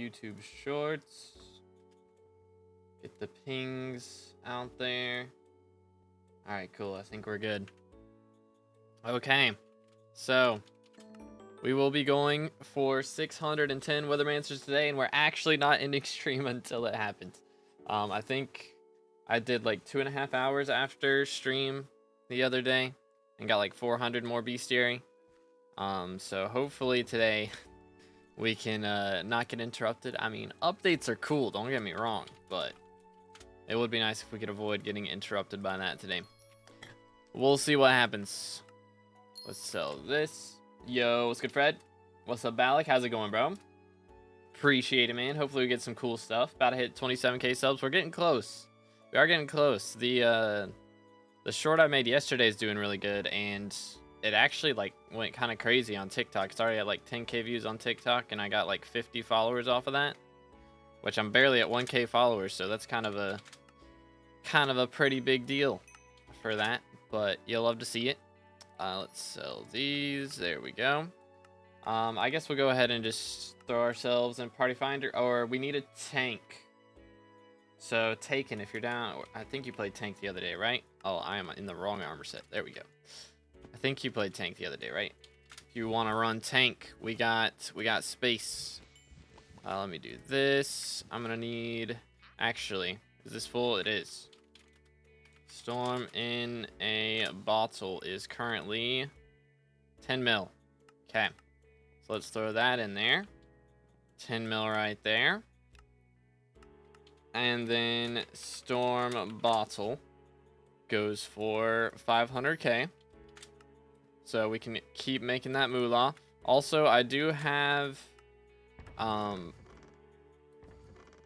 YouTube Shorts. Get the pings out there. All right, cool. I think we're good. Okay, so we will be going for 610 Weathermancers today, and we're actually not in extreme until it happens. I think I did like 2.5 hours after stream the other day and got like 400 more bestiary. So hopefully today we can not get interrupted. I mean, updates are cool, don't get me wrong, but it would be nice if we could avoid getting interrupted by that today. We'll see what happens. Let's sell this. Yo, what's good, Fred? What's up, Balak? How's it going, bro? Appreciate it, man. Hopefully we get some cool stuff. About to hit 27k subs. We're getting close. We are getting close. The short I made yesterday is doing really good, and it actually like went kind of crazy on TikTok. It's already at like 10k views on TikTok, and I got like 50 followers off of that, which I'm barely at 1k followers, so that's kind of a pretty big deal for that. But you'll love to see it. Let's sell these. There we go. I guess we'll go ahead and just throw ourselves in Party Finder, or we need a tank. So Taken, if you're down, I think you played tank the other day, right? Oh, I am in the wrong armor set. There we go. I think you played tank the other day, right? If you want to run tank, we got space. Let me do this. I'm gonna need. Actually, is this full? It is. Storm in a bottle is currently 10 mil. Okay, so let's throw that in there. 10 mil right there. And then Storm bottle goes for 500k. So we can keep making that moolah. Also, I do have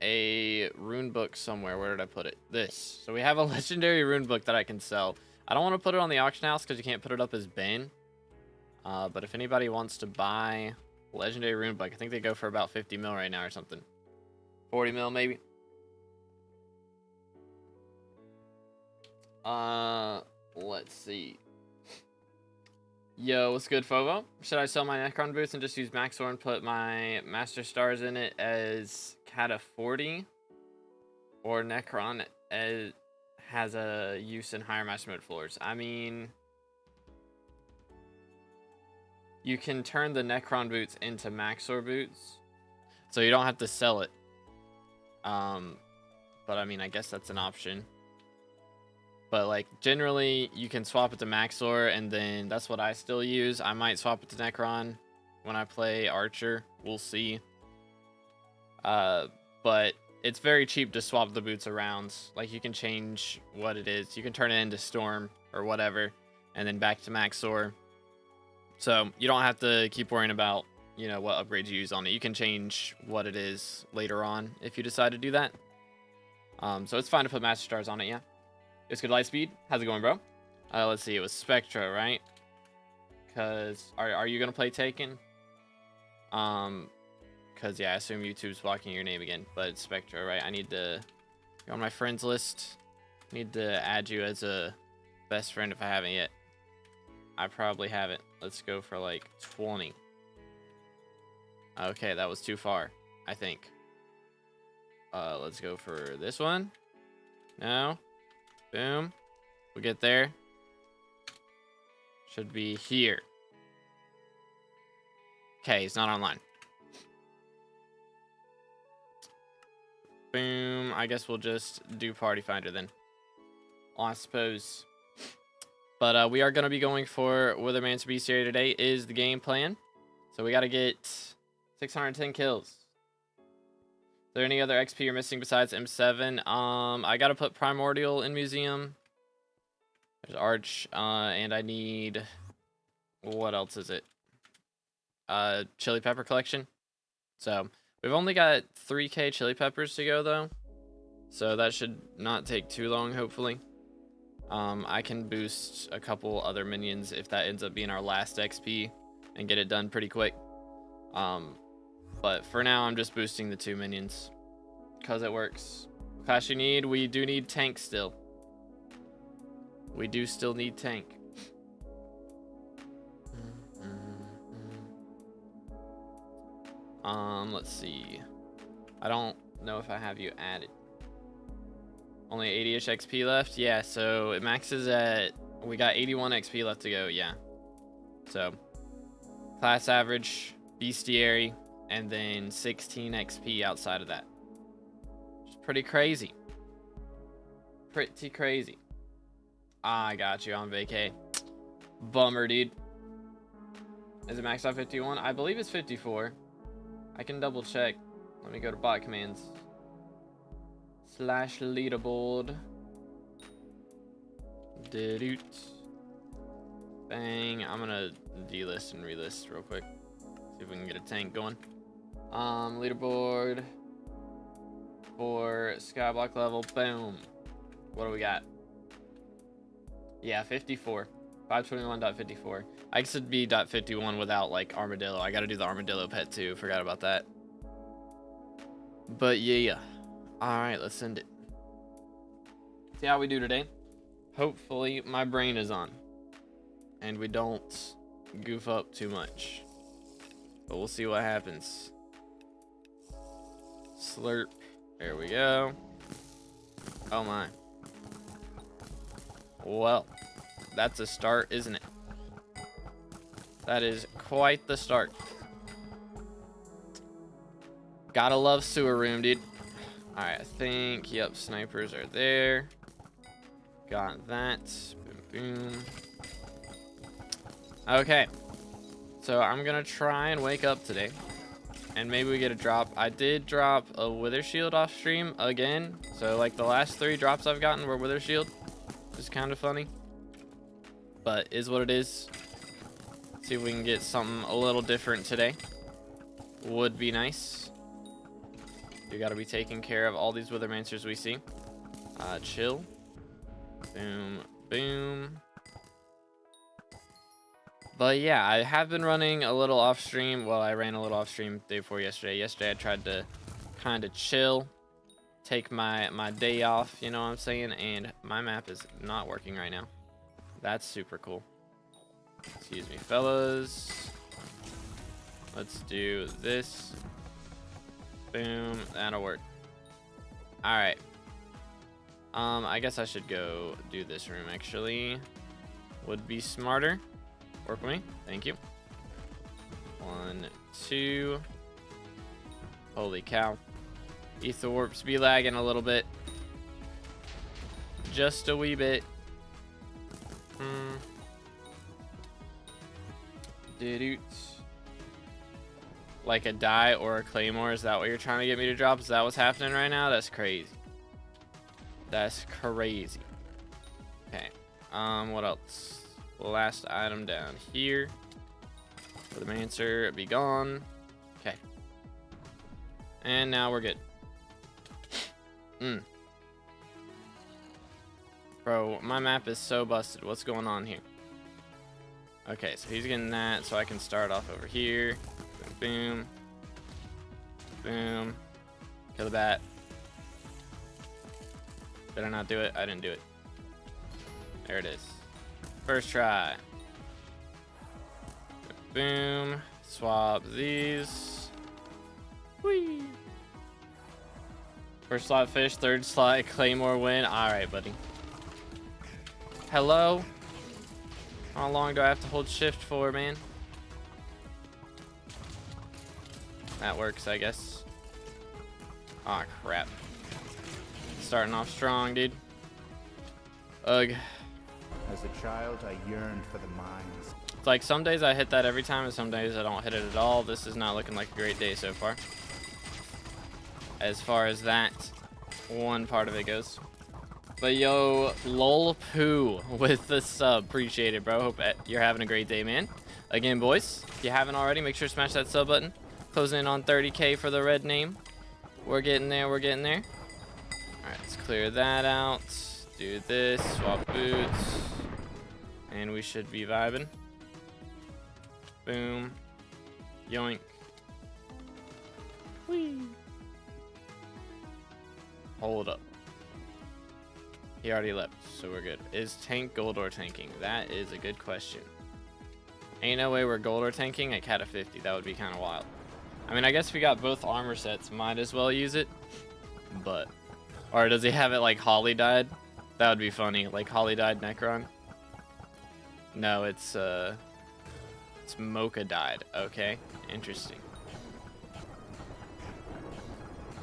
a rune book somewhere. Where did I put it? This. So we have a legendary rune book that I can sell. I don't want to put it on the auction house because you can't put it up as Bane. But if anybody wants to buy legendary rune book, I think they go for about 50 mil right now or something. 40 mil maybe. Let's see. Yo, what's good, Fovo? Should I sell my Necron boots and just use Maxor and put my Master Stars in it as Cata 40? Or Necron has a use in higher Master Mode floors? I mean, you can turn the Necron boots into Maxor boots, so you don't have to sell it. But I mean, I guess that's an option. But like generally you can swap it to Maxor, and then that's what I still use. I might swap it to Necron when I play Archer. We'll see. But it's very cheap to swap the boots around. Like you can change what it is. You can turn it into Storm or whatever, and then back to Maxor. So you don't have to keep worrying about, you know, what upgrades you use on it. You can change what it is later on if you decide to do that. So it's fine to put Master Stars on it, yeah. It's good, Lightspeed. How's it going, bro? Let's see. It was Spectra, right? Because are you gonna play Taken? Because yeah, I assume YouTube's blocking your name again. But it's Spectra, right? I need to. You're on my friends list. I need to add you as a best friend if I haven't yet. I probably haven't. Let's go for like 20. Okay, that was too far, I think. Let's go for this one. No. Boom. We get there. Should be here. Okay, he's not online. Boom. I guess we'll just do Party Finder then. I suppose. But we are going to be going for Weatherman's bestiary today is the game plan. So we got to get 610 kills. Is there any other XP you're missing besides M7? I gotta put Primordial in Museum. There's Arch, and I need, what else is it? Chili Pepper Collection. So we've only got 3k Chili Peppers to go though, so that should not take too long, hopefully. I can boost a couple other minions if that ends up being our last XP and get it done pretty quick. But for now, I'm just boosting the 2 minions because it works. Class you need? We do need tank still. We do still need tank. Let's see. I don't know if I have you added. Only 80-ish XP left? Yeah, so it maxes at... We got 81 XP left to go, yeah. So, class average, bestiary, and then 16 XP outside of that. Which is pretty crazy. Pretty crazy. Ah, I got you on vacay. Bummer, dude. Is it maxed out 51? I believe it's 54. I can double check. Let me go to bot commands. / leaderboard. Doot. Bang. I'm gonna delist and relist real quick. See if we can get a tank going. Leaderboard for SkyBlock level. Boom. What do we got? Yeah, 54. 521.54. I could be .51 without like armadillo. I gotta do the armadillo pet too. Forgot about that. But yeah. Alright, let's send it. See how we do today. Hopefully my brain is on. And we don't goof up too much. But we'll see what happens. Slurp. There we go. Oh my. Well, that's a start, isn't it? That is quite the start. Gotta love sewer room, dude. Alright, I think, yep, snipers are there. Got that. Boom, boom. Okay. So I'm gonna try and wake up today. And maybe we get a drop. I did drop a wither shield off stream again. So like the last 3 drops I've gotten were wither shield. Which is kind of funny. But is what it is. See if we can get something a little different today. Would be nice. You gotta be taking care of all these withermancers we see. Chill. Boom, boom. But yeah, I have been running a little off stream. Well, I ran a little off stream day before yesterday. Yesterday I tried to kind of chill. Take my day off, you know what I'm saying? And my map is not working right now. That's super cool. Excuse me, fellas. Let's do this. Boom, that'll work. Alright. I guess I should go do this room, actually. Would be smarter. Work with me. Thank you. 1, 2. Holy cow. Ether warps be lagging a little bit. Just a wee bit. Doot. Like a die or a claymore, is that what you're trying to get me to drop? Is that what's happening right now? That's crazy. That's crazy. Okay. What else? Last item down here. For the mancer, be gone. Okay. And now we're good. Bro, my map is so busted. What's going on here? Okay, so he's getting that, so I can start off over here. Boom, boom. Boom. Kill the bat. Did I not do it? I didn't do it. There it is. First try. Boom. Swap these. Whee. First slot fish, third slot claymore win. Alright, buddy. Hello? How long do I have to hold shift for, man? That works, I guess. Aw, crap. Starting off strong, dude. Ugh. As a child, I yearned for the mines. It's like some days I hit that every time, and some days I don't hit it at all. This is not looking like a great day so far. As far as that one part of it goes. But yo, lol poo with the sub. Appreciate it, bro. Hope you're having a great day, man. Again, boys, if you haven't already, make sure to smash that sub button. Closing in on 30K for the red name. We're getting there, we're getting there. Alright, let's clear that out. Do this, swap boots. And we should be vibing. Boom. Yoink. Whee. Hold up. He already left, so we're good. Is tank gold or tanking? That is a good question. Ain't no way we're gold or tanking at cat of 50. That would be kind of wild. I mean, I guess we got both armor sets. Might as well use it. But, or does he have it like Holly died? That would be funny. Like Holly died Necron. No, it's Mocha died. Okay, interesting.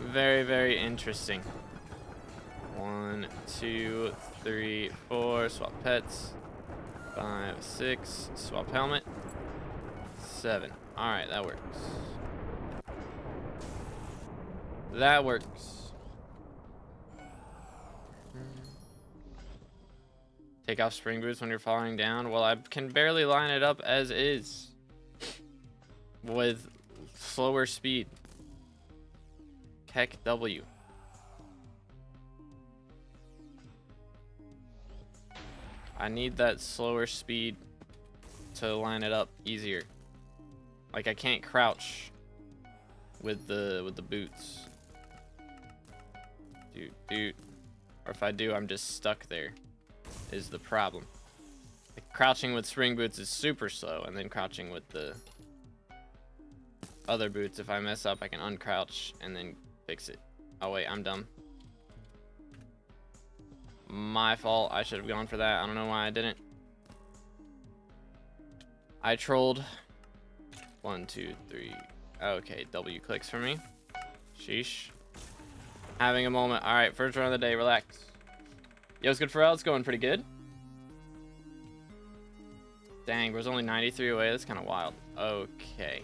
Very, very interesting. 1, 2, 3, 4. Swap pets. 5, 6. Swap helmet. 7. All right, that works. That works. Take off spring boots when you're falling down. Well, I can barely line it up as is with slower speed. Heck W. I need that slower speed to line it up easier. Like I can't crouch with the boots. Dude. Or if I do, I'm just stuck there. Is the problem. Like, crouching with spring boots is super slow, and then crouching with the other boots, if I mess up, I can uncrouch and then fix it. Oh wait, I'm dumb. My fault. I should have gone for that. I don't know why I didn't. I trolled. 1, 2, 3. Okay, W clicks for me. Sheesh. Having a moment. All right, first run of the day. Relax. Yo, it's good for It's going pretty good. Dang, we're only 93 away. That's kind of wild. Okay.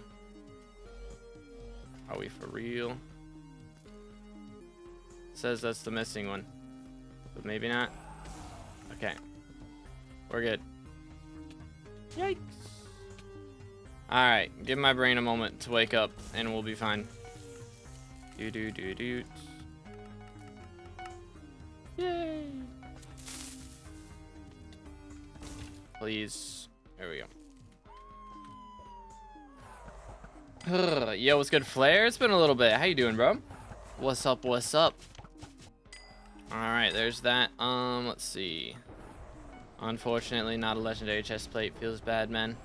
Are we for real? Says that's the missing one. But maybe not. Okay. We're good. Yikes. Alright, give my brain a moment to wake up and we'll be fine. Do. Yay. Please. There we go. Yo, what's good, Flare? It's been a little bit. How you doing, bro? What's up? What's up? Alright, there's that. Let's see. Unfortunately, not a legendary chest plate. Feels bad, man.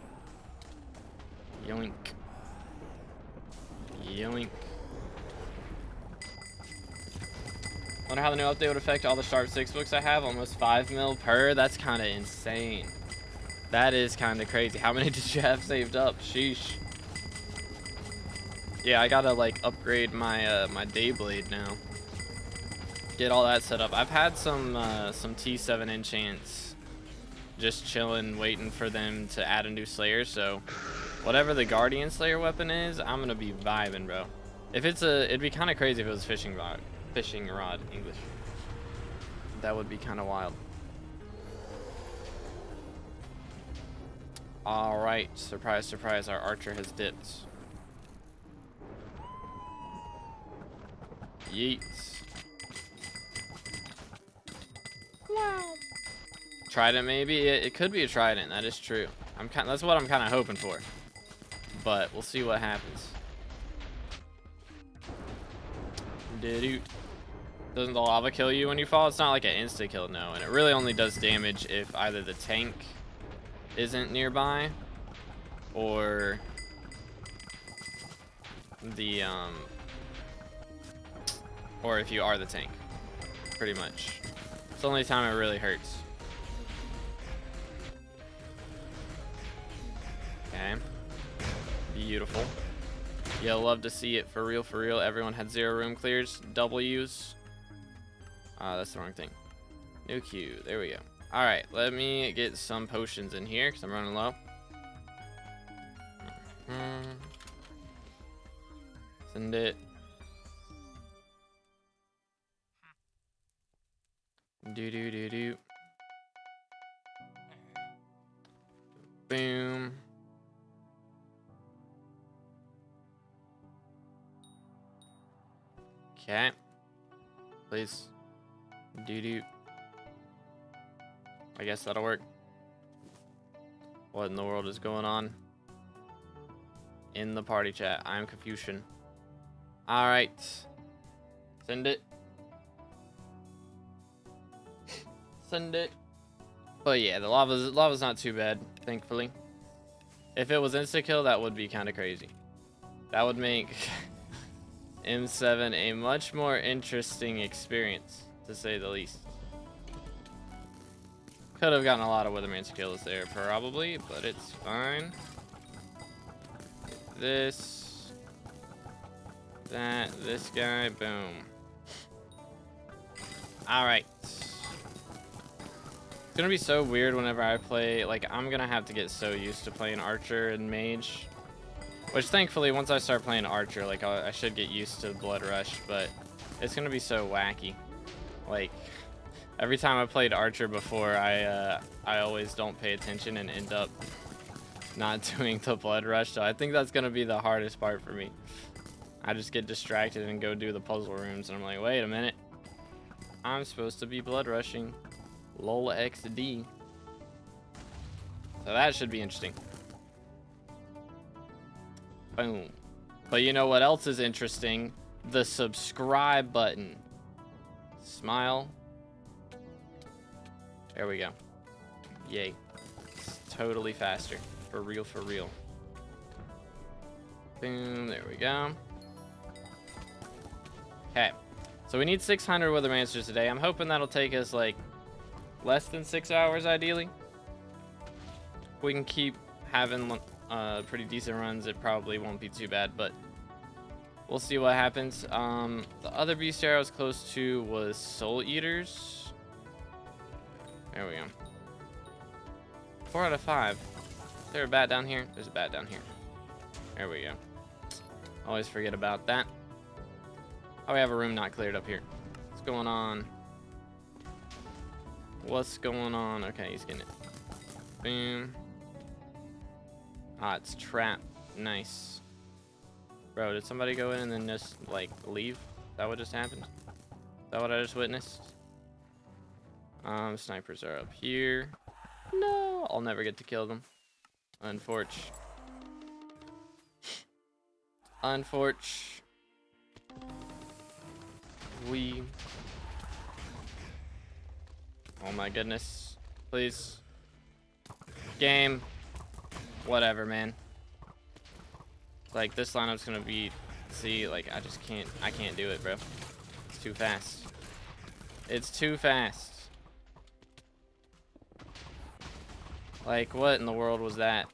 Yoink. Yoink. Wonder how the new update would affect all the Sharp 6 books I have. Almost 5 mil per. That's kind of insane. That is kind of crazy. How many did you have saved up? Sheesh. Yeah, I gotta like upgrade my my Dayblade now. Get all that set up. I've had some T7 enchants just chilling, waiting for them to add a new Slayer. So whatever the Guardian Slayer weapon is, I'm gonna be vibing, bro. If it's it'd be kind of crazy if it was fishing rod English. That would be kind of wild. All right, surprise, surprise, our archer has dipped. Yeets. Wow. Trident, maybe it could be a trident. That is true. That's what I'm kind of hoping for. But we'll see what happens. Doesn't the lava kill you when you fall? It's not like an insta kill, no. And it really only does damage if either the tank isn't nearby or the or if you are the tank. Pretty much. It's the only time it really hurts. Okay. Beautiful. Yeah, love to see it. For real, for real. Everyone had 0 room clears. W's. That's the wrong thing. New queue. There we go. Alright, let me get some potions in here because I'm running low. Send it. Do. Boom. Okay. Please. Do. I guess that'll work. What in the world is going on in the party chat? I am Confucian. All right. Send it. Send it. But yeah, the lava's not too bad, thankfully. If it was insta kill, that would be kind of crazy. That would make M7 a much more interesting experience, to say the least. Could have gotten a lot of Weatherman's kills there, probably, but it's fine. This, that, this guy, boom. Alright. It's gonna be so weird whenever I play, like, I'm gonna have to get so used to playing Archer and Mage. Which, thankfully, once I start playing Archer, like, I should get used to Blood Rush, but it's gonna be so wacky. Like, every time I played Archer before, I always don't pay attention and end up not doing the Blood Rush, so I think that's gonna be the hardest part for me. I just get distracted and go do the puzzle rooms, and I'm like, wait a minute. I'm supposed to be Blood Rushing. Lol XD. So that should be interesting. Boom. But you know what else is interesting? The subscribe button. Smile. There we go. Yay. It's totally faster. For real, for real. Boom. There we go. Okay. So we need 600 Weathermancers today. I'm hoping that'll take us, like, less than 6 hours, ideally. If we can keep having pretty decent runs, it probably won't be too bad, but we'll see what happens. The other bestiary I was close to was Soul Eaters. There we go. 4 out of 5. Is there a bat down here? There's a bat down here. There we go. Always forget about that. Oh, we have a room not cleared up here. What's going on? What's going on? Okay, he's getting it. Boom. Ah, it's trap. Nice. Bro, did somebody go in and then just, like, leave? Is that what just happened? Is that what I just witnessed? Snipers are up here. No, I'll never get to kill them. Unfortunate. Unfortunate. Oh my goodness. Please. Game. Whatever, man. Like, this lineup's gonna be... See, like, I can't do it, bro. It's too fast. It's too fast. Like, what in the world was that?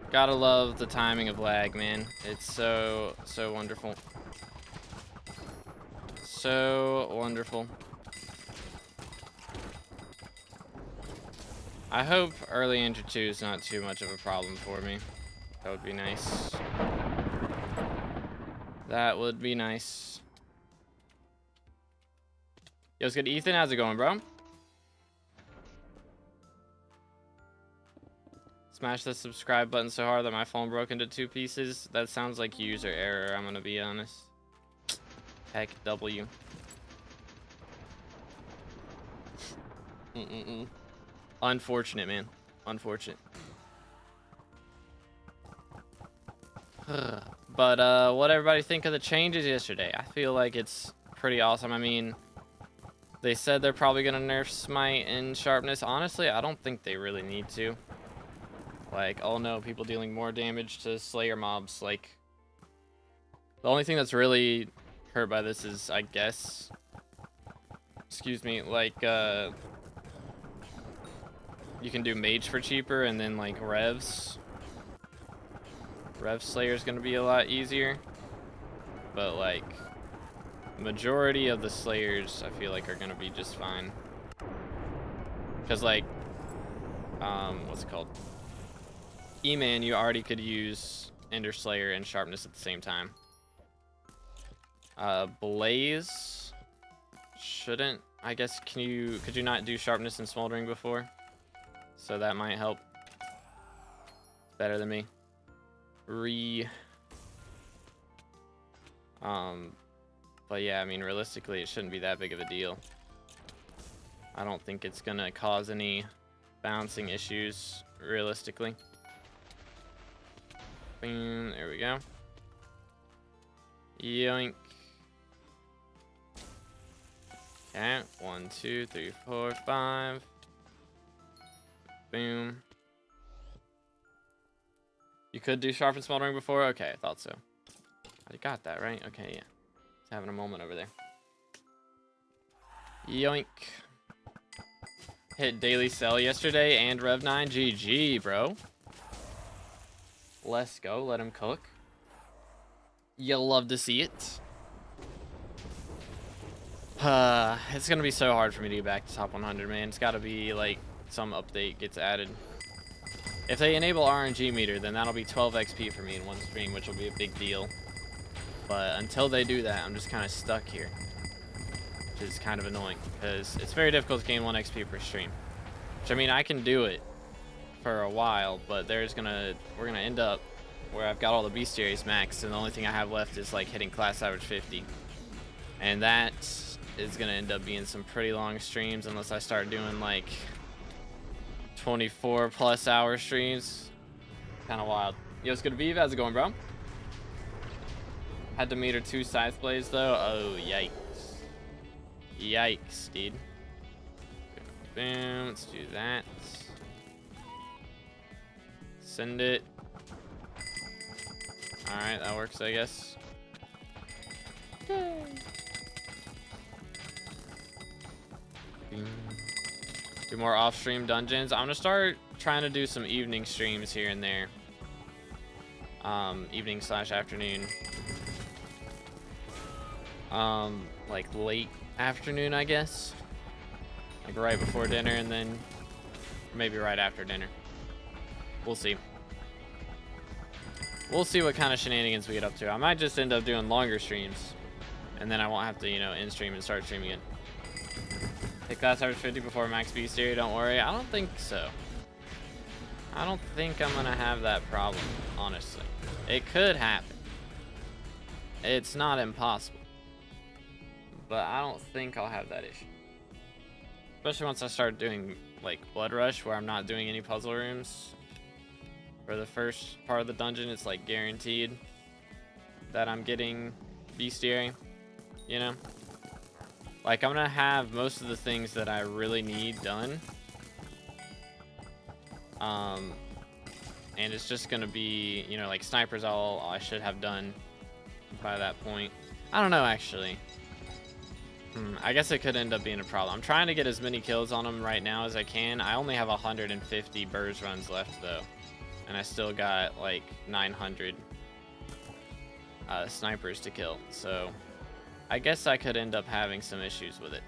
Gotta love the timing of lag, man. It's so wonderful. So wonderful. I hope early Enter 2 is not too much of a problem for me. That would be nice. That would be nice. Yo, what's good, Ethan? How's it going, bro? Smash the subscribe button so hard that my phone broke into 2 pieces. That sounds like user error, I'm gonna be honest. Heck W. Unfortunate, man. Unfortunate. But what everybody think of the changes yesterday? I feel like it's pretty awesome. I mean, they said they're probably gonna nerf smite and sharpness. Honestly, I don't think they really need to. Like, oh no, people dealing more damage to Slayer mobs. Like, the only thing that's really hurt by this is, I guess, excuse me, like, you can do mage for cheaper, and then, like, revs. Rev Slayer is gonna be a lot easier. But, like, majority of the Slayers, I feel like, are gonna be just fine. Because, like, what's it called? E-Man, you already could use Ender Slayer and Sharpness at the same time. Blaze shouldn't, I guess, could you not do Sharpness and Smoldering before? So that might help. Better than me. But yeah, I mean, realistically, it shouldn't be that big of a deal. I don't think it's gonna cause any bouncing issues, realistically. Boom, there we go. Yoink. Okay, 1, 2, 3, 4, 5. Boom. You could do sharpened smoldering before? Okay, I thought so. I got that, right? Okay, yeah. It's having a moment over there. Yoink. Hit daily sell yesterday and Rev9. GG, bro. Let's go. Let him cook. You'll love to see it. It's gonna be so hard for me to get back to top 100, man. It's gotta be like some update gets added. If they enable RNG meter, then that'll be 12 XP for me in one stream, which will be a big deal. But until they do that, I'm just kind of stuck here, which is kind of annoying because it's very difficult to gain 1 XP per stream. Which I mean, I can do it for a while, but we're gonna end up where I've got all the bestiaries maxed, and the only thing I have left is like hitting class average 50, and that is gonna end up being some pretty long streams unless I start doing like 24+ hour streams. Kind of wild. Yo, it's good to be. How's it going, bro? Had to meter 2 scythe blades though. Oh, yikes. Yikes, dude. Boom. Let's do that. Send it. Alright, that works, I guess. Yay. Do more off-stream dungeons. I'm gonna start trying to do some evening streams here and there. Evening/afternoon. Like late afternoon, I guess. Like right before dinner, and then maybe right after dinner. We'll see. We'll see what kind of shenanigans we get up to. I might just end up doing longer streams, and then I won't have to, you know, end stream and start streaming again. Hit class average 50 before max bestiary, don't worry. I don't think so. I don't think I'm gonna have that problem, honestly. It could happen. It's not impossible. But I don't think I'll have that issue. Especially once I start doing, like, Blood Rush, where I'm not doing any puzzle rooms. For the first part of the dungeon, it's, like, guaranteed that I'm getting bestiary, you know? Like, I'm gonna have most of the things that I really need done. And it's just gonna be, you know, like, snipers all I should have done by that point. I don't know, actually. I guess it could end up being a problem. I'm trying to get as many kills on them right now as I can. I only have 150 burst runs left, though. And I still got, like, 900 snipers to kill. So, I guess I could end up having some issues with it.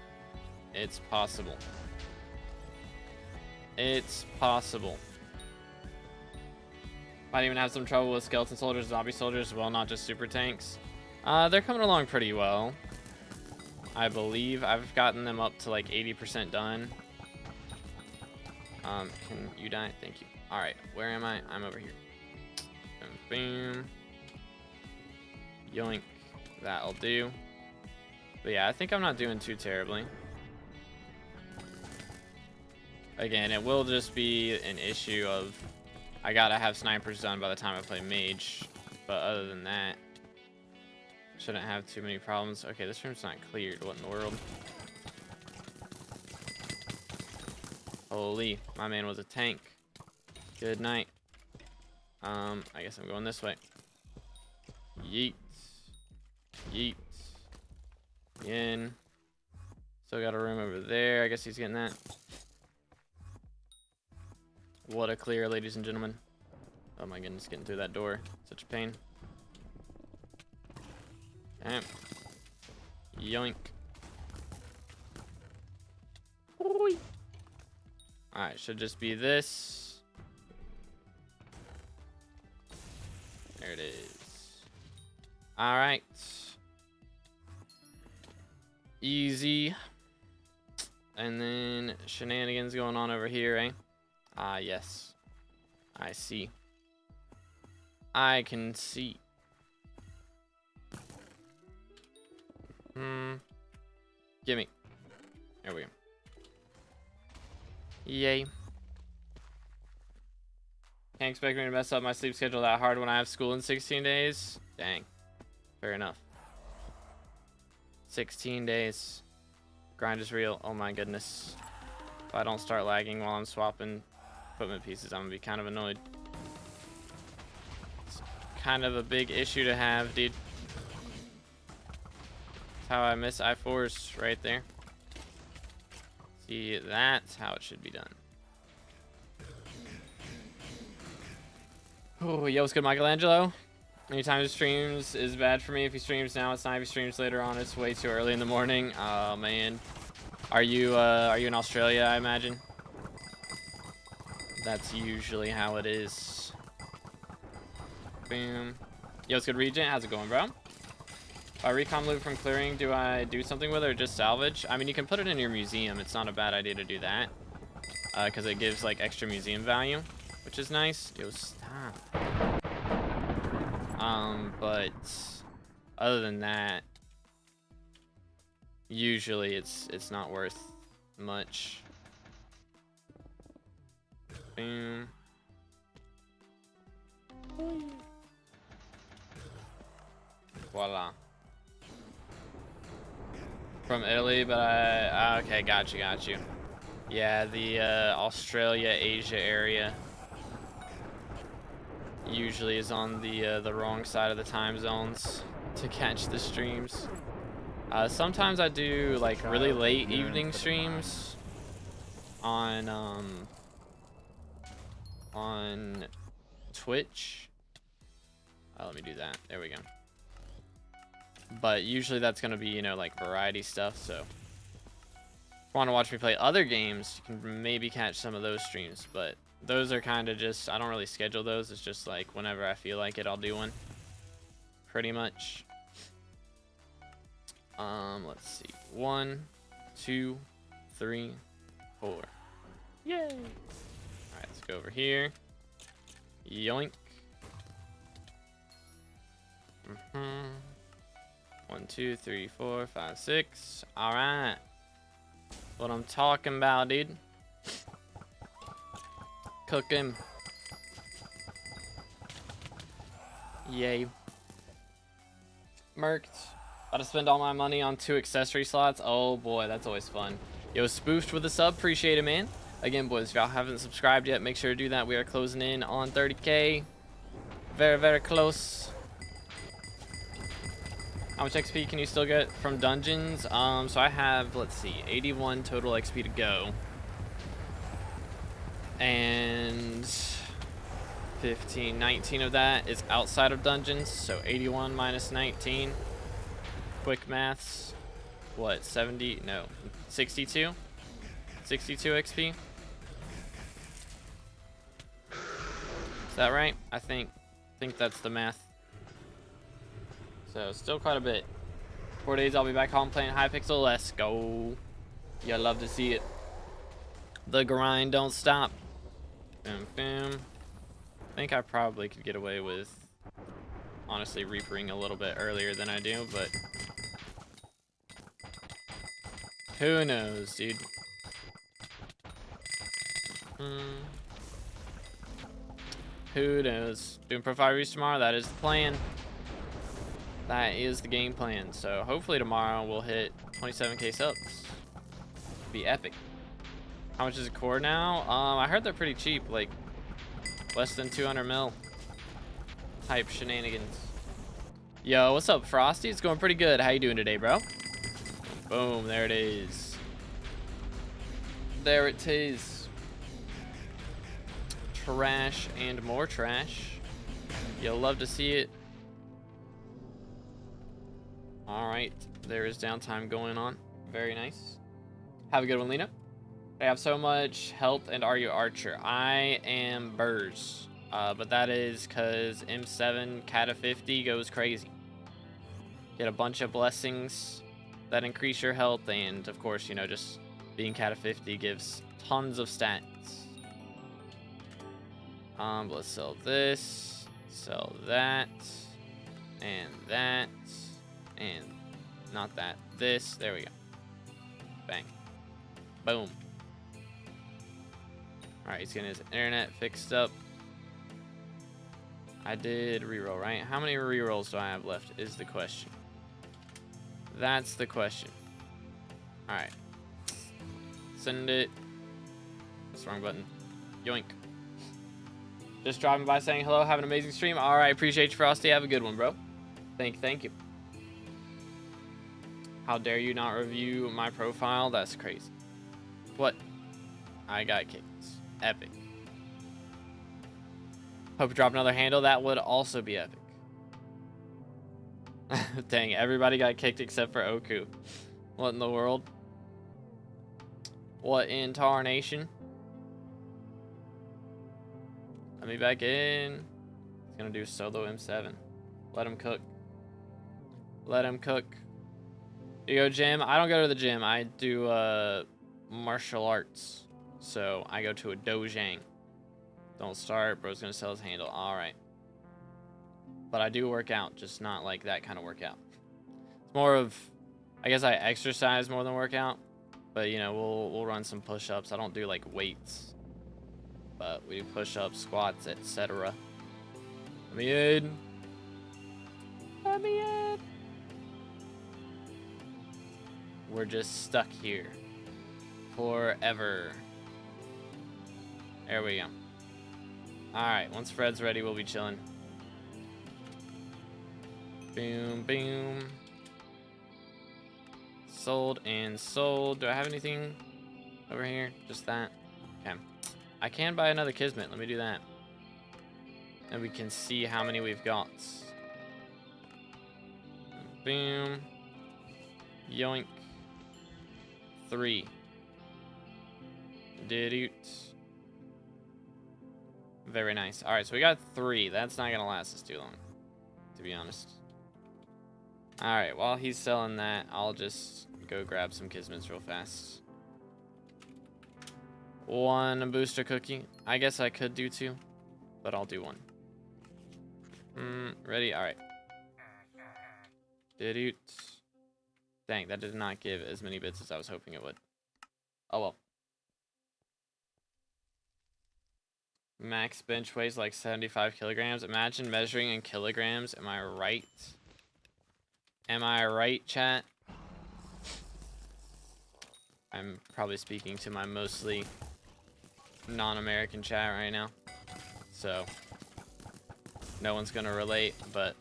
It's possible. It's possible. Might even have some trouble with skeleton soldiers, zombie soldiers, well, not just super tanks. They're coming along pretty well. I believe I've gotten them up to like 80% done. Can you die? Thank you. Alright, where am I? I'm over here. Boom, boom. Yoink. That'll do. But yeah, I think I'm not doing too terribly. Again, it will just be an issue of I gotta have snipers done by the time I play mage. But other than that, shouldn't have too many problems. Okay, this room's not cleared. What in the world? Holy, my man was a tank. Good night. I guess I'm going this way. Yeet. Yeet. In. Still got a room over there. I guess he's getting that. What a clear, ladies and gentlemen. Oh my goodness, getting through that door. Such a pain. Okay. Yoink. Alright, should just be this. There it is. Alright. Easy. And then shenanigans going on over here, eh? Ah, yes. I see. I can see. Gimme. There we go. Yay. Can't expect me to mess up my sleep schedule that hard when I have school in 16 days. Dang. Fair enough. 16 days. Grind is real. Oh my goodness. If I don't start lagging while I'm swapping equipment pieces, I'm gonna be kind of annoyed. It's kind of a big issue to have, dude. That's how I miss I4s right there. See, that's how it should be done. Oh, yo, what's good, Michelangelo? Anytime he streams is bad for me. If he streams now, it's not. If he streams later on, it's way too early in the morning. Oh man, are you in Australia? I imagine. That's usually how it is. Boom. Yo, what's good, Regent? How's it going, bro? Recon loot from clearing. Do I do something with it or just salvage? I mean, you can put it in your museum. It's not a bad idea to do that, because it gives like extra museum value, which is nice. Yo, stop. But other than that, usually it's not worth much. Boom. Voila. From Italy, but okay, got you. Yeah, the Australia, Asia area usually is on the wrong side of the time zones to catch the streams. Sometimes I do like really late evening streams on Twitch. Let me do that. There we go. But usually that's gonna be, you know, like variety stuff. So if you want to watch me play other games, you can maybe catch some of those streams. But those are kind of just, I don't really schedule those. It's just like whenever I feel like it, I'll do one. Pretty much. Let's see. 1, 2, 3, 4. Yay! Alright, let's go over here. Yoink. 1, 2, 3, 4, 5, 6. Alright. What I'm talking about, dude. Cook him. Yay. Merked. About to spend all my money on 2 accessory slots. Oh boy, that's always fun. Yo, Spoofed with a sub. Appreciate it, man. Again, boys, if y'all haven't subscribed yet, make sure to do that. We are closing in on 30K. Very, very close. How much XP can you still get from dungeons? So I have, let's see, 81 total XP to go. And 19 of that is outside of dungeons. So 81 minus 19. Quick maths. What, 70? No, 62? 62 XP? Is that right? I think that's the math. So still quite a bit. 4 days I'll be back home playing Hypixel. Let's go. You love to see it. The grind don't stop. Boom, boom. I think I probably could get away with honestly reapering a little bit earlier than I do, but who knows, dude. Who knows? Doing Pro 5 reviews tomorrow. That is the plan. That is the game plan. So hopefully tomorrow we'll hit 27K subs. Be epic. How much is a core now? I heard they're pretty cheap, like less than 200 mil type shenanigans. Yo, what's up, Frosty? It's going pretty good. How you doing today, bro? Boom, there it is. There it is. Trash and more trash. You'll love to see it. Alright, there is downtime going on. Very nice. Have a good one, Lena. I have so much health, and are you Archer? I am Burrs. But that is because M7 Cata 50 goes crazy. Get a bunch of blessings that increase your health, and of course, you know, just being Cata 50 gives tons of stats. Let's sell this, sell that, and not that, this, there we go. Bang. Boom. Alright, he's getting his internet fixed up. I did reroll, right? How many rerolls do I have left is the question. That's the question. Alright. Send it. That's the wrong button. Yoink. Just dropping by saying hello. Have an amazing stream. All right, appreciate you, Frosty. Have a good one, bro. Thank you. How dare you not review my profile? That's crazy. What? I got kicked. Epic. Hope you drop another handle. That would also be epic. Dang, everybody got kicked except for Oku. What in the world? What in tarnation? Let me back in. He's gonna do solo M7. Let him cook. Let him cook. You go gym? I don't go to the gym. I do martial arts. So I go to a dojang. Don't start. Bro's gonna sell his handle. Alright. But I do work out, just not like that kind of workout. It's more of, I guess I exercise more than workout. But you know, we'll run some push-ups. I don't do like weights. But we do push-ups, squats, etc. Let me in. Let me in. We're just stuck here. Forever. There we go. Alright, once Fred's ready, we'll be chilling. Boom, boom. Sold and sold. Do I have anything over here? Just that? Okay. I can buy another Kismet. Let me do that. And we can see how many we've got. Boom. Yoink. 3. Did it. Very nice. Alright, so we got 3. That's not going to last us too long, to be honest. Alright, while he's selling that, I'll just go grab some Kismets real fast. 1 booster cookie. I guess I could do 2, but I'll do 1. Ready? Alright. Did it. Dang, that did not give as many bits as I was hoping it would. Oh well. Max bench weighs like 75 kilograms. Imagine measuring in kilograms. Am I right? Am I right, chat? I'm probably speaking to my mostly non-American chat right now. So, no one's gonna relate, but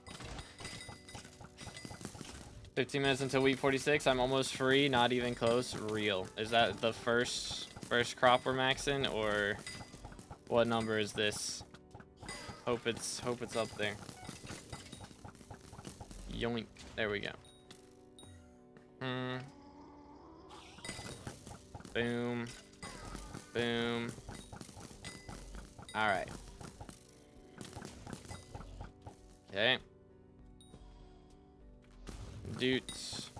15 minutes until week 46. I'm almost free, not even close. Real. Is that the first crop we're maxing, or what number is this? Hope it's up there. Yoink. There we go. Boom. Boom. Alright. Okay. Doots.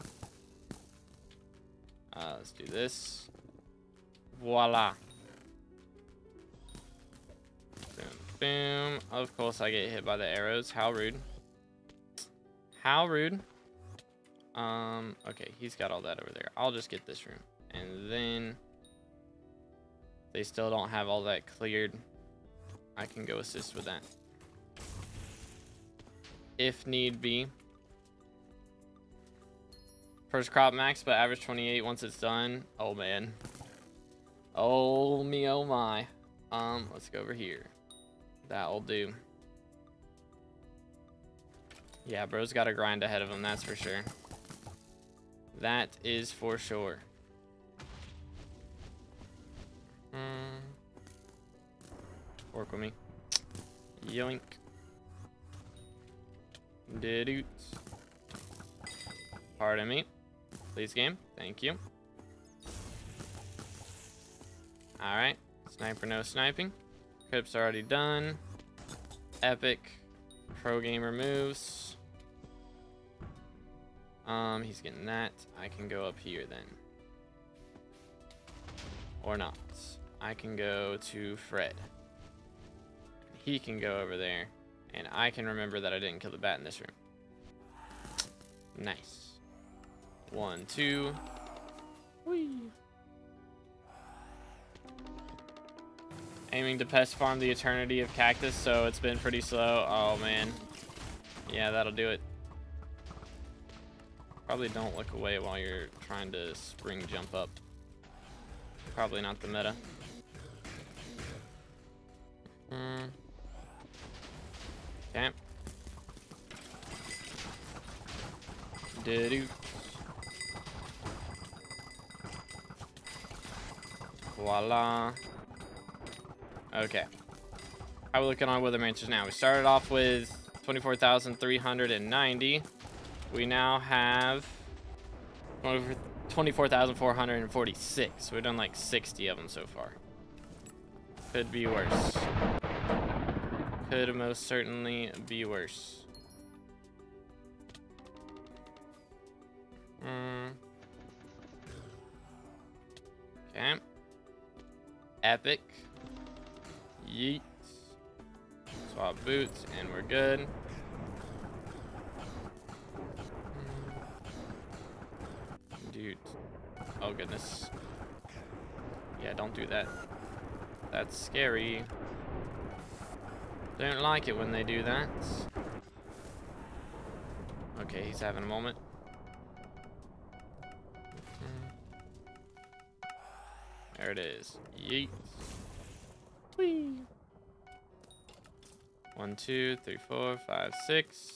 Let's do this. Voila. Boom. Boom. Of course I get hit by the arrows. How rude. How rude. Okay, he's got all that over there. I'll just get this room. And then they still don't have all that cleared. I can go assist with that. If need be. First crop max, but average 28 once it's done. Oh man. Oh me, oh my. Let's go over here. That'll do. Yeah, bro's got a grind ahead of him, that's for sure. That is for sure. Work with me. Yoink. Did-oot. Pardon me. Please, game. Thank you. Alright. Sniper, no sniping. Eclipse already done. Epic. Pro gamer moves. He's getting that. I can go up here then. Or not. I can go to Fred. He can go over there. And I can remember that I didn't kill the bat in this room. Nice. 1, 2. Whee. Aiming to pest farm the eternity of cactus, so it's been pretty slow. Oh man. Yeah, that'll do it. Probably don't look away while you're trying to spring jump up. Probably not the meta. Okay. Do-do. Voila. Okay. How are we looking on Wither Mansions now? We started off with 24,390. We now have 24,446. We've done like 60 of them so far. Could be worse. Could most certainly be worse. Okay. Epic. Yeet. Swap boots, and we're good. Dude. Oh, goodness. Yeah, don't do that. That's scary. Don't like it when they do that. Okay, he's having a moment. There it is. Yeet. Whee. 1, 2, 3, 4, 5, 6.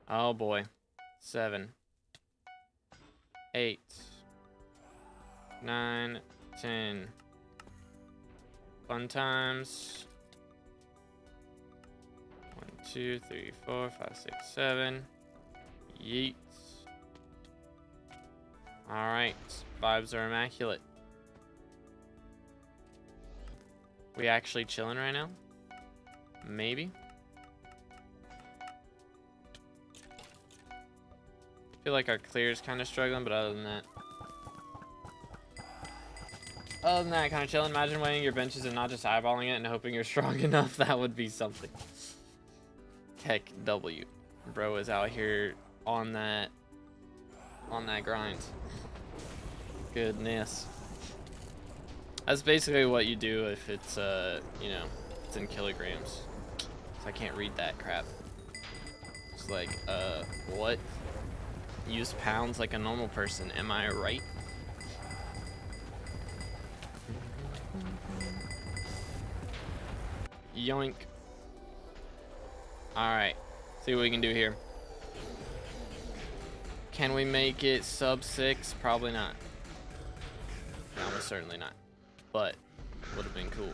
Oh boy. 7, 8, 9, 10. Fun times. 1, 2, 3, 4, 5, 6, 7. Yeet. Alright. Vibes are immaculate. We actually chilling right now? Maybe. I feel like our clear is kind of struggling, but other than that, kind of chilling. Imagine weighing your benches and not just eyeballing it and hoping you're strong enough. That would be something. Heck, W. Bro is out here on that grind. Goodness. That's basically what you do if it's you know, it's in kilograms. So I can't read that crap. It's like, what? Use pounds like a normal person, am I right? Yoink. Alright, see what we can do here. Can we make it sub 6? Probably not. No, almost certainly not. But, would have been cool.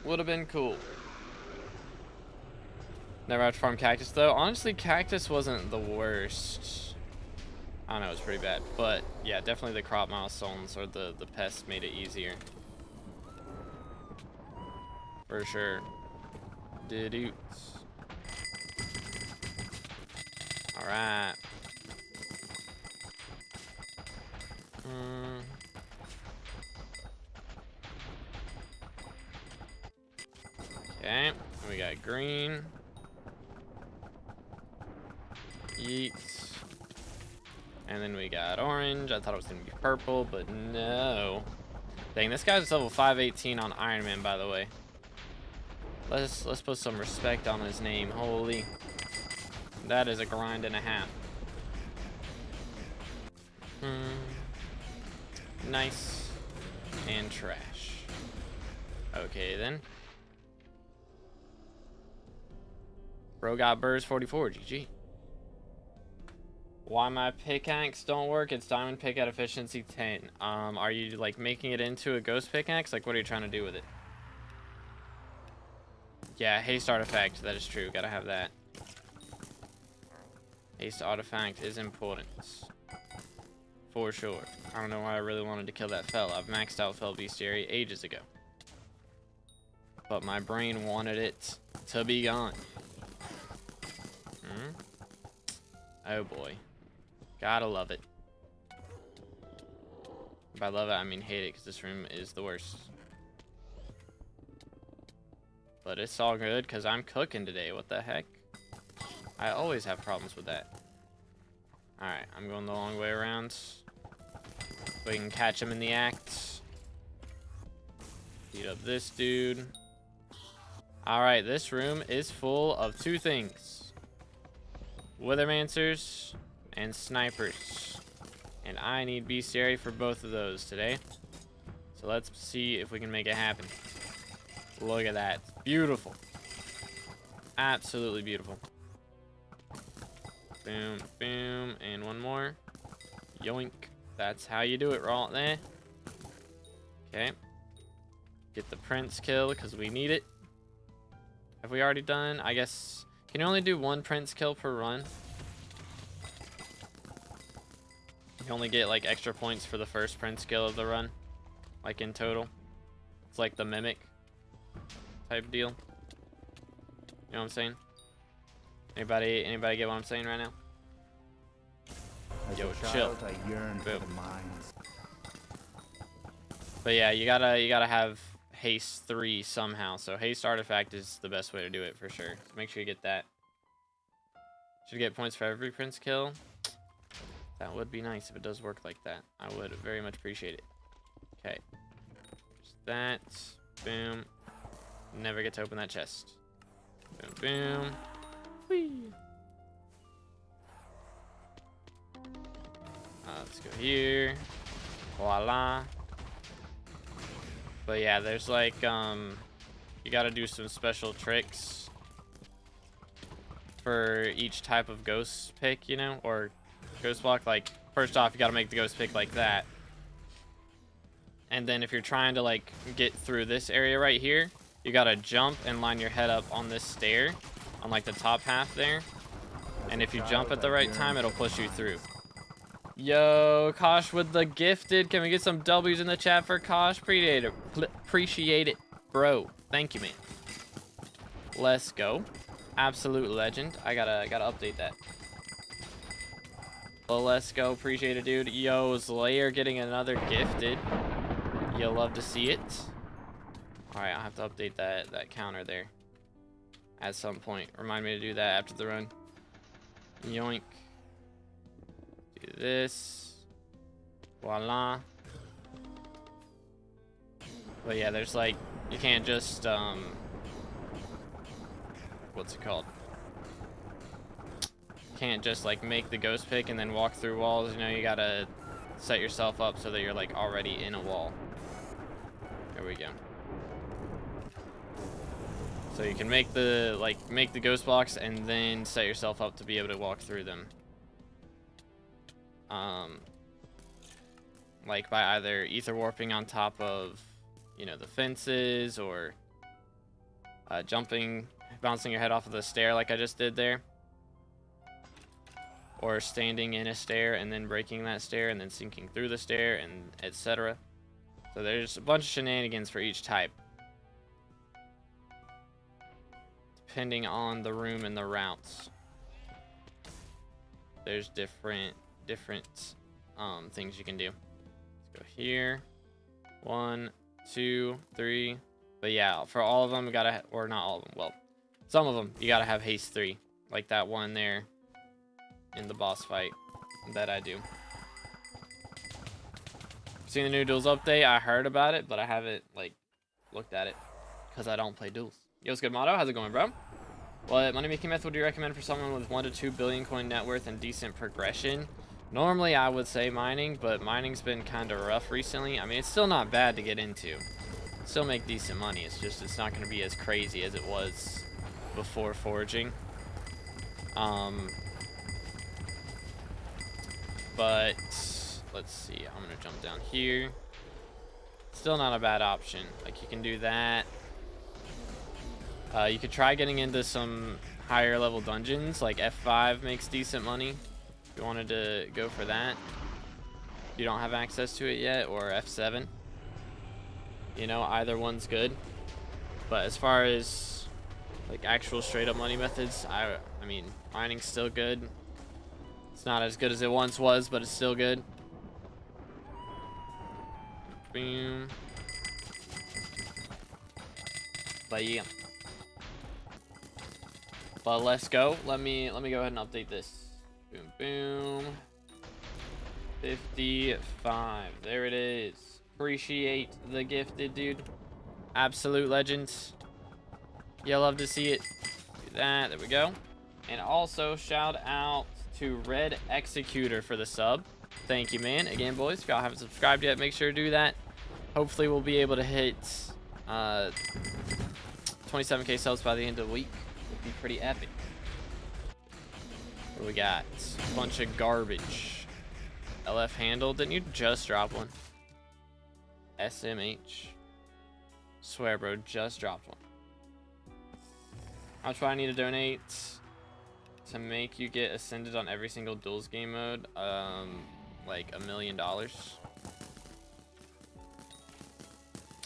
Would have been cool. Never had to farm cactus though. Honestly, cactus wasn't the worst. I don't know, it was pretty bad. But yeah, definitely the crop milestones or the pests made it easier. For sure. Didoots. Alright. Okay, we got green. Yeets. And then we got orange. I thought it was gonna be purple, but no. Dang, this guy's level 518 on Iron Man, by the way. Let's put some respect on his name. Holy. That is a grind and a half. Nice. And trash. Okay, then. Bro got burrs 44. GG. Why my pickaxe don't work? It's diamond pick at efficiency 10. Are you like making it into a ghost pickaxe? Like, what are you trying to do with it? Yeah, haste artifact. That is true. Gotta have that. Haste artifact is important. For sure. I don't know why I really wanted to kill that fella. I've maxed out fell bestiary ages ago. But my brain wanted it to be gone. Oh boy. Gotta love it. By love it, I mean hate it, because this room is the worst. But it's all good, because I'm cooking today. What the heck? I always have problems with that. Alright, I'm going the long way around. We can catch him in the act. Beat up this dude. Alright, this room is full of two things. Withermancers and snipers. And I need bestiary for both of those today. So let's see if we can make it happen. Look at that. Beautiful. Absolutely beautiful. Boom, boom, and one more. Yoink. That's how you do it, right there. Okay. Get the prince kill because we need it. Have we already done? I guess. Can you only do one prince kill per run? You only get like extra points for the first prince kill of the run, like in total. It's like the mimic type deal. You know what I'm saying? Anybody get what I'm saying right now? As Yo, a child, chill. I yearn for Boom. the mines. But yeah, you gotta have haste 3 somehow. So haste artifact is the best way to do it for sure. So make sure you get that. Should get points for every prince kill. That would be nice if it does work like that. I would very much appreciate it. Okay. Just that. Boom. Never get to open that chest. Boom, boom. Whee. Let's go here. Voila. But yeah, there's like, you gotta do some special tricks for each type of ghost pick, you know, or ghost block. Like, first off, you gotta make the ghost pick like that. And then if you're trying to like get through this area right here, you gotta jump and line your head up on this stair, on like the top half there. And if you jump at the right time, it'll push you through. Yo, Kosh with the gifted. Can we get some W's in the chat for Kosh? Appreciate it, bro. Thank you, man. Let's go. Absolute legend. I gotta update that. Well, let's go. Appreciate it, dude. Yo, Slayer getting another gifted. You'll love to see it. Alright, I'll have to update that counter there at some point. Remind me to do that after the run. Yoink. Do this. Voila. But yeah, there's like, you can't just, what's it called? You can't just like make the ghost pick and then walk through walls. You know, you gotta set yourself up so that you're like already in a wall. There we go. So you can make the ghost blocks and then set yourself up to be able to walk through them. Like by either ether warping on top of, you know, the fences, or jumping, bouncing your head off of the stair like I just did there, or standing in a stair and then breaking that stair and then sinking through the stair, and etc. So there's a bunch of shenanigans for each type, depending on the room and the routes. There's different things you can do. Let's go here. 1, 2, 3. But yeah, for all of them, you gotta, or not all of them, well, some of them, you gotta have haste 3, like that one there in the boss fight that I do. Seen the new duels update? I heard about it, but I haven't like looked at it because I don't play duels. Yo, what's good, Motto? How's it going, bro? What money making method would you recommend for someone with 1 to 2 billion coin net worth and decent progression? Normally, I would say mining, but mining's been kind of rough recently. I mean, it's still not bad to get into. Still make decent money. It's just, it's not going to be as crazy as it was before forging. But let's see. I'm going to jump down here. Still not a bad option. Like, you can do that. You could try getting into some higher level dungeons. Like F5 makes decent money if you wanted to go for that. You don't have access to it yet, or F7. You know, either one's good. But as far as like actual straight up money methods, I mean, mining's still good. It's not as good as it once was, but it's still good. Boom. But yeah. But let's go. Let me go ahead and update this. Boom, boom. 55. There it is. Appreciate the gifted, dude. Absolute legends. You'll love to see it. Do that. There we go. And also shout out to Red Executor for the sub. Thank you, man. Again, boys, if y'all haven't subscribed yet, make sure to do that. Hopefully we'll be able to hit 27k subs by the end of the week would be pretty epic. What do we got? A bunch of garbage. LF handle. Didn't you just drop one? SMH. Swear, bro, just dropped one. How much do I need to donate to make you get ascended on every single duels game mode? Like $1 million.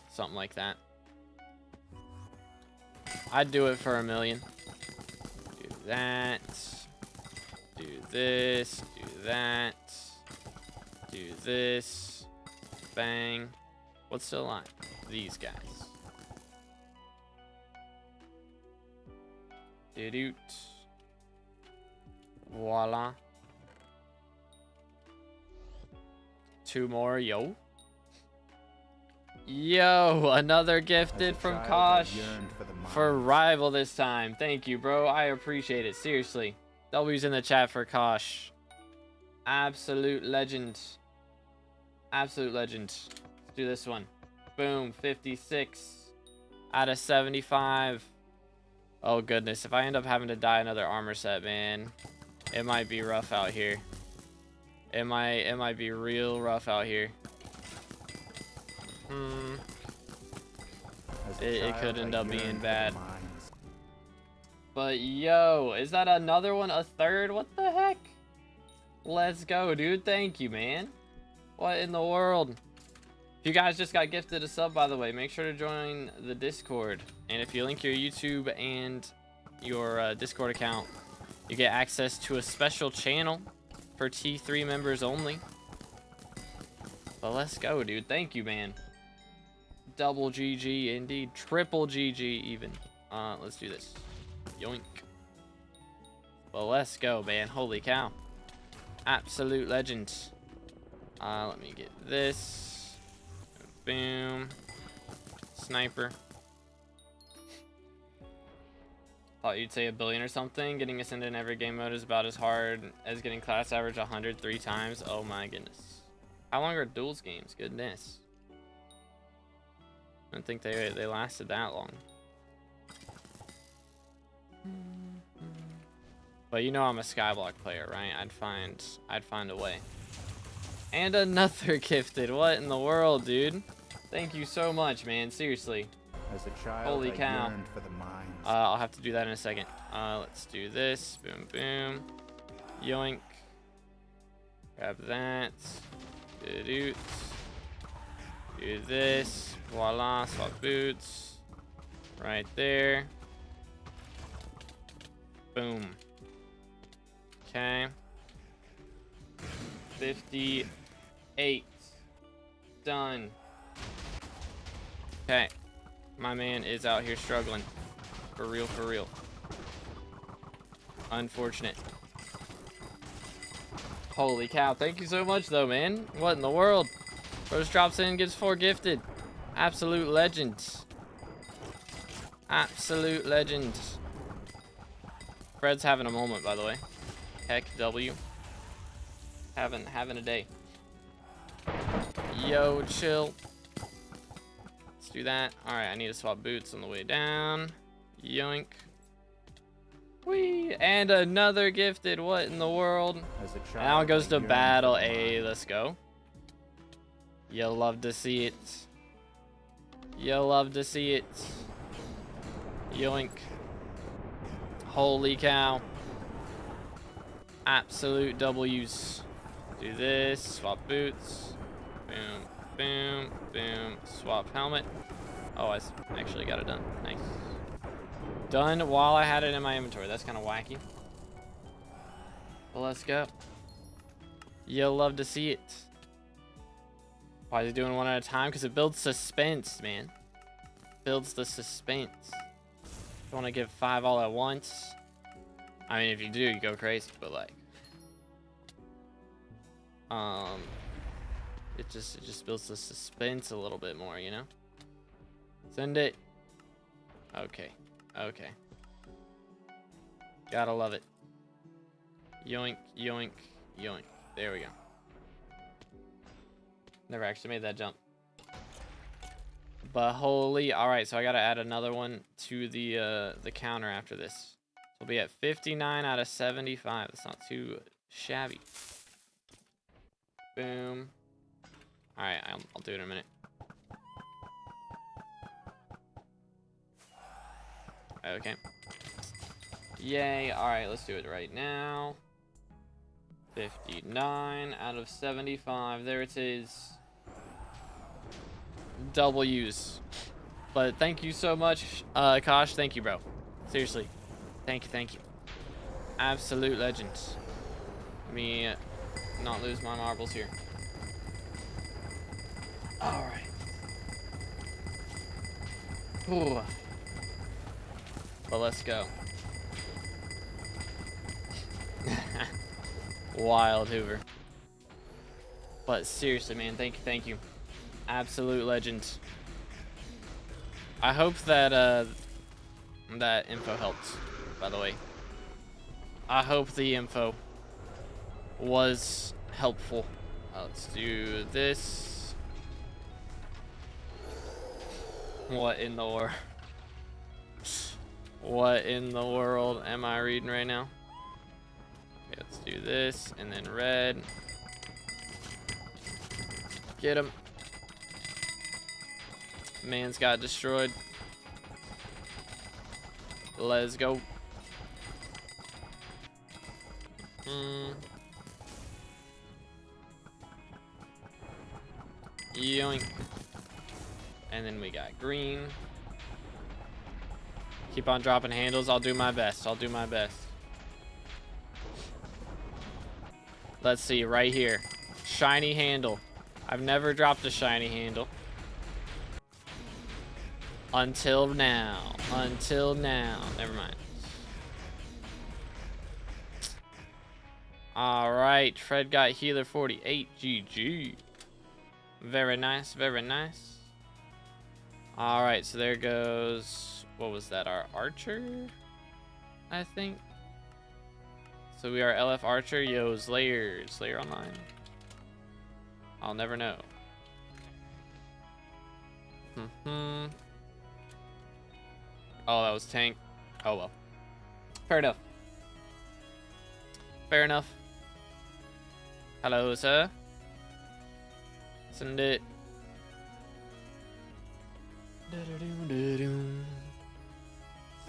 Something like that. I'd do it for $1 million. Do that. Do this. Do that. Do this. Bang. What's still alive? These guys. Doot. Voila. 2 more. Yo. Yo, another gifted from Kosh for rival this time. Thank you, bro. I appreciate it. Seriously. W's in the chat for Kosh. Absolute legend. Absolute legend. Let's do this one. Boom. 56 out of 75. Oh, goodness. If I end up having to dye another armor set, man, it might be rough out here. It might be real rough out here. It could end up being bad. But yo, is that another one? A third? What the heck? Let's go, dude. Thank you, man. What in the world? If you guys just got gifted a sub, by the way, make sure to join the Discord. And if you link your YouTube and your Discord account, you get access to a special channel for T3 members only. But let's go, dude. Thank you, man. Double GG, indeed. Triple GG, even. Let's do this. Yoink. Well, let's go, man. Holy cow. Absolute legend. Let me get this. Boom. Sniper. Thought you'd say $1 billion or something. Getting ascended in every game mode is about as hard as getting class average 103 times. Oh my goodness. How long are duels games? Goodness. I don't think they lasted that long. But you know I'm a SkyBlock player, right? I'd find a way. And another gifted. What in the world, dude? Thank you so much, man. Seriously. As a child, holy cow. For the mines. I'll have to do that in a second. Let's do this. Boom, boom. Yoink. Grab that. Do this. Voila. Swap boots. Right there. Boom. Okay. 58. Done. Okay. My man is out here struggling. For real, for real. Unfortunate. Holy cow. Thank you so much, though, man. What in the world? Rose drops in, gives 4 gifted. Absolute legend. Absolute legend. Fred's having a moment, by the way. Heck, W. Having a day. Yo, chill. Let's do that. Alright, I need to swap boots on the way down. Yoink. Whee! And another gifted. What in the world? Now it goes to battle A. Let's go. You'll love to see it. You'll love to see it. Yoink. Holy cow. Absolute W's. Do this. Swap boots. Boom. Boom. Boom. Swap helmet. Oh, I actually got it done. Nice. Done while I had it in my inventory. That's kind of wacky. Well, let's go. You'll love to see it. Why is he doing one at a time? Because it builds suspense, man. Builds the suspense. You want to give 5 all at once? I mean, if you do, you go crazy. But like, it just builds the suspense a little bit more, you know. Send it. Okay. Okay. Gotta love it. Yoink, yoink, yoink. There we go. Never actually made that jump. But holy, all right, so I gotta add another one to the counter after this. We'll be at 59 out of 75. That's not too shabby. Boom. All right, I'll do it in a minute. Okay. Yay. All right, let's do it right now. 59 out of 75. There it is. W's. But thank you so much, Kosh. Thank you, bro. Seriously. Thank you. Absolute legend. Let me not lose my marbles here. All right. Ooh. But let's go. Wild Hoover. But seriously, man, thank you. Absolute legend. I hope that that info helped, by the way. I hope the info was helpful. Let's do this. What in the world? What in the world am I reading right now? Okay, let's do this, and then red. Get him. Man's got destroyed. Let's go. Yoink. And then we got green. Keep on dropping handles. I'll do my best. Let's see, right here. Shiny handle. I've never dropped a shiny handle. Until now. Never mind. Alright, Fred got healer 48. GG. Very nice. Alright, so there goes... What was that? Our archer? I think. So we are LF Archer. Yo, Slayer online. I'll never know. Oh, that was tank. Oh well. Fair enough. Hello, sir. Send it.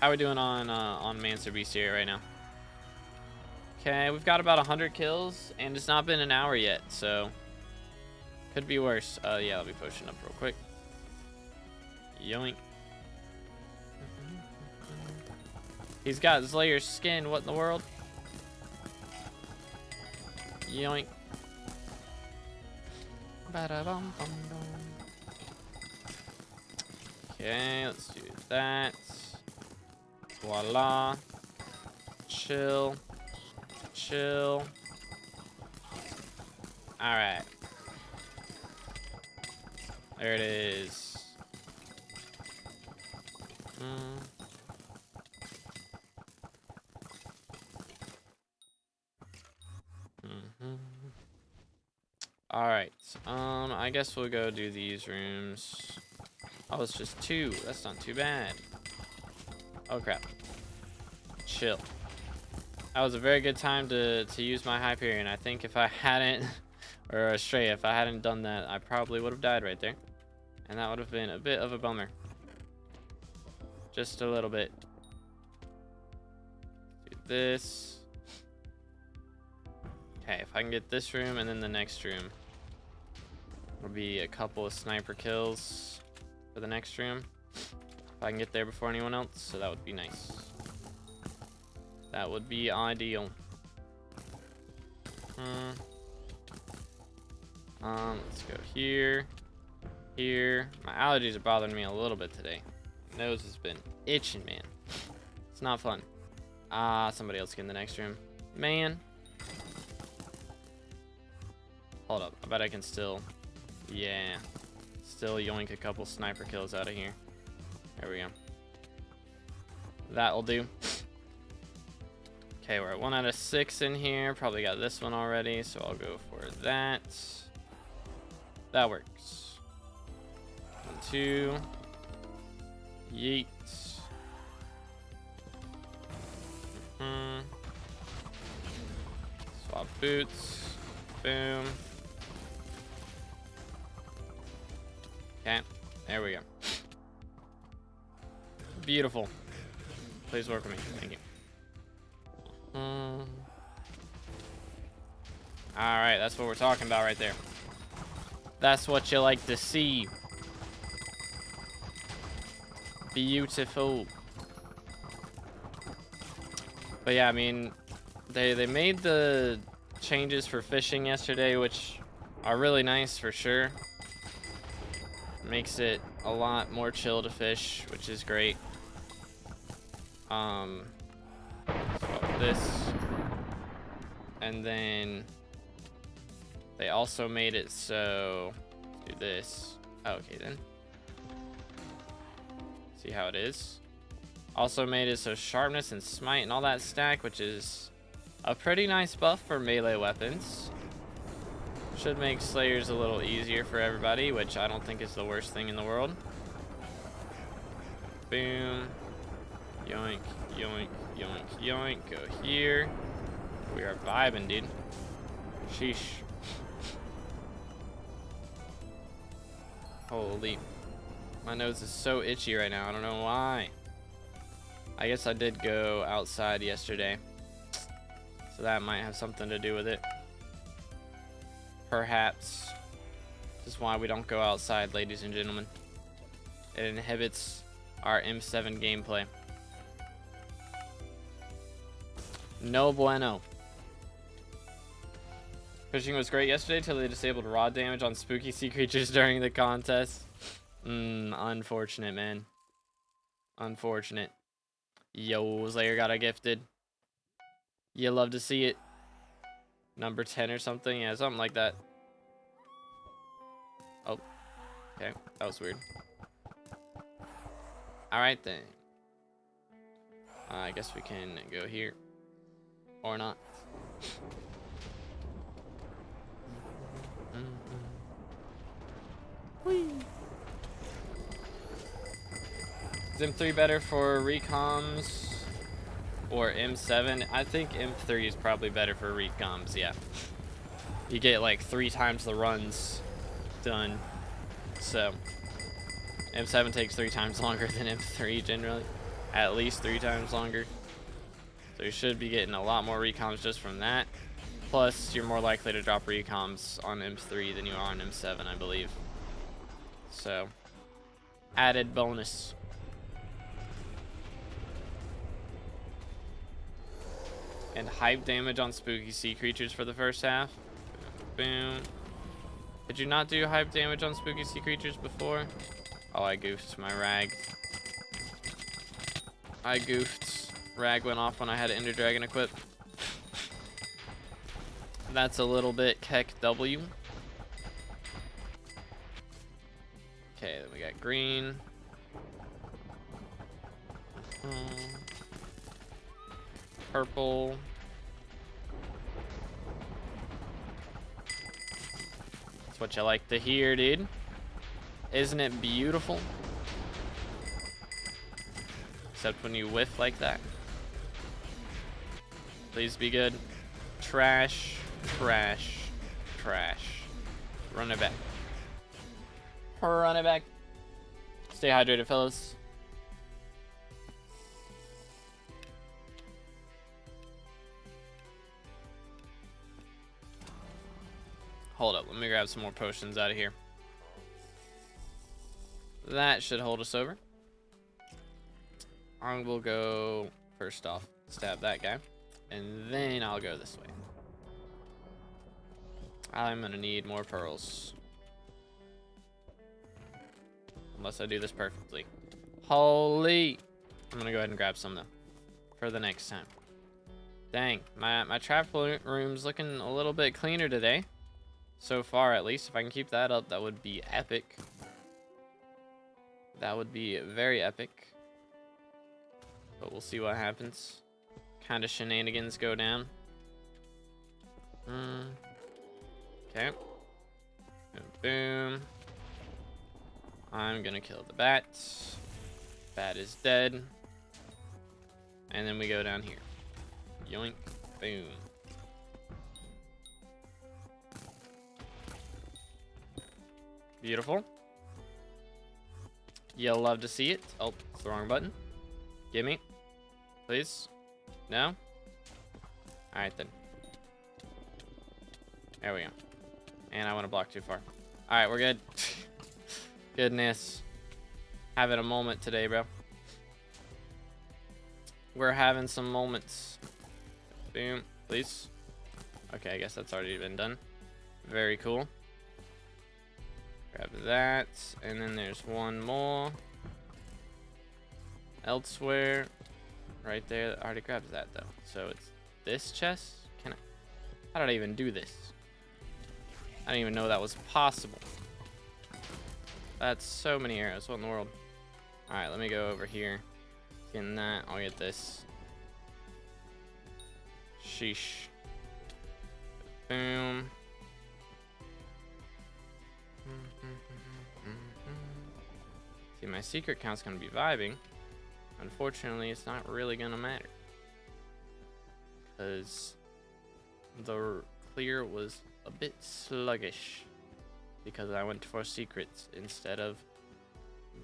How we doing on Mancer Beast here right now? Okay, we've got about 100 kills, and it's not been an hour yet, so could be worse. Yeah, I'll be pushing up real quick. Yoink. He's got Slayer's skin. What in the world? Yoink. Okay, let's do that. Voila. Chill. Alright. There it is. Alright. I guess we'll go do these rooms. Oh, it's just 2. That's not too bad. Oh crap. Chill. That was a very good time to use my Hyperion. I think if I hadn't, or Stray, if I hadn't done that, I probably would have died right there. And that would have been a bit of a bummer. Just a little bit. Do this. Okay, if I can get this room and then the next room. It'll be a couple of sniper kills for the next room. If I can get there before anyone else, so that would be nice. That would be ideal. Let's go here. Here. My allergies are bothering me a little bit today. My nose has been itching, man. It's not fun. Somebody else get in the next room. Man. Hold up. I bet I can still... Yeah. Still yoink a couple sniper kills out of here. There we go. That'll do. Okay, we're at 1 out of 6 in here. Probably got this one already, so I'll go for that. That works. 1, 2. Yeet. Swap boots. Boom. Okay, there we go. Beautiful. Please work with me. Thank you. Alright, that's what we're talking about right there. That's what you like to see. Beautiful. But yeah, I mean, they made the changes for fishing yesterday, which are really nice for sure. Makes it a lot more chill to fish, which is great. Swap this. And then they also made it so, do this. Oh, okay then. See how it is. Also made it so sharpness and smite and all that stack, which is a pretty nice buff for melee weapons. Should make slayers a little easier for everybody, which I don't think is the worst thing in the world. Boom. Yoink, yoink, yoink, yoink. Go here. We are vibing, dude. Sheesh. Holy. My nose is so itchy right now. I don't know why. I guess I did go outside yesterday, so that might have something to do with it. Perhaps. This is why we don't go outside, ladies and gentlemen. It inhibits our M7 gameplay. No bueno. Fishing was great yesterday till they disabled raw damage on spooky sea creatures during the contest. Unfortunate, man. Unfortunate. Yo, Slayer got a gifted. You love to see it. Number 10 or something? Yeah, something like that. Oh. Okay, that was weird. Alright then. I guess we can go here. Or not. Whee. Is M3 better for recoms or M7? I think M3 is probably better for recoms, yeah. You get like 3 times the runs done. So M7 takes 3 times longer than M3 generally. At least 3 times longer. So you should be getting a lot more recoms just from that. Plus, you're more likely to drop recoms on M3 than you are on M7, I believe. So, added bonus. And hype damage on spooky sea creatures for the first half. Boom. Did you not do hype damage on spooky sea creatures before? Oh, I goofed my rag. I goofed. Rag went off when I had Ender Dragon equipped. That's a little bit Keck W. Okay, then we got green. Purple. That's what you like to hear, dude. Isn't it beautiful? Except when you whiff like that. Please be good. Trash, trash, trash. Run it back. Run it back. Stay hydrated, fellas. Hold up, let me grab some more potions out of here. That should hold us over. I will go, first off, stab that guy. And then I'll go this way. I'm gonna need more pearls. Unless I do this perfectly. Holy! I'm gonna go ahead and grab some though. For the next time. Dang, my trap room's looking a little bit cleaner today. So far, at least. If I can keep that up, that would be epic. That would be very epic. But we'll see what happens. Kind of shenanigans go down. Okay. Boom, boom. I'm gonna kill the bats. Bat is dead. And then we go down here. Yoink. Boom. Beautiful. You'll love to see it. Oh, it's the wrong button. Gimme. Please. No? Alright then. There we go. And I want to block too far. Alright, we're good. Goodness. Having a moment today, bro. We're having some moments. Boom. Please. Okay, I guess that's already been done. Very cool. Grab that. And then there's one more. Elsewhere. Right there. I already grabbed that, though. So it's this chest. Can I? How did I even do this? I didn't even know that was possible. That's so many arrows. What in the world? Alright, let me go over here. Getting that. I'll get this. Sheesh. Boom. See, my secret count's gonna be vibing. Unfortunately, it's not really gonna matter. Because the clear was a bit sluggish. Because I went for secrets instead of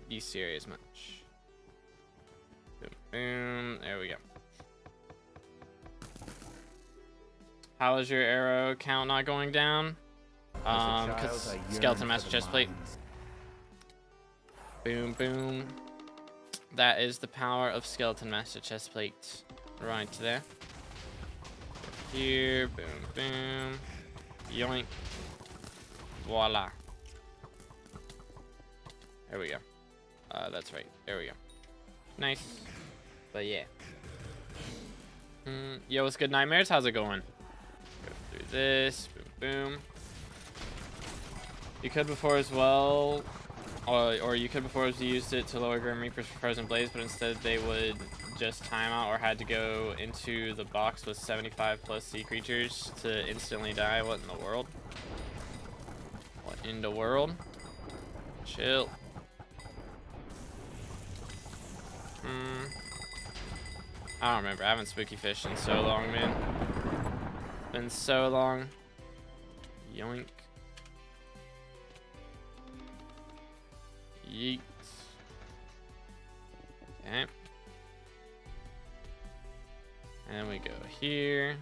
be serious much. Boom, boom. There we go. How is your arrow count not going down? Because skeleton master chest plate. Boom, boom. That is the power of skeleton master chest plate. Right there. Here, boom, boom. Yoink. Voila. There we go. That's right. There we go. Nice. But yeah. Yo, what's good, Nightmares? How's it going? Go through this. Boom, boom. You could before as well. Or you could before as you used it to lower Grim Reaper's Frozen Blaze, but instead they would just time out or had to go into the box with 75 plus sea creatures to instantly die. What in the world? What in the world? Chill. I don't remember. I haven't spooky fished in so long, man. Been so long. Yoink. Yeet. Okay. And we go here.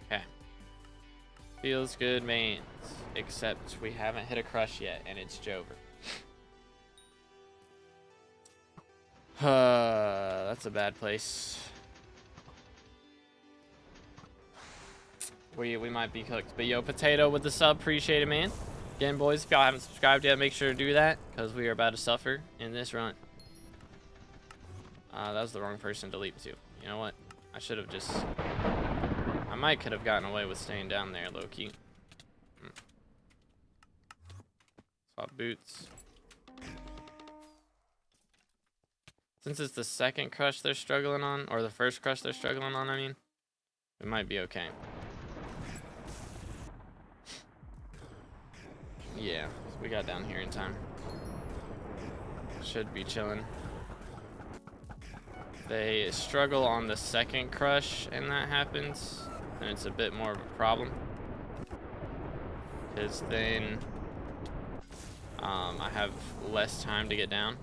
Okay. Feels good, man. Except we haven't hit a crush yet, and it's Jover. That's a bad place. We might be cooked. But yo, Potato with the sub, appreciate it, man. Again, boys, if y'all haven't subscribed yet, make sure to do that, because we are about to suffer in this run. That was the wrong person to leap to. You know what? I should have just... I could have gotten away with staying down there, low-key. Swap boots. Since it's the second crush they're struggling on, or the first crush they're struggling on, I mean, we might be okay. Yeah, we got down here in time. Should be chilling. They struggle on the second crush and that happens, and it's a bit more of a problem. Because then I have less time to get down.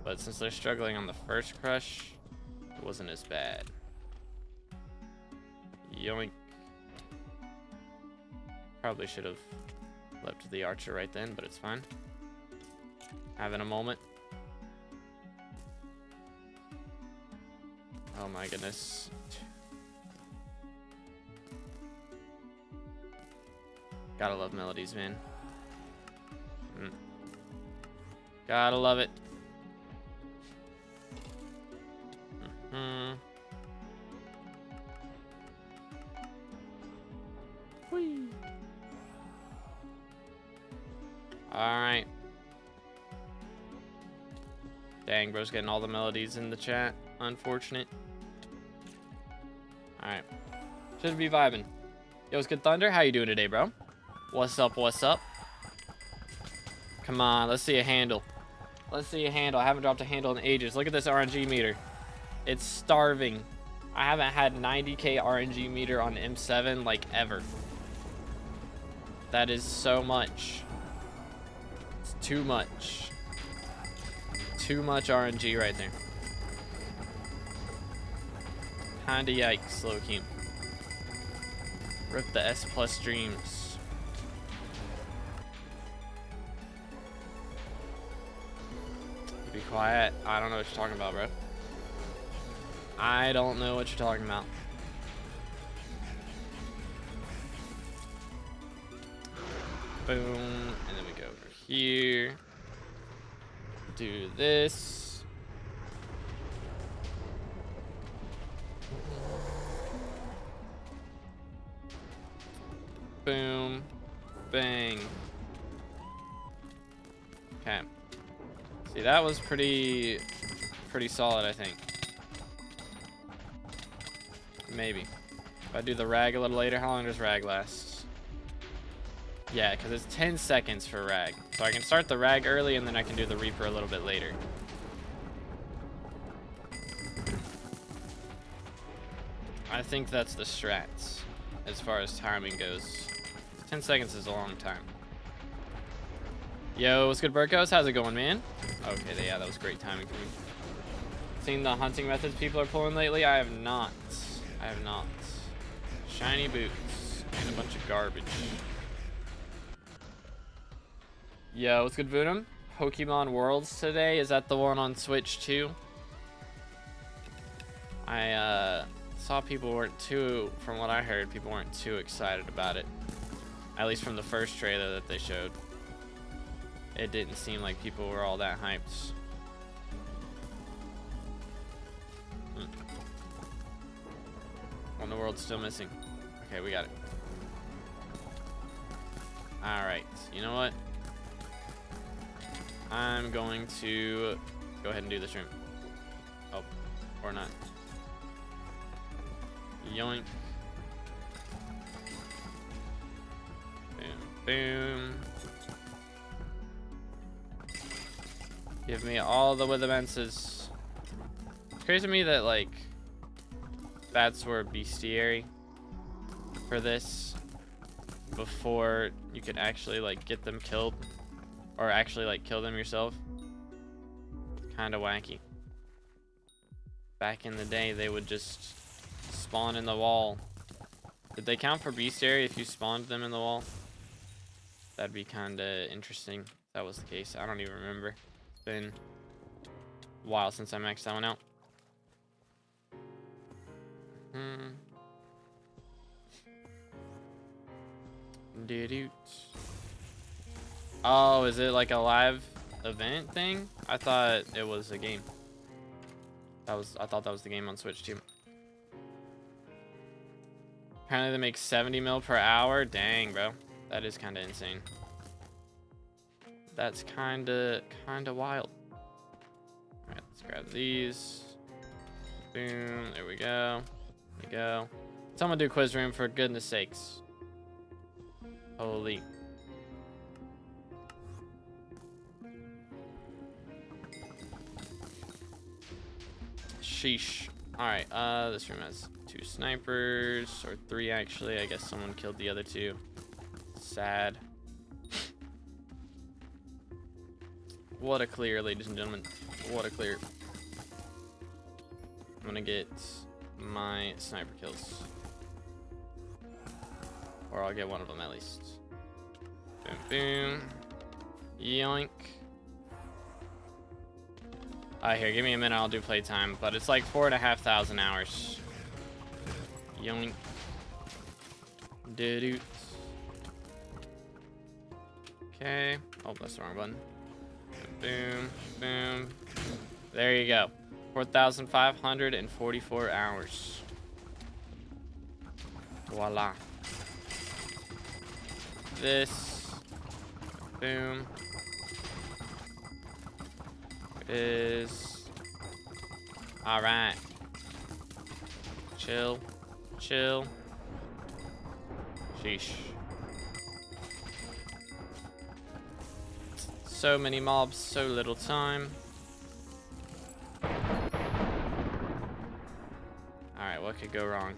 But since they're struggling on the first crush, it wasn't as bad. Yoink. Probably should have leapt the archer right then, but it's fine. Having a moment. Oh my goodness. Gotta love melodies, man. Gotta love it. Whee. Alright. Dang, bro's getting all the melodies in the chat. Unfortunate. Alright. Should be vibing. Yo, what's good, Thunder? How you doing today, bro? What's up, what's up? Come on, let's see a handle. Let's see a handle. I haven't dropped a handle in ages. Look at this RNG meter. It's starving. I haven't had 90k RNG meter on M7 like ever. That is so much. It's too much. Too much RNG right there. Kinda yikes, low-key. Rip the S plus streams. Be quiet. I don't know what you're talking about, bro. I don't know what you're talking about. Boom. And then we go over here. Do this. Boom. Bang. Okay. See, that was pretty solid, I think. Maybe. If I do the rag a little later, how long does rag last? Yeah, because it's 10 seconds for rag. So I can start the rag early and then I can do the reaper a little bit later. I think that's the strats as far as timing goes. 10 seconds is a long time. Yo, what's good, Burkos? How's it going, man? Okay, yeah, that was great timing for me. Seen the hunting methods people are pulling lately? I have not. I have not. Shiny boots and a bunch of garbage. Yo, what's good, Voodoo? Pokemon Worlds today. Is that the one on Switch too? I saw people weren't too, from what I heard, people weren't too excited about it. At least from the first trailer that they showed. It didn't seem like people were all that hyped. One the world's still missing. Okay, we got it. Alright, you know what? I'm going to go ahead and do this room. Oh, or not. Yoink. Boom, boom. Give me all the withermances. It's crazy to me that, like, bats were bestiary for this before you could actually, like, get them killed. Or actually, like, kill them yourself. Kind of wacky. Back in the day, they would just spawn in the wall. Did they count for bestiary if you spawned them in the wall? That'd be kind of interesting if that was the case. I don't even remember. It's been a while since I maxed that one out. Doo-doo. Oh, is it like a live event thing? I thought it was a game. I thought that was the game on Switch too. Apparently they make 70 mil per hour. Dang, bro. That is kind of insane. That's kind of wild. All right, let's grab these. Boom. There we go. There we go. Someone do quiz room for goodness sakes. Holy. Sheesh. Alright, this room has 2 snipers, or 3 actually. I guess someone killed the other 2. Sad. What a clear, ladies and gentlemen. What a clear. I'm gonna get my sniper kills. Or I'll get one of them at least. Boom, boom. Yoink. Here, give me a minute, I'll do playtime. But it's like 4,500 hours. Yoink. Doo-doo. Okay. Oh, that's the wrong button. Boom, boom. There you go. 4,544 hours. Voila. This. Boom. Is. Alright. Chill. Chill. Sheesh. So many mobs, so little time. Alright, what could go wrong?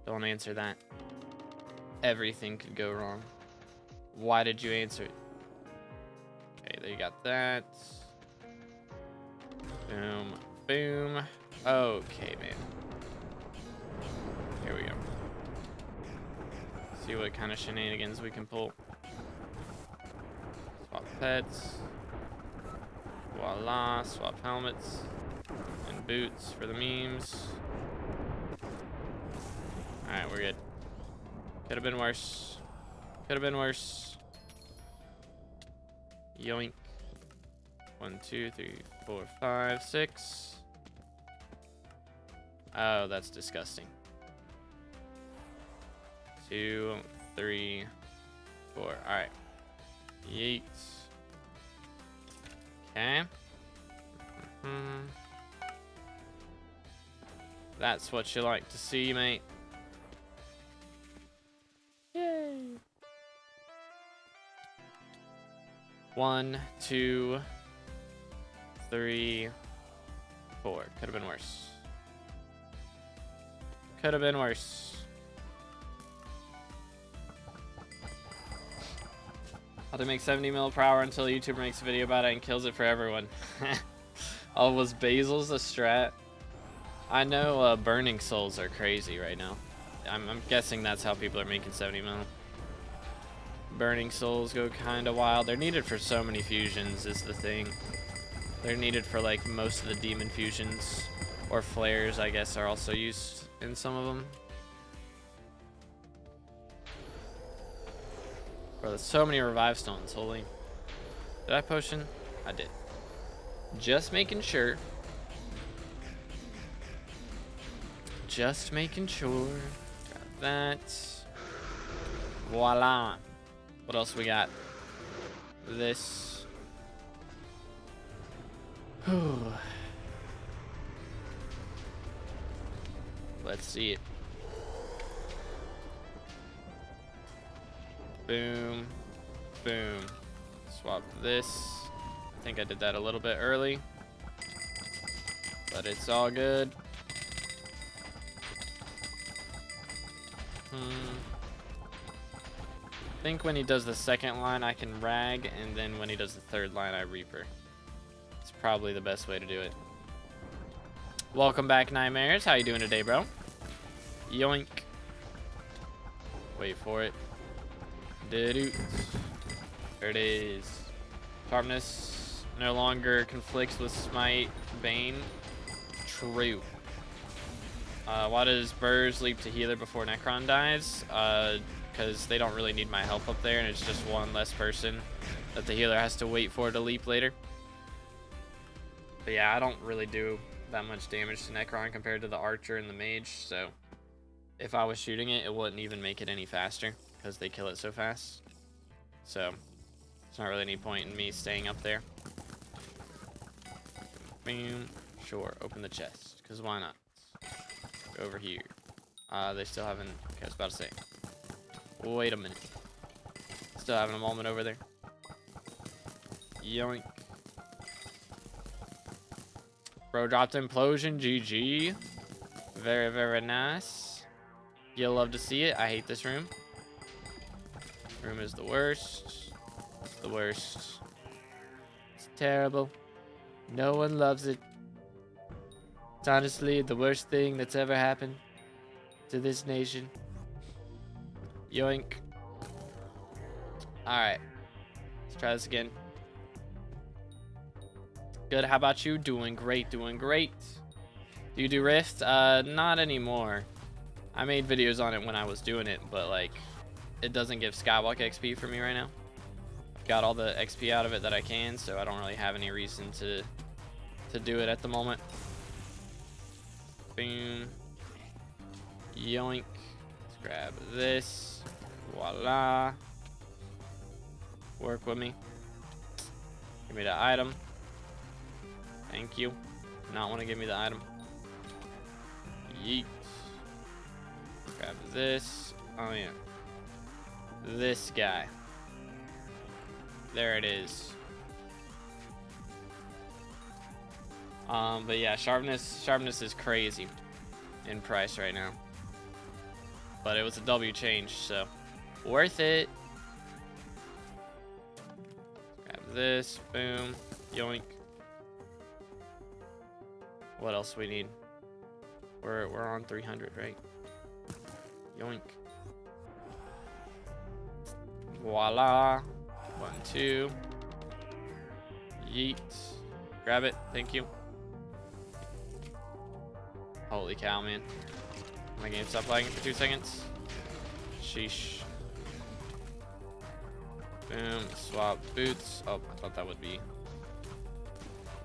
Don't answer that. Everything could go wrong. Why did you answer it? Okay, there you got that. Boom, boom. Okay, man. Here we go. See what kind of shenanigans we can pull. Swap pets. Voila, swap helmets. And boots for the memes. Alright, we're good. Could have been worse. Could have been worse. Yoink. 1, 2, 3, 4, 5, 6. Oh, that's disgusting. 2, 3, 4. Alright. Yeet. Okay. That's what you like to see, mate. Yay. 1, 2, 3, 4. Could have been worse. Could have been worse. How to make 70 mil per hour until a YouTuber makes a video about it and kills it for everyone. Oh, was Basil's a strat? I know burning souls are crazy right now. I'm guessing that's how people are making 70 mil. Burning souls go kind of wild. They're needed for so many fusions is the thing. They're needed for like most of the demon fusions. Or flares, I guess, are also used in some of them. Bro, there's so many revive stones, holy. Did I potion? I did. Just making sure. Just making sure. Got that. Voila. What else we got? This. Whew. Let's see it. Boom. Boom. Swap this. I think I did that a little bit early. But it's all good. I think when he does the second line, I can rag, and then when he does the third line, I reaper. It's probably the best way to do it. Welcome back, Nightmares. How you doing today, bro? Yoink. Wait for it. There it is. Sharpness no longer conflicts with Smite. Bane. True. Why does Burrs leap to healer before Necron dies? Because they don't really need my help up there, and it's just one less person that the healer has to wait for to leap later. But yeah, I don't really do that much damage to Necron compared to the Archer and the Mage, so if I was shooting it, it wouldn't even make it any faster because they kill it so fast. So there's not really any point in me staying up there. Boom. Sure, open the chest, because why not? Go over here. They still haven't... Okay, I was about to say. Wait a minute. Still having a moment over there. Yoink. Bro dropped implosion. GG. Very, very nice. You'll love to see it. I hate this room. Room is the worst. It's the worst. It's terrible. No one loves it. It's honestly the worst thing that's ever happened to this nation. Yoink. Alright. Let's try this again. Good. How about you? Doing great. Doing great. Do you do Rift? Not anymore. I made videos on it when I was doing it, but like, it doesn't give Skywalk XP for me right now. I've got all the XP out of it that I can, so I don't really have any reason to do it at the moment. Boom. Yoink. Let's grab this. Voila. Work with me. Give me the item. Thank you. Not want to give me the item. Yeet. Grab this. Oh yeah. This guy. There it is. But yeah, sharpness is crazy in price right now. But it was a W change, so worth it. Grab this, boom, yoink. What else we need? We're on 300, right? Yoink. Voila. 1, 2. Yeet. Grab it. Thank you. Holy cow, man. My game stopped lagging for 2 seconds. Sheesh. Boom. Swap boots. Oh, I thought that would be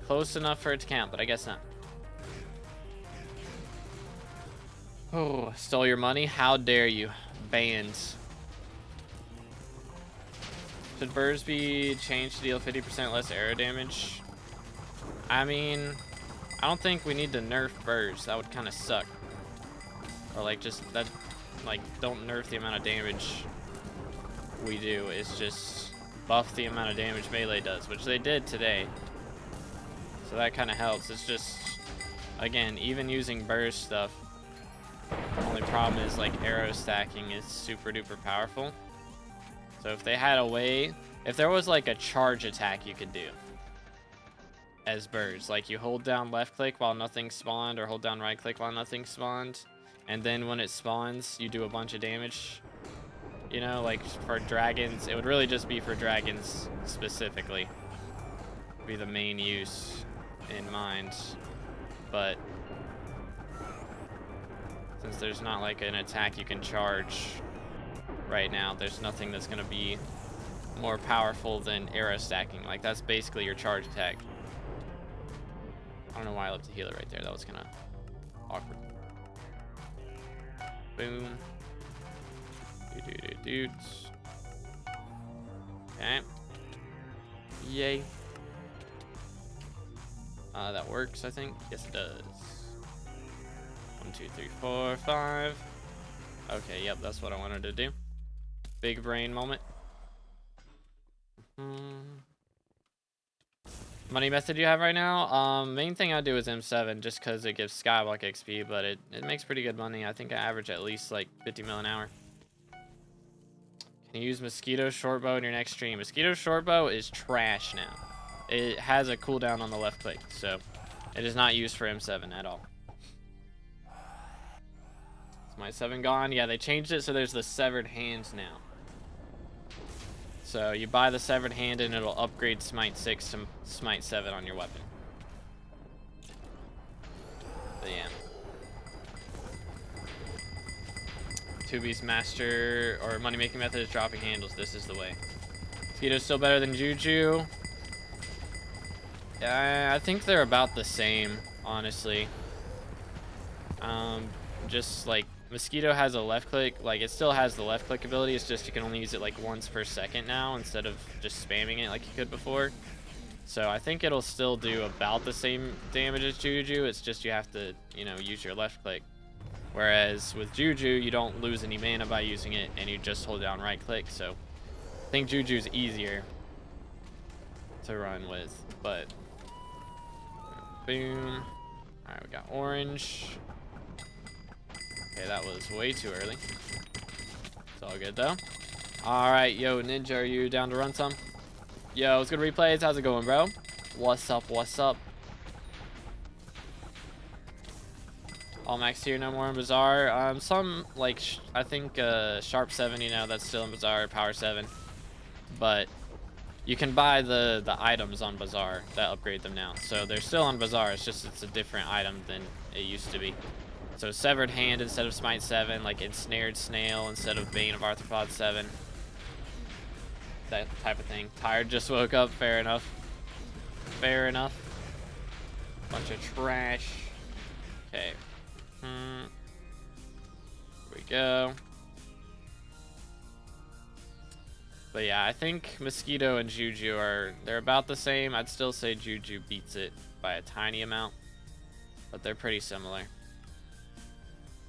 close enough for it to count, but I guess not. Oh, stole your money? How dare you? Bans. Should burrs be changed to deal 50% less arrow damage? I mean, I don't think we need to nerf burrs. That would kind of suck. Or like just that, like don't nerf the amount of damage we do. It's just buff the amount of damage melee does, which they did today. So that kind of helps. It's just, again, even using burrs stuff, only problem is like arrow stacking is super duper powerful. So if they had a way, if there was like a charge attack you could do as birds, like you hold down left click while nothing spawned, or hold down right click while nothing spawned, and then when it spawns you do a bunch of damage, you know, like for dragons. It would really just be for dragons specifically, be the main use in mind. But since there's not like an attack you can charge right now, there's nothing that's gonna be more powerful than arrow stacking. Like that's basically your charge attack. I don't know why I left the healer right there. That was kind of awkward. Boom. Dudes. Okay. Yay. That works, I think. Yes, it does. 1, 2, 3, 4, 5. Okay, yep, that's what I wanted to do. Big brain moment. Money method you have right now? Main thing I do is M7 just because it gives SkyBlock XP, but it makes pretty good money. I think I average at least like 50 mil an hour. Can you use Mosquito Shortbow in your next stream? Mosquito Shortbow is trash now. It has a cooldown on the left click, so it is not used for M7 at all. Is my 7 gone? Yeah, they changed it so there's the severed hands now. So you buy the severed hand and it'll upgrade Smite 6 to Smite 7 on your weapon. But yeah. 2B's master or money making method is dropping handles. This is the way. Mosquito's still better than Juju. Yeah, I think they're about the same, honestly. Just like Mosquito has a left click, like it still has the left click ability. It's just you can only use it like once per second now instead of just spamming it like you could before. So I think it'll still do about the same damage as Juju. It's just you have to, you know, use your left click. Whereas with Juju, you don't lose any mana by using it, and you just hold down right click. So I think Juju's easier to run with, but boom. All right, we got orange. Okay, that was way too early. It's all good though. All right, yo, Ninja, are you down to run some? Yo, it's good replays. How's it going, bro? What's up? What's up? All max tier, no more in Bazaar. Some like I think Sharp 7, you know, that's still in Bazaar. Power 7, but you can buy the items on Bazaar that upgrade them now. So they're still on Bazaar. It's just it's a different item than it used to be. So Severed Hand instead of Smite 7, like Ensnared Snail instead of Bane of Arthropod 7. That type of thing. Tired, just woke up. Fair enough. Fair enough. Bunch of trash. Okay. Here we go. But yeah, I think Mosquito and Juju they're about the same. I'd still say Juju beats it by a tiny amount, but they're pretty similar.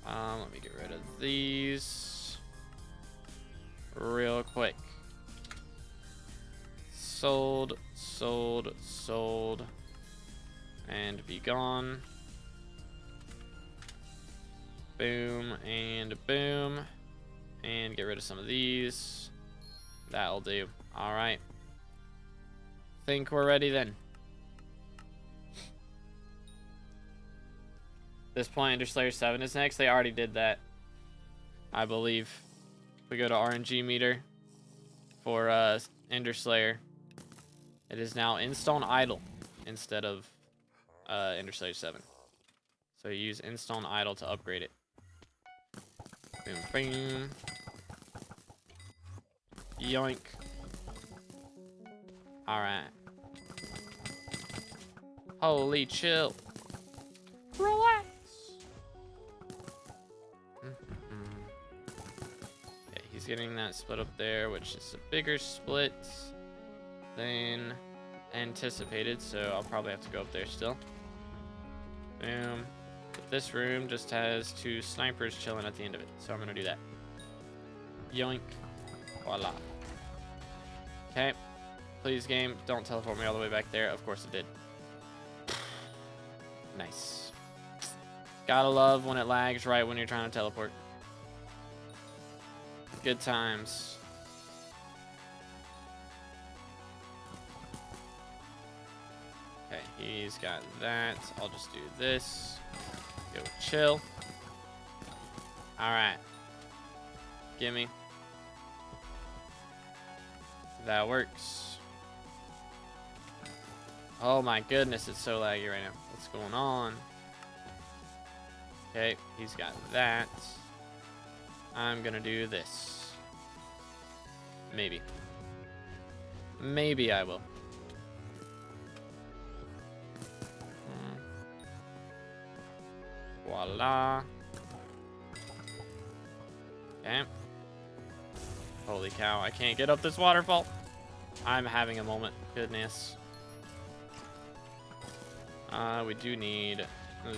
Let me get rid of these real quick. Sold, sold, sold. And be gone. Boom and boom. And get rid of some of these. That'll do. Alright. Think we're ready then. This point, Enderslayer 7 is next. They already did that, I believe. We go to RNG meter for Enderslayer. It is now Instone Idle instead of Enderslayer 7. So you use Instone Idle to upgrade it. Boom, boom. Yoink. Alright. Holy chill. Relax. Okay, he's getting that split up there, which is a bigger split than anticipated, so I'll probably have to go up there still. Boom. But this room just has 2 snipers chilling at the end of it, so I'm gonna do that. Yoink. Voila. Okay. Please, game, don't teleport me all the way back there. Of course it did. Nice. Gotta love when it lags right when you're trying to teleport. Good times. Okay, he's got that. I'll just do this. Go chill. Alright. Gimme. That works. Oh my goodness, it's so laggy right now. What's going on? Okay, he's got that. I'm gonna do this. Maybe. Maybe I will. Voila. Okay. Holy cow, I can't get up this waterfall. I'm having a moment. Goodness. We do need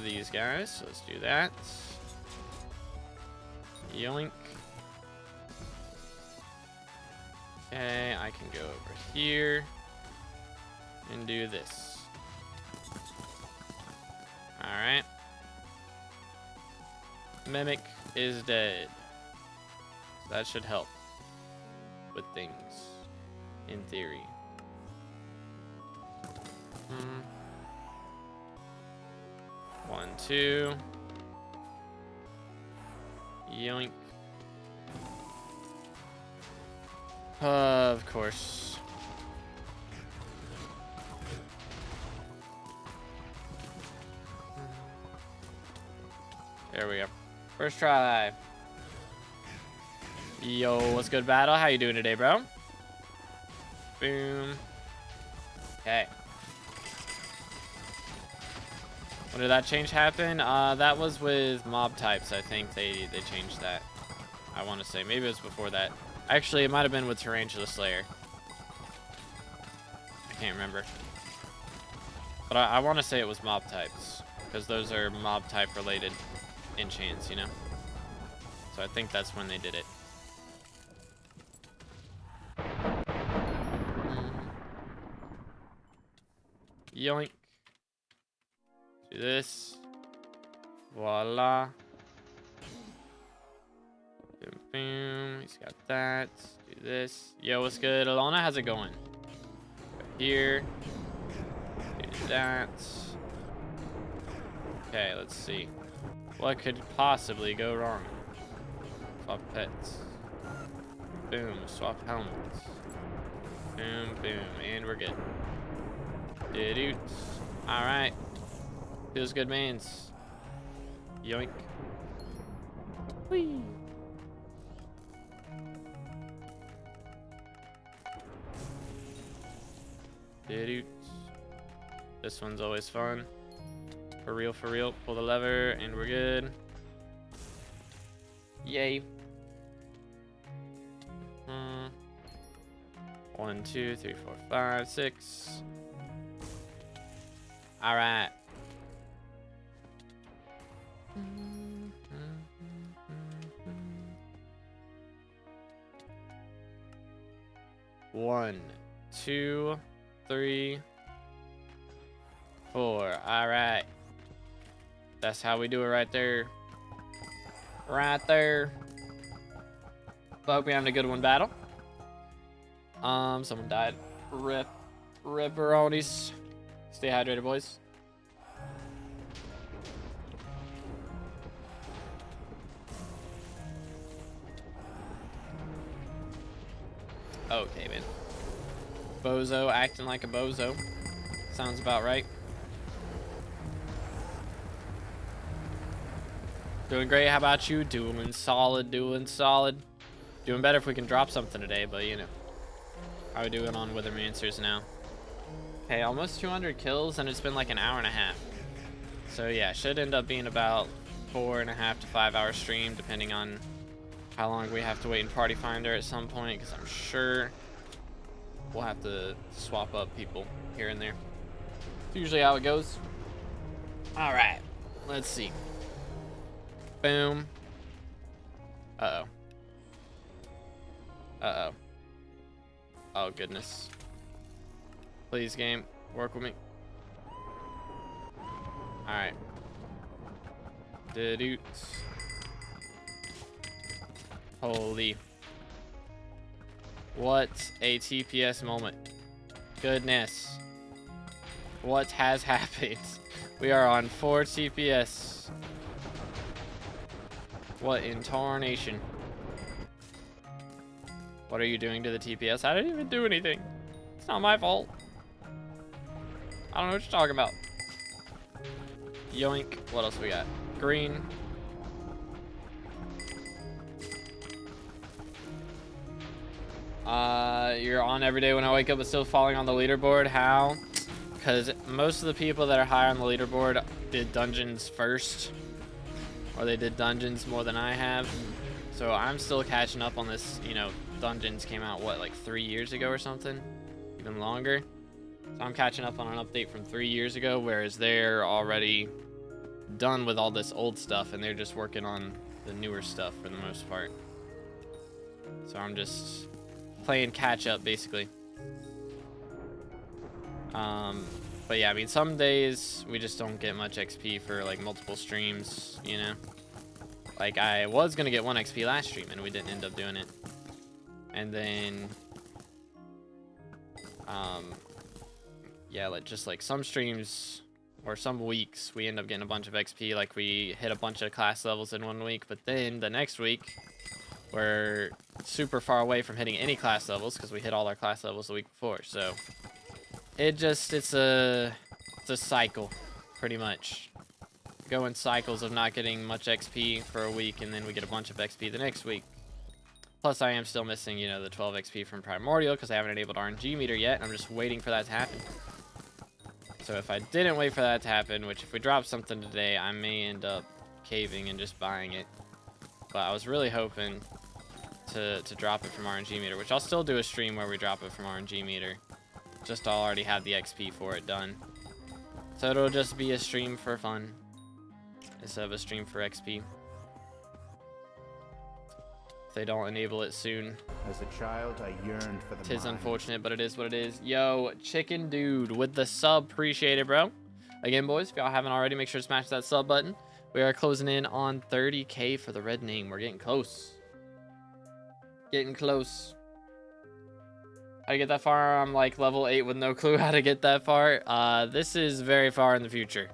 these guys, so let's do that. Yoink. Okay, I can go over here and do this. Alright. Mimic is dead. So that should help with things, in theory. 1, 2. Yoink. Of course. There we go. First try. Yo, what's good, battle? How you doing today, bro? Boom. Okay. When did that change happen? That was with mob types. I think they changed that. I want to say maybe it was before that. Actually, it might have been with Tarantula Slayer. I can't remember. But I want to say it was mob types, because those are mob type related enchants, you know? So I think that's when they did it. Yoink. Do this. Voila. Boom, boom. He's got that. Do this. Yo, what's good? Alona, how's it going? Go here. Do that. Okay, let's see. What could possibly go wrong? Swap pets. Boom. Swap helmets. Boom, boom. And we're good. Dude. Alright. Feels good, mains. Yoink. Whee. Dude. This one's always fun. For real, for real. Pull the lever, and we're good. Yay. 1, 2, 3, 4, 5, 6. All right. One, 2, 3, 4. All right. That's how we do it right there. Right there. Hope we having a good one battle. Someone died. Rip. Ripperonis. Stay hydrated, boys. Okay, man. Bozo acting like a bozo. Sounds about right. Doing great. How about you? Doing solid. Doing solid. Doing better if we can drop something today, but you know. How are we doing on Withermancers now? Okay, almost 200 kills, and it's been like an hour and a half. So yeah, should end up being about 4.5 to 5 hour stream, depending on how long we have to wait in Party Finder at some point, because I'm sure we'll have to swap up people here and there. It's usually how it goes. All right, let's see. Boom. Uh-oh. Uh-oh. Oh, goodness. Please, game, work with me. All right. Doots. Holy. What a TPS moment. Goodness. What has happened? We are on 4 TPS. What in tarnation? What are you doing to the TPS? I didn't even do anything. It's not my fault. I don't know what you're talking about. Yoink. What else we got? Green. You're on every day when I wake up but still falling on the leaderboard. How? Because most of the people that are higher on the leaderboard did dungeons first. Or they did dungeons more than I have. So I'm still catching up on this, you know, dungeons came out, what, like 3 years ago or something? Even longer? So I'm catching up on an update from 3 years ago, whereas they're already done with all this old stuff and they're just working on the newer stuff for the most part. So I'm just playing catch up basically. But yeah, I mean, some days we just don't get much XP for like multiple streams, you know? Like I was gonna get 1 XP last stream and we didn't end up doing it. And then, yeah, like just like some streams or some weeks we end up getting a bunch of XP, like we hit a bunch of class levels in 1 week, but then the next week we're super far away from hitting any class levels because we hit all our class levels the week before. So it's a cycle pretty much. Go in cycles of not getting much XP for a week and then we get a bunch of XP the next week. Plus I am still missing, you know, the 12 XP from Primordial because I haven't enabled RNG meter yet. I'm just waiting for that to happen. So if I didn't wait for that to happen, which if we drop something today, I may end up caving and just buying it. But I was really hoping to drop it from RNG meter, which I'll still do a stream where we drop it from RNG meter. Just I'll already have the XP for it done. So it'll just be a stream for fun instead of a stream for XP. If they don't enable it soon. As a child, I yearned for the Tis mind. unfortunate, but it is what it is. Yo, Chicken Dude with the sub. Appreciate it, bro. Again, boys, if y'all haven't already, make sure to smash that sub button. We are closing in on 30K for the red name. We're getting close. Getting close. How to get that far? I'm like level 8 with no clue how to get that far. This is very far in the future.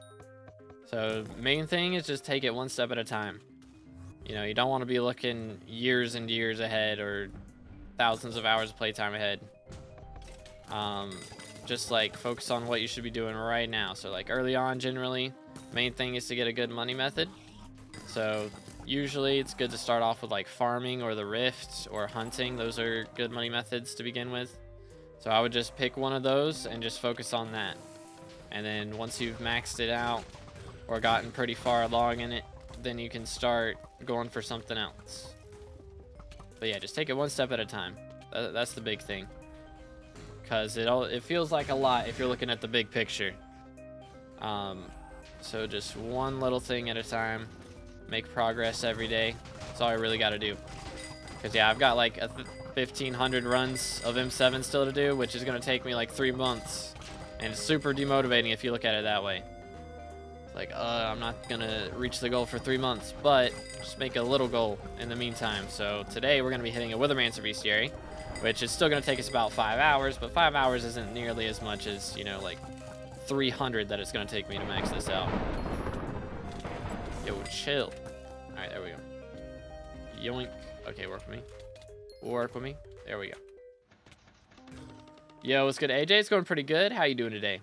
So main thing is just take it one step at a time. You know, you don't want to be looking years and years ahead or thousands of hours of playtime ahead. Just like focus on what you should be doing right now. So like early on, generally, main thing is to get a good money method. So usually it's good to start off with like farming or the rift or hunting. Those are good money methods to begin with. So I would just pick one of those and just focus on that. And then once you've maxed it out or gotten pretty far along in it, then you can start going for something else. But yeah, just take it one step at a time. That's the big thing. Because it feels like a lot if you're looking at the big picture. So just one little thing at a time. Make progress every day. That's all I really got to do. Because yeah, I've got like 1,500 runs of M7 still to do, which is going to take me like 3 months. And it's super demotivating if you look at it that way. It's like, I'm not going to reach the goal for 3 months, but just make a little goal in the meantime. So today we're going to be hitting a Withermancer bestiary, which is still going to take us about 5 hours, but 5 hours isn't nearly as much as, you know, like 300 that it's going to take me to max this out. Yo, chill. All right, there we go. Yoink. Okay, work with me. Work with me. There we go. Yo, what's good, AJ? It's going pretty good. How you doing today?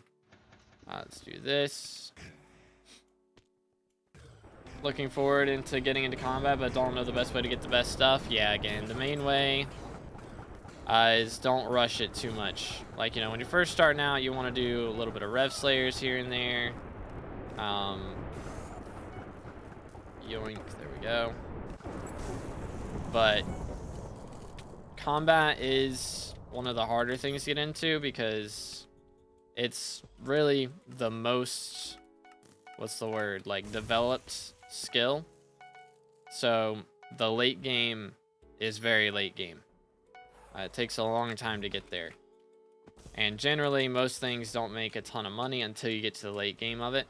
Let's do this. Looking forward into getting into combat, but don't know the best way to get the best stuff. Yeah, again, the main way is don't rush it too much. Like, you know, when you're first starting out, you want to do a little bit of Rev Slayers here and there. Yoink, there we go. But combat is one of the harder things to get into because it's really the most, what's the word, like developed skill. So the late game is very late game. It takes a long time to get there. And generally, most things don't make a ton of money until you get to the late game of it.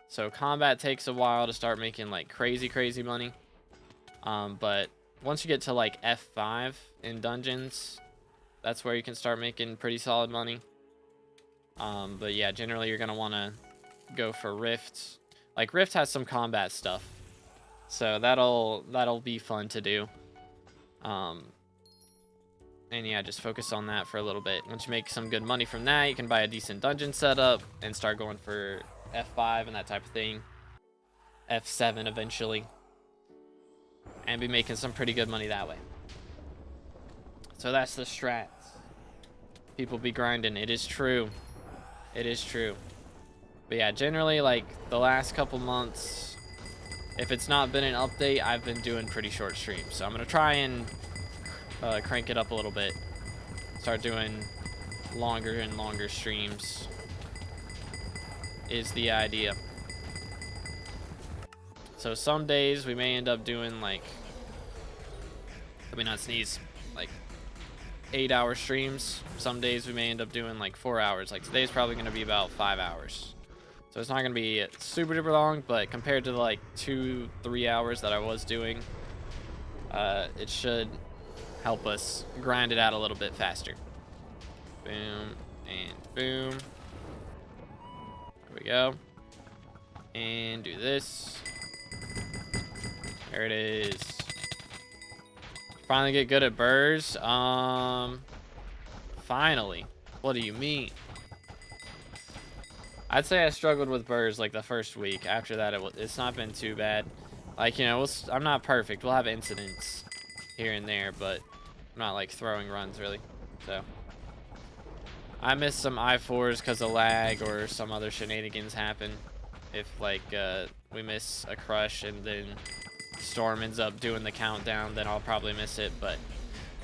So combat takes a while to start making like crazy money. But once you get to like F5 in dungeons, that's where you can start making pretty solid money. But yeah, generally you're gonna want to go for Rift. Like Rift has some combat stuff, so that'll be fun to do. And yeah, just focus on that for a little bit. Once you make some good money from that, you can buy a decent dungeon setup and start going for F5 and that type of thing. F7 eventually. And be making some pretty good money that way. So that's the strats. People be grinding. It is true. It is true. But yeah, generally, like, the last couple months, if it's not been an update, I've been doing pretty short streams. So I'm going to try and crank it up a little bit. Start doing longer and longer streams is the idea. So some days we may end up doing like, let me not sneeze, like 8-hour streams. Some days we may end up doing like 4 hours. Like today's probably going to be about 5 hours. So it's not going to be super duper long, but compared to the like 2-3 hours that I was doing, it should help us grind it out a little bit faster. Boom and boom. There we go. And do this. There it is. Finally get good at burrs. Finally. What do you mean? I'd say I struggled with burrs like the first week. After that, it's not been too bad. Like, you know, I'm not perfect. We'll have incidents here and there, but I'm not like throwing runs really. So I missed some I4s because of lag or some other shenanigans happen. If like we miss a crush and then Storm ends up doing the countdown, then I'll probably miss it. But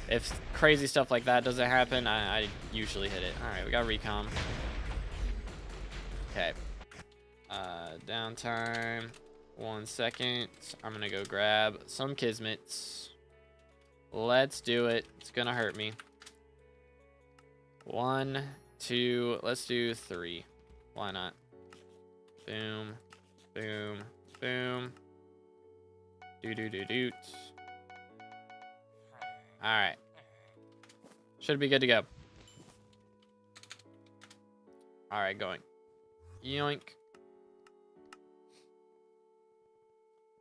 if crazy stuff like that doesn't happen, I usually hit it. All right, we got recom. Okay. Downtime. 1 second. I'm gonna go grab some Kismets. Let's do it. It's gonna hurt me. 1, 2, let's do 3. Why not? Boom, boom, boom. Doot. Alright. Should be good to go. Alright, going. Yoink.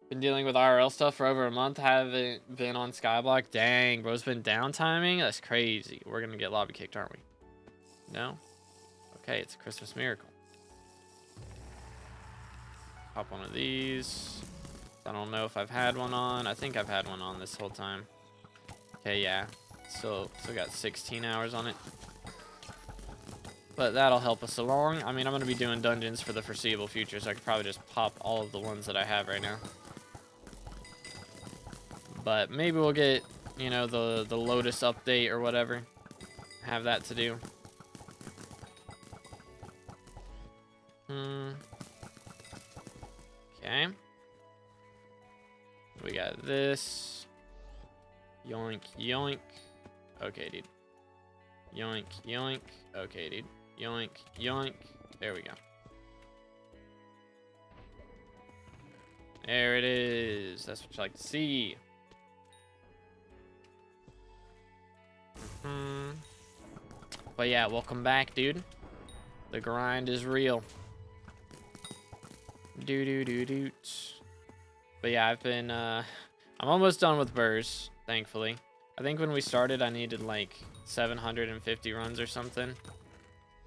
Been dealing with IRL stuff for over a month. Haven't been on SkyBlock. Dang, bro's been downtiming? That's crazy. We're gonna get lobby kicked, aren't we? No? Okay, it's a Christmas miracle. Pop one of these. I don't know if I've had one on. I think I've had one on this whole time. Okay, yeah. Still got 16 hours on it. But that'll help us along. I mean, I'm going to be doing dungeons for the foreseeable future, so I could probably just pop all of the ones that I have right now. But maybe we'll get, you know, the Lotus update or whatever. Have that to do. Okay. We got this. Yoink, yoink. Okay, dude. Yoink, yoink. Okay, dude. Yoink, yoink. There we go. There it is. That's what you like to see. But yeah, welcome back, dude. The grind is real. Doot. But yeah, I've been, I'm almost done with burrs, thankfully. I think when we started, I needed like 750 runs or something.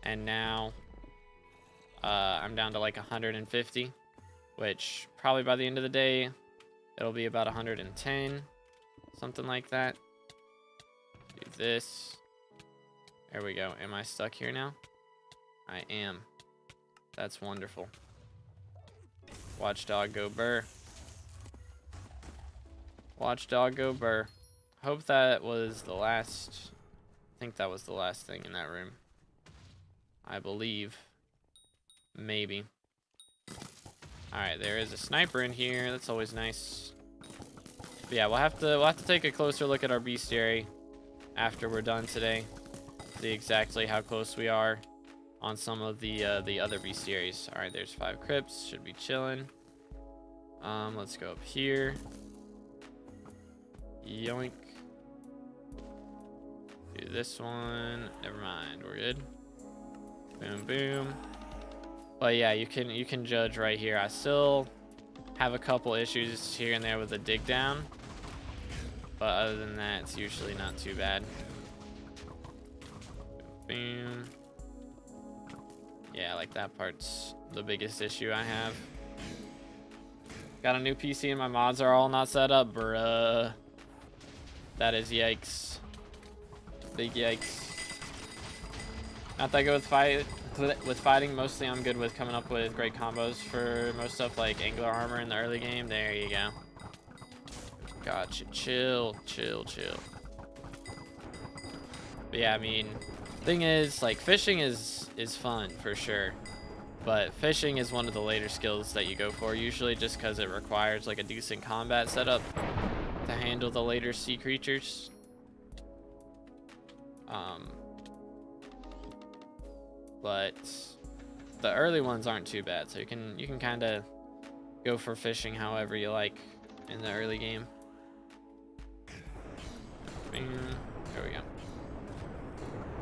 And now, I'm down to like 150, which probably by the end of the day, it'll be about 110, something like that. Do this. There we go. Am I stuck here now? I am. That's wonderful. Watchdog go burr. Watchdog go burr. Hope that was the last. I think that was the last thing in that room. I believe. Maybe. Alright, there is a sniper in here. That's always nice. But yeah, we'll have to take a closer look at our bestiary after we're done today. See exactly how close we are on some of the other bestiaries. Alright, there's 5 crypts. Should be chilling. Let's go up here. Yoink. Do this one. Never mind. We're good. Boom, boom. But yeah, you can judge right here. I still have a couple issues here and there with the dig down. But other than that, it's usually not too bad. Boom. Yeah, like that part's the biggest issue I have. Got a new PC and my mods are all not set up, bruh. That is yikes. Big yikes. Not that good with fighting. Mostly I'm good with coming up with great combos for most stuff like angular armor in the early game. There you go. Gotcha. Chill. But yeah, I mean, thing is, like, fishing is fun for sure. But fishing is one of the later skills that you go for, usually just because it requires like a decent combat setup to handle the later sea creatures. But the early ones aren't too bad, so you can kind of go for fishing however you like in the early game. There we go.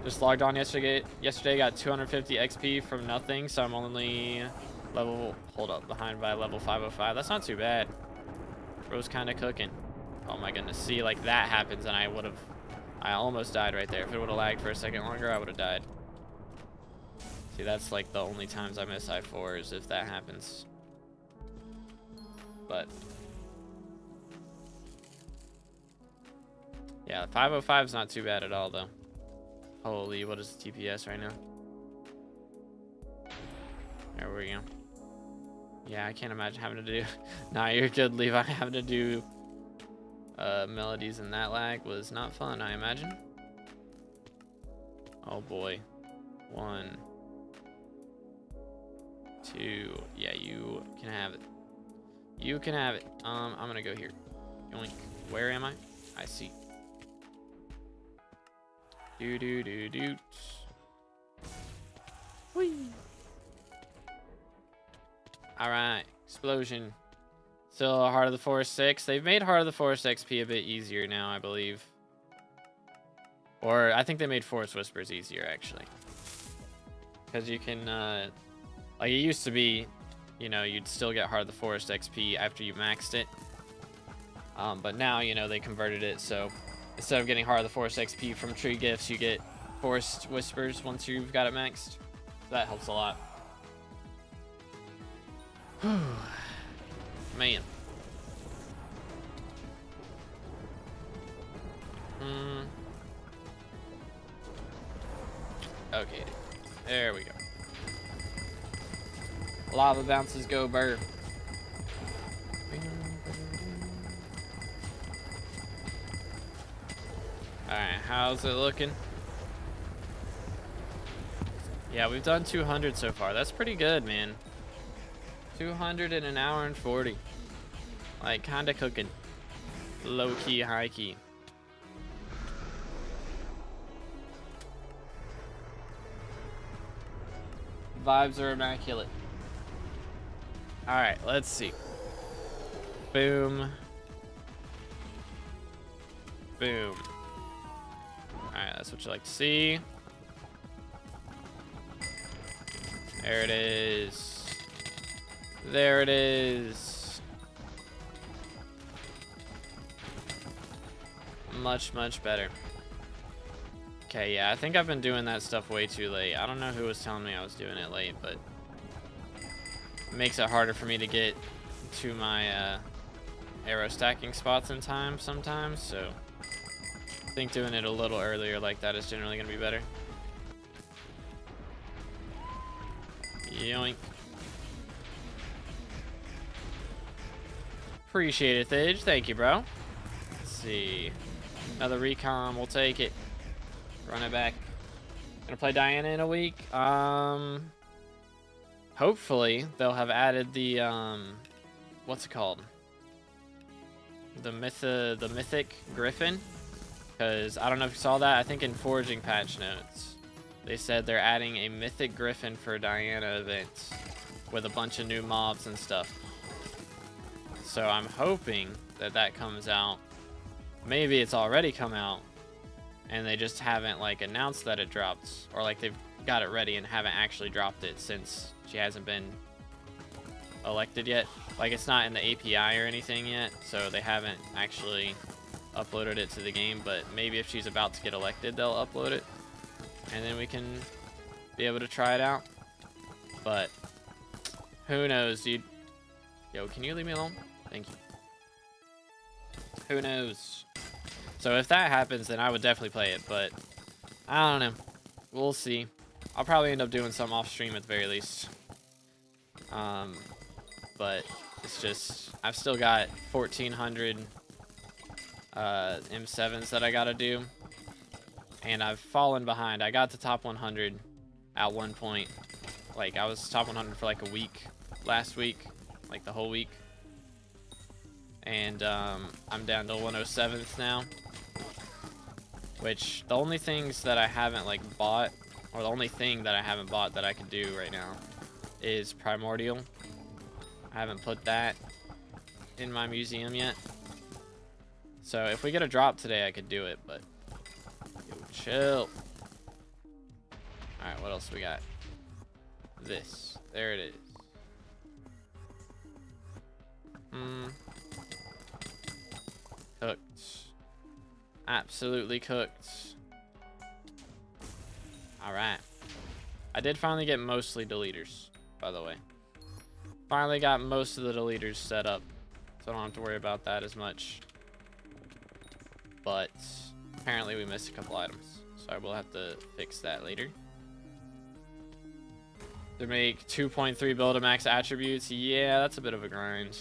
Just logged on yesterday. Got 250 XP from nothing, so I'm only behind by level 505. That's not too bad. Bro's kind of cooking. Oh my goodness. See, like that happens, and I almost died right there. If it would have lagged for a second longer, I would have died. See, that's like the only times I miss I4 is if that happens. But yeah, 505 is not too bad at all, though. Holy, what is the TPS right now? There we go. Yeah, I can't imagine having to do... Nah, you're good, Levi. Having to do melodies in that lag was not fun, I imagine. Oh boy. 1, 2. Yeah, you can have it. You can have it. I'm gonna go here. Yoink. Where am I? I see. Doot. Whee. Alright, explosion. Still Heart of the Forest 6. They've made Heart of the Forest XP a bit easier now, I believe. Or I think they made Forest Whispers easier, actually. Because you can, like it used to be, you know, you'd still get Heart of the Forest XP after you maxed it. But now, you know, they converted it, so instead of getting Heart of the Forest XP from tree gifts, you get Forest Whispers once you've got it maxed. So that helps a lot. Man. Okay. There we go. Lava bounces go burr. Alright, how's it looking? Yeah, we've done 200 so far. That's pretty good, man. 200 in an hour and 40. Like, kinda cooking. Low key, high key. Vibes are immaculate. Alright, let's see. Boom. Boom. Alright, that's what you like to see. There it is. There it is. Much, much better. Okay, yeah, I think I've been doing that stuff way too late. I don't know who was telling me I was doing it late, but it makes it harder for me to get to my arrow stacking spots in time sometimes, so I think doing it a little earlier like that is generally going to be better. Yoink. Appreciate it, Thidge. Thank you, bro. Let's see. Another recon. We'll take it. Run it back. Gonna play Diana in a week. Hopefully they'll have added the what's it called? The mythic griffin. Because I don't know if you saw that. I think in foraging patch notes they said they're adding a mythic griffin for Diana events with a bunch of new mobs and stuff. So I'm hoping that that comes out. Maybe it's already come out and they just haven't like announced that it dropped, or like they've got it ready and haven't actually dropped it since she hasn't been elected yet. Like it's not in the API or anything yet, so they haven't actually uploaded it to the game, but maybe if she's about to get elected they'll upload it and then we can be able to try it out. But who knows, dude. Yo, can you leave me alone? Thank you. Who knows? So if that happens, then I would definitely play it, but I don't know. We'll see. I'll probably end up doing some off stream at the very least. But it's just, I've still got 1,400 M7s that I gotta do, and I've fallen behind. I got to top 100 at one point. Like I was top 100 for like a week last week, like the whole week, and I'm down to 107th now. Which the only things that I haven't like bought, or the only thing that I haven't bought that I can do right now is Primordial. I haven't put that in my museum yet. So if we get a drop today, I could do it, but yo, chill. Alright, what else we got? This. There it is. Cooked. Absolutely cooked. Alright. I did finally get mostly deleters, by the way. Finally got most of the deleters set up, so I don't have to worry about that as much. But apparently we missed a couple items, so I will have to fix that later. To make 2.3 build-a-max attributes, yeah, that's a bit of a grind.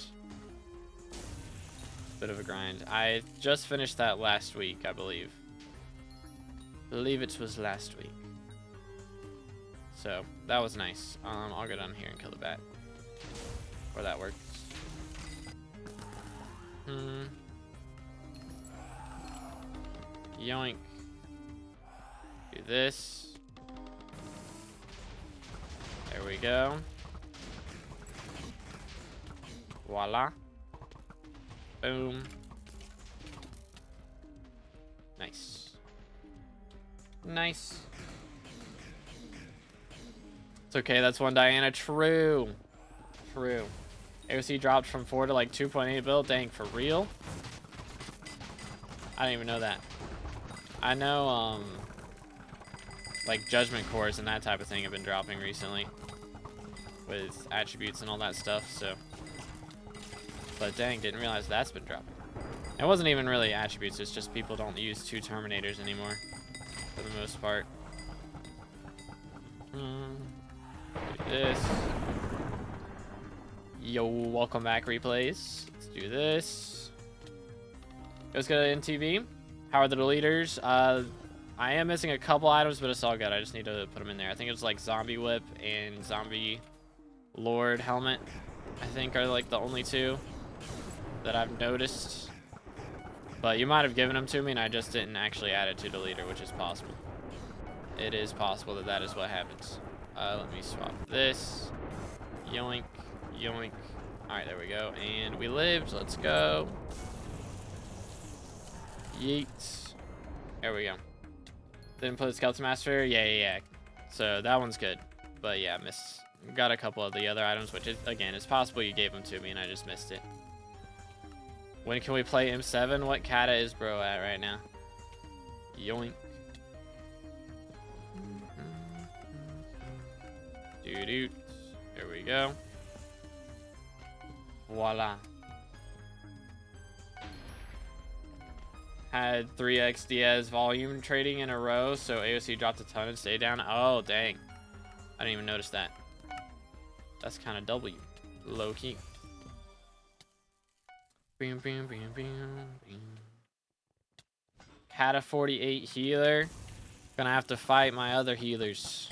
Bit of a grind. I just finished that last week, I believe. It was last week. So that was nice. I'll go down here and kill the bat. Or that works. Yoink. Do this. There we go. Voila. Boom. Nice. Nice. It's okay, that's one Diana. True. True. AOC dropped from 4 to like 2.8 build. Dang, for real? I didn't even know that. I know, like Judgment Cores and that type of thing have been dropping recently with attributes and all that stuff, so. But dang, didn't realize that's been dropping. It wasn't even really attributes, it's just people don't use 2 Terminators anymore, for the most part. Do this. Yo, welcome back, replays. Let's do this. Let's go to NTV. How are the deleters? I am missing a couple items, but it's all good. I just need to put them in there. I think it was like Zombie Whip and Zombie Lord Helmet, I think, are like the only 2 that I've noticed. But you might have given them to me and I just didn't actually add it to deleter, which is possible. It is possible that that is what happens. Let me swap this. Yoink, yoink. All right, there we go. And we lived. Let's go. Yeet. There we go. Didn't play the Skeleton Master. Yeah. So that one's good. But yeah, missed. Got a couple of the other items, which is, again, it's possible you gave them to me and I just missed it. When can we play M7? What kata is bro at right now? Yoink. Doo-doo. There we go. Voila. Had 3x Diaz volume trading in a row, so AOC dropped a ton and stayed down. Oh, dang. I didn't even notice that. That's kind of W. Low key. Bam, bam, bam, bam, bam. Kata 48 healer. Gonna have to fight my other healers.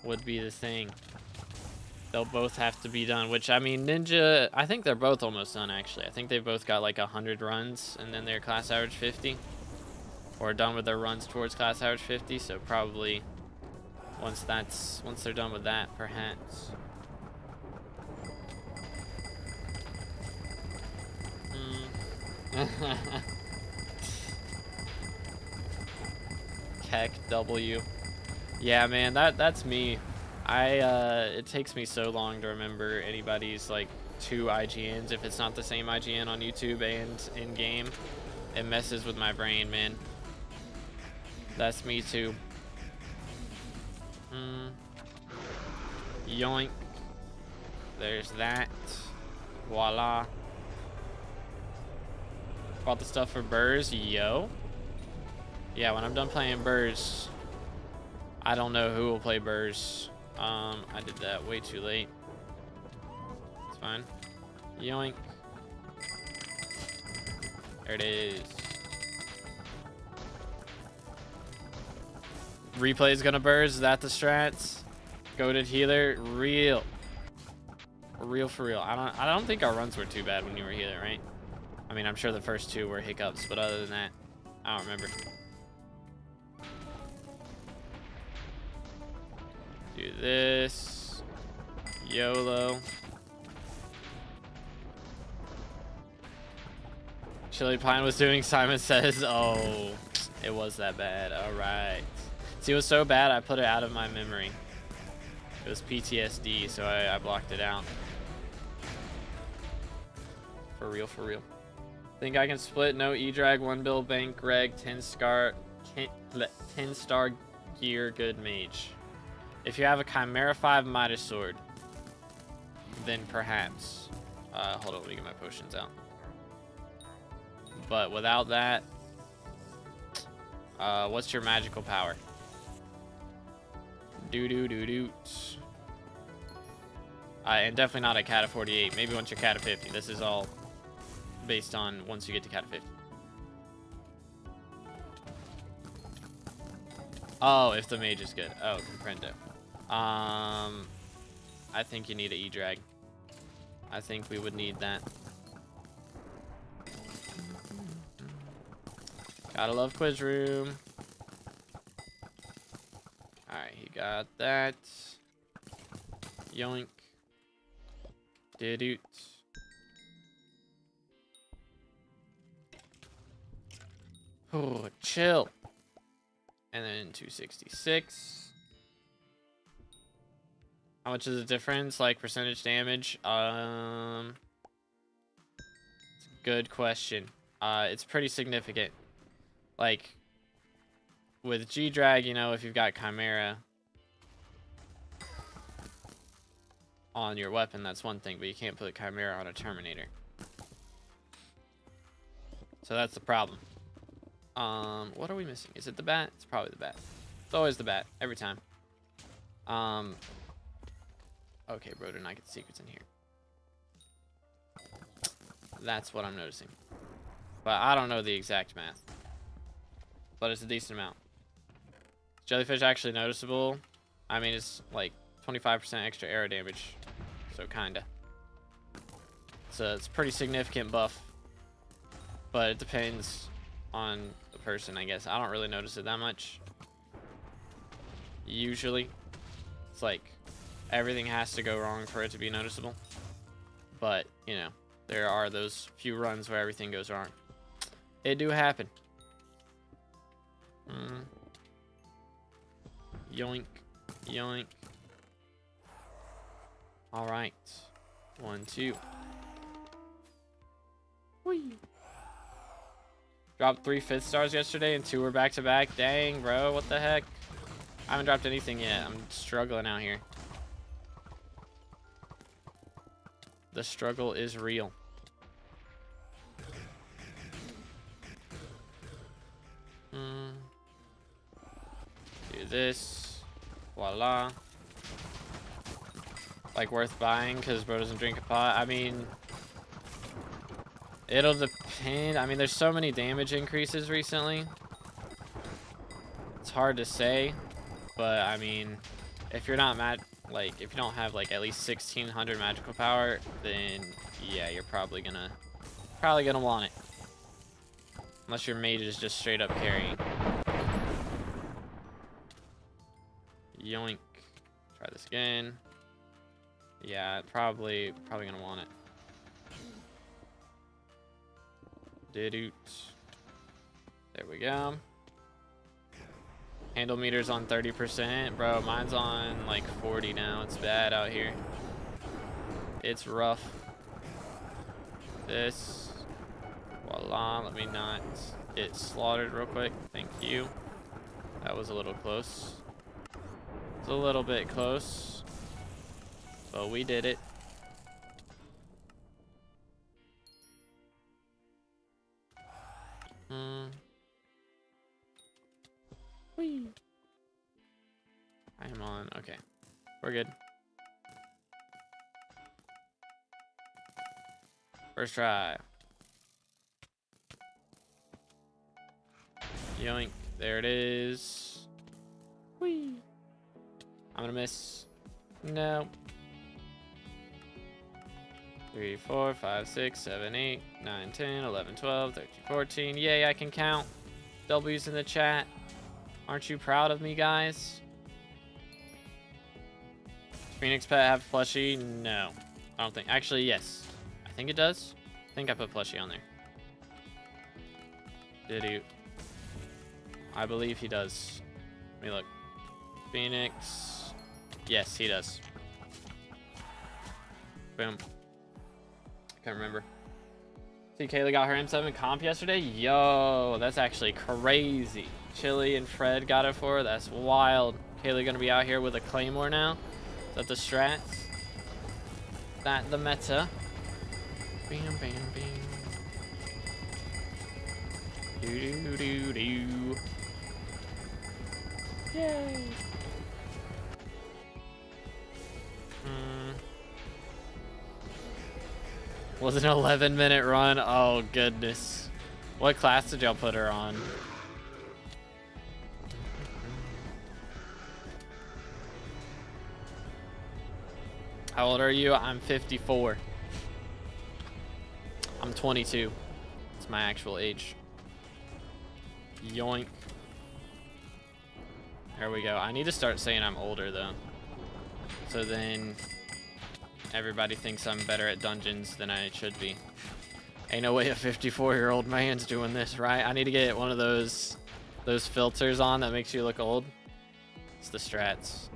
Would be the thing. They'll both have to be done, which, I mean, Ninja, I think they're both almost done, actually. I think they both got like 100 runs, and then they're class average 50. Or done with their runs towards class average 50, so probably once they're done with that, perhaps. Keck W. Yeah, man, that's me. It takes me so long to remember anybody's like 2 IGNs if it's not the same IGN on YouTube and in game. It messes with my brain, man. That's me too. Yoink. There's that. Voila. Bought the stuff for Burrs. Yo. Yeah, when I'm done playing Burrs, I don't know who will play Burrs. I did that way too late. It's fine. Yoink. There it is. Replay is gonna Burrs. Is that the strats? Goated healer. Real for real. I don't think our runs were too bad when you were healer, right? I mean, I'm sure the first 2 were hiccups, but other than that, I don't remember. Do this. YOLO. Chili Pine was doing Simon Says. Oh, it was that bad. All right. See, it was so bad, I put it out of my memory. It was PTSD, so I blocked it out. For real, for real. Think I can split no E-Drag, 1 bill, bank, reg, 10 star gear, good mage. If you have a Chimera 5 Midas sword, then perhaps. Hold on, let me get my potions out. But without that, what's your magical power? Doot. And definitely not a Kata 48. Maybe once you're Kata 50. This is all based on once you get to Kata 50. Oh, if the mage is good. Oh, comprendo. I think you need an E-Drag. I think we would need that. Gotta love quiz room. Alright, he got that. Yoink. Did-oot. Oh, chill. And then 266. How much is the difference? Like percentage damage? It's a good question. It's pretty significant. Like with G-Drag, you know, if you've got Chimera on your weapon, that's one thing, but you can't put Chimera on a Terminator. So that's the problem. What are we missing? Is it the bat? It's probably the bat. It's always the bat, every time. Okay, bro, did not get the secrets in here. That's what I'm noticing. But I don't know the exact math. But it's a decent amount. Jellyfish actually noticeable. I mean, it's like 25% extra arrow damage. So kinda. So it's a pretty significant buff. But it depends on the person, I guess. I don't really notice it that much. Usually. It's like everything has to go wrong for it to be noticeable. But, you know, there are those few runs where everything goes wrong. It do happen. Yoink. Yoink. Alright. 1, 2. Whee. Dropped 3 5th stars yesterday and 2 were back to back. Dang, bro. What the heck? I haven't dropped anything yet. I'm struggling out here. The struggle is real. Do this. Voila. Like worth buying because bro doesn't drink a pot. I mean, it'll depend. I mean, there's so many damage increases recently. It's hard to say, but I mean, if you're not mad, like if you don't have like at least 1600 magical power, then yeah, you're probably gonna want it. Unless your mage is just straight up carrying. Yoink. Try this again. Yeah, probably gonna want it. Didoot. There we go. Handle meter's on 30%. Bro, mine's on like 40 now. It's bad out here. It's rough. This. Voila. Let me not get slaughtered real quick. Thank you. That was a little close. It's a little bit close. But we did it. Whee. I am on. Okay. We're good. First try. Yoink. There it is. Whee. I'm gonna miss. No. 3, 4, 5, 6, 7, 8, 9, 10, 11, 12, 13, 14. Yay, I can count. W's in the chat. Aren't you proud of me, guys? Does Phoenix Pet have plushie? No. I don't think. Actually, yes. I think it does. I think I put plushie on there. Did he? I believe he does. Let me look. Phoenix. Yes, he does. Boom. Can't remember. See, Kayla got her M7 comp yesterday. Yo, that's actually crazy. Chili and Fred got it for her. That's wild. Kayla gonna be out here with a Claymore now. Is that the strats? Is that the meta? Bam, bam, bam. Do do do do. Yay. Was an 11-minute run. Oh goodness. What class did y'all put her on? How old are you? I'm 54. I'm 22. It's my actual age. Yoink. There we go. I need to start saying I'm older though. So then everybody thinks I'm better at dungeons than I should be. Ain't no way a 54-year-old man's doing this, right? I need to get one of those filters on that makes you look old. It's the strats.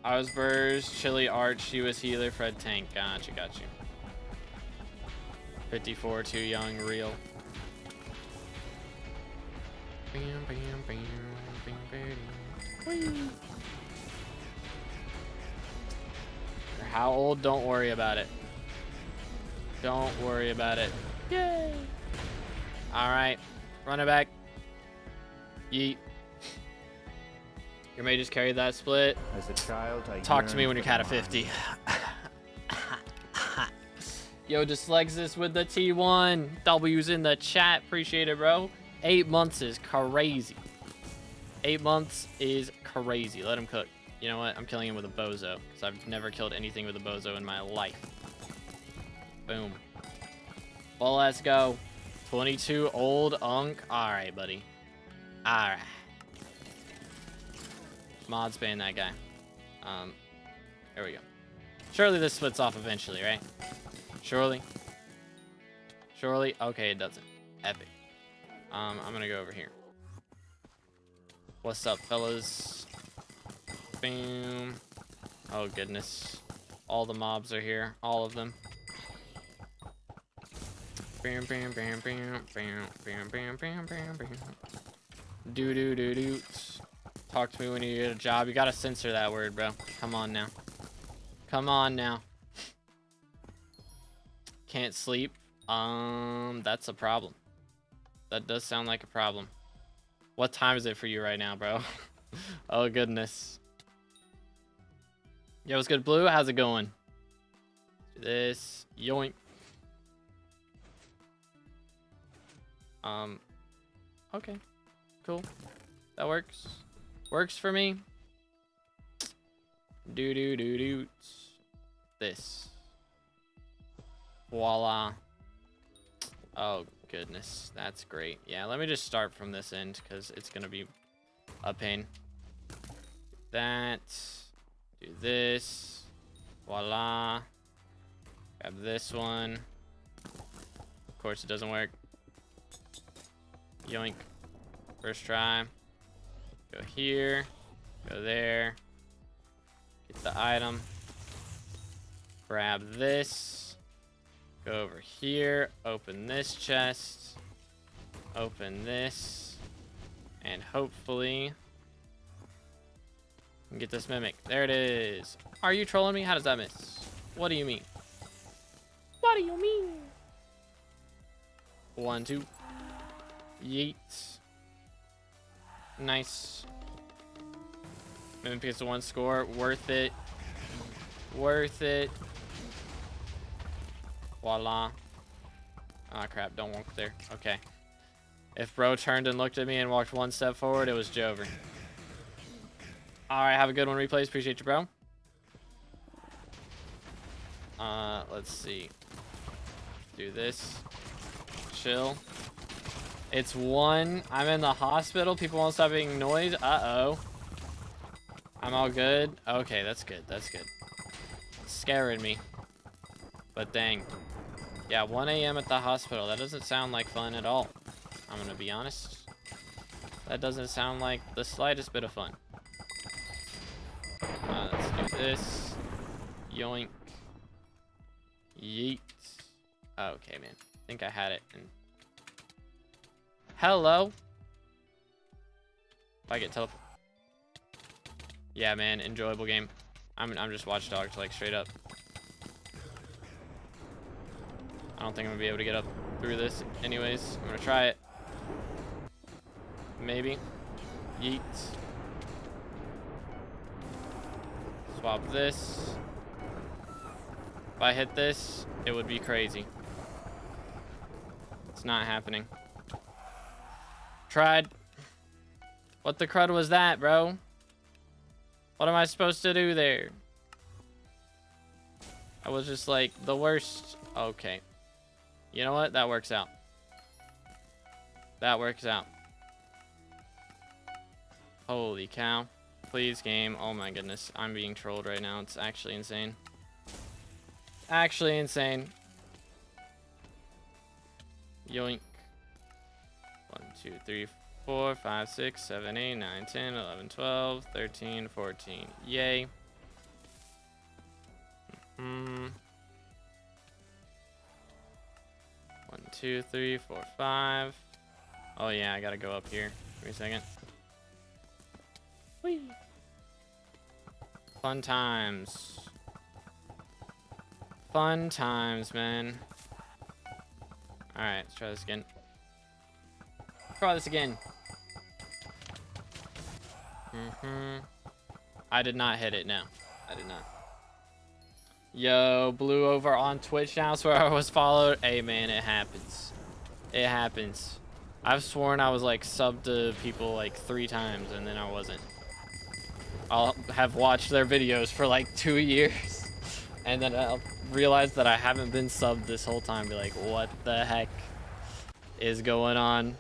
I was Burrs, Chili Arch, she was healer, Fred tank. Got you. 54, too young, real. Bam, bam, bam, bam, bam. Whee. How old? Don't worry about it. Don't worry about it. Yay! Alright. Run it back. Yeet. Your mage just carried that split. As a child, I Talk to me when you're cat of 50. Yo, Dyslexis with the T1. W's in the chat. Appreciate it, bro. 8 months is crazy. 8 months is crazy. Let him cook. You know what? I'm killing him with a bozo because I've never killed anything with a bozo in my life. Boom. Well, let's go. 22 old unk. All right, buddy. All right. Mods ban that guy. There we go. Surely this splits off eventually, right? Surely. Surely. Okay, it doesn't. Epic. I'm gonna go over here. What's up, fellas? Boom. Oh goodness. All the mobs are here. All of them. Bam, bam, bam, bam, bam, bam, bam, bam, bam, bam. Do do do do. Talk to me when you get a job. You gotta censor that word, bro. Come on now. Come on now. Can't sleep. That's a problem. That does sound like a problem. What time is it for you right now, bro? Oh goodness. Yo, what's good, Blue? How's it going? Do this. Yoink. Okay. Cool. That works. Works for me. Do do do do. This. Voila. Oh goodness, that's great. Yeah, let me just start from this end because it's gonna be a pain. That. Do this. Voila. Grab this one. Of course, it doesn't work. Yoink. First try. Go here. Go there. Get the item. Grab this. Go over here. Open this chest. Open this. And hopefully get this mimic. There it is. Are you trolling me? How does that miss? What do you mean? What do you mean? 1, 2. Yeet. Nice. Mimic gets a 1 score. Worth it. Worth it. Voila. Ah, crap. Don't walk there. Okay. If bro turned and looked at me and walked 1 step forward, it was Jover. Alright, have a good one, replays. Appreciate you, bro. Let's see. Do this. Chill. It's 1. I'm in the hospital. People won't stop making noise. Uh-oh. I'm all good. Okay, that's good. That's good. Scaring me. But dang. Yeah, 1 a.m. at the hospital. That doesn't sound like fun at all. I'm gonna be honest. That doesn't sound like the slightest bit of fun. Let's do this. Yoink. Yeet. Okay, man. I think I had it. Hello. If I get teleport. Yeah, man. Enjoyable game. I'm just watchdogs, like, straight up. I don't think I'm gonna be able to get up through this anyways. I'm gonna try it. Maybe. Yeet. Swap this. If I hit this, it would be crazy. It's not happening. Tried. What the crud was that, bro? What am I supposed to do there? I was just like the worst. Okay. You know what? That works out. That works out. Holy cow. Please, game. Oh my goodness. I'm being trolled right now. It's actually insane. Actually insane. Yoink. 1, 2, 3, 4, 5, 6, 7, 8, 9, 10, 11, 12, 13, 14. Yay. 1, 2, 3, 4, 5. Oh yeah, I gotta go up here. Give me a second. Whee. Fun times. Fun times, man. Alright, let's try this again. Try this again. I did not hit it, no. I did not. Yo, Blue over on Twitch now, swear I was followed. Hey man, it happens. It happens. I've sworn I was like subbed to people like 3 times and then I wasn't. I'll have watched their videos for like 2 years and then I'll realize that I haven't been subbed this whole time. Be like, what the heck is going on?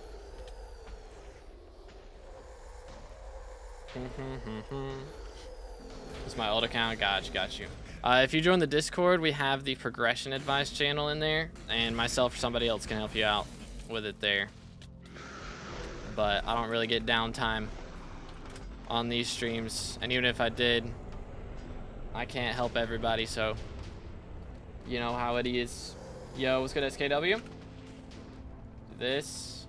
It's my old account. Got you. If you join the Discord, we have the progression advice channel in there, and myself or somebody else can help you out with it there. But I don't really get downtime on these streams, and even if I did, I can't help everybody, so you know how it is. Yo, what's good, SKW? Do this.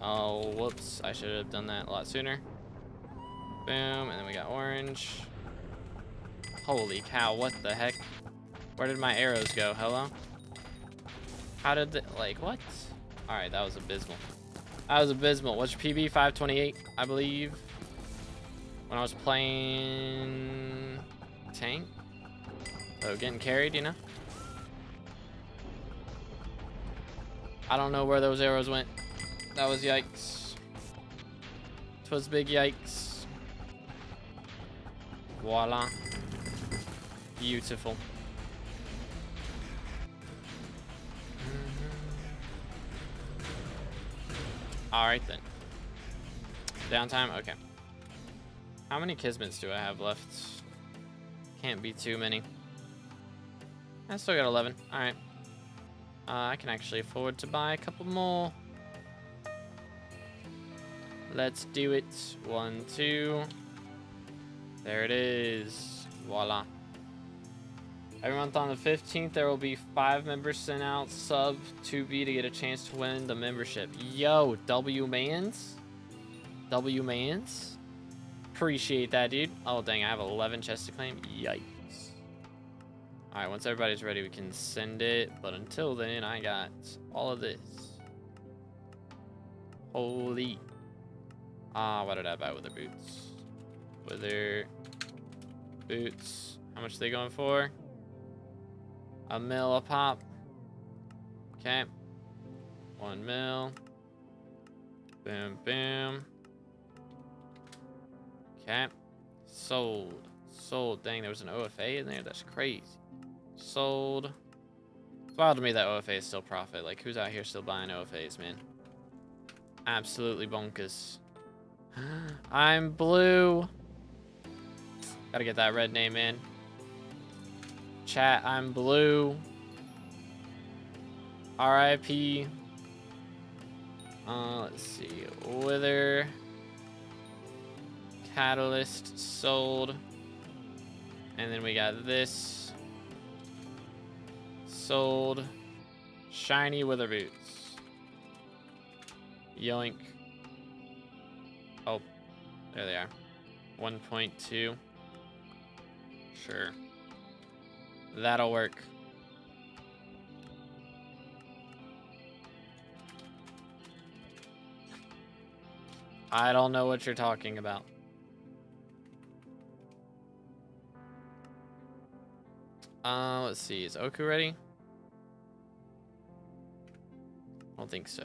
Oh, whoops. I should have done that a lot sooner. Boom, and then we got orange. Holy cow, what the heck? Where did my arrows go? Hello? How did the, like, what? Alright, that was abysmal. That was abysmal. What's your PB? 528, I believe. When I was playing tank. So getting carried, you know? I don't know where those arrows went. That was yikes. Twas big yikes. Voila. Beautiful. Alright then. Downtime? Okay. How many Kismets do I have left? Can't be too many. I still got 11. Alright. I can actually afford to buy a couple more. Let's do it. 1, 2. There it is. Voila. Every month on the 15th, there will be 5 members sent out sub 2B to get a chance to win the membership. Yo, W-Mans? W-Mans? Appreciate that, dude. Oh, dang, I have 11 chests to claim. Yikes. Alright, once everybody's ready, we can send it. But until then, I got all of this. Holy. What did I buy with the boots? Wither boots. How much are they going for? $1 mil a pop. Okay. 1 mil. Boom, boom. Okay. Sold. Sold. Dang, there was an OFA in there? That's crazy. Sold. It's wild to me that OFA is still profit. Like, who's out here still buying OFAs, man? Absolutely bonkers. I'm blue. Gotta get that red name in. Chat, I'm blue. RIP. Let's see. Wither. Catalyst sold. And then we got this. Sold. Shiny Wither boots. Yoink. Oh, there they are. 1.2. Sure. That'll work. I don't know what you're talking about. Let's see. Is Oku ready? I don't think so.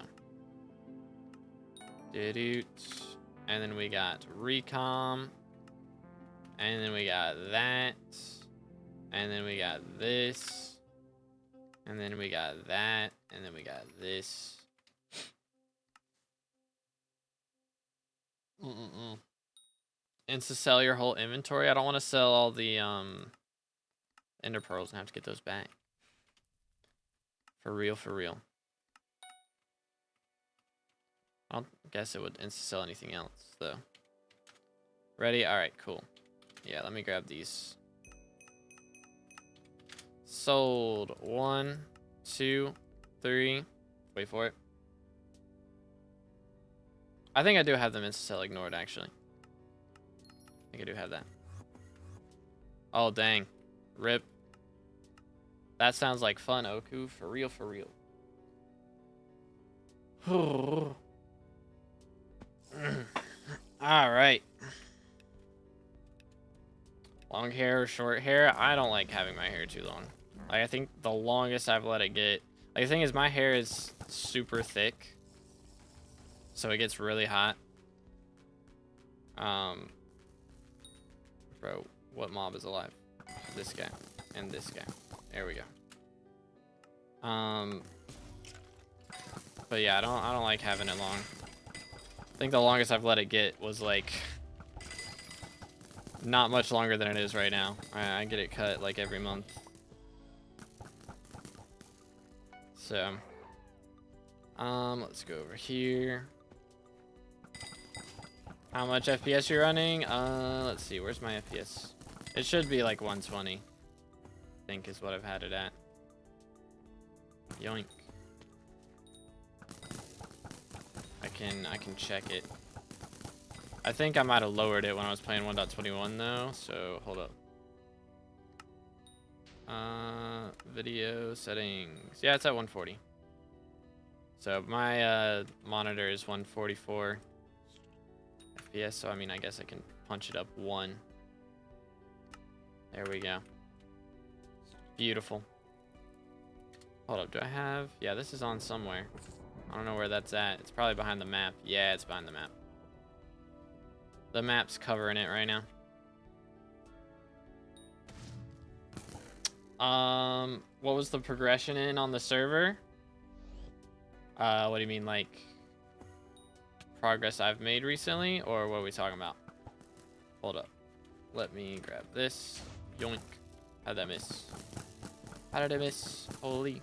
Did-oot. And then we got Recom. And then we got that. And then we got this. And then we got that. And then we got this. And to sell your whole inventory. I don't want to sell all the ender pearls and have to get those back. For real, for real. I don't guess it would insta-sell anything else, though. Ready? Alright, cool. Yeah, let me grab these. Sold. 1, 2, 3. Wait for it. I think I do have them insta-sell ignored, actually. I think I do have that. Oh, dang. Rip. That sounds like fun, Oku. For real, for real. Alright. Long hair or short hair? I don't like having my hair too long. Like, I think the longest I've let it get... Like, the thing is, my hair is super thick. So it gets really hot. Bro, what mob is alive? This guy. And this guy. There we go. But yeah, I don't like having it long. I think the longest I've let it get was like not much longer than it is right now. I get it cut like every month. So, let's go over here. How much FPS you're running? Let's see, where's my FPS? It should be like 120. I think is what I've had it at. Yoink. I can check it. I think I might have lowered it when I was playing 1.21 though, so hold up. Video settings. Yeah, it's at 140. So my monitor is 144 FPS, so I mean I guess I can punch it up 1. There we go. Beautiful. Hold up, do I have... Yeah, this is on somewhere. I don't know where that's at. It's probably behind the map. Yeah, it's behind the map. The map's covering it right now. What was the progression in on the server? What do you mean, like progress I've made recently, or what are we talking about? Hold up. Let me grab this. Yoink. How'd that miss? How did I miss? Holy.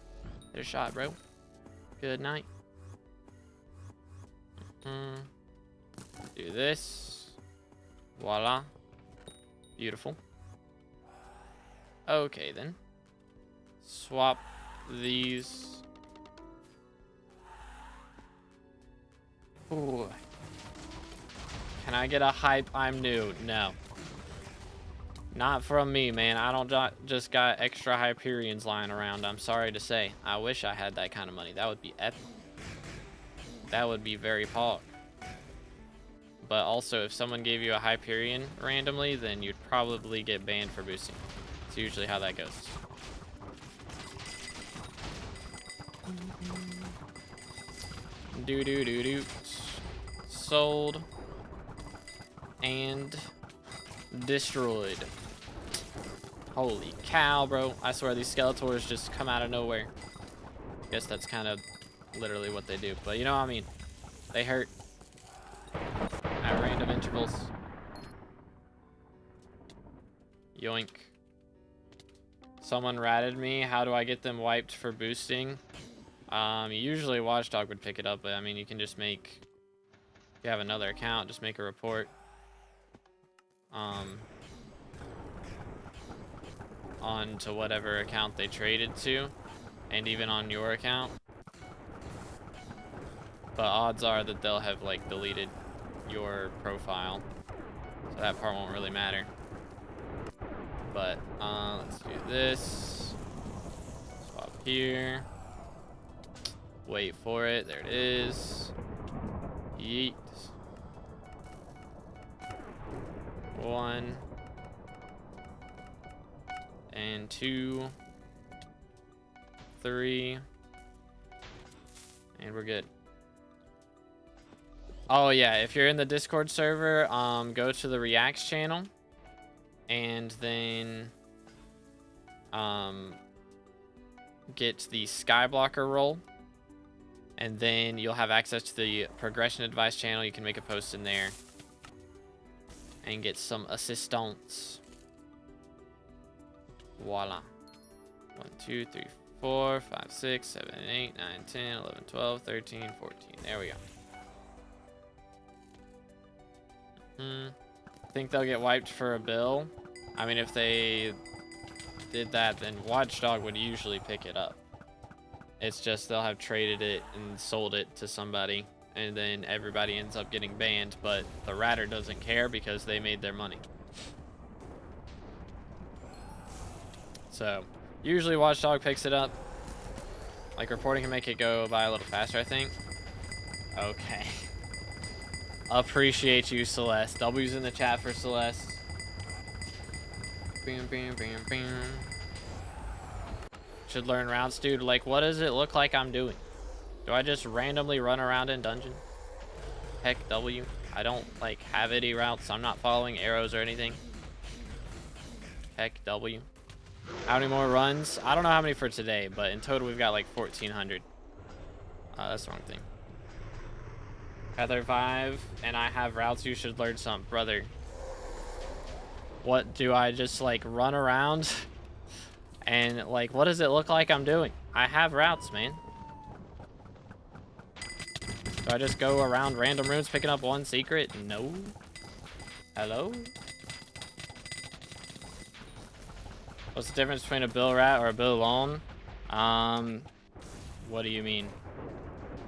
Hit a shot, bro. Good night. Do this. Voila. Beautiful. Okay, then. Swap these. Ooh. Can I get a hype? I'm new. No. Not from me, man. I don't just got extra Hyperions lying around. I'm sorry to say. I wish I had that kind of money. That would be epic. That would be very pog. But also, if someone gave you a Hyperion randomly, then you'd probably get banned for boosting. It's usually how that goes. Do. Sold. And destroyed. Holy cow, bro. I swear these Skeletors just come out of nowhere. Guess that's kind of literally what they do. But you know what I mean. They hurt at random intervals. Yoink. Someone ratted me. How do I get them wiped for boosting? Usually Watchdog would pick it up, but I mean, you can just make, if you have another account, just make a report. On to whatever account they traded to, and even on your account. But odds are that they'll have like deleted your profile, so that part won't really matter. But let's do this. Swap here. Wait for it. There it is. Yeet. 1 and 2, 3, and we're good. Oh yeah, if you're in the Discord server, go to the Reacts channel, and then get the Skyblocker role, and then you'll have access to the progression advice channel. You can make a post in there and get some assistance. Voila. 1, 2, 3, 4, 5, 6, 7, 8, 9, 10, 11, 12, 13, 14. There we go. Think they'll get wiped for a bill? I mean, if they did that, then Watchdog would usually pick it up. It's just they'll have traded it and sold it to somebody, and then everybody ends up getting banned, but the ratter doesn't care because they made their money. So usually Watchdog picks it up. Like, reporting can make it go by a little faster, I think. Okay. Appreciate you, Celeste. W's in the chat for Celeste. Bam, bam, bam, bam. Should learn routes, dude. Like, what does it look like I'm doing? Do I just randomly run around in dungeon? Heck W. I don't, like, have any routes. I'm not following arrows or anything. Heck W. How many more runs? I don't know how many for today, but in total we've got like 1,400. That's the wrong thing. Heather 5, and I have routes. You should learn some, brother. What do I just like run around? And like, what does it look like I'm doing? I have routes, man. Do I just go around random rooms picking up one secret? No. Hello? What's the difference between a bill rat or a bill loan? What do you mean?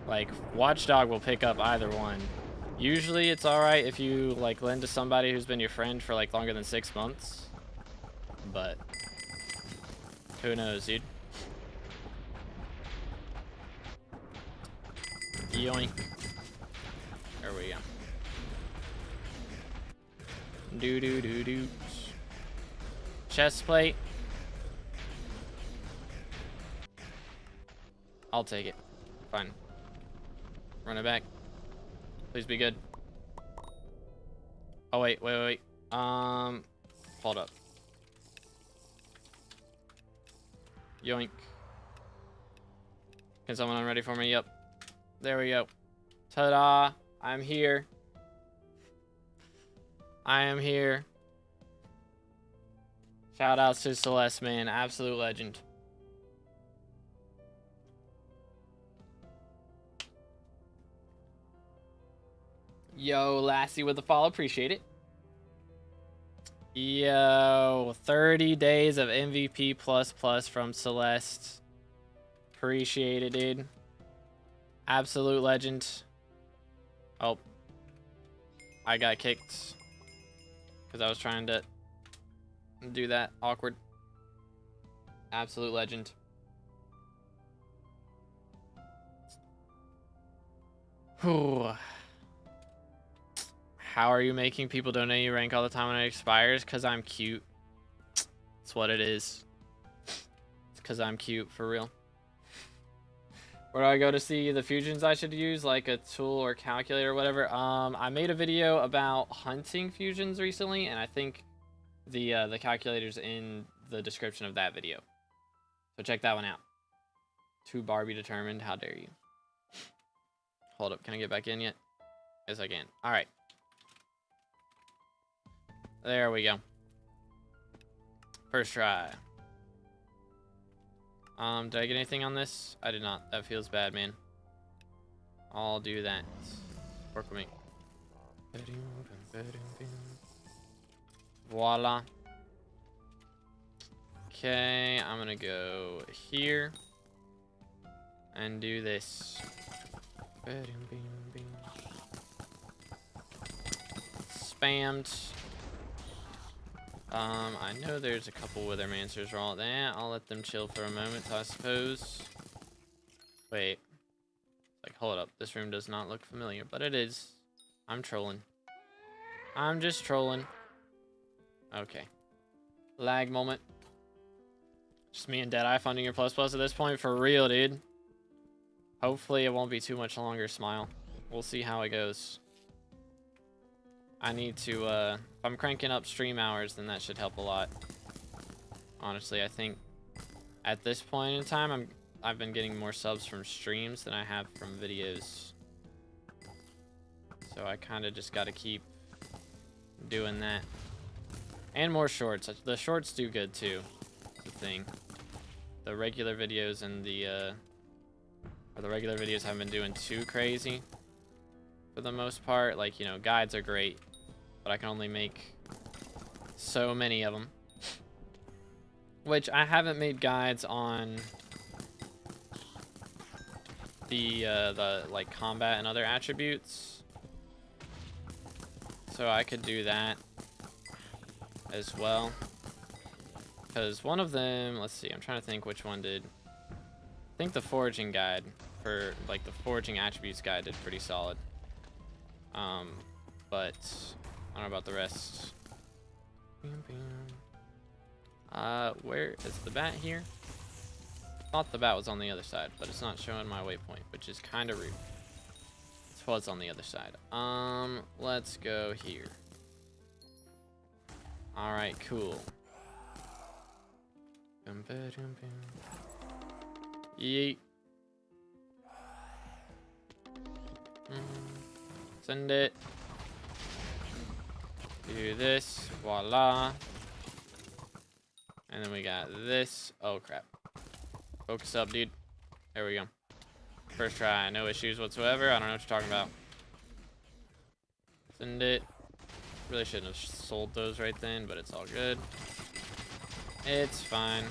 Like, Watchdog will pick up either one. Usually it's alright if you like lend to somebody who's been your friend for like longer than 6 months. But who knows, dude? Yoink. There we go. Do. Chest plate. I'll take it. Fine. Run it back. Please be good. Oh, wait. Hold up. Yoink. Can someone unready for me? Yep. There we go. Ta-da! I'm here. I am here. Shout outs to Celeste, man. Absolute legend. Yo, Lassie with the follow. Appreciate it. Yo, 30 days of MVP plus from Celeste. Appreciate it, dude. Absolute legend. Oh. I got kicked. Because I was trying to do that. Awkward. Absolute legend. Whew. How are you making people donate you rank all the time when it expires? Because I'm cute. That's what it is. It's because I'm cute, for real. Where do I go to see the fusions I should use? Like a tool or calculator or whatever? I made a video about hunting fusions recently, and I think the calculator's in the description of that video. So check that one out. To Barbie determined. How dare you? Hold up. Can I get back in yet? Yes, I can. All right. There we go. First try. Did I get anything on this? I did not. That feels bad, man. I'll do that. Work with me. Voila. Okay, I'm gonna go here and do this. Spammed. I know there's a couple Withermancers or all that. I'll let them chill for a moment, I suppose. Wait. Like, hold up. This room does not look familiar, but it is. I'm trolling. I'm just trolling. Okay. Lag moment. Just me and Deadeye funding your plus at this point. For real, dude. Hopefully it won't be too much longer, Smile. We'll see how it goes. I need to, if I'm cranking up stream hours, then that should help a lot. Honestly, I think at this point in time, I've been getting more subs from streams than I have from videos. So I kind of just got to keep doing that. And more shorts. The shorts do good too. That's the thing. The regular videos and the regular videos haven't been doing too crazy for the most part. Like, you know, guides are great, but I can only make so many of them. Which I haven't made guides on the like combat and other attributes. So I could do that as well. Because one of them, let's see, I'm trying to think which one did. I think the foraging guide for like the foraging attributes guide did pretty solid. But I don't know about the rest. Where is the bat here? I thought the bat was on the other side, but it's not showing my waypoint, which is kind of rude. It was on the other side. Let's go here. All right, cool. Yeet. Send it. Do this. Voila. And then we got this. Oh, crap. Focus up, dude. There we go. First try. No issues whatsoever. I don't know what you're talking about. Send it. Really shouldn't have sold those right then, but it's all good. It's fine.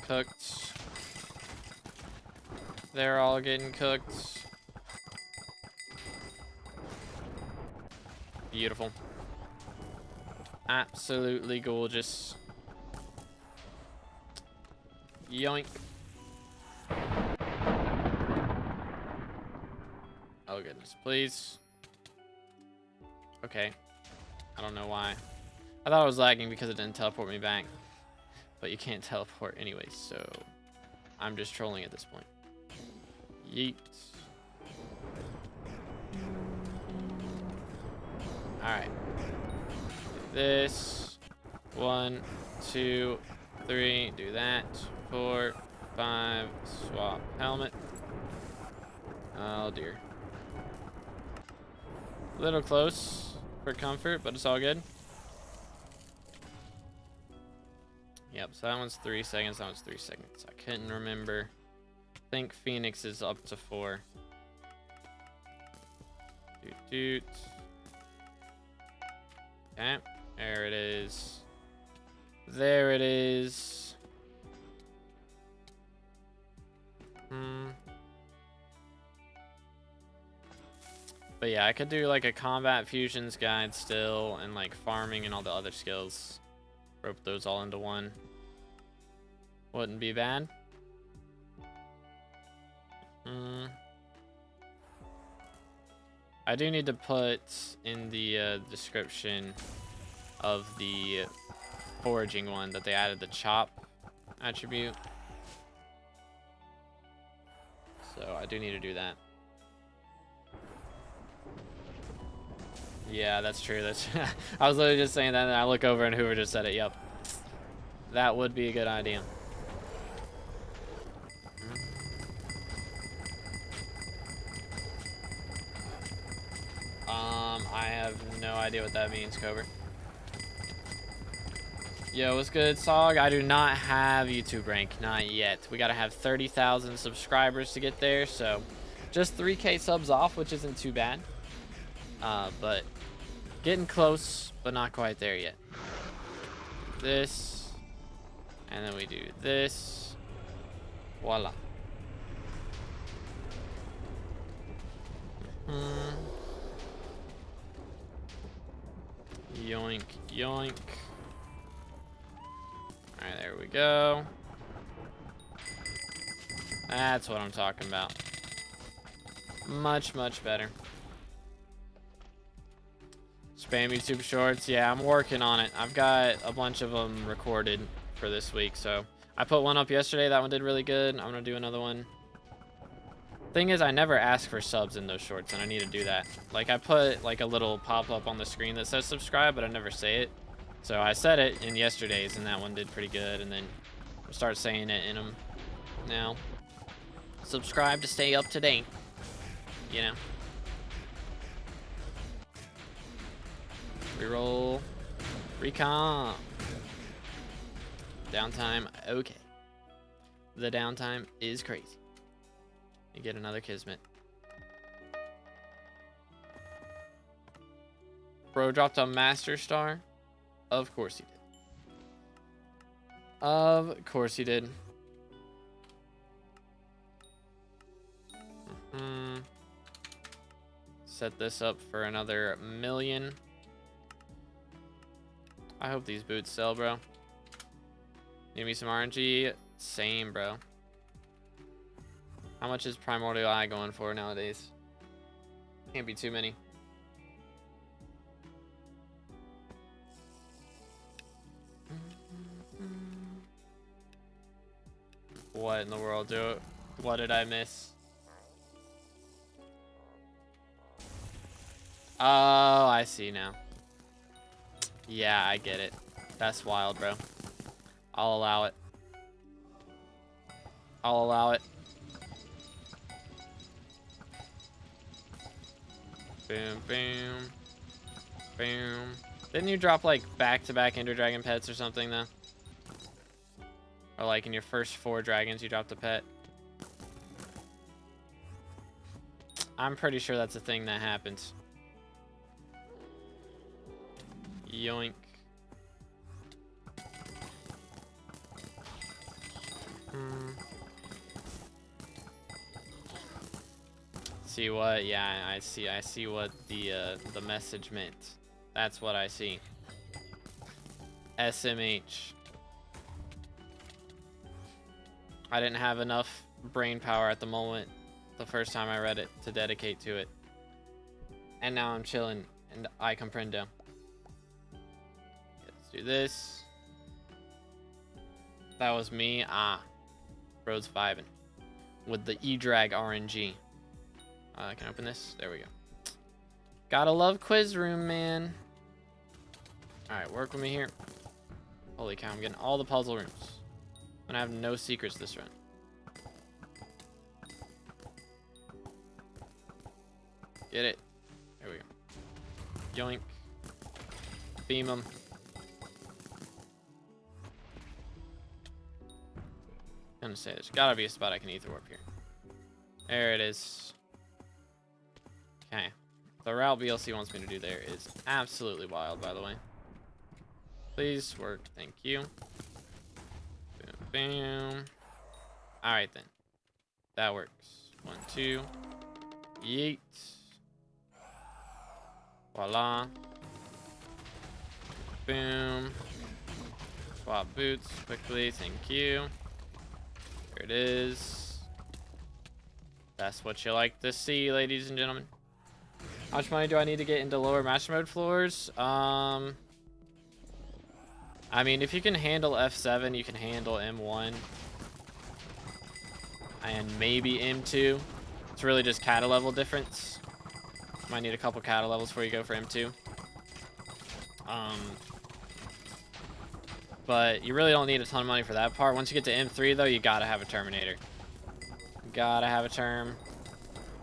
Cooked. They're all getting cooked. Beautiful. Absolutely gorgeous. Yoink. Oh goodness, please. Okay. I don't know why. I thought it was lagging because it didn't teleport me back. But you can't teleport anyway, so I'm just trolling at this point. Yeet. Alright. This. 1, 2, 3. Do that. 4, 5. Swap helmet. Oh dear. A little close for comfort, but it's all good. Yep, so that one's 3 seconds, that one's 3 seconds. I couldn't remember. I think Phoenix is up to 4. Doot doot. Okay, there it is. There it is. But yeah, I could do like a combat fusions guide still, and like farming and all the other skills. Rope those all into one. Wouldn't be bad. I do need to put in the description of the foraging one that they added the chop attribute. So I do need to do that. Yeah, that's true. That's I was literally just saying that, and I look over and Hoover just said it. Yep. That would be a good idea. I have no idea what that means, Cobra. Yo, what's good, Sog? I do not have YouTube rank, not yet. We gotta have 30,000 subscribers to get there, so just 3K subs off, which isn't too bad. But getting close, but not quite there yet. This, and then we do this. Voila. Yoink, yoink. Alright, there we go. That's what I'm talking about. Much, much better. Spam YouTube shorts. Yeah, I'm working on it. I've got a bunch of them recorded for this week. So I put one up yesterday. That one did really good. I'm going to do another one. Thing is, I never ask for subs in those shorts, and I need to do that. Like, I put like a little pop-up on the screen that says subscribe, but I never say it. So I said it in yesterday's, and that one did pretty good. And then I'll start saying it in them now. Subscribe to stay up to date. You know. Reroll. Recomp. Downtime. Okay. The downtime is crazy. You get another Kismet. Bro dropped a Master Star? Of course he did. Of course he did. Set this up for another 1,000,000. I hope these boots sell, bro. Give me some RNG. Same, bro. How much is Primordial Eye going for nowadays? Can't be too many. What in the world, dude? What did I miss? Oh, I see now. Yeah, I get it. That's wild, bro. I'll allow it. I'll allow it. Boom, boom, boom. Didn't you drop like back-to-back Ender Dragon pets or something though? Or like in your first 4 dragons you dropped a pet? I'm pretty sure that's a thing that happens. Yoink. See what? Yeah, I see what the message meant. That's what I see. SMH. I didn't have enough brain power at the moment, the first time I read it, to dedicate to it. And now I'm chilling, and I comprendo. Let's do this. That was me. Bro's vibing. With the E-Drag RNG. Can I open this? There we go. Gotta love quiz room, man. Alright, work with me here. Holy cow, I'm getting all the puzzle rooms. I'm gonna have no secrets this run. Get it. There we go. Yoink. Beam them. I'm gonna say there's gotta be a spot I can ether warp here. There it is. Okay. The route BLC wants me to do there is absolutely wild, by the way. Please work. Thank you. Boom, boom. Alright then. That works. 1, 2. Yeet. Voila. Boom. Swap boots quickly. Thank you. There it is. That's what you like to see, ladies and gentlemen. How much money do I need to get into lower master mode floors? I mean, if you can handle F7, you can handle M1. And maybe M2. It's really just kata level difference. Might need a couple kata levels before you go for M2. But you really don't need a ton of money for that part. Once you get to M3, though, you gotta have a Terminator. Gotta have a Term.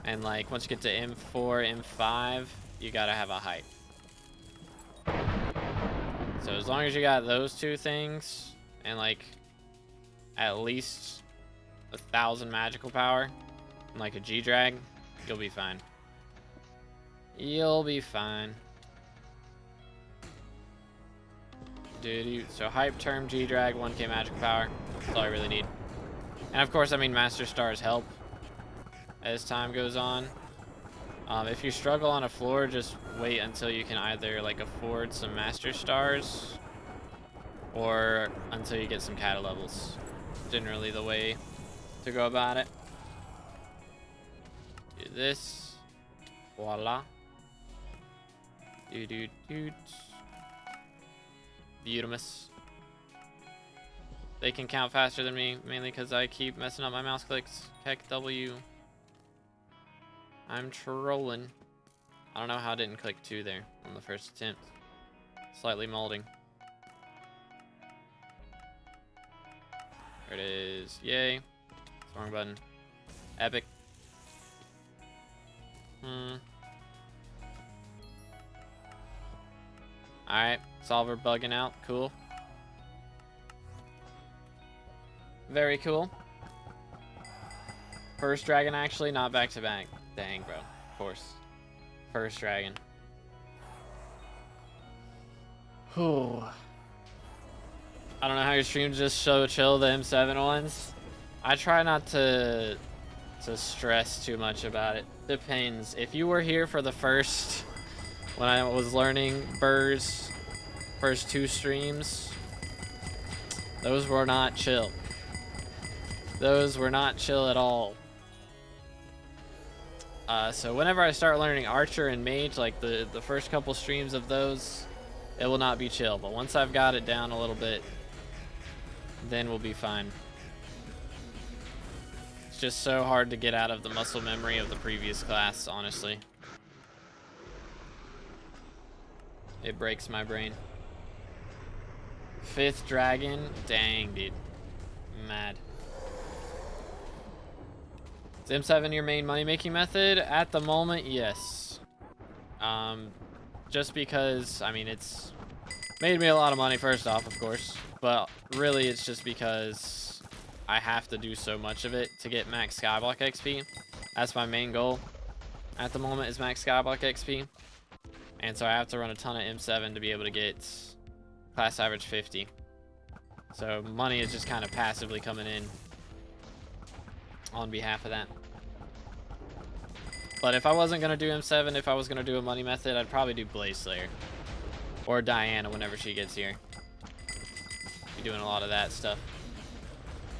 And, like, once you get to M4, M5, you gotta have a Hype. So as long as you got those 2 things, and, like, at least 1,000 magical power, and, like, a G-Drag, you'll be fine. You'll be fine. So Hype, Term, G-Drag, 1k magical power. That's all I really need. And of course, I mean, Master Stars help as time goes on. If you struggle on a floor, just wait until you can either like afford some Master Stars or until you get some kata levels. Generally the way to go about it. Do this. Voila. Doot. Beautimus. They can count faster than me, mainly because I keep messing up my mouse clicks. Heck W. I'm trolling. I don't know how I didn't click 2 there on the first attempt. Slightly molding. There it is. Yay. Wrong button. Epic. Alright. Solver bugging out. Cool. Very cool. First dragon, actually, not back to back. Dang, bro. Of course. First dragon. Whew. I don't know how your streams just so chill, the M7 ones. I try not to stress too much about it. Depends. If you were here for the first, when I was learning Burr's first 2 streams, those were not chill. Those were not chill at all. So whenever I start learning Archer and Mage, like the first couple streams of those, it will not be chill. But once I've got it down a little bit, then we'll be fine. It's just so hard to get out of the muscle memory of the previous class, honestly. It breaks my brain. 5th dragon? Dang, dude. Mad. Is M7 your main money-making method? At the moment, yes. Just because, I mean, it's made me a lot of money first off, of course, but really it's just because I have to do so much of it to get max SkyBlock XP. That's my main goal at the moment, is max SkyBlock XP. And so I have to run a ton of M7 to be able to get class average 50. So money is just kind of passively coming in on behalf of that. But if I wasn't going to do M7, if I was going to do a money method, I'd probably do Blaze Slayer. Or Diana whenever she gets here. Be doing a lot of that stuff.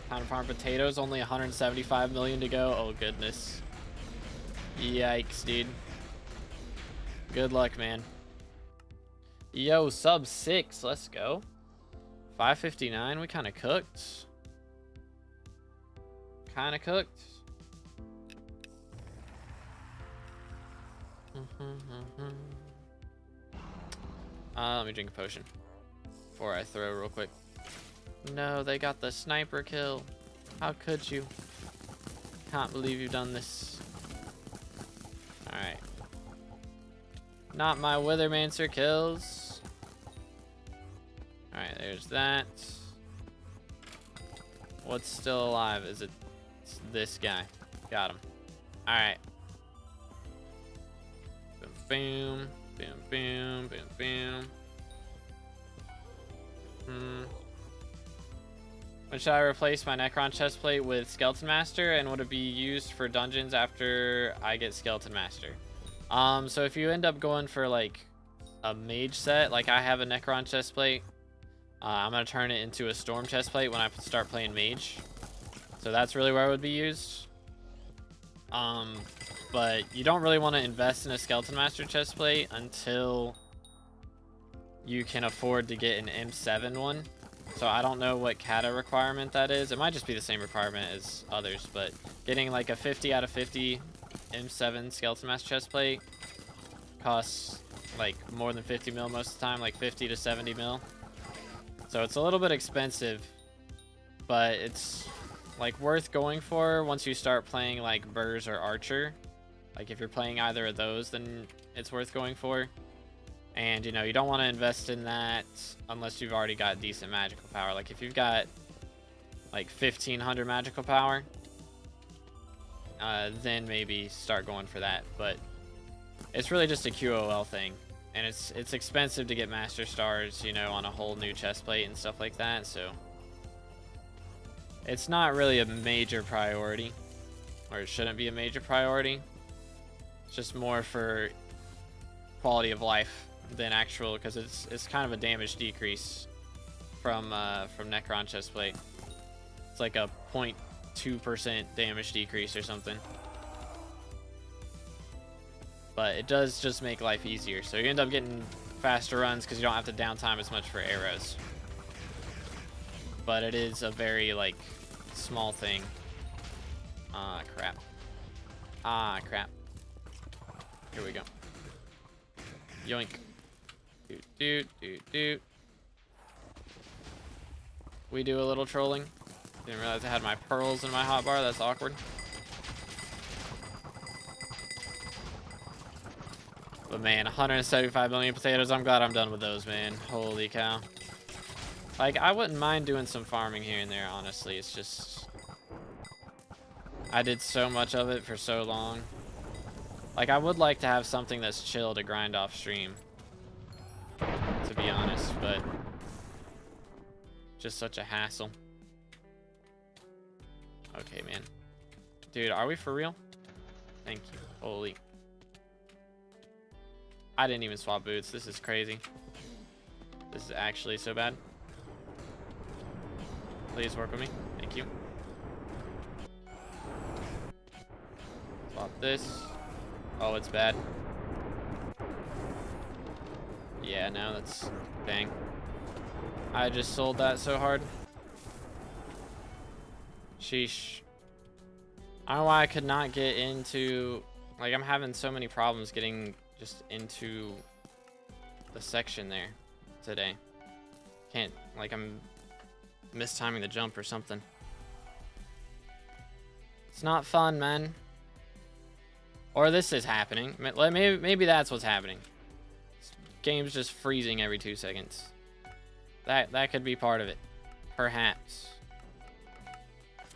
Time to farm potatoes, only 175 million to go. Oh, goodness. Yikes, dude. Good luck, man. Yo, sub 6. Let's go. 559. We kind of cooked. Kind of cooked. Let me drink a potion before I throw real quick. No, they got the sniper kill. How could you? Can't believe you've done this. Alright. Not my Withermancer kills. Alright, there's that. What's still alive? Is it this guy? Got him. Alright. Boom, boom, boom, boom, boom, boom. When should I replace my Necron chestplate with Skeleton Master, and would it be used for dungeons after I get Skeleton Master? So if you end up going for like a mage set, like I have a Necron chestplate, I'm gonna turn it into a Storm chestplate when I start playing mage. So that's really where it would be used. But you don't really want to invest in a Skeleton Master chestplate until you can afford to get an M7 one. So I don't know what kata requirement that is. It might just be the same requirement as others, but getting like a 50 out of 50 M7 Skeleton Master chestplate costs like more than 50 mil most of the time, like 50 to 70 mil. So it's a little bit expensive, but it's like worth going for once you start playing like Burrs or Archer. Like if you're playing either of those, then it's worth going for. And you know, you don't want to invest in that unless you've already got decent magical power. Like if you've got like 1500 magical power, then maybe start going for that. But it's really just a QOL thing, and it's expensive to get master stars, you know, on a whole new chestplate and stuff like that. So it's not really a major priority, or it shouldn't be a major priority. It's just more for quality of life than actual, because it's kind of a damage decrease from Necron chestplate. It's like a 0.2% damage decrease or something. But it does just make life easier. So you end up getting faster runs because you don't have to downtime as much for arrows. But it is a very like small thing. Ah, crap. Ah, crap. Here we go. Yoink. Doot, doot, doot, doot. We do a little trolling. Didn't realize I had my pearls in my hotbar. That's awkward. But man, 175 million potatoes. I'm glad I'm done with those, man. Holy cow. Like, I wouldn't mind doing some farming here and there, honestly. It's just, I did so much of it for so long. Like, I would like to have something that's chill to grind off stream, to be honest, but just such a hassle. Okay, man. Dude, are we for real? Thank you. Holy. I didn't even swap boots. This is crazy. This is actually so bad. Please work with me. Thank you. Swap this. Oh, it's bad. Yeah, no, that's... Dang. I just sold that so hard. Sheesh. I don't know why I could not get into... Like, I'm having so many problems getting just into the section there today. Can't... Like, I'm mistiming the jump or something. It's not fun, man. Or this is happening. Maybe that's what's happening. Game's just freezing every 2 seconds. That could be part of it. Perhaps.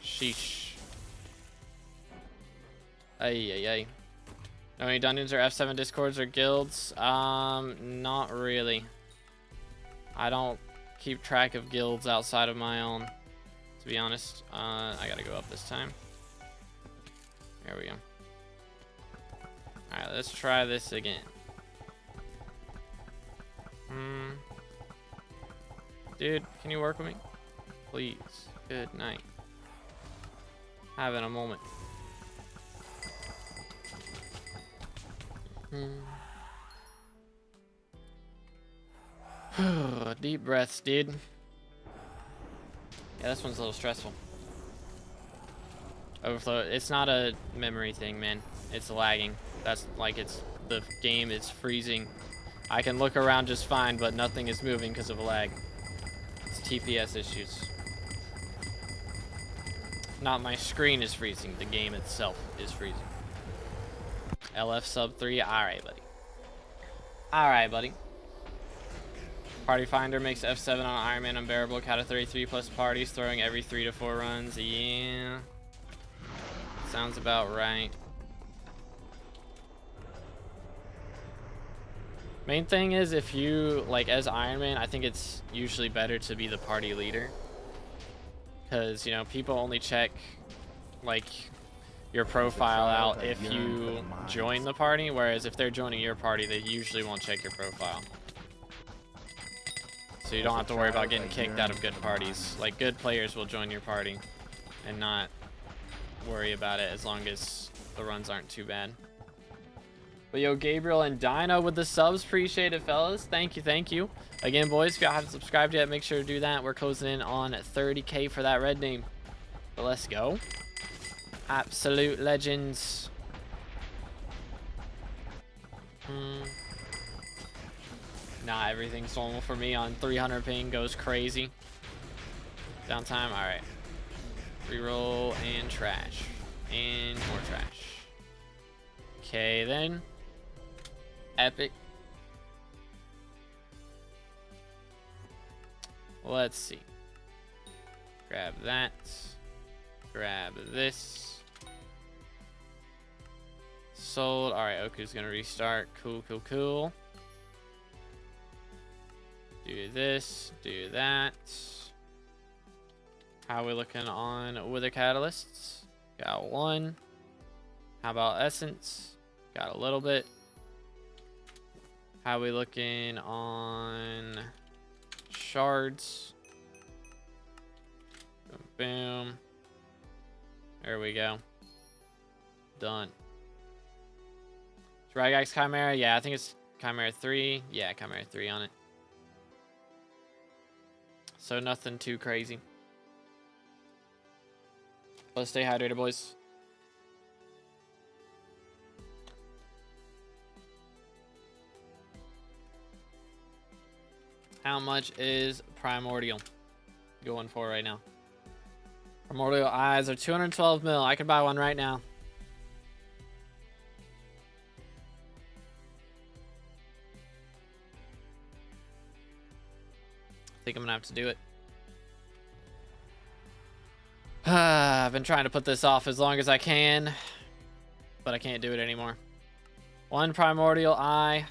Sheesh. Ay. Know any dungeons or F7 discords or guilds? Not really. I don't keep track of guilds outside of my own, to be honest. I gotta go up this time. There we go. Alright, let's try this again. Dude, can you work with me? Please. Good night. Having a moment. Deep breaths, dude. Yeah, this one's a little stressful. Overflow. It's not a memory thing, man. It's lagging. That's like the game is freezing. I can look around just fine, but nothing is moving because of a lag. It's TPS issues. Not my screen is freezing. The game itself is freezing. LF sub 3. Alright, buddy. Alright, buddy. Party Finder makes F7 on Iron Man unbearable. Count of 33 plus parties, throwing every 3 to 4 runs. Yeah. Sounds about right. Main thing is, if you, like, as Iron Man, I think it's usually better to be the party leader. Because, you know, people only check, like, your profile out if you join the party, whereas if they're joining your party, they usually won't check your profile. So you don't have to worry about getting kicked out of good parties. Like, good players will join your party and not worry about it as long as the runs aren't too bad. But yo, Gabriel and Dino with the subs. Appreciate it, fellas. Thank you, thank you. Again, boys, if you haven't subscribed yet, make sure to do that. We're closing in on 30K for that red name. But let's go. Absolute legends. Nah, everything's normal for me on 300 ping. Goes crazy. Downtime. All right. Reroll and trash. And more trash. Okay, then. Epic. Let's see. Grab that. Grab this. Sold. All right, Oku's gonna restart. Cool, cool, cool. Do this. Do that. How are we looking on Wither Catalysts? Got one. How about Essence? Got a little bit. How are we looking on Shards? Boom, boom. There we go. Done. Dragax Chimera? Yeah, I think it's Chimera 3. Yeah, Chimera 3 on it. So nothing too crazy. Let's stay hydrated, boys. How much is Primordial going for right now? Primordial eyes are 212 mil. I could buy one right now. I think I'm gonna have to do it. I've been trying to put this off as long as I can, but I can't do it anymore. One Primordial Eye.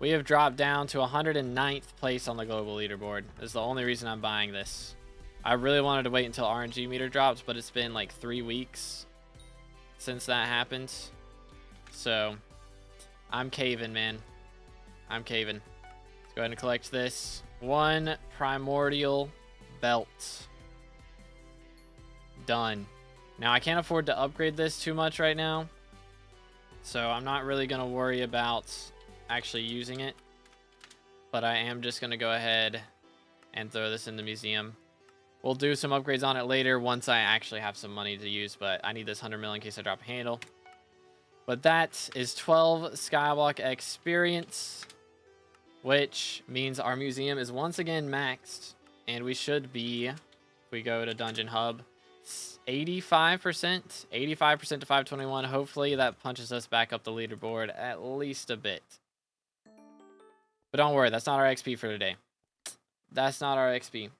We have dropped down to 109th place on the global leaderboard. This is the only reason I'm buying this. I really wanted to wait until RNG meter drops, but it's been like 3 weeks since that happened. So I'm caving, man. I'm caving. Let's go ahead and collect this. One Primordial Belt. Done. Now I can't afford to upgrade this too much right now, so I'm not really going to worry about actually using it, but I am just going to go ahead and throw this in the museum. We'll do some upgrades on it later once I actually have some money to use, but I need this 100 mil in case I drop a handle. But that is 12 Skyblock experience, which means our museum is once again maxed, and we should be, if we go to Dungeon Hub, 85%. 85% to 521. Hopefully that punches us back up the leaderboard at least a bit. But don't worry, that's not our XP for today. That's not our XP.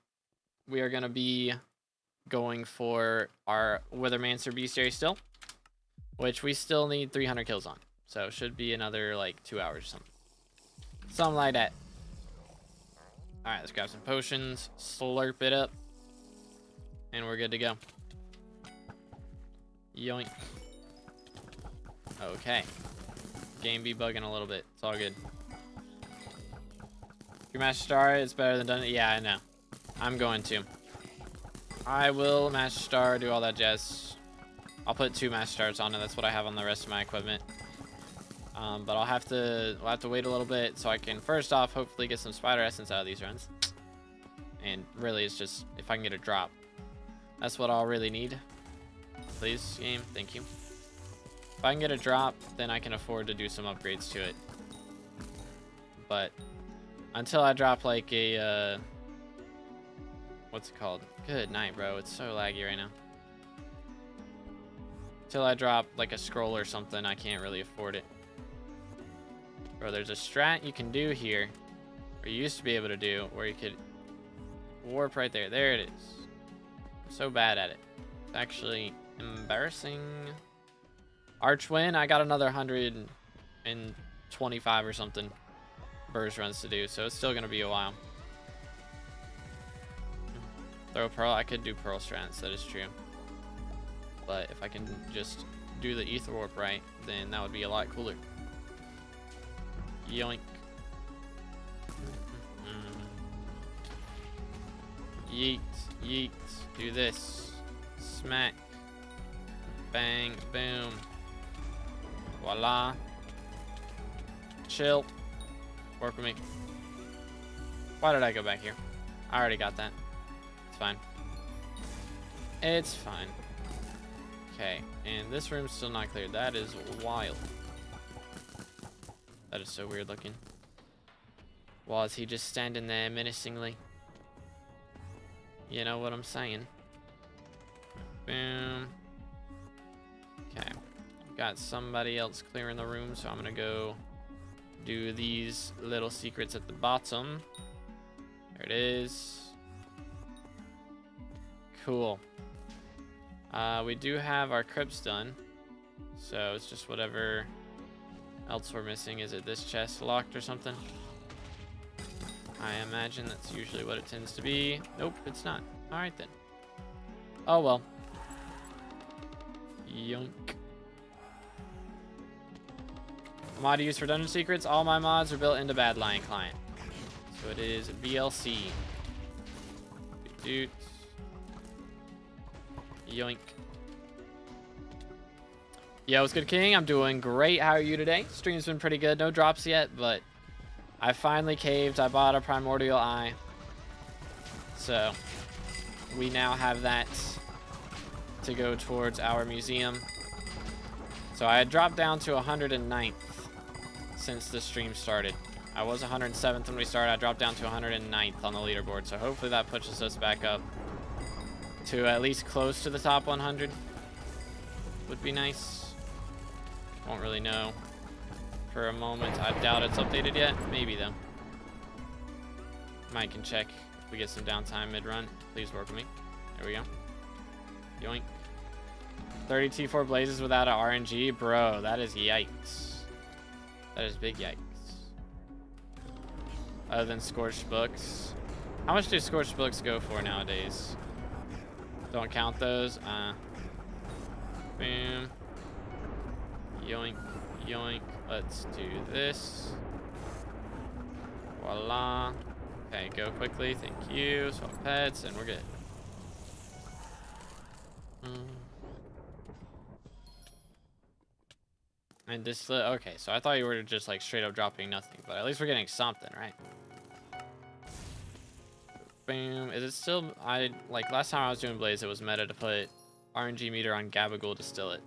We are going to be going for our Withermancer Bestiary still, which we still need 300 kills on. So it should be another like 2 hours or something. Something like that. Alright, let's grab some potions, slurp it up, and we're good to go. Yoink. Okay. Game be bugging a little bit. It's all good. If you master star, it's better than done it. Yeah, I know. I'm going to. I will master star, do all that jazz. I'll put 2 master stars on it. That's what I have on the rest of my equipment. But we'll have to wait a little bit so I can first off hopefully get some spider essence out of these runs. And really it's just if I can get a drop. That's what I'll really need. Please, game, thank you. If I can get a drop, then I can afford to do some upgrades to it. But until I drop like a what's it called? Good night, bro. It's so laggy right now. Until I drop like a scroll or something, I can't really afford it. Bro, there's a strat you can do here, or you used to be able to do, where you could warp right there. There it is. I'm so bad at it. It's actually embarrassing. Archwin, I got another 125 or something burst runs to do, so it's still going to be a while. Throw Pearl, I could do Pearl strats, that is true. But if I can just do the Ether Warp right, then that would be a lot cooler. Yoink. Yeet, yeet. Do this. Smack. Bang, boom. Voila. Chill. Work with me. Why did I go back here? I already got that. It's fine. It's fine. Okay, and this room's still not cleared. That is wild. That is so weird looking. Why is he just standing there menacingly? You know what I'm saying? Boom. Okay. Got somebody else clearing the room, so I'm gonna go do these little secrets at the bottom. There it is. Cool. We do have our crypts done, so it's just whatever else we're missing. Is it this chest locked or something? I imagine that's usually what it tends to be. Nope, it's not. Alright then. Oh well. Yoink. Mod used for dungeon secrets. All my mods are built into Bad Lion Client. So it is VLC. Doot. Yoink. Yo, what's good, King? I'm doing great. How are you today? Stream's been pretty good. No drops yet, but I finally caved. I bought a Primordial Eye. So we now have that to go towards our museum. So I had dropped down to 109th since the stream started. I was 107th when we started. I dropped down to 109th on the leaderboard. So hopefully that pushes us back up to at least close to the top 100. Would be nice. Won't really know for a moment. I doubt it's updated yet. Maybe though. Mike can check if we get some downtime mid-run. Please work with me. There we go. Yoink. 30 T4 blazes without an RNG? Bro, that is yikes. That is big yikes. Other than Scorched Books. How much do Scorched Books go for nowadays? Don't count those. Boom. Yoink. Yoink. Let's do this. Voila. Okay, go quickly. Thank you. Swap pets, and we're good. And this, okay, so I thought you were just like straight up dropping nothing, but at least we're getting something, right? Boom. Is it still, like last time I was doing Blaze, it was meta to put RNG meter on Gabagool to still it,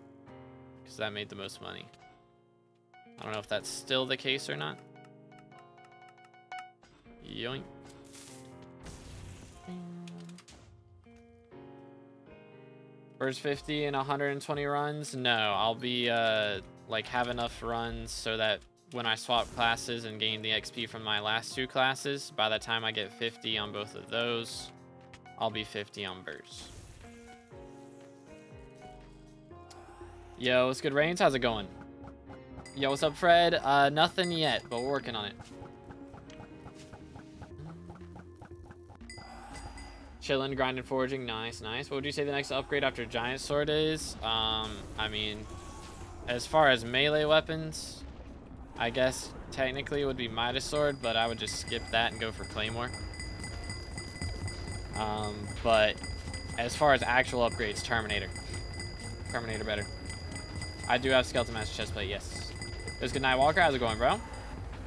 because that made the most money. I don't know if that's still the case or not. Yoink. First 50 and 120 runs? No, I'll be like have enough runs so that when I swap classes and gain the XP from my last 2 classes, by the time I get 50 on both of those, I'll be 50 on Burst. Yo, what's good, Reigns? How's it going? Yo, what's up, Fred? Nothing yet, but we're working on it. Chilling, grinding, foraging. Nice, nice. What would you say the next upgrade after Giant Sword is? I mean, as far as melee weapons, I guess technically it would be Midas Sword, but I would just skip that and go for Claymore. But as far as actual upgrades, Terminator. Terminator better. I do have Skeleton Master Chestplate, yes. There's Good Night Walker. How's it going, bro?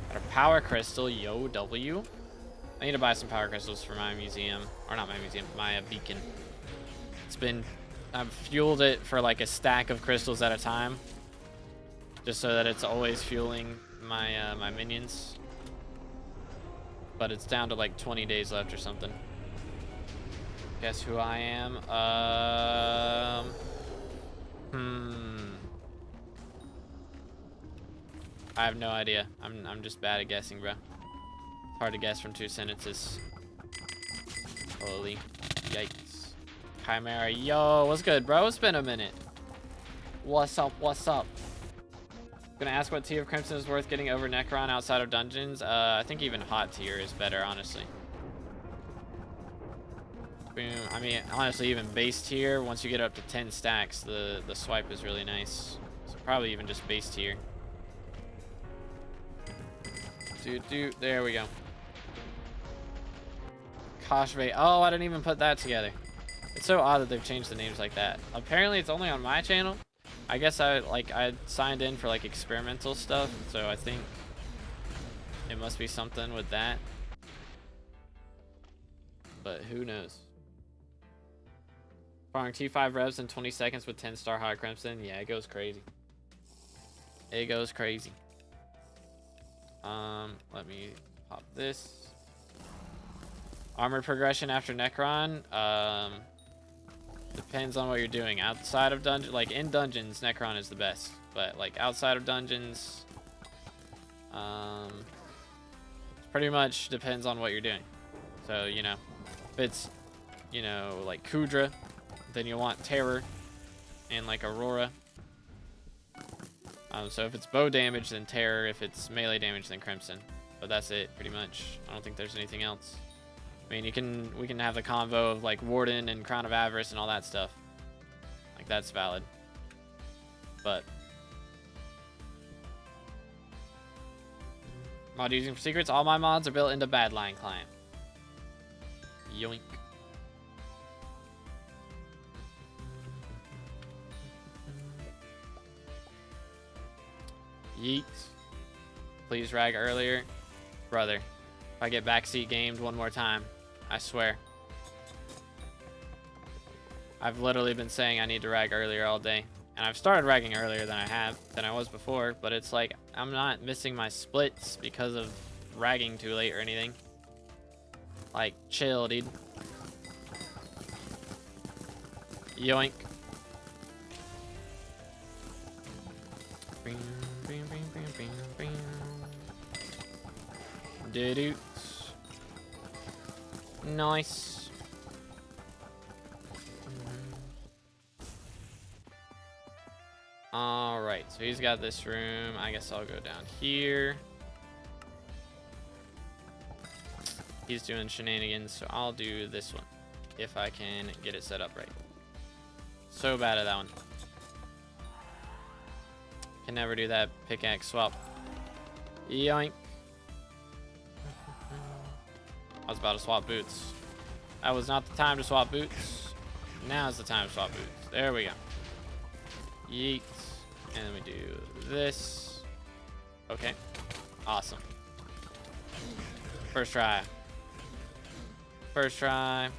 Got a Power Crystal, YoGoU. I need to buy some power crystals for my museum, or not my museum, my beacon. I've fueled it for like a stack of crystals at a time, just so that it's always fueling my my minions. But it's down to like 20 days left or something. Guess who I am? I have no idea. I'm just bad at guessing, bro. Hard to guess from 2 sentences. Holy yikes. Chimera, yo, what's good, bro? It's been a minute. What's up, what's up? Gonna ask what tier of Crimson is worth getting over Necron outside of dungeons. I think even hot tier is better, honestly. Boom. I mean, honestly, even base tier, once you get up to 10 stacks, the swipe is really nice. So probably even just base tier. There we go. Koshve. Oh, I didn't even put that together. It's so odd that they've changed the names like that. Apparently, it's only on my channel. I guess I signed in for like experimental stuff, so I think it must be something with that. But who knows? Farming T5 revs in 20 seconds with 10-star high Crimson. Yeah, it goes crazy. It goes crazy. Let me pop this. Armor progression after Necron. Depends on what you're doing. Outside of dungeon, like in dungeons, Necron is the best. But like outside of dungeons, pretty much depends on what you're doing. So, you know, if it's, you know, like Kudra, then you want Terror and like Aurora. So if it's bow damage, then Terror. If it's melee damage, then Crimson. But that's it, pretty much. I don't think there's anything else. I mean, we can have the convo of like Warden and Crown of Avarice and all that stuff. Like that's valid. But mod using for secrets. All my mods are built into Badline client. Yoink. Yeet. Please rag earlier. Brother, if I get backseat gamed one more time, I swear. I've literally been saying I need to rag earlier all day. And I've started ragging earlier than I was before, but it's like I'm not missing my splits because of ragging too late or anything. Like, chill, dude. Yoink. Doo-doo. Nice. Alright, so he's got this room. I guess I'll go down here. He's doing shenanigans, so I'll do this one. If I can get it set up right. So bad at that one. Can never do that pickaxe swap. Yoink. I was about to swap boots. That was not the time to swap boots. Now's the time to swap boots. There we go. Yeet. And then we do this. Okay. Awesome. First try. First try.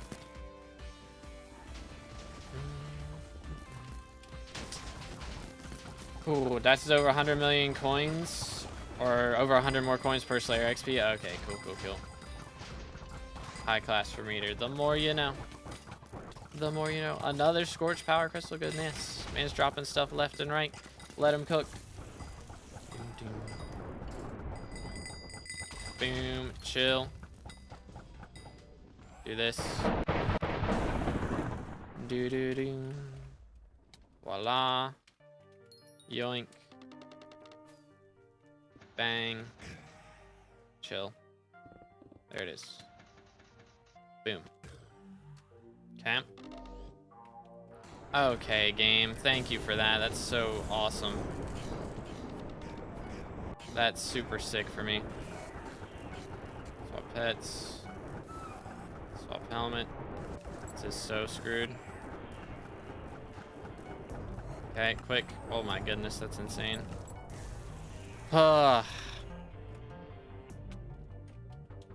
Ooh, dice is over 100 million coins. Or over 100 more coins per Slayer XP. Okay, cool. High class for meter. The more you know. The more you know. Another Scorch Power Crystal. Goodness. Man's dropping stuff left and right. Let him cook. Boom. Chill. Do this. Do do do. Voila. Yoink. Bang. Chill. There it is. Boom. Okay. Okay, game. Thank you for that. That's so awesome. That's super sick for me. Swap pets. Swap helmet. This is so screwed. Okay, quick. Oh my goodness, that's insane. If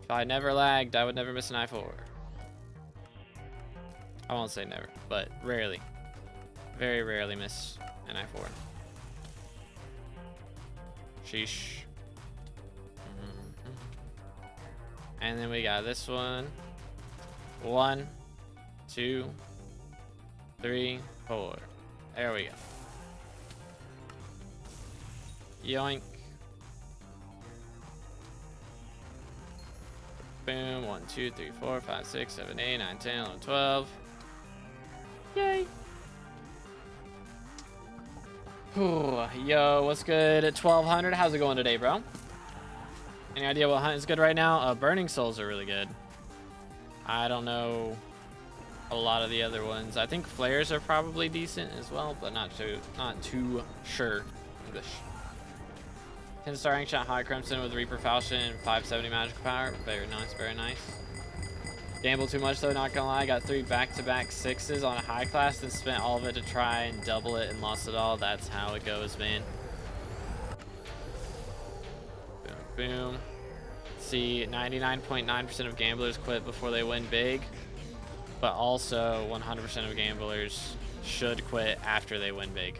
I never lagged, I would never miss an I4. I won't say never, but rarely. Very rarely miss an I4. Sheesh. And then we got this one. 1, 2, 3, 4. There we go. Yoink. Boom. 1, 2, 3, 4, 5, 6, 7, 8, 9, 10, 11, 12. Yay. Ooh, yo, what's good at 1200? How's it going today, bro? Any idea what hunt is good right now? Burning Souls are really good. I don't know a lot of the other ones. I think flares are probably decent as well, but not too sure. English. 10-star Ancient High Crimson with Reaper Falchion and 570 magical power. Very nice, very nice. Gamble too much though, not gonna lie. Got 3 back-to-back 6s on a high class, then spent all of it to try and double it and lost it all. That's how it goes, man. Boom, boom. See, 99.9% of gamblers quit before they win big, but also 100% of gamblers should quit after they win big.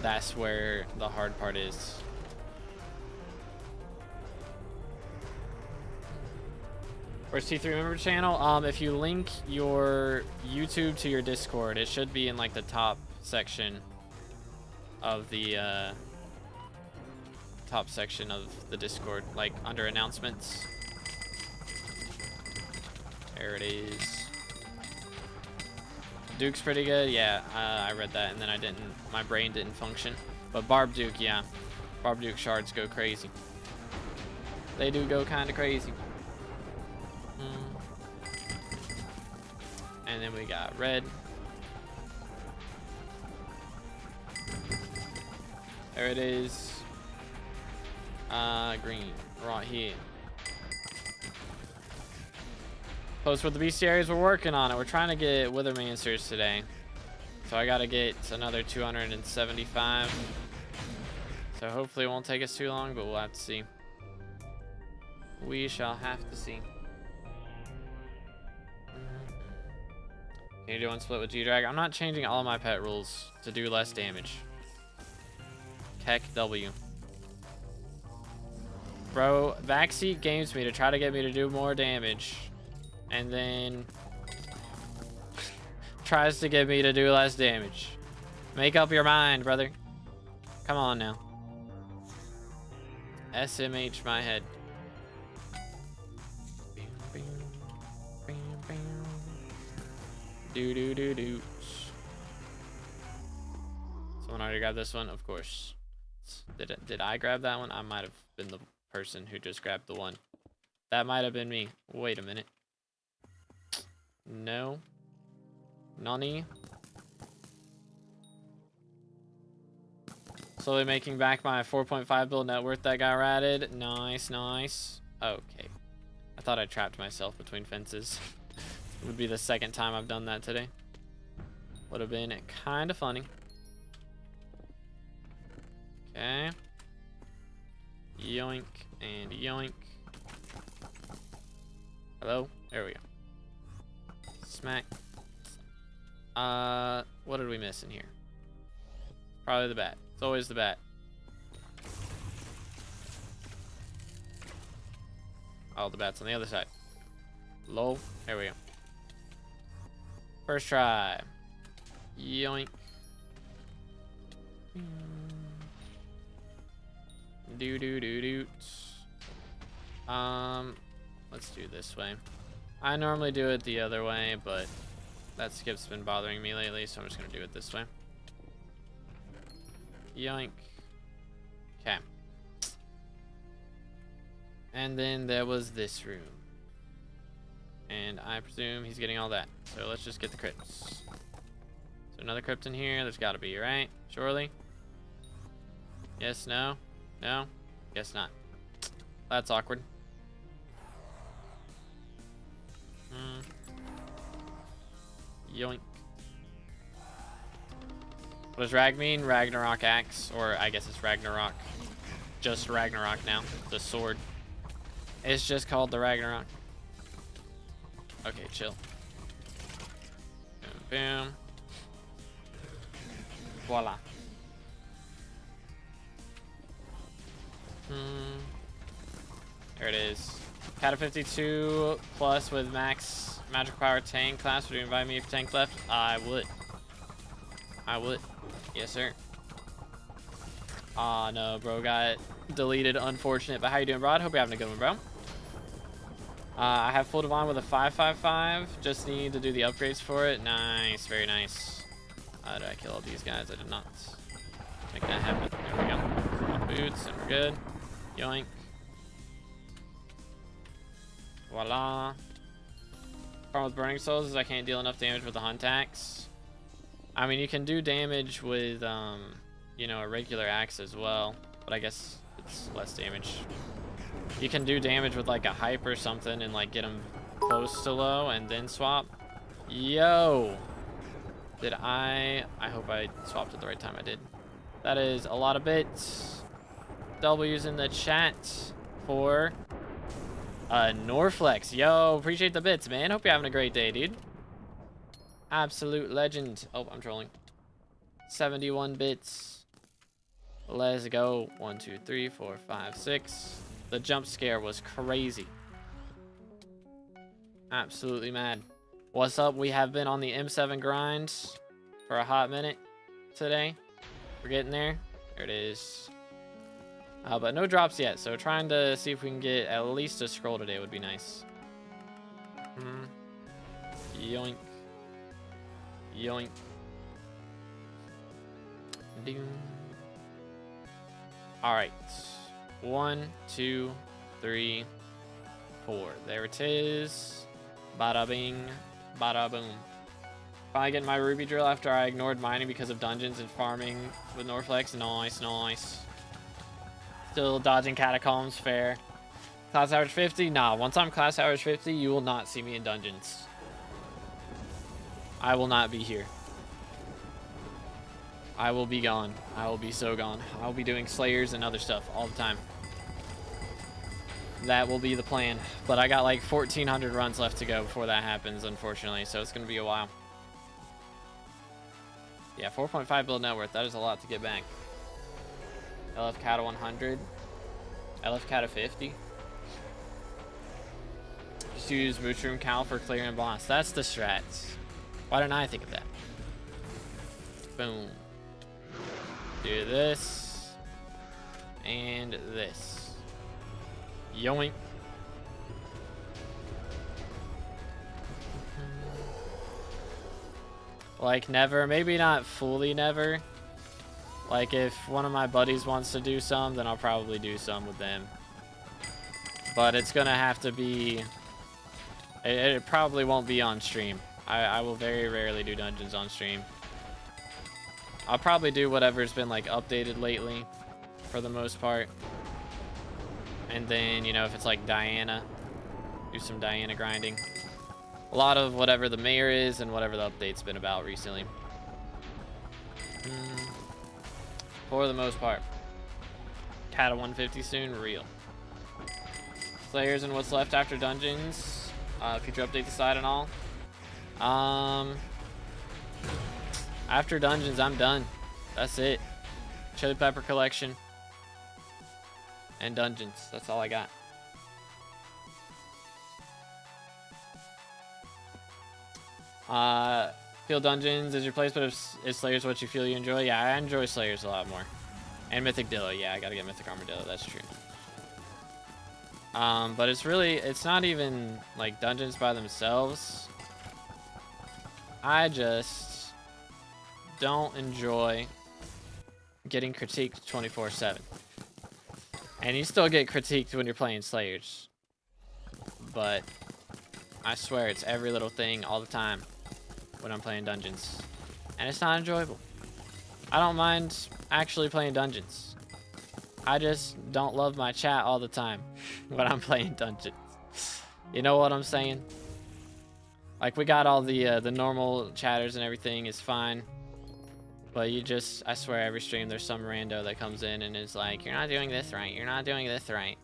That's where the hard part is. Where's T3 member channel? If you link your YouTube to your Discord, it should be in like the top section of the Discord, like under announcements. There it is. Duke's pretty good. Yeah, I read that and then my brain didn't function. But Barb Duke, yeah. Barb Duke shards go crazy. They do go kind of crazy. And then we got red. There it is. Green, right here. Post with the bestiaries, we're working on it. We're trying to get Withermancers today. So I gotta get another 275. So hopefully it won't take us too long, but we'll have to see. We shall have to see. Can you do one split with G-Drag? I'm not changing all my pet rules to do less damage. Keck W. Bro, backseat games me to try to get me to do more damage. And then tries to get me to do less damage. Make up your mind, brother. Come on now. SMH my head. Do. Someone already grabbed this one, of course. Did I grab that one? I might have been the person who just grabbed the one. That might have been me. Wait a minute. No. Nani. Slowly making back my 4.5 build net worth that got ratted. Nice, nice. Okay. I thought I trapped myself between fences. Would be the second time I've done that today. Would have been kind of funny. Okay. Yoink and yoink. Hello? There we go. Smack. What did we miss in here? Probably the bat. It's always the bat. Oh, the bat's on the other side. Low. There we go. First try. Yoink. Do. Let's do this way. I normally do it the other way, but that skip's been bothering me lately, so I'm just gonna do it this way. Yoink. Okay. And then there was this room. And I presume he's getting all that. So let's just get the crypts. So another crypt in here. There's gotta be, right? Surely? Yes, no? No? Guess not. That's awkward. Yoink. What does Rag mean? Ragnarok axe. Or I guess it's Ragnarok. Just Ragnarok now. The sword. It's just called the Ragnarok. Okay, chill. Boom, boom. Voila. There it is. Cat of 52 plus with max magic power tank class. Would you invite me if tank left? I would. I would. Yes, sir. Aw, no, bro. Got deleted. Unfortunate. But how you doing, bro? I hope you're having a good one, bro. I have full divine with a 5/5/5. Just need to do the upgrades for it. Nice. Very nice. Did I kill all these guys? I did not. Make that happen. There we go. Swap boots, and we're good. Yoink. Voila. Problem with burning souls is I can't deal enough damage with the hunt axe. I mean, you can do damage with, you know, a regular axe as well, but I guess it's less damage. You can do damage with like a hype or something and like get them close to low and then swap. Yo! Did I hope I swapped at the right time. I did. That is a lot of bits. W's in the chat for Norflex. Yo, appreciate the bits, man. Hope you're having a great day, dude. Absolute legend. Oh, I'm trolling. 71 bits. Let's go. 1, 2, 3, 4, 5, 6. The jump scare was crazy. Absolutely mad. What's up? We have been on the M7 grind for a hot minute today. We're getting there. There it is. But no drops yet, so trying to see if we can get at least a scroll today would be nice. Yoink. Yoink. Ding. Alright. 1, 2, 3, 4. There it is. Bada bing. Bada boom. Finally getting my ruby drill after I ignored mining because of dungeons and farming with Norflex. Nice, nice. Still dodging catacombs, fair. Class average 50? Nah, once I'm class average 50, you will not see me in dungeons. I will not be here. I will be gone. I will be so gone. I will be doing slayers and other stuff all the time. That will be the plan. But I got like 1,400 runs left to go before that happens, unfortunately, so it's going to be a while. Yeah, 4.5 build net worth. That is a lot to get back. LF Cat of 100. LF Cat of 50. Just use Mushroom Cow for clearing boss. That's the strats. Why didn't I think of that? Boom. Do this. And this. Yoink. Like never, maybe not fully never. Like if one of my buddies wants to do some, then I'll probably do some with them. But it's gonna have to be, it probably won't be on stream. I will very rarely do dungeons on stream. I'll probably do whatever's been like updated lately for the most part. And then, you know, if it's like Diana, do some Diana grinding. A lot of whatever the mayor is and whatever the update's been about recently. For the most part. Cat of 150 soon, real. Slayers and what's left after dungeons. Future update the side and all. After dungeons, I'm done. That's it. Chili pepper collection. And dungeons. That's all I got. Feel dungeons is your place, but if Slayer's what you feel you enjoy, yeah, I enjoy Slayers a lot more. And Mythic Dillo, yeah, I gotta get Mythic Armadillo, that's true. But it's not even like dungeons by themselves. I just don't enjoy getting critiqued 24/7. And you still get critiqued when you're playing Slayers. But I swear it's every little thing all the time when I'm playing dungeons. And it's not enjoyable. I don't mind actually playing dungeons. I just don't love my chat all the time when I'm playing dungeons. You know what I'm saying? Like, we got all the normal chatters and everything is fine. But I swear every stream there's some rando that comes in and is like, you're not doing this right, you're not doing this right.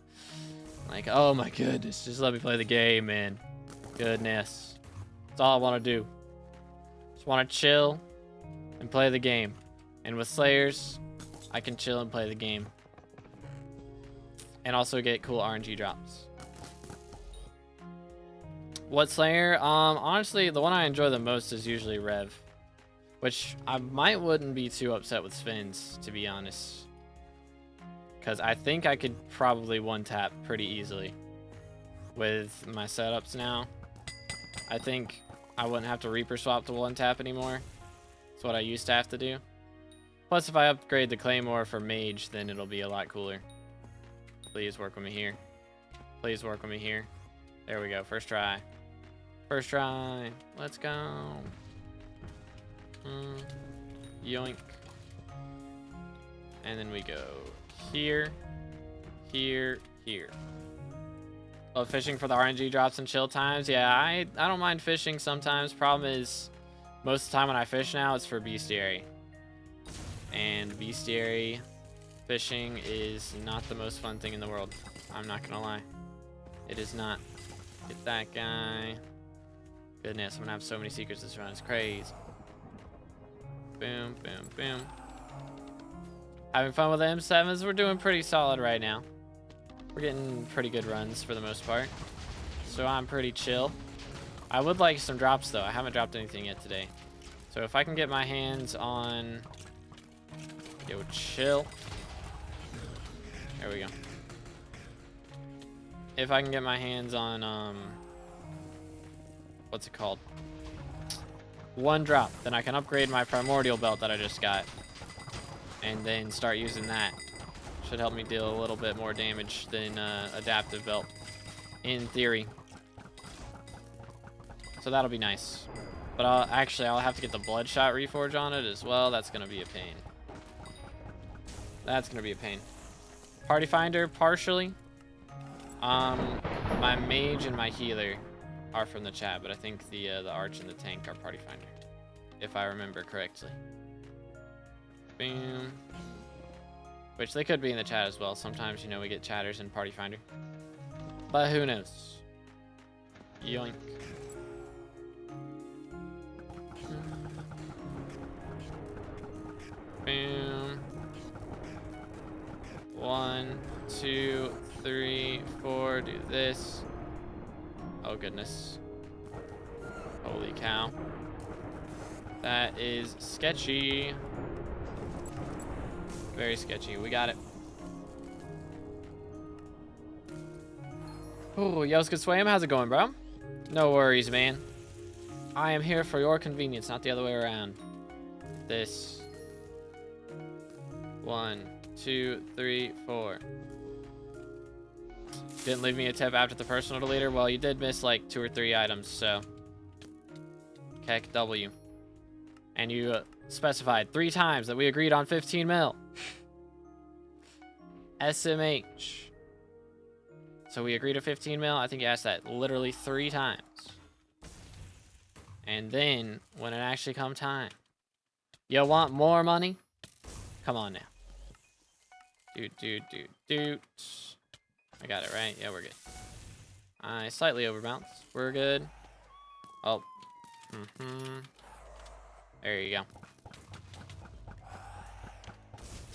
Like, oh my goodness, just let me play the game, man. Goodness. That's all I want to do. Just want to chill and play the game. And with Slayers, I can chill and play the game. And also get cool RNG drops. What Slayer? Honestly, the one I enjoy the most is usually Rev. Which I wouldn't be too upset with Spins, to be honest. Because I think I could probably one-tap pretty easily with my setups now. I think I wouldn't have to Reaper swap to one-tap anymore. That's what I used to have to do. Plus, if I upgrade the Claymore for Mage, then it'll be a lot cooler. Please work with me here. Please work with me here. There we go. First try. First try. Let's go. Yoink. And then we go here, here, here. Oh, fishing for the RNG drops and chill times. Yeah, I don't mind fishing sometimes. Problem is, most of the time when I fish now, it's for bestiary. And bestiary fishing is not the most fun thing in the world. I'm not gonna lie. It is not. Get that guy. Goodness, I'm gonna have so many secrets this run. It's crazy. Boom, boom, boom. Having fun with the M7s. We're doing pretty solid right now. We're getting pretty good runs for the most part. So I'm pretty chill. I would like some drops though. I haven't dropped anything yet today. So if I can get my hands on... Yo, chill. There we go. If I can get my hands on, what's it called? One drop, then I can upgrade my primordial belt that I just got. And then start using that. Should help me deal a little bit more damage than adaptive belt, in theory. So that'll be nice. But I'll have to get the bloodshot reforge on it as well. That's gonna be a pain. That's gonna be a pain. Party finder, partially. My mage and my healer are from the chat, but I think the arch and the tank are party finder, if I remember correctly. Boom. Which they could be in the chat as well. Sometimes, you know, we get chatters in party finder. But who knows? Yoink. Boom. 1, 2, 3, 4. Do this. Oh, goodness. Holy cow. That is sketchy. Very sketchy. We got it. Ooh, Yosuke Swam, how's it going, bro? No worries, man. I am here for your convenience, not the other way around. This. 1, 2, 3, 4. Didn't leave me a tip after the personal deleter. Well, you did miss like 2 or 3 items, so. Keck W. And you specified 3 times that we agreed on 15 mil. SMH. So we agreed to 15 mil. I think you asked that literally 3 times. And then, when it actually come time, you want more money? Come on now. Dude. I got it, right? Yeah, we're good. I slightly overbounced. We're good. Oh. There you go.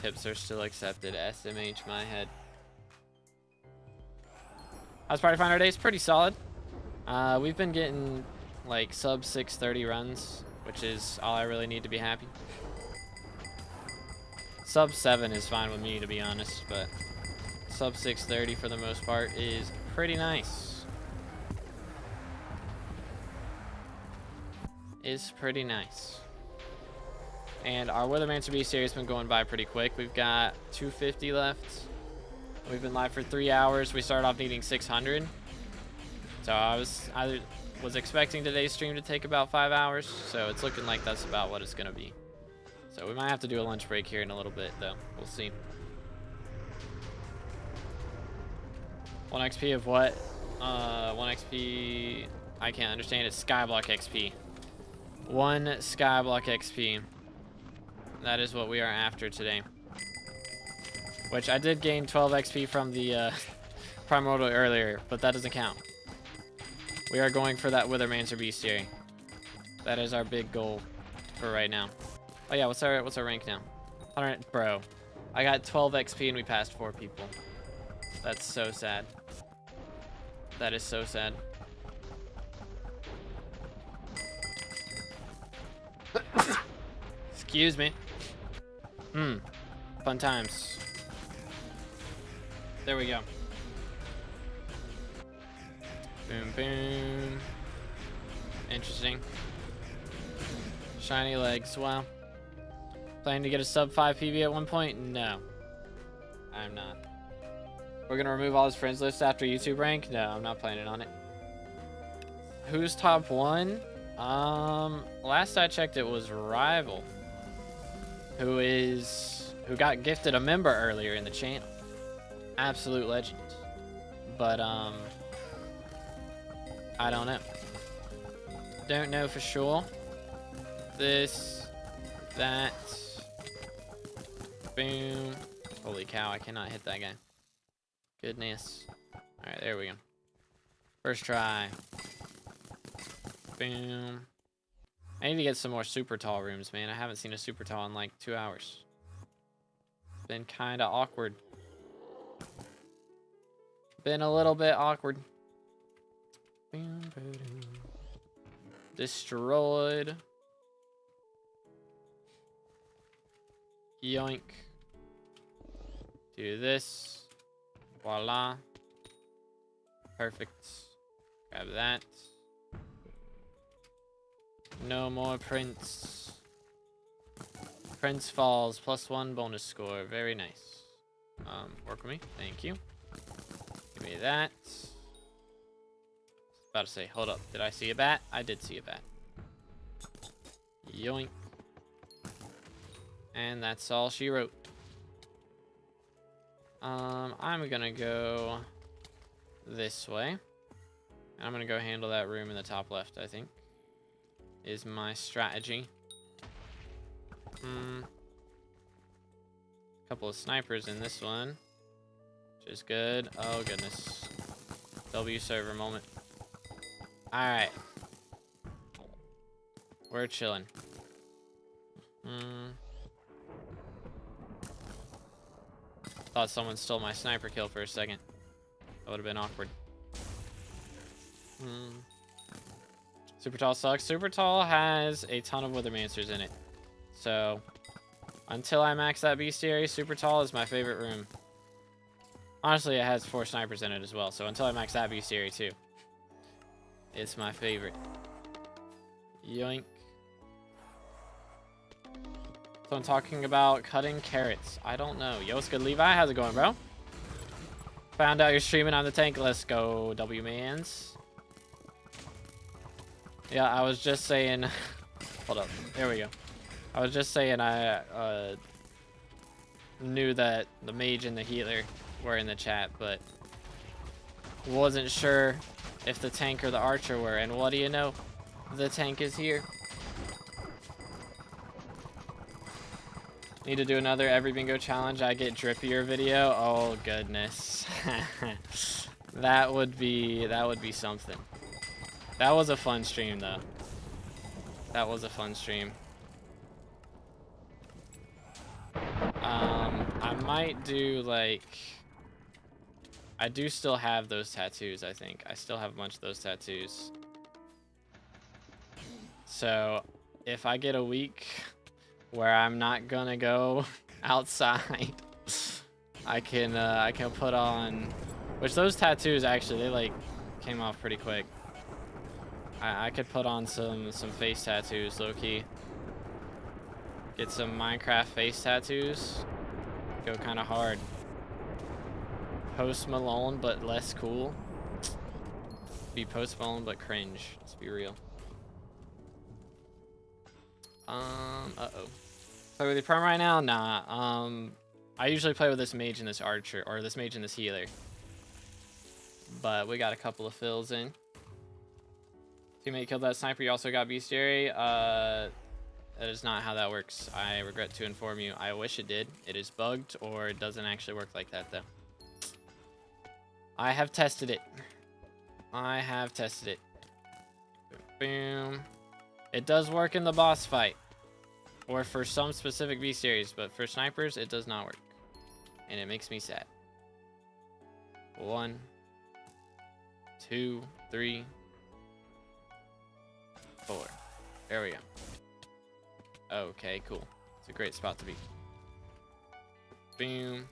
Tips are still accepted. SMH my head. How's Party Finder Day? It's pretty solid. We've been getting like sub 630 runs, which is all I really need to be happy. Sub 7 is fine with me, to be honest, but sub 630 for the most part is pretty nice. Is pretty nice. And our Weathermancer B series has been going by pretty quick. We've got 250 left. We've been live for 3 hours. We started off needing 600. So I was expecting today's stream to take about 5 hours. So it's looking like that's about what it's going to be. So we might have to do a lunch break here in a little bit, though. We'll see. 1 XP of what? 1 XP... I can't understand. It's SkyBlock XP. 1 SkyBlock XP. That is what we are after today. Which I did gain 12 XP from the Primordial earlier, but that doesn't count. We are going for that Withermancer Bestiary. That is our big goal for right now. Oh yeah, what's our rank now? 100, bro. I got 12 XP and we passed 4 people. That's so sad. That is so sad. Excuse me. Fun times. There we go. Boom, boom. Interesting. Shiny legs. Wow. Planning to get a sub 5 PV at one point? No. I'm not. We're gonna remove all his friends list after YouTube rank? No, I'm not planning on it. Who's top 1? Last I checked it was Rival. Who got gifted a member earlier in the channel. Absolute legend. But I don't know. Don't know for sure. This, that, boom. Holy cow, I cannot hit that guy. Goodness. Alright, there we go. First try. Boom. I need to get some more super tall rooms, man. I haven't seen a super tall in like 2 hours. It's been kind of awkward. Been a little bit awkward. Destroyed. Yoink. Do this. Voila. Perfect. Grab that. No more Prince. Prince falls. +1 bonus score. Very nice. Work with me. Thank you. Give me that. About to say, hold up. Did I see a bat? I did see a bat. Yoink. And that's all she wrote. I'm gonna go this way. I'm gonna go handle that room in the top left, I think. Is my strategy. Couple of snipers in this one. Which is good. Oh goodness. W server moment. Alright. We're chilling. Thought someone stole my sniper kill for a second. That would have been awkward. Super Tall sucks. Super Tall has a ton of Withermancers in it. So, until I max that bestiary, Super Tall is my favorite room. Honestly, it has 4 snipers in it as well. So, until I max that bestiary too, it's my favorite. Yoink. So I'm talking about cutting carrots. I don't know. Yo, what's good, Levi? How's it going, bro? Found out you're streaming on the tank. Let's go, W-mans. Yeah, I was just saying... Hold up. There we go. I was just saying I knew that the mage and the healer were in the chat, but wasn't sure if the tank or the archer were. And what do you know? The tank is here. Need to do another every bingo challenge. I get drippier video. Oh goodness. that would be something. That was a fun stream though. That was a fun stream. I might do like, I do still have those tattoos, I think. I still have a bunch of those tattoos. So if I get a week where I'm not gonna go outside, I can put on, which those tattoos actually, they like came off pretty quick. I could put on some face tattoos, low key. Get some Minecraft face tattoos. Go kind of hard. Post Malone, but less cool. Be Post Malone, but cringe. Let's be real. Uh-oh. Play with the perm right now? Nah. I usually play with this mage and this archer, or this mage and this healer. But we got a couple of fills in. Teammate killed that sniper. You also got bestiary. That is not how that works. I regret to inform you. I wish it did. It is bugged, or it doesn't actually work like that, though. I have tested it. I have tested it. Boom. It does work in the boss fight, or for some specific bestiaries, but for snipers, it does not work. And it makes me sad. 1, 2, 3, 4. There we go. Okay, cool. It's a great spot to be. Boom.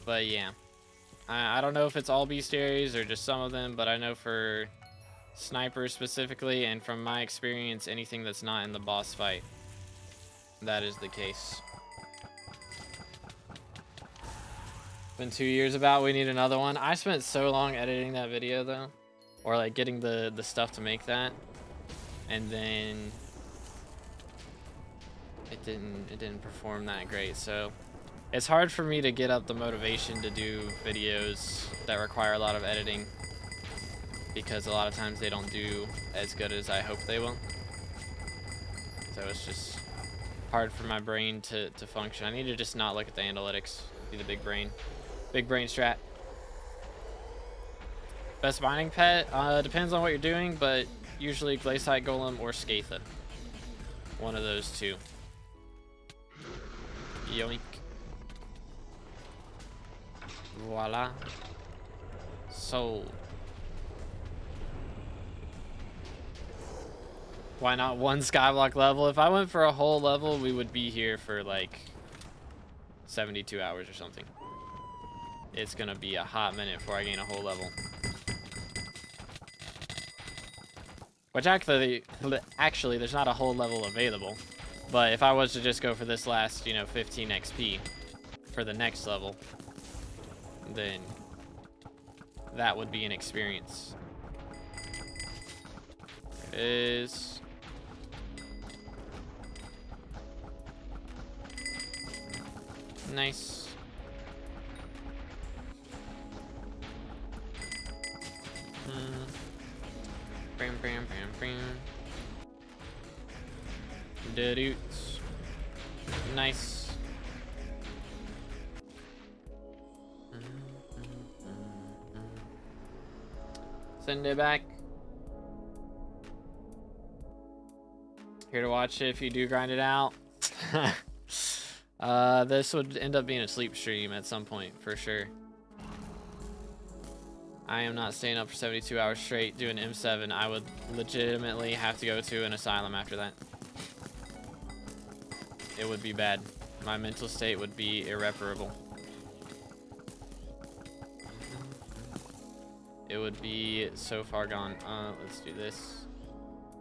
But yeah. I don't know if it's all bestiaries or just some of them, but I know for snipers specifically, and from my experience, anything that's not in the boss fight, that is the case. Been 2 years about, we need another one. I spent so long editing that video though, or like getting the stuff to make that, and then it didn't perform that great. So it's hard for me to get up the motivation to do videos that require a lot of editing, because a lot of times they don't do as good as I hope they will. So it's just hard for my brain to function. I need to just not look at the analytics, be the big brain strat. Best binding pet, depends on what you're doing, but usually Glaciite Golem or Skatha. One of those two. Yoink. Voila. Sold. Why not one skyblock level? If I went for a whole level, we would be here for like 72 hours or something. It's gonna be a hot minute before I gain a whole level. Which actually, there's not a whole level available. But if I was to just go for this last, 15 XP for the next level, then that would be an experience. There it is. Nice. Bam, bam, bam, bam. Doots. Nice. Send it back. Here to watch it if you do grind it out. This would end up being a sleep stream at some point for sure. I am not staying up for 72 hours straight doing M7. I would legitimately have to go to an asylum after that. It would be bad. My mental state would be irreparable. It would be so far gone. Let's do this.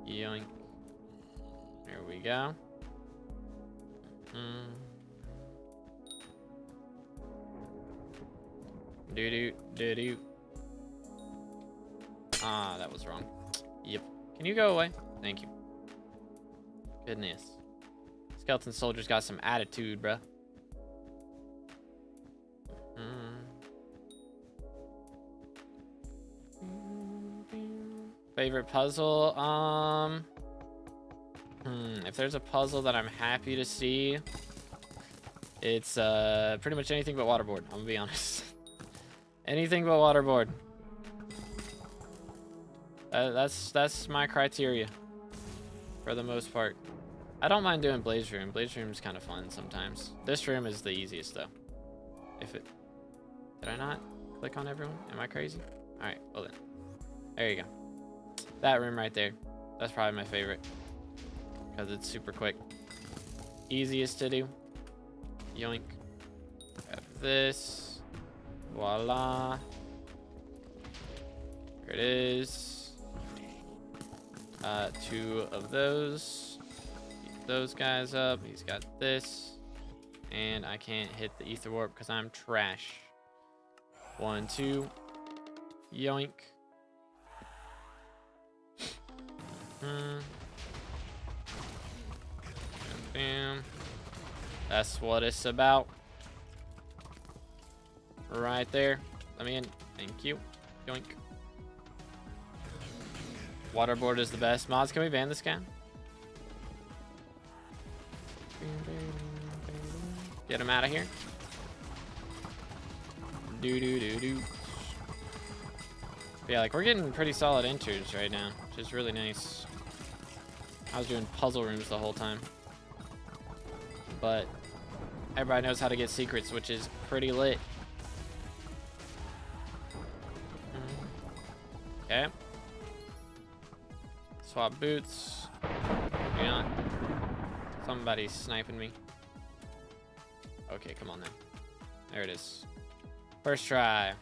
Yoink. There we go. Doo-doo. Ah, that was wrong. Yep. Can you go away? Thank you. Goodness. Skeleton Soldier's got some attitude, bruh. Favorite puzzle? If there's a puzzle that I'm happy to see, it's pretty much anything but waterboard. I'm gonna be honest. Anything but waterboard. That's my criteria for the most part. I don't mind doing Blaze Room. Blaze Room is kind of fun sometimes. This room is the easiest though. Did I not click on everyone? Am I crazy? All right, well then. There you go. That room right there. That's probably my favorite because it's super quick. Easiest to do. Yoink. Grab this. Voila. Here it is. 2 of those. Keep those guys up. He's got this. And I can't hit the ether warp because I'm trash. 1, 2. Yoink. Bam. That's what it's about. Right there. Let me in. Thank you. Yoink. Waterboard is the best. Mods, can we ban this guy? Get him out of here. Do. Yeah, like we're getting pretty solid enters right now, which is really nice. I was doing puzzle rooms the whole time. But everybody knows how to get secrets, which is pretty lit. Okay. Swap boots. You're not. Somebody's sniping me. Okay, come on then. There it is. First try.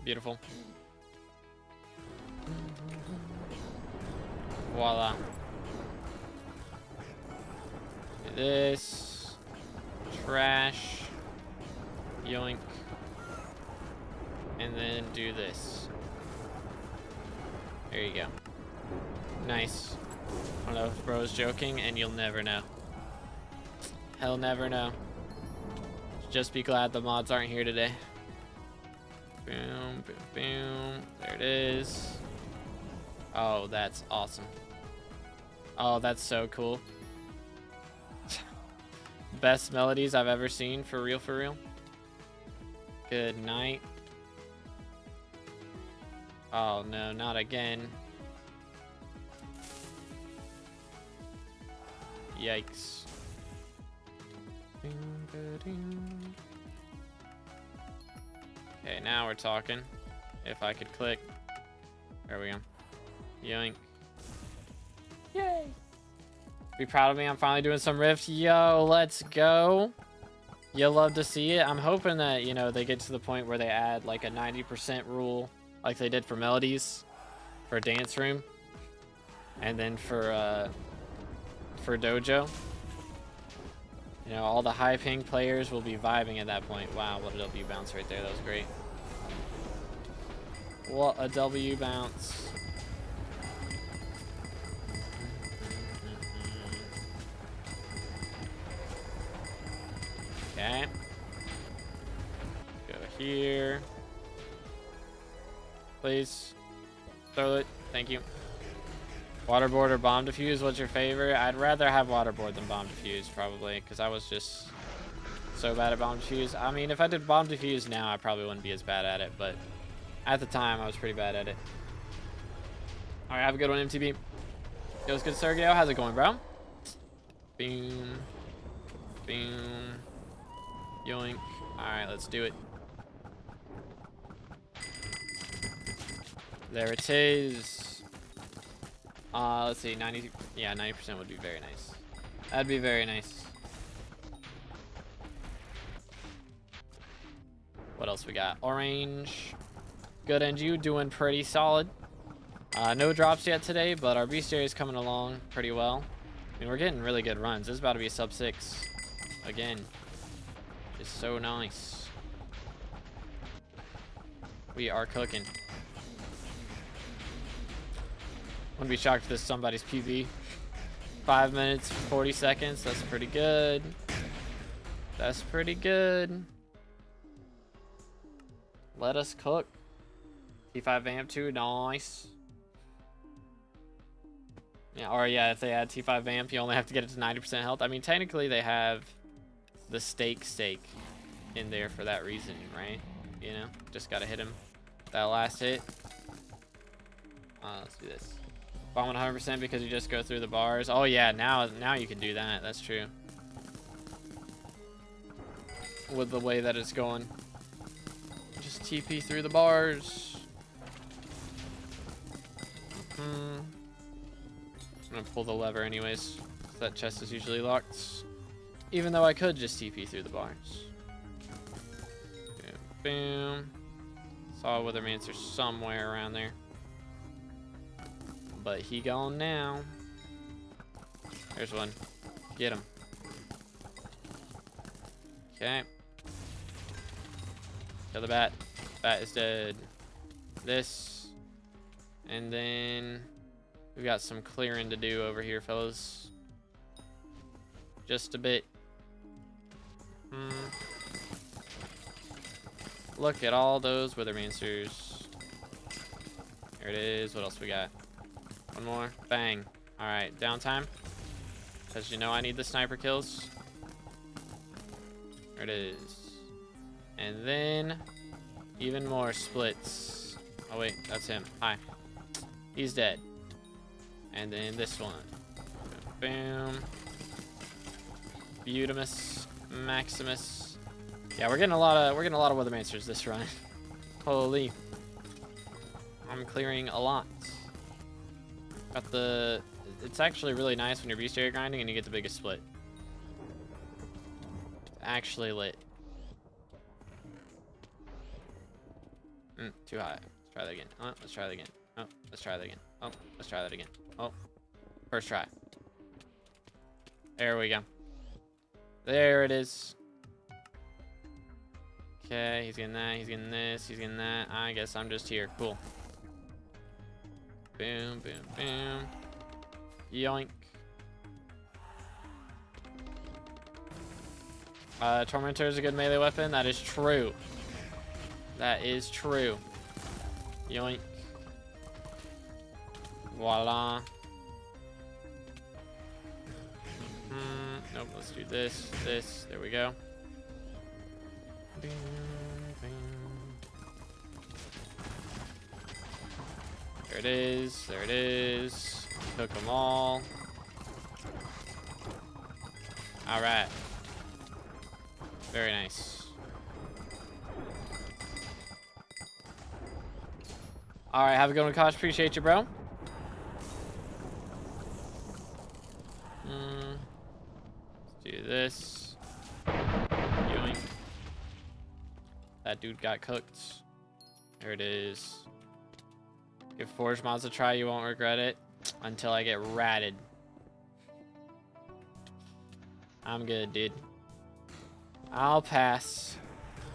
Beautiful. Voila. Do this. Trash. Yoink. And then do this. There you go. Nice. I don't know if bro's joking, and you'll never know. He'll never know. Just be glad the mods aren't here today. Boom, boom, boom. There it is. Oh, that's awesome. Oh, that's so cool. Best melodies I've ever seen, for real, for real. Good night. Oh no, not again. Yikes. Okay, now we're talking. If I could click. There we go. Yoink. Yay! Be proud of me, I'm finally doing some rift. Yo, let's go. You'll love to see it. I'm hoping that, you know, they get to the point where they add like a 90% rule like they did for melodies, for dance room, and then for dojo. You know, all the high ping players will be vibing at that point. Wow, what a W bounce right there. That was great. What a W bounce. Okay. Go here. Please. Throw it. Thank you. Waterboard or bomb defuse, what's your favorite? I'd rather have waterboard than bomb defuse, probably, because I was just so bad at bomb defuse. I mean, if I did bomb defuse now, I probably wouldn't be as bad at it, but at the time, I was pretty bad at it. All right, have a good one, MTB. Yo, what's good, Sergio? How's it going, bro? Boom. Boom. Yoink. All right, let's do it. There it is. Let's see, 90, yeah, 90% would be very nice. That'd be very nice. What else we got? Orange. Good, and you doing pretty solid. No drops yet today, but our bestiary is coming along pretty well. I mean, we're getting really good runs. This is about to be a sub 6 again. It's so nice. We are cooking. Wouldn't be shocked if this is somebody's PB. 5 minutes, 40 seconds. That's pretty good. That's pretty good. Let us cook. T5 vamp too, nice. Yeah, or yeah, if they add T5 vamp, you only have to get it to 90% health. I mean, technically they have the stake in there for that reason, right? You know, just gotta hit him. That last hit. Let's do this. Bomb 100% because you just go through the bars. Oh yeah, now you can do that. That's true. With the way that it's going. Just TP through the bars. I'm gonna pull the lever anyways. That chest is usually locked. Even though I could just TP through the bars. Boom, boom. Saw Withermancer somewhere around there. But he gone now. There's one. Get him. Okay. Kill the bat. Bat is dead. This. And then we got some clearing to do over here, fellas. Just a bit. Look at all those Withermancers. There it is. What else we got? One more. Bang. Alright, downtime. Because you know I need the sniper kills. There it is. And then even more splits. Oh wait, that's him. Hi. He's dead. And then this one. Boom. Beautimus. Maximus. Yeah, we're getting a lot of Withermancers this run. Holy. I'm clearing a lot. Got the... It's actually really nice when you're beast area grinding and you get the biggest split. It's actually lit. Too high. Let's try that again. Oh, let's try that again. Oh, let's try that again. Oh, let's try that again. Oh, first try. There we go. There it is. Okay, he's getting that. He's getting this. He's getting that. I guess I'm just here. Cool. Boom, boom, boom. Yoink. Tormentor is a good melee weapon. That is true. That is true. Yoink. Voila. Nope, let's do this. This. There we go. There it is. There it is. Took them all. All right. Very nice. All right, have a good one, Kosh. Appreciate you, bro. Let's do this. Yoink. That dude got cooked. There it is. Give Forge mods a try. You won't regret it until I get ratted. I'm good, dude. I'll pass.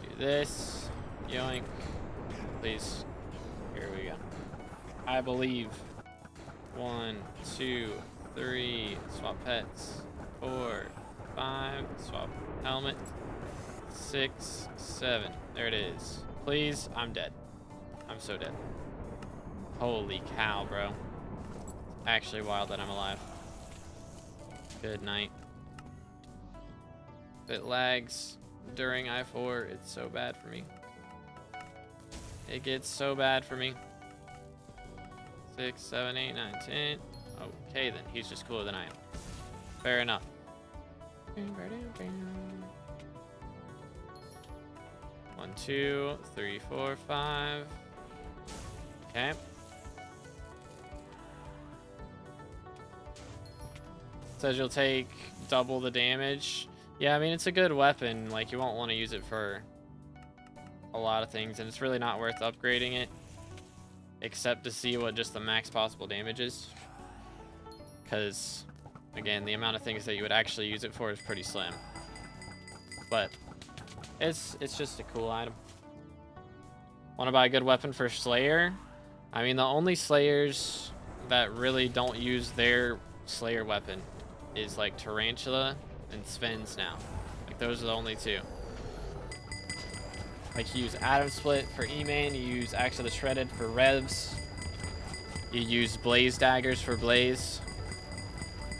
Do this. Yoink. Please. Here we go. I believe. 1, 2, 3. Swap pets. 4, 5. Swap helmet. 6, 7. There it is. Please. I'm dead. I'm so dead. Holy cow, bro. It's actually wild that I'm alive. Good night. If it lags during I4, it's so bad for me. It gets so bad for me. 6, 7, 8, 9, 10. Okay, then. He's just cooler than I am. Fair enough. 1, 2, 3, 4, 5. Okay. Says you'll take double the damage. Yeah, I mean, it's a good weapon. Like, you won't want to use it for a lot of things, and it's really not worth upgrading it, except to see what just the max possible damage is. Because, again, the amount of things that you would actually use it for is pretty slim. But it's just a cool item. Want to buy a good weapon for Slayer? I mean, the only Slayers that really don't use their Slayer weapon is like Tarantula and Sven's now. Like, those are the only two. Like, you use Atom Split for E-Main, you use Axe of the Shredded for Revs, you use Blaze Daggers for Blaze.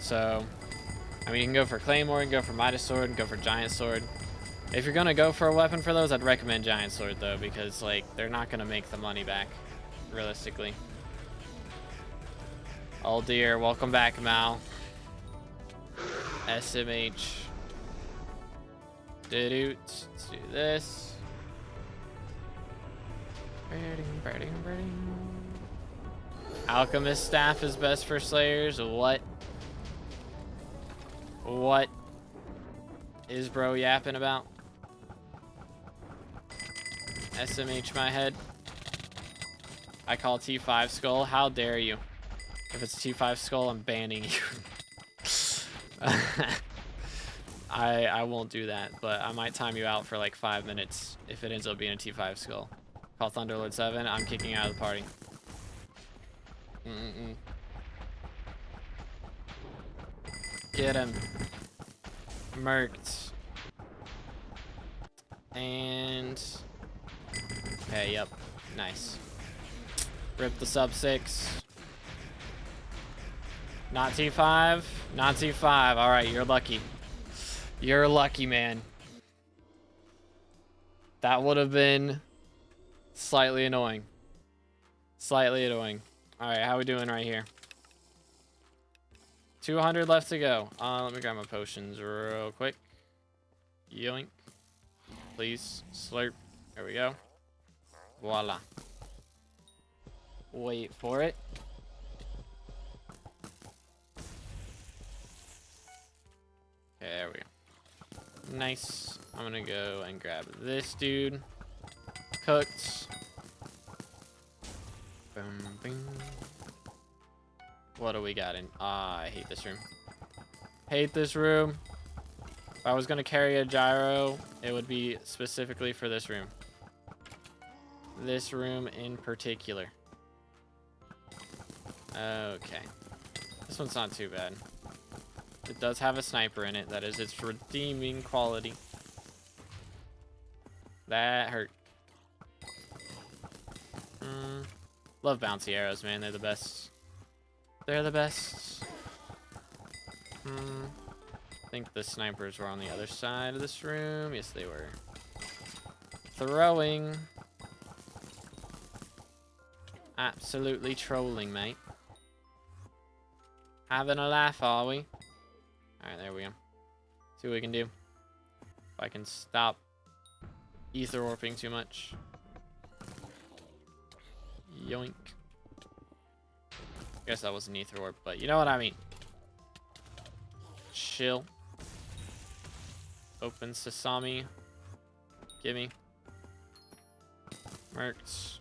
So, I mean, you can go for Claymore, you can go for Midas Sword, and go for Giant Sword. If you're gonna go for a weapon for those, I'd recommend Giant Sword, though, because, like, they're not gonna make the money back, realistically. Oh dear, welcome back, Mal. SMH. Let's do this. Alchemist staff is best for slayers. What? What is bro yapping about? SMH my head. I call T5 skull. How dare you? If it's T5 skull, I'm banning you. I won't do that, but I might time you out for like 5 minutes if it ends up being a T5 skull. Call Thunderlord 7. I'm kicking out of the party. Get him. Murked. And... okay, yep. Nice. Rip the sub 6. Not T5. Not T5. Alright, you're lucky. You're lucky, man. That would have been slightly annoying. Slightly annoying. Alright, how we doing right here? 200 left to go. Let me grab my potions real quick. Yoink. Please. Slurp. There we go. Voila. Wait for it. Okay, there we go. Nice. I'm gonna go and grab this dude. Cooked. Boom, boom. What do we got in? I hate this room. Hate this room. If I was gonna carry a gyro, it would be specifically for this room. This room in particular. Okay. This one's not too bad. It does have a sniper in it. That is its redeeming quality. That hurt. Love bouncy arrows, man. They're the best. They're the best. I think the snipers were on the other side of this room. Yes, they were. Throwing. Absolutely trolling, mate. Having a laugh, are we? Alright, there we go. See what we can do. If I can stop ether warping too much. Yoink. Guess that was an ether warp, but you know what I mean. Chill. Open sesame. Gimme. Merked.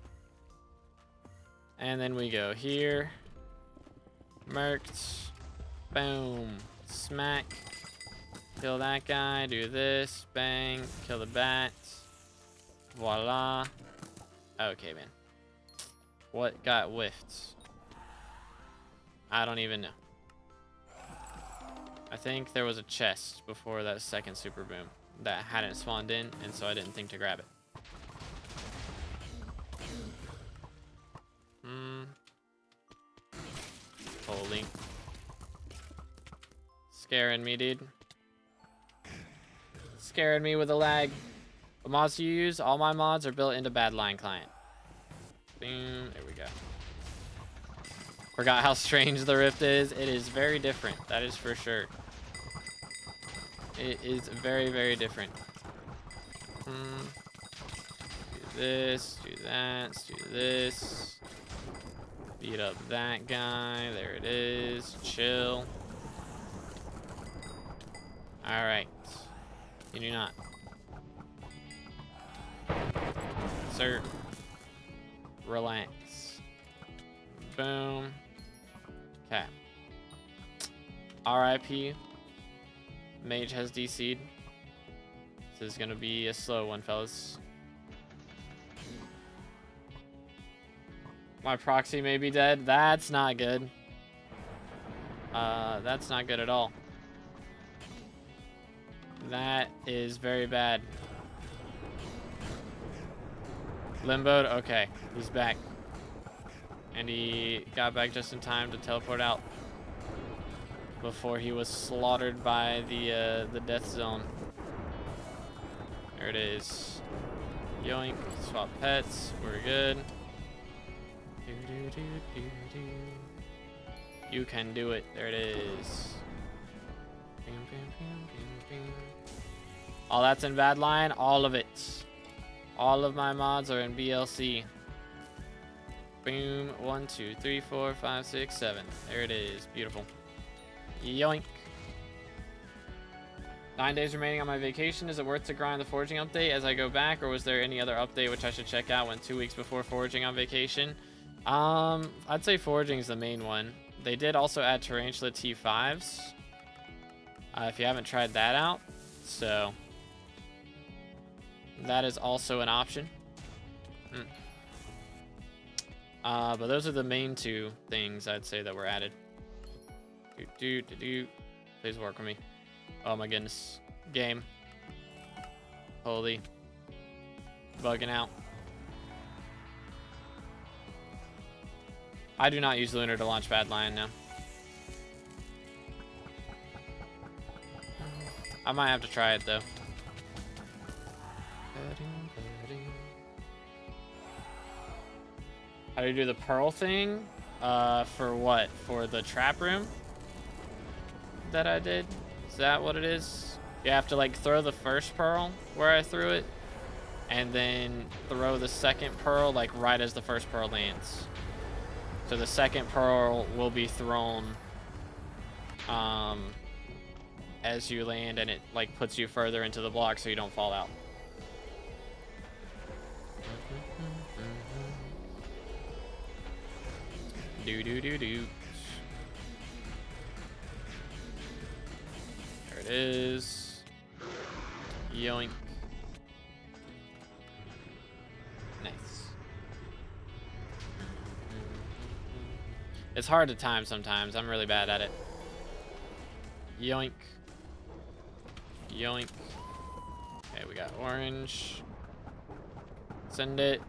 And then we go here. Merked. Boom. Smack. Kill that guy. Do this. Bang. Kill the bat. Voila. Okay, man. What got whiffed? I don't even know. I think there was a chest before that second super boom that hadn't spawned in, and so I didn't think to grab it. Holy. Scaring me, dude. Scaring me with a lag. What mods do you use? All my mods are built into Badline Client. Boom. There we go. Forgot how strange the rift is. It is very different. That is for sure. It is very, very different. Do this. Do that. Let's do this. Beat up that guy. There it is. Chill. Alright. You do not. Sir. Relax. Boom. Okay. RIP. Mage has DC'd. This is gonna be a slow one, fellas. My proxy may be dead. That's not good. That's not good at all. That is very bad. Limboed? Okay, he's back. And he got back just in time to teleport out before he was slaughtered by the death zone. There it is. Yoink. Swap pets. We're good. You can do it. There it is. All that's in Badline. All of it. All of my mods are in BLC. Boom. 1, 2, 3, 4, 5, 6, 7. There it is. Beautiful. Yoink. 9 days remaining on my vacation. Is it worth to grind the foraging update as I go back, or was there any other update which I should check out when 2 weeks before foraging on vacation? I'd say foraging is the main one. They did also add tarantula T5s. If you haven't tried that out, so that is also an option. But those are the main 2 things I'd say that were added. Please work with me. Oh my goodness. Game. Holy. Bugging out. I do not use Lunar to launch Bad Lion now. I might have to try it though. How do you do the pearl thing? For what? For the trap room that I did? Is that what it is? You have to like throw the first pearl where I threw it, and then throw the second pearl like right as the first pearl lands. So the second pearl will be thrown as you land, and it like puts you further into the block so you don't fall out. Do. There it is. Yoink. Nice. It's hard to time sometimes. I'm really bad at it. Yoink. Yoink. Okay, we got orange. Send it.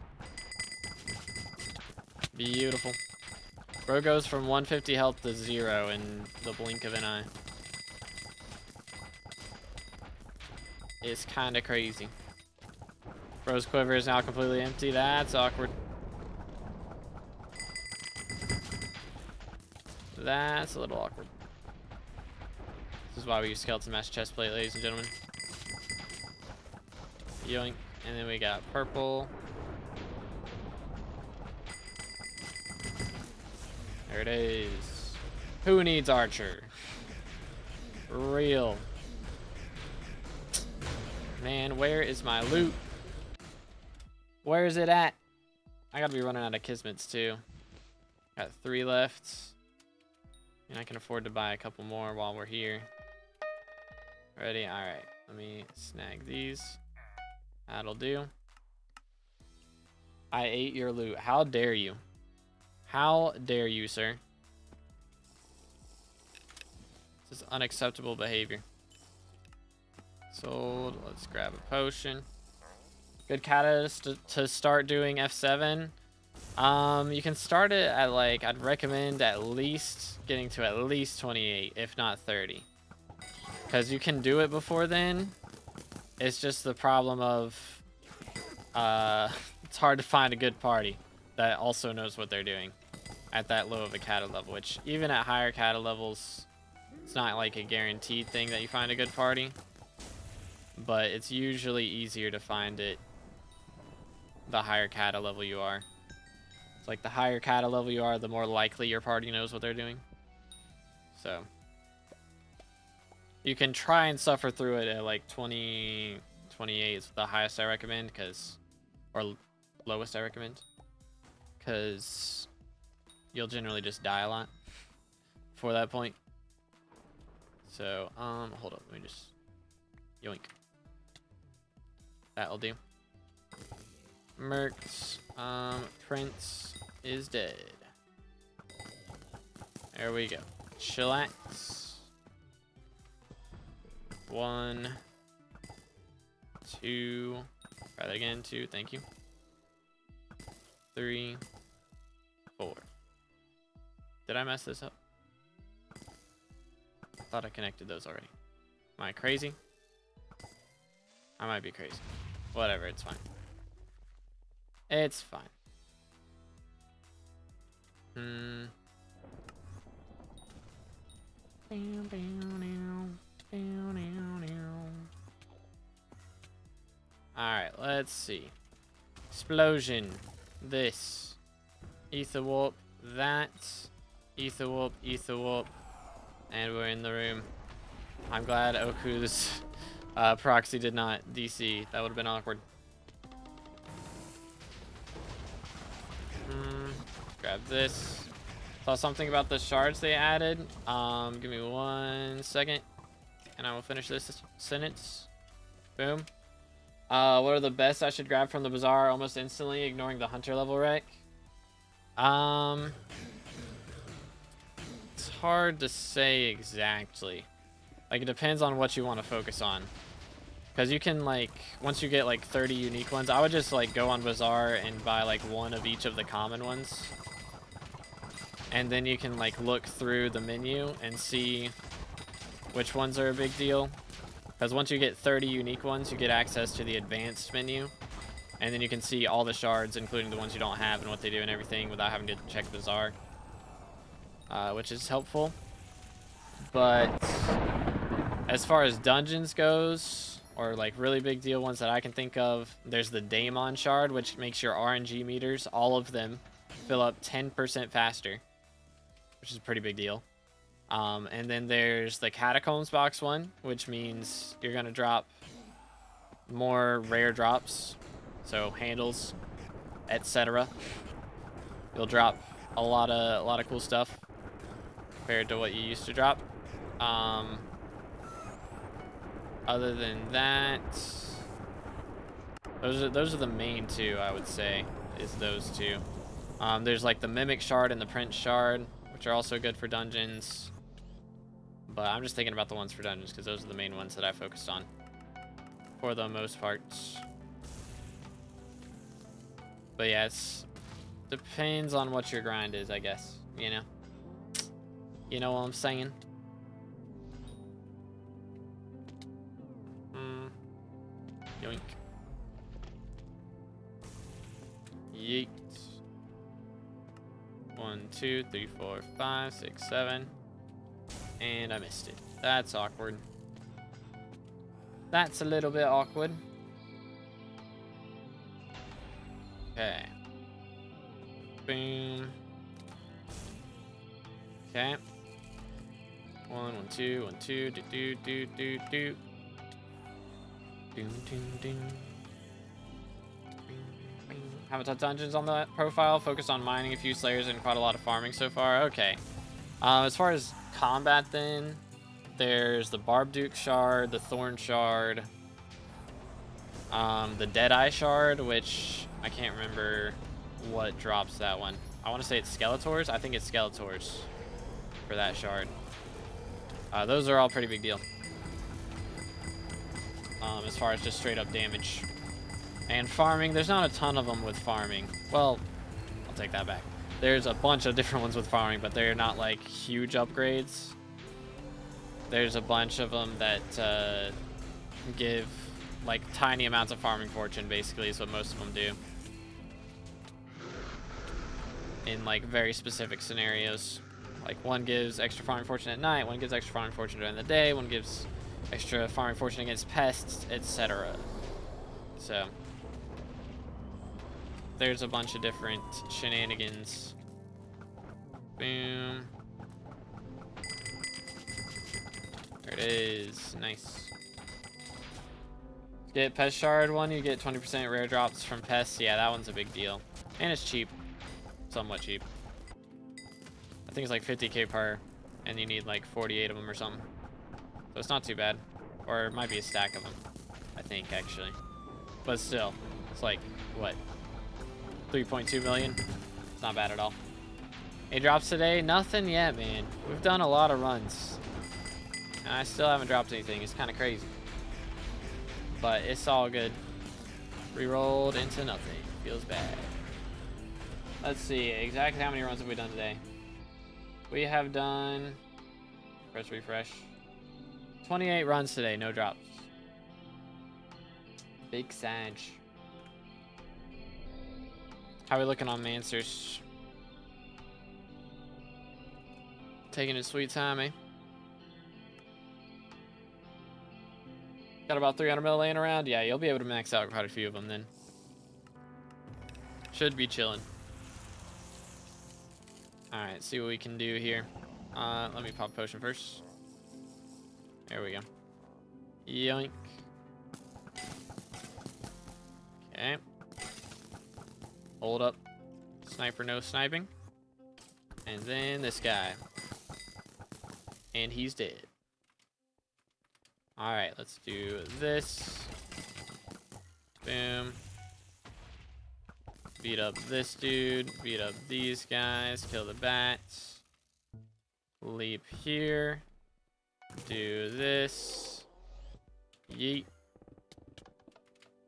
Beautiful. Bro goes from 150 health to 0 in the blink of an eye. It's kind of crazy. Bro's quiver is now completely empty. That's awkward. That's a little awkward. This is why we use skeleton mash chestplate, ladies and gentlemen. Yoink. And then we got purple. There it is. Who needs Archer? Real. Man, where is my loot? Where is it at? I gotta be running out of Kismets too. Got 3 left. And I can afford to buy a couple more while we're here. Ready? Alright. Let me snag these. That'll do. I ate your loot. How dare you? How dare you, sir? This is unacceptable behavior. Sold. Let's grab a potion. Good catalyst to start doing F7. You can start it at like, I'd recommend at least getting to at least 28, if not 30. Because you can do it before then. It's just the problem of it's hard to find a good party that also knows what they're doing at that low of a kata level, which even at higher kata levels, it's not like a guaranteed thing that you find a good party, but it's usually easier to find it the higher kata level you are. It's like the higher kata level you are, the more likely your party knows what they're doing. So you can try and suffer through it at like 20, 28 is the highest I recommend, or lowest I recommend, because you'll generally just die a lot before that point. So, hold up, let me just yoink. That'll do. Mercs, Prince is dead. There we go. Chillax. 1, 2, try that again, 2, thank you. 3, 4. Did I mess this up? I thought I connected those already. Am I crazy? I might be crazy. Whatever, it's fine. It's fine. Alright, let's see. Explosion. This. Ether warp that. Ether warp, and we're in the room. I'm glad Oku's proxy did not DC. That would have been awkward. Grab this. Saw something about the shards they added. Give me 1 second, and I will finish this sentence. Boom. What are the best I should grab from the bazaar almost instantly, ignoring the hunter level wreck? It's hard to say exactly. Like, it depends on what you want to focus on. Because you can, like, once you get, like, 30 unique ones, I would just, like, go on bazaar and buy, like, one of each of the common ones. And then you can, like, look through the menu and see which ones are a big deal. Because once you get 30 unique ones, you get access to the advanced menu. And then you can see all the shards, including the ones you don't have and what they do and everything, without having to check bazaar. Which is helpful. But as far as dungeons goes, or like really big deal ones that I can think of, there's the Daemon shard, which makes your RNG meters, all of them, fill up 10% faster, which is a pretty big deal. And then there's the Catacombs box one, which means you're gonna drop more rare drops, so handles, etc. You'll drop a lot of cool stuff compared to what you used to drop. Other than that, those are the main two, I would say, is those two. There's like the Mimic shard and the Prince shard, which are also good for dungeons. But I'm just thinking about the ones for dungeons because those are the main ones that I focused on for the most part. But yeah, it's depends on what your grind is, I guess. You know? You know what I'm saying? Yoink. Yeet. 1, 2, 3, 4, 5, 6, 7. And I missed it. That's awkward. That's a little bit awkward. Okay. Boom. Okay. 1, 1, 2, 1, 2, do. Doom, doom, doom. Haven't touched dungeons on the profile. Focused on mining a few slayers and quite a lot of farming so far. Okay. As far as combat then, there's the Barbduke shard, the Thorn shard, the Deadeye shard, which I can't remember what drops that one. I want to say it's Skeletors. I think it's Skeletors for that shard. Those are all pretty big deal. As far as just straight up damage. And farming, there's not a ton of them with farming. Well, I'll take that back. There's a bunch of different ones with farming, but they're not like huge upgrades. There's a bunch of them that give like tiny amounts of farming fortune, basically, is what most of them do. In like very specific scenarios. Like one gives extra farming fortune at night, one gives extra farming fortune during the day, one gives extra farming fortune against pests, etc. So there's a bunch of different shenanigans. Boom. There it is. Nice. Get pest shard one, you get 20% rare drops from pests. Yeah, that one's a big deal. And it's cheap. Somewhat cheap. I think it's like 50k per, and you need like 48 of them or something. So it's not too bad. Or it might be a stack of them, I think, actually. But still, it's like, what? 3.2 million? It's not bad at all. 8 drops today? Nothing yet, man. We've done a lot of runs. And I still haven't dropped anything. It's kind of crazy. But it's all good. Rerolled into nothing. Feels bad. Let's see. Exactly how many runs have we done today? We have done... Press refresh. 28 runs today. No drops. Big Sag. How are we looking on Mancers? Taking his sweet time, eh? Got about 300 mil laying around? Yeah, you'll be able to max out quite a few of them then. Should be chilling. Alright, see what we can do here. Let me pop potion first. There we go. Yoink. Okay. Hold up. Sniper, no sniping. And then this guy. And he's dead. Alright, let's do this. Boom. Beat up this dude. Beat up these guys. Kill the bats. Leap here. Do this. Yeet.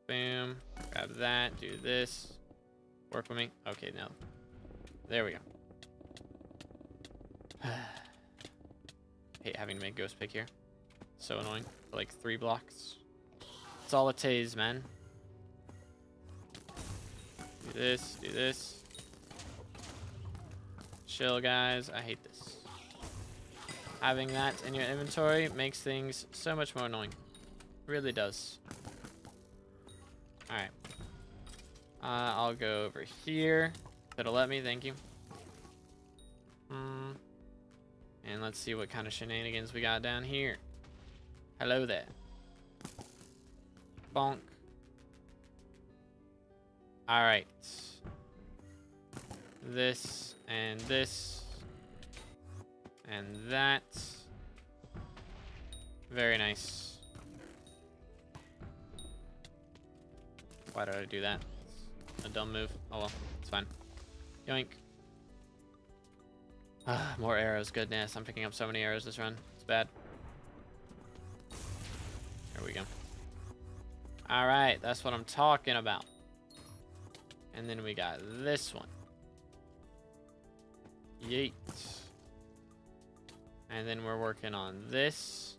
Boom. Grab that. Do this. Work with me. Okay, no. There we go. Hate having to make ghost pick here. So annoying. For like 3 blocks. That's all it takes, man. Do this. Do this. Chill, guys. I hate this. Having that in your inventory makes things so much more annoying. It really does. Alright. I'll go over here. If it'll let me, thank you. And let's see what kind of shenanigans we got down here. Hello there. Bonk. Alright. This and this. And that. Very nice. Why did I do that? It's a dumb move. Oh well, it's fine. Yoink. More arrows, goodness. I'm picking up so many arrows this run. It's bad. There we go. Alright, that's what I'm talking about. And then we got this one. Yeet. And then we're working on this.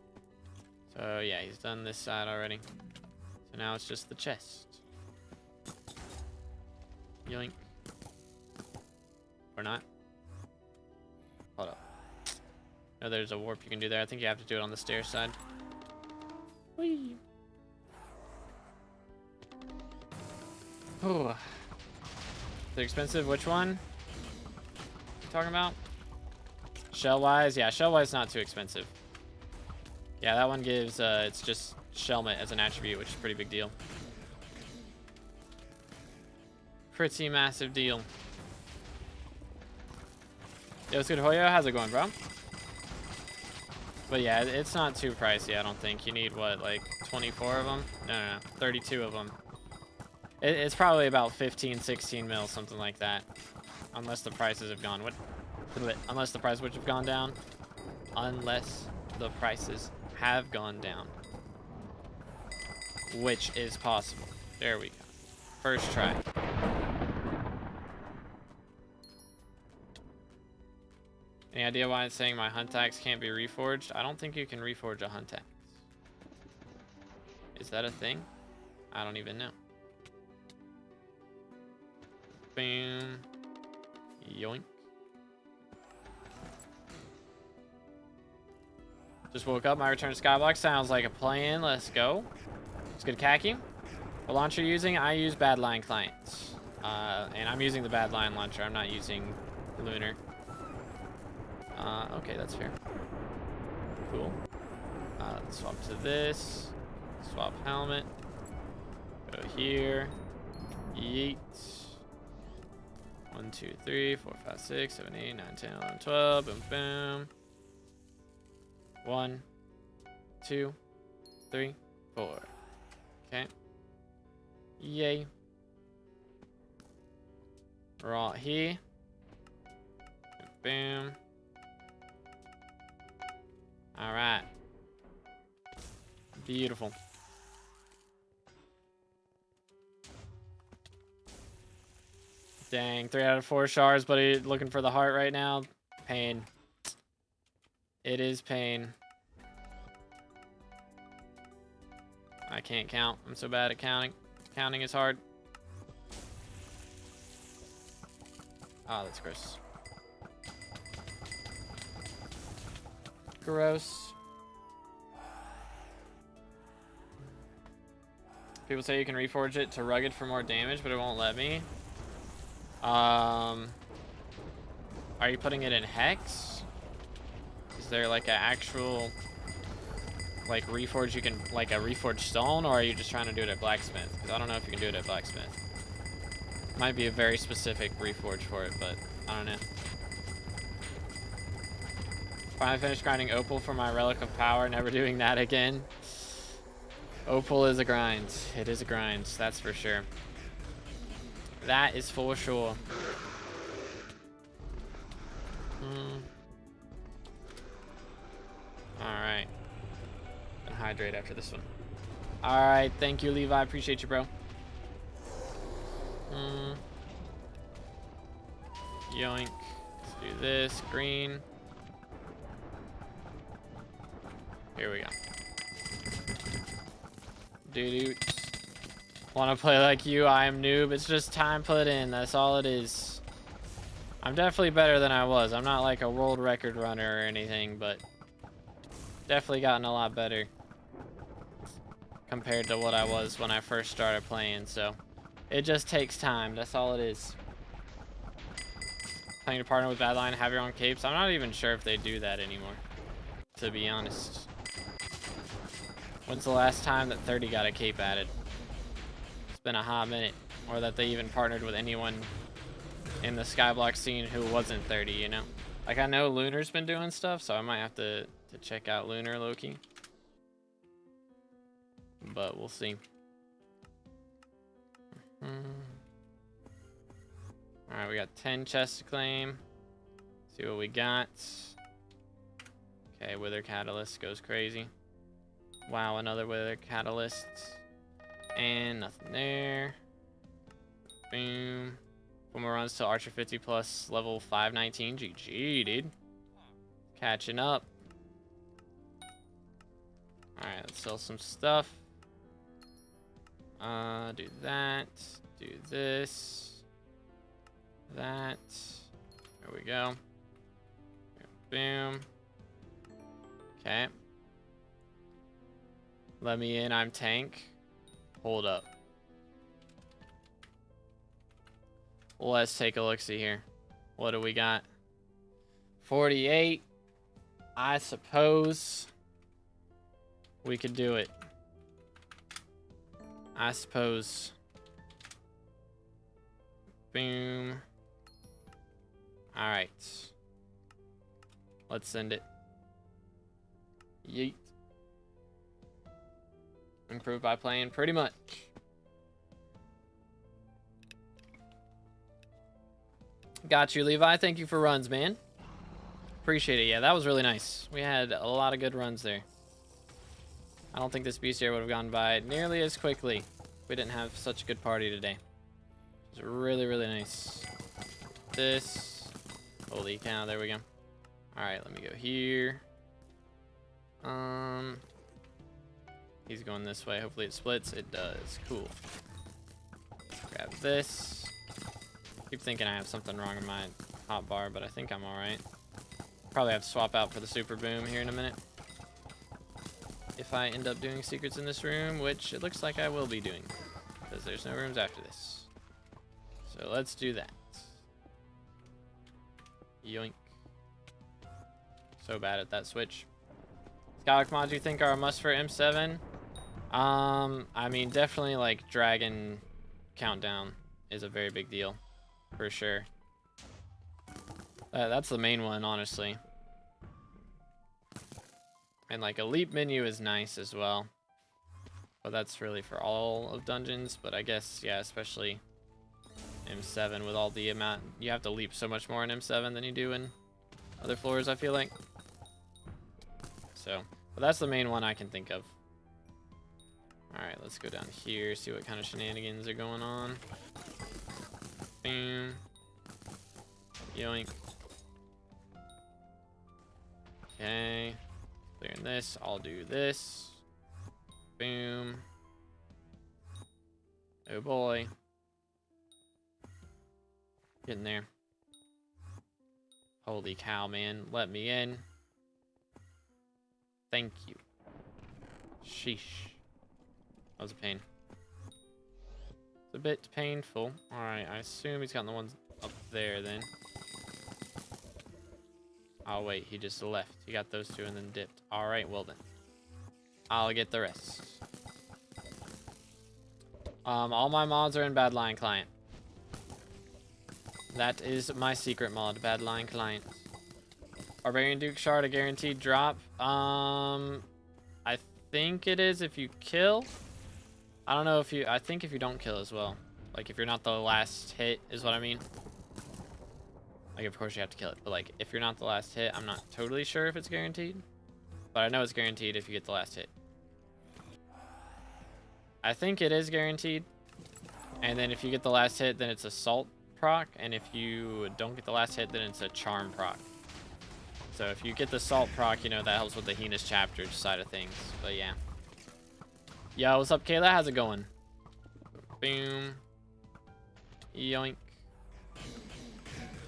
So yeah, he's done this side already. So now it's just the chest. Yoink. Or not. Hold up. No, there's a warp you can do there. I think you have to do it on the stairs side. Whee. Oh. They're expensive. Which one? Talking about? Shell-wise? Yeah, shell-wise not too expensive. Yeah, that one gives, it's just Shelmet as an attribute, which is a pretty big deal. Pretty massive deal. Yo, what's good, Hoyo? How's it going, bro? But yeah, it's not too pricey, I don't think. You need, what, like 24 of them? No, 32 of them. It's probably about 15, 16 mil, something like that. Unless the prices have gone... Unless the price would have gone down. Unless the prices have gone down. Which is possible. There we go. First try. Any idea why it's saying my hunt axe can't be reforged? I don't think you can reforge a hunt axe. Is that a thing? I don't even know. Boom. Yoink. Just woke up. My return to SkyBlock sounds like a plan. Let's go. It's good khaki. What launcher using? I use Badline clients. And I'm using the Badline launcher. I'm not using Lunar. Okay, that's fair. Cool. Let's swap to this. Swap helmet. Go here. Yeet. 1, 2, 3, 4, 5, 6, 7, 8, 9, 10, 11, 12. Boom, boom. 1, 2, 3, 4. Okay. Yay. Right here. Boom. All right. Beautiful. Dang, 3 out of 4 shards, buddy. Looking for the heart right now. Pain. It is pain. I can't count. I'm so bad at counting. Counting is hard. Oh, that's gross. Gross. People say you can reforge it to rugged for more damage, but it won't let me. Are you putting it in hex? Is there like an actual like reforge you can, like a reforged stone, or are you just trying to do it at blacksmith? Because I don't know if you can do it at blacksmith. Might be a very specific reforge for it, but I don't know. Finally finished grinding opal for my relic of power. Never doing that again. Opal is a grind. It is a grind, that's for sure. That is for sure. Alright. And hydrate after this one. Alright, thank you, Levi. Appreciate you, bro. Yoink. Let's do this. Green. Here we go. Dude. Want to play like you? I am noob. It's just time put in. That's all it is. I'm definitely better than I was. I'm not like a world record runner or anything, but definitely gotten a lot better compared to what I was when I first started playing. So it just takes time. That's all it is. Playing to partner with Badline, have your own capes. I'm not even sure if they do that anymore, to be honest. When's the last time that 30 got a cape added? It's been a hot minute. Or that they even partnered with anyone in the SkyBlock scene who wasn't 30, you know? Like, I know Lunar's been doing stuff, so I might have to check out Lunar low-key. But we'll see. Alright, we got 10 chests to claim. See what we got. Okay, Wither Catalyst goes crazy. Wow, another Wither Catalyst. And nothing there. Boom. 4 more runs till Archer 50 plus level 519. GG, dude. Catching up. Alright, let's sell some stuff. Do that. Do this. That. There we go. Boom. Okay. Let me in, I'm tank. Hold up. Let's take a look-see here. What do we got? 48. I suppose we could do it. I suppose. Boom. Alright. Let's send it. Yeet. Improve by playing, pretty much. Got you, Levi. Thank you for runs, man. Appreciate it. Yeah, that was really nice. We had a lot of good runs there. I don't think this bestiary would have gone by nearly as quickly if we didn't have such a good party today. It was really, really nice. This. Holy cow, there we go. Alright, let me go here. He's going this way. Hopefully it splits. It does. Cool. Grab this. Keep thinking I have something wrong in my hotbar, but I think I'm alright. Probably have to swap out for the super boom here in a minute. If I end up doing secrets in this room, which it looks like I will be doing, because there's no rooms after this. So let's do that. Yoink. So bad at that switch. SkyBlock mods you think are a must for M7? I mean, definitely like Dragon Countdown is a very big deal, for sure. That's the main one, honestly. And like a leap menu is nice as well, but that's really for all of dungeons. But I guess, yeah, especially M7 with all the amount, you have to leap so much more in M7 than you do in other floors, I feel like. So, but that's the main one I can think of. Alright, let's go down here, see what kind of shenanigans are going on. Boom. Yoink. Okay. Clearing this. I'll do this. Boom. Oh boy. Getting there. Holy cow, man. Let me in. Thank you. Sheesh. That was a pain. It's a bit painful. Alright, I assume he's got the ones up there then. Oh, wait. He just left. He got those two and then dipped. All right. Well, then. I'll get the rest. All my mods are in Badlion Client. That is my secret mod, Badlion Client. Barbarian Duke Shard, a guaranteed drop. I think it is if you kill. I don't know if you, I think if you don't kill as well. Like if you're not the last hit is what I mean. Like of course you have to kill it, but like if you're not the last hit, I'm not totally sure if it's guaranteed. But I know it's guaranteed if you get the last hit. I think it is guaranteed. And then if you get the last hit, then it's assault proc. And if you don't get the last hit, then it's a charm proc. So if you get the assault proc, you know, that helps with the heinous chapter side of things. But yeah. Yo, what's up, Kayla? How's it going? Boom. Yoink.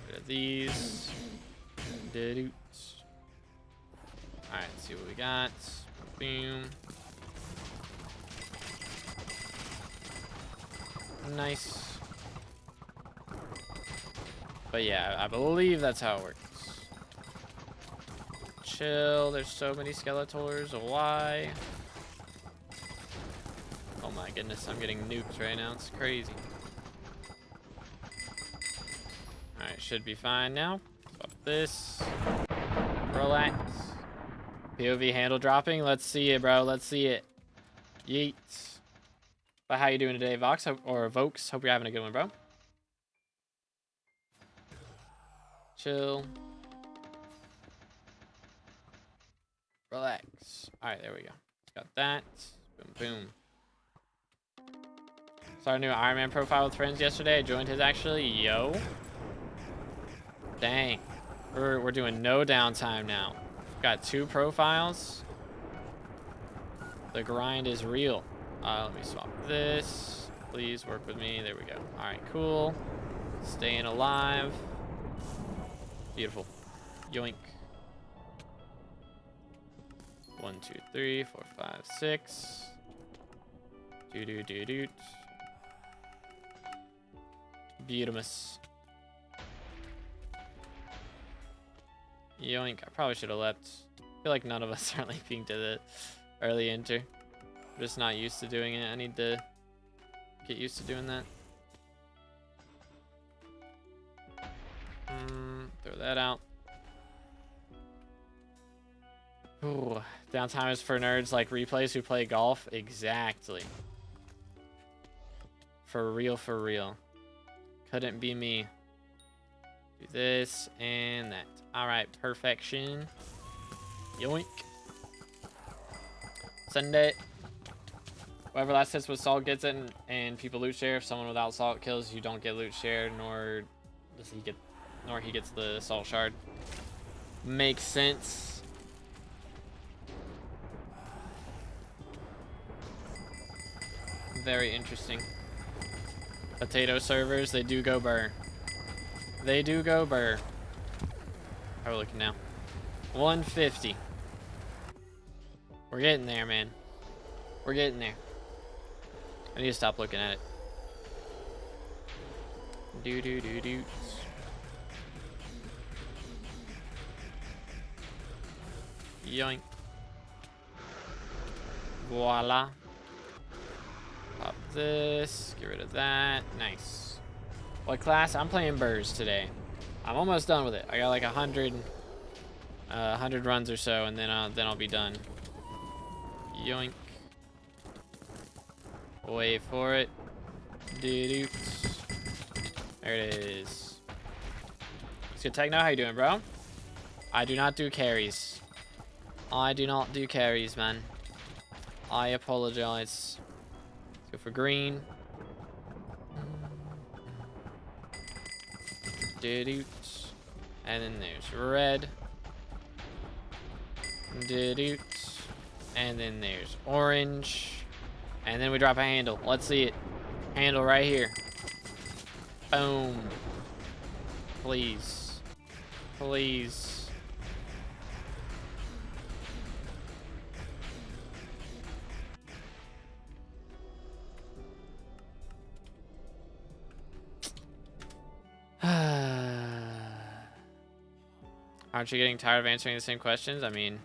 Rid of these. Alright, let's see what we got. Boom. Nice. But yeah, I believe that's how it works. Chill, there's so many Skeletors. Why? Oh my goodness, I'm getting nuked right now. It's crazy. Alright, should be fine now. Swap this. Relax. POV handle dropping. Let's see it, bro. Let's see it. Yeet. But how you doing today, Vox? Or Vokes? Hope you're having a good one, bro. Chill. Relax. Alright, there we go. Got that. Boom, boom. Started a new Iron Man profile with friends yesterday. I joined his actually. Yo. Dang. We're doing no downtime now. Got 2 profiles. The grind is real. Let me swap this. Please work with me. There we go. All right, cool. Staying alive. Beautiful. Yoink. 1, 2, 3, 4, 5, 6. Do. Beautimus. Yoink. I probably should have left. I feel like none of us are leaping to the early enter. I'm just not used to doing it. I need to get used to doing that. Throw that out. Ooh, downtime is for nerds like replays who play golf. Exactly. For real, for real. Couldn't be me. Do this and that. All right, perfection. Yoink. Send it. Whoever last hits with salt gets it, and people loot share. If someone without salt kills, you don't get loot share, nor does he get, nor he gets the salt shard. Makes sense. Very interesting. Potato servers, they do go burr. They do go burr. How are we looking now? 150. We're getting there, man. We're getting there. I need to stop looking at it. Do. Yoink. Voila. Pop this. Get rid of that. Nice. What class? I'm playing Burrs today. I'm almost done with it. I got like 100 runs or so, and then I'll be done. Yoink. Wait for it. There it is. It's good Techno. How you doing, bro? I do not do carries. I do not do carries, man. I apologize. Let's go for green. And then there's red. And then there's orange. And then we drop a handle. Let's see it. Handle right here. Boom. Please. Please. Aren't you getting tired of answering the same questions? I mean,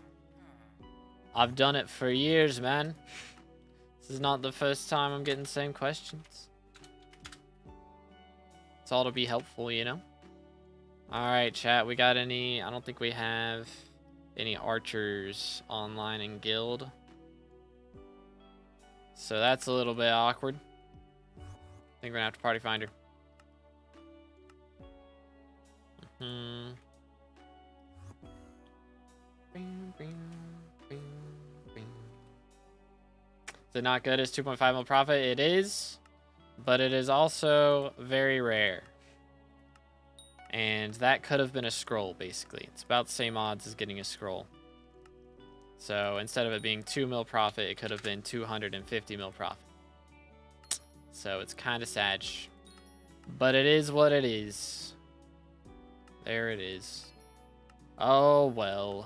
I've done it for years, man. This is not the first time I'm getting the same questions. It's all to be helpful, you know? Alright, chat. We got any... I don't think we have any archers online in guild. So that's a little bit awkward. I think we're gonna have to party finder. Is it not good as 2.5 mil profit? It is, but it is also very rare. And that could have been a scroll, basically. It's about the same odds as getting a scroll. So instead of it being 2 mil profit, it could have been 250 mil profit. So it's kind of sad. But it is what it is. There it is. Oh, well.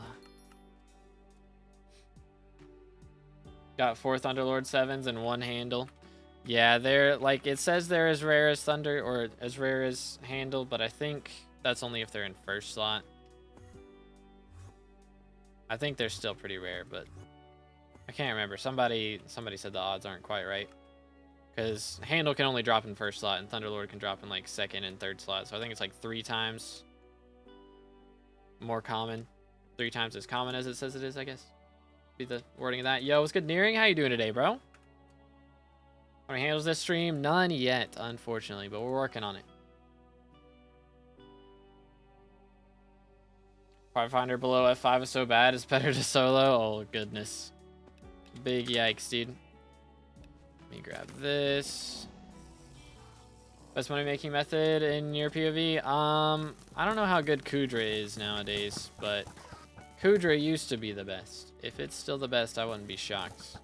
Got 4 Thunderlord 7s and 1 handle. Yeah, they're like, it says they're as rare as Thunder or as rare as handle, but I think that's only if they're in first slot. I think they're still pretty rare, but I can't remember. Somebody said the odds aren't quite right. Because handle can only drop in first slot and Thunderlord can drop in like second and third slot. So I think it's like 3 times more common. 3 times as common as it says it is, I guess. Be the wording of that. Yo, what's good, Nearing? How you doing today, bro? How many handles this stream? None yet, unfortunately, but we're working on it. Finder below F5 is so bad, it's better to solo. Oh, goodness. Big yikes, dude. Let me grab this. Best money making method in your POV? I don't know how good Kudra is nowadays, but Kudra used to be the best. If it's still the best, I wouldn't be shocked.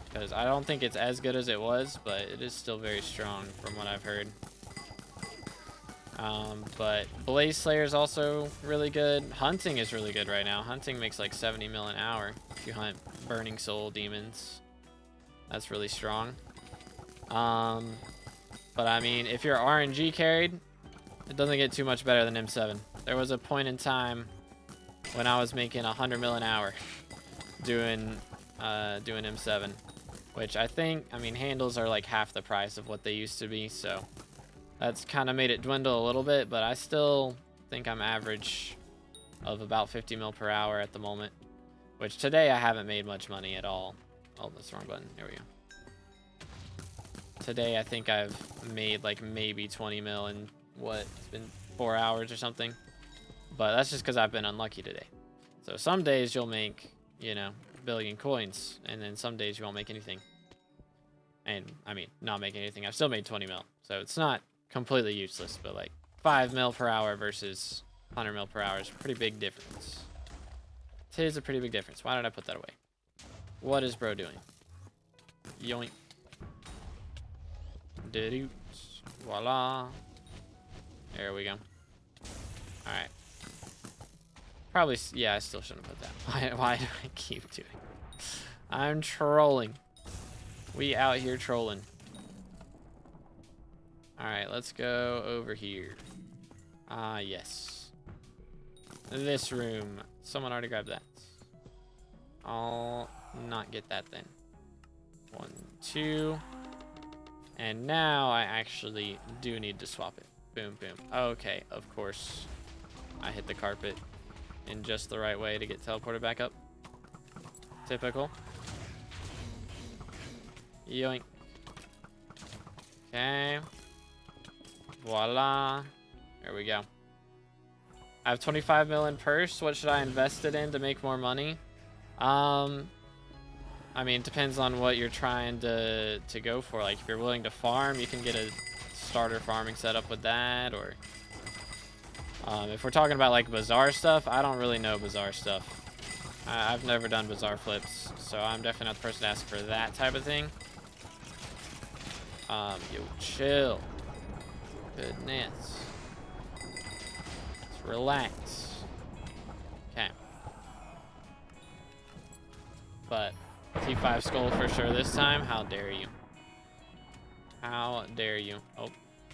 Because I don't think it's as good as it was, but it is still very strong from what I've heard. But Blaze Slayer is also really good. Hunting is really good right now. Hunting makes like 70 mil an hour if you hunt Burning Soul demons. That's really strong. But I mean, if you're RNG carried, it doesn't get too much better than M7. There was a point in time when I was making 100 mil an hour doing M7, which I mean, handles are like half the price of what they used to be, so that's kind of made it dwindle a little bit, but I still think I'm average of about 50 mil per hour at the moment, which today I haven't made much money at all. Oh, that's the wrong button. There we go. Today I think I've made like maybe 20 mil in what, it's been 4 hours or something, but that's just because I've been unlucky today. So some days you'll make, you know, a billion coins, and then some days you won't make anything. And I mean, not making anything, I've still made 20 mil, so it's not completely useless, but like 5 mil per hour versus 100 mil per hour is a pretty big difference. It is a pretty big difference. Why did I put that away? What is bro doing? Yoink. Doo-doo. Voila. There we go. Alright. Probably, yeah, I still shouldn't put that. Why do I keep doing it? I'm trolling. We out here trolling. Alright, let's go over here. Ah, yes. This room. Someone already grabbed that. I'll not get that then. 1, 2. And now I actually do need to swap it. Boom, boom. Okay, of course. I hit the carpet in just the right way to get teleported back up. Typical. Yoink. Okay. Voila. There we go. I have 25 mil in purse. What should I invest it in to make more money? I mean, it depends on what you're trying to go for. Like, if you're willing to farm, you can get a starter farming setup with that. Or if we're talking about like bazaar stuff, I don't really know bazaar stuff. I've never done bazaar flips, so I'm definitely not the person to ask for that type of thing. Yo, chill. Goodness. Let's relax. Okay. But T5 skull for sure this time. How dare you? How dare you? Oh,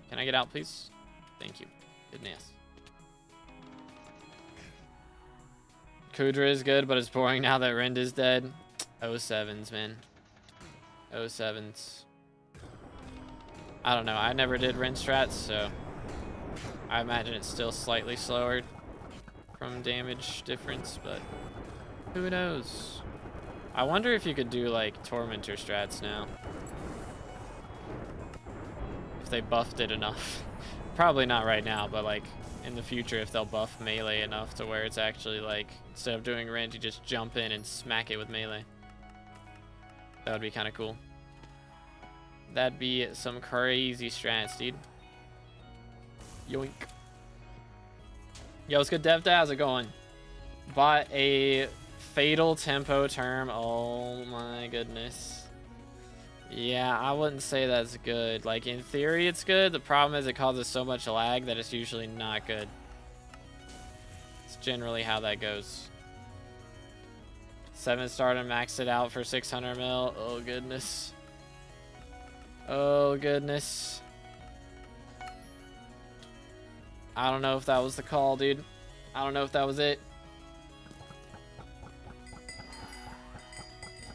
can I get out, please? Thank you. Goodness. Kudra is good, but it's boring now that Rend is dead. 07s, man. 07s. I don't know. I never did Rend strats, so I imagine it's still slightly slower from damage difference, but who knows? I wonder if you could do like Tormentor strats now. If they buffed it enough. Probably not right now, but like in the future if they'll buff melee enough to where it's actually like, instead of doing Rend, you just jump in and smack it with melee. That would be kind of cool. That'd be some crazy strats, dude. Yoink. Yo, what's good, Dev? How's it going? Bought a Fatal Tempo term. Oh my goodness. Yeah, I wouldn't say that's good. Like, in theory, it's good. The problem is it causes so much lag that it's usually not good. It's generally how that goes. 7-star and maxed it out for 600 mil. Oh, goodness. Oh, goodness. I don't know if that was the call, dude. I don't know if that was it.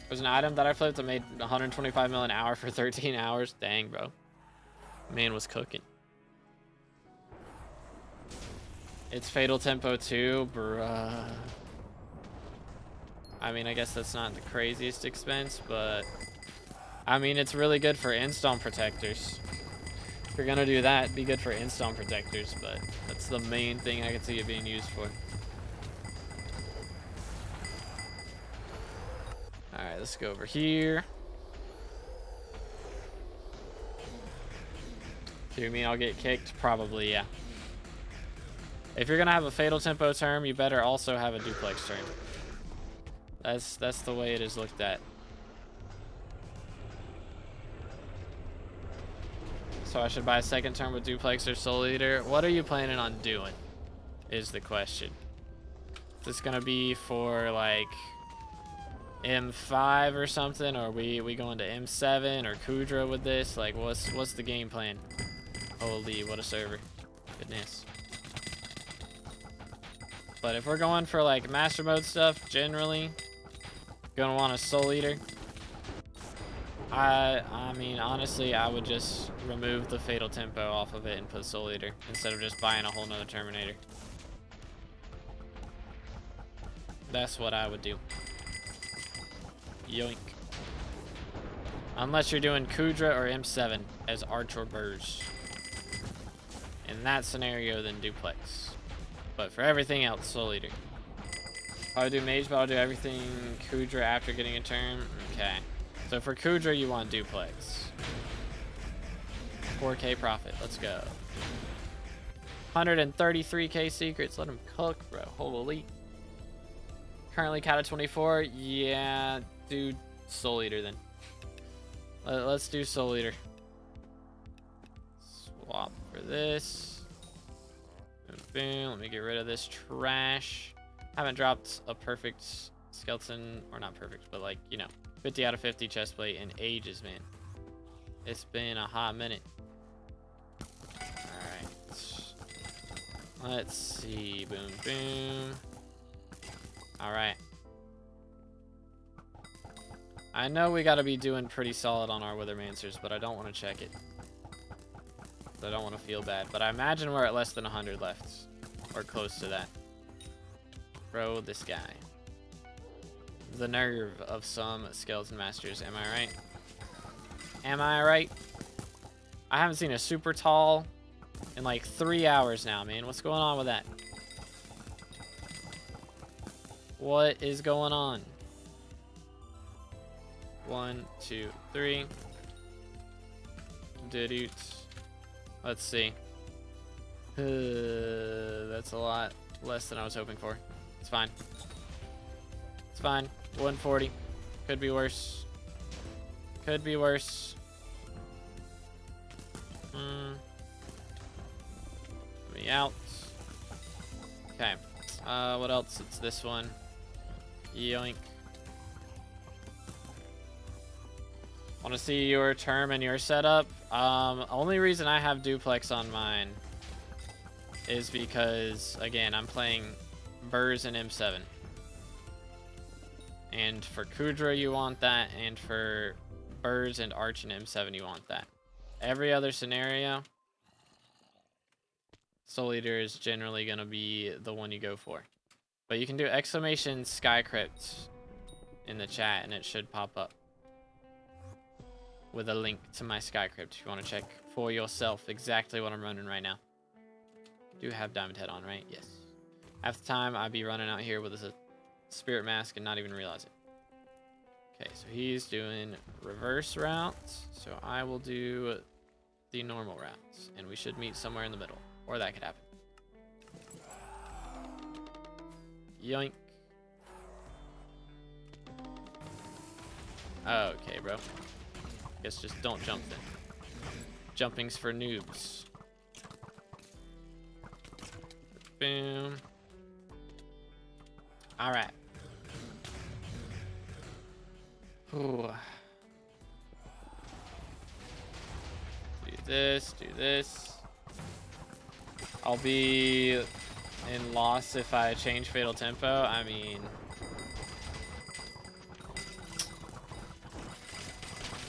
There's an item that I flipped that made 125 mil an hour for 13 hours. Dang, bro. Man was cooking. It's Fatal Tempo 2, bruh. I mean, I guess that's not the craziest expense, but I mean, it's really good for in-stone protectors. If you're gonna do that, be good for in-stone protectors, but that's the main thing I can see it being used for. Alright, let's go over here. Do you mean I'll get kicked? Probably, yeah. If you're gonna have a Fatal Tempo term, you better also have a duplex term. That's the way it is looked at. So I should buy a second term with duplex or soul eater. What are you planning on doing? Is the question. Is this gonna be for like M5 or something, or we going to M7 or Kudra with this? Like, what's the game plan? Holy, what a server. Goodness. But if we're going for like master mode stuff, generally gonna want a soul eater. I mean, honestly, I would just remove the Fatal Tempo off of it and put soul eater instead of just buying a whole nother Terminator. That's what I would do. Yoink. Unless you're doing Kudra or M7 as Arch or Burrs. In that scenario, then duplex. But for everything else, soul eater. I would do mage, but I'll do everything Kudra after getting a turn. Okay. So for Kudra, you want duplex. 4K profit. Let's go. 133K secrets. Let him cook, bro. Holy. Currently cat at 24. Yeah, do soul eater then. Let's do soul eater. Swap for this. Boom, boom. Let me get rid of this trash. Haven't dropped a perfect skeleton, or not perfect, but like, you know, 50 out of 50 chestplate in ages, man. It's been a hot minute. Alright. Let's see. Boom, boom. Alright. I know we gotta be doing pretty solid on our Withermancers, but I don't want to check it. I don't want to feel bad, but I imagine we're at less than 100 left. Or close to that. Bro, this guy. The nerve of some skeleton masters, am I right? Am I right? I haven't seen a super tall in like 3 hours now, man. What's going on with that? What is going on? 1, 2, 3. Did Let's see. That's a lot less than I was hoping for. It's fine. It's fine. 140. Could be worse. Could be worse. Me out. Okay. What else? It's this one. Yoink. Want to see your term and your setup? Only reason I have duplex on mine is because, again, I'm playing Burrs and M7. And for Kudra, you want that. And for Birds and Arch and M7, you want that. Every other scenario, Soul Eater is generally going to be the one you go for. But you can do exclamation Skycrypt in the chat, and it should pop up with a link to my Skycrypt if you want to check for yourself exactly what I'm running right now. Do have Diamond Head on, right? Yes. Half the time, I'd be running out here with a Spirit Mask and not even realize it. Okay, so he's doing reverse routes, so I will do the normal routes, and we should meet somewhere in the middle, or that could happen. Yoink. Okay, bro. Guess just don't jump then. Jumping's for noobs. Boom. Alright. Do this, do this. I'll be in loss if I change Fatal Tempo. I mean,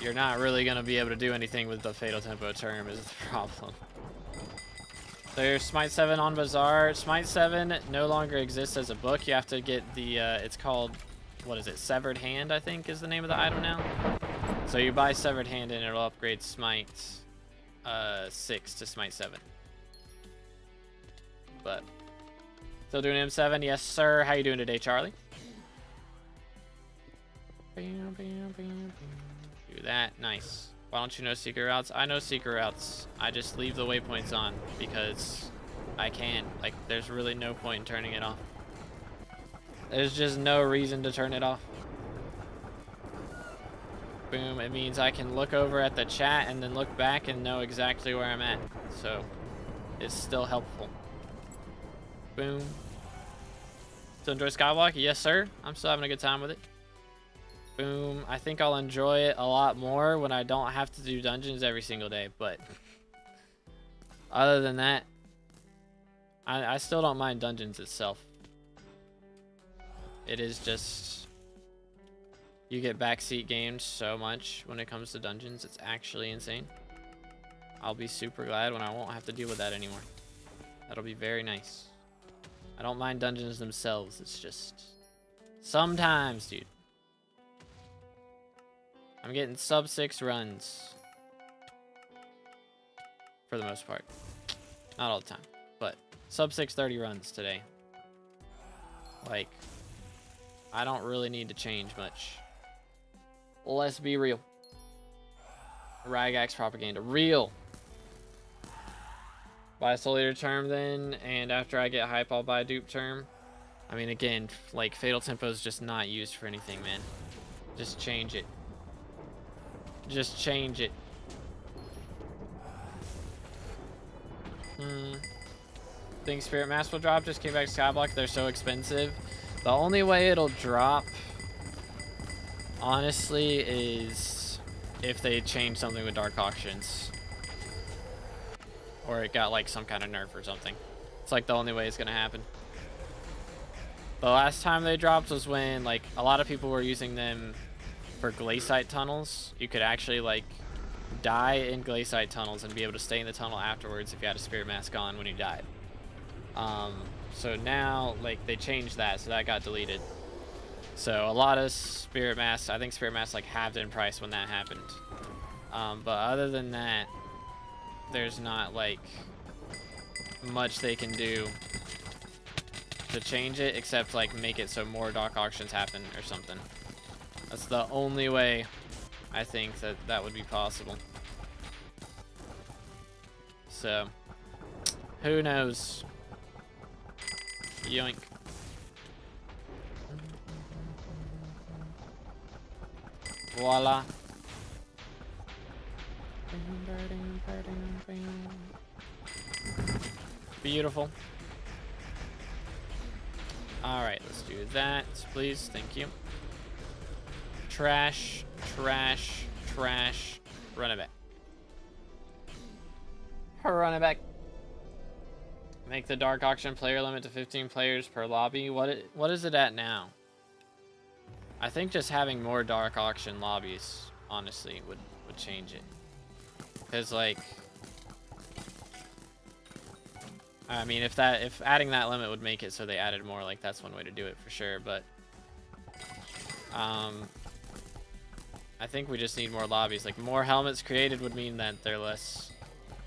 you're not really going to be able to do anything with the Fatal Tempo term is the problem. There's Smite 7 on Bazaar. Smite 7 no longer exists as a book. You have to get the, it's called, what is it? Severed Hand, I think is the name of the item now. So you buy Severed Hand and it'll upgrade Smite 6 to Smite 7. But still doing M7, yes sir. How you doing today, Charlie? Do that, nice. Why don't you know secret routes? I know secret routes. I just leave the waypoints on because I can. Like, there's really no point in turning it off. There's just no reason to turn it off. Boom, it means I can look over at the chat and then look back and know exactly where I'm at. So, it's still helpful. Boom. Still enjoy Skyblock? Yes, sir. I'm still having a good time with it. Boom. I think I'll enjoy it a lot more when I don't have to do dungeons every single day, but other than that, I still don't mind dungeons itself. It is just, you get backseat gamed so much when it comes to dungeons. It's actually insane. I'll be super glad when I won't have to deal with that anymore. That'll be very nice. I don't mind dungeons themselves. It's just sometimes, dude. I'm getting sub 6 runs for the most part. Not all the time, but sub 630 runs today. Like, I don't really need to change much. Let's be real. Ragax propaganda. Real. Buy a Soul Eater term then, and after I get hype, I'll buy a dupe term. I mean, again, like, Fatal Tempo is just not used for anything, man. Just change it. Just change it. Think Spirit Mask will drop. Just came back to Skyblock. They're so expensive. The only way it'll drop, honestly, is if they change something with Dark Auctions. Or it got like some kind of nerf or something. It's like the only way it's gonna happen. The last time they dropped was when like a lot of people were using them for glaciate tunnels. You could actually like die in glaciate tunnels and be able to stay in the tunnel afterwards if you had a Spirit Mask on when you died. So now like they changed that, so that got deleted. So a lot of Spirit Masks, I think Spirit Masks like halved in price when that happened. But other than that, there's not like much they can do to change it except like make it so more Dark Auctions happen or something. That's the only way I think that that would be possible. So, who knows? Yoink. Voila. Beautiful. Alright, let's do that, please. Thank you. Trash, trash, trash. Run it back. Run it back. Make the Dark Auction player limit to 15 players per lobby. What is it at now? I think just having more dark auction lobbies, honestly, would change it. Because, like, I mean, if adding that limit would make it so they added more, like, that's one way to do it for sure. But I think we just need more lobbies. Like, more helmets created would mean that they're less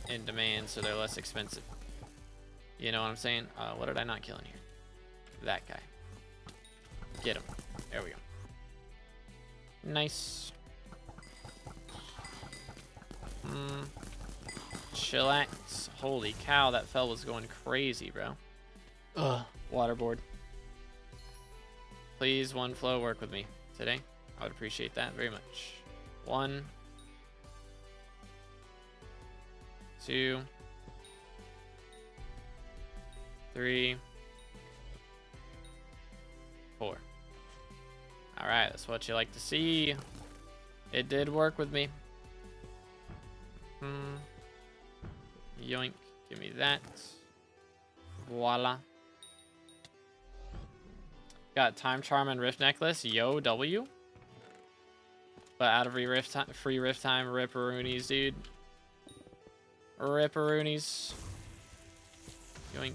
in demand, so they're less expensive. You know what I'm saying? What did I not kill in here? That guy. Get him. There we go. Nice. Chillax. Holy cow, that fell was going crazy, bro. Ugh. Waterboard. Please, one flow, work with me today. I would appreciate that very much. 1, 2, 3, 4. All right, that's what you like to see. It did work with me. Yoink, give me that. Voila. Got Time Charm and Rift Necklace, YoGoU. But out of free rift time, ripperoonies, dude. Ripperoonies. Yoink.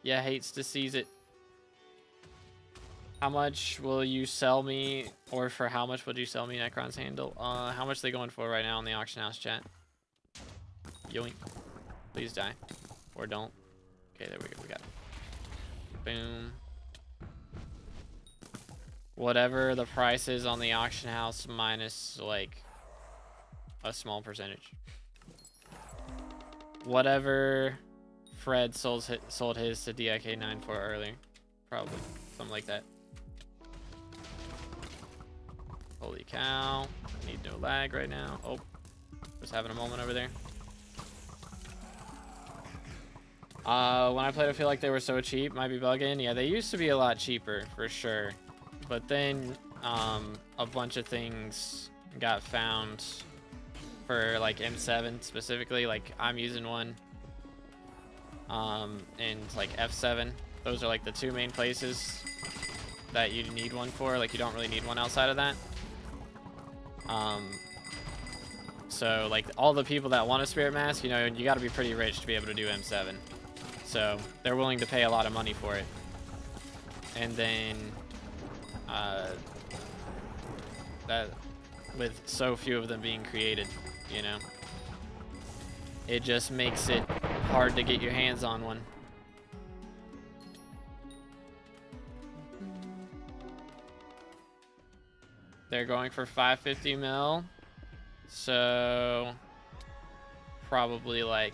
Yeah, hates to seize it. How much will you sell me, or for how much would you sell me Necron's handle? How much are they going for right now in the auction house chat? Yoink. Please die. Or don't. Okay, there we go. We got it. Boom. Whatever the price is on the auction house minus, like, a small percentage. Whatever Fred sold his to DIK9 for earlier. Probably. Something like that. Holy cow. Need no lag right now. Oh. Just having a moment over there. When I played, I feel like they were so cheap. Might be bugging. Yeah, they used to be a lot cheaper, for sure. But then, a bunch of things got found for, like, M7 specifically. Like, I'm using one. And, like, F7. Those are, like, the 2 main places that you need one for. Like, you don't really need one outside of that. So, like, all the people that want a Spirit Mask, you know, you gotta be pretty rich to be able to do M7. So, they're willing to pay a lot of money for it. And then, that, with so few of them being created, you know, it just makes it hard to get your hands on one. They're going for 550 mil, so probably like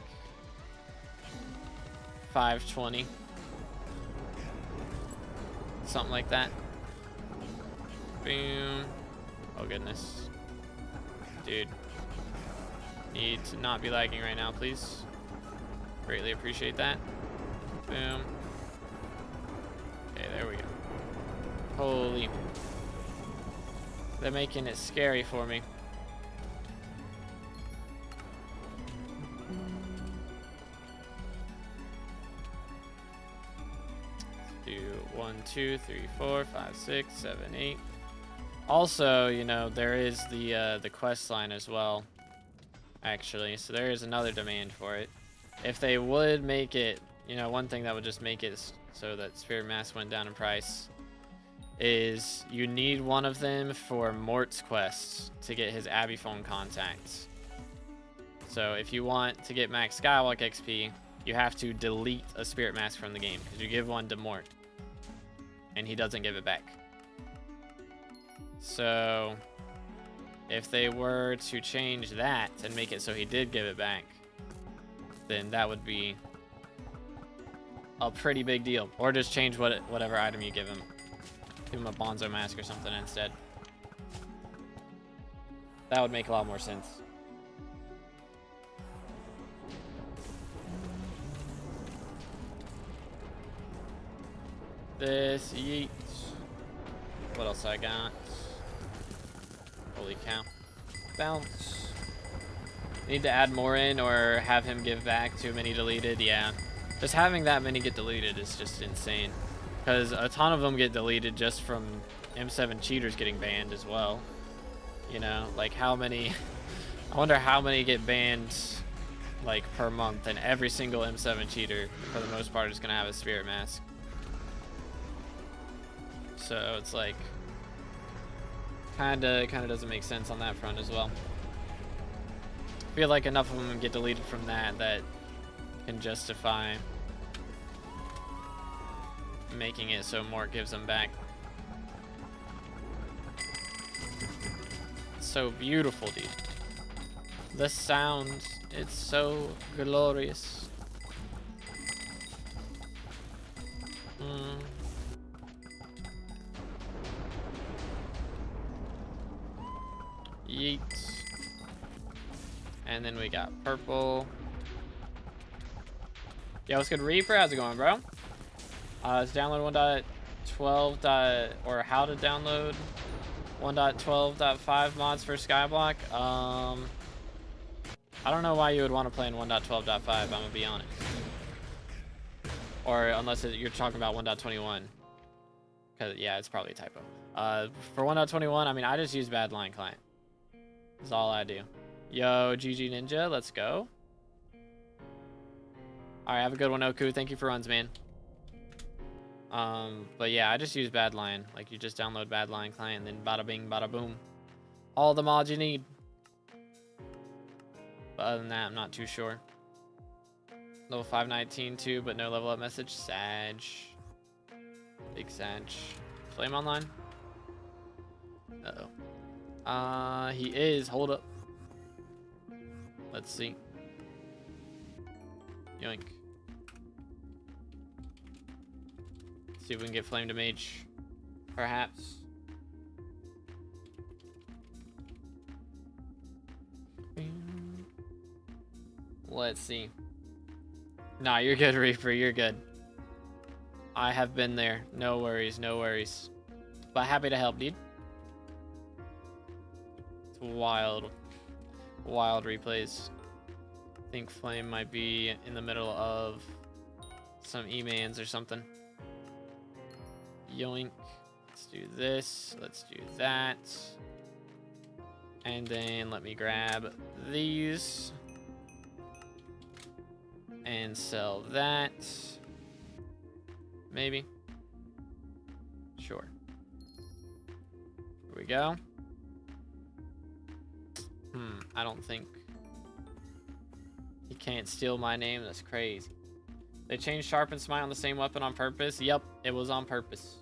520, something like that. Boom. Oh goodness, dude, need to not be lagging right now, please. Greatly appreciate that. Boom. Okay, there we go. Holy, they're making it scary for me. Do 1, 2, 3, 4, 5, 6, 7, 8. Also, you know, there is the quest line as well, actually. So there is another demand for it. If they would make it, you know, one thing that would just make it so that Spirit Mask went down in price is you need one of them for Mort's quest to get his Abbey phone contacts. So if you want to get max Skywalk XP, you have to delete a Spirit Mask from the game because you give one to Mort and he doesn't give it back. So if they were to change that and make it so he did give it back, then that would be a pretty big deal. Or just change whatever item you give him. Give him a Bonzo Mask or something instead. That would make a lot more sense. This, yeet. What else I got? Holy cow. Bounce. Need to add more in or have him give back too many deleted? Yeah. Just having that many get deleted is just insane. Because a ton of them get deleted just from M7 cheaters getting banned as well. You know, like how many... I wonder how many get banned like per month, and every single M7 cheater for the most part is going to have a spirit mask. So it's like kind of doesn't make sense on that front as well. I feel like enough of them get deleted from that can justify making it so more gives them back. It's so beautiful, dude. The sound, it's so glorious. Yeet. And then we got purple. Yo, what's good, Reaper? How's it going, bro? Let's download 1.12. Or how to download 1.12.5 mods for SkyBlock. I don't know why you would want to play in 1.12.5, I'm gonna be honest. Or unless you're talking about 1.21. Because, yeah, it's probably a typo. For 1.21, I mean, I just use Badline Client. That's all I do. Yo, GG Ninja, let's go. Alright, have a good one, Oku. Thank you for runs, man. But yeah, I just use Badline. Like, you just download Badline Client, and then bada bing, bada boom. All the mods you need. But other than that, I'm not too sure. Level 519 too, but no level up message. Sag. Big Sag. Flame online? Uh-oh. He is. Hold up. Let's see. Yoink. See if we can get Flame to Mage. Perhaps. Let's see. Nah, you're good, Reaper. You're good. I have been there. No worries, no worries. But happy to help, dude. It's wild. Wild replays. I think Flame might be in the middle of some E-mans or something. Yoink. Let's do this. Let's do that. And then let me grab these. And sell that. Maybe. Sure. Here we go. I don't think. He can't steal my name. That's crazy. They changed Sharp and Smite on the same weapon on purpose. Yep, it was on purpose.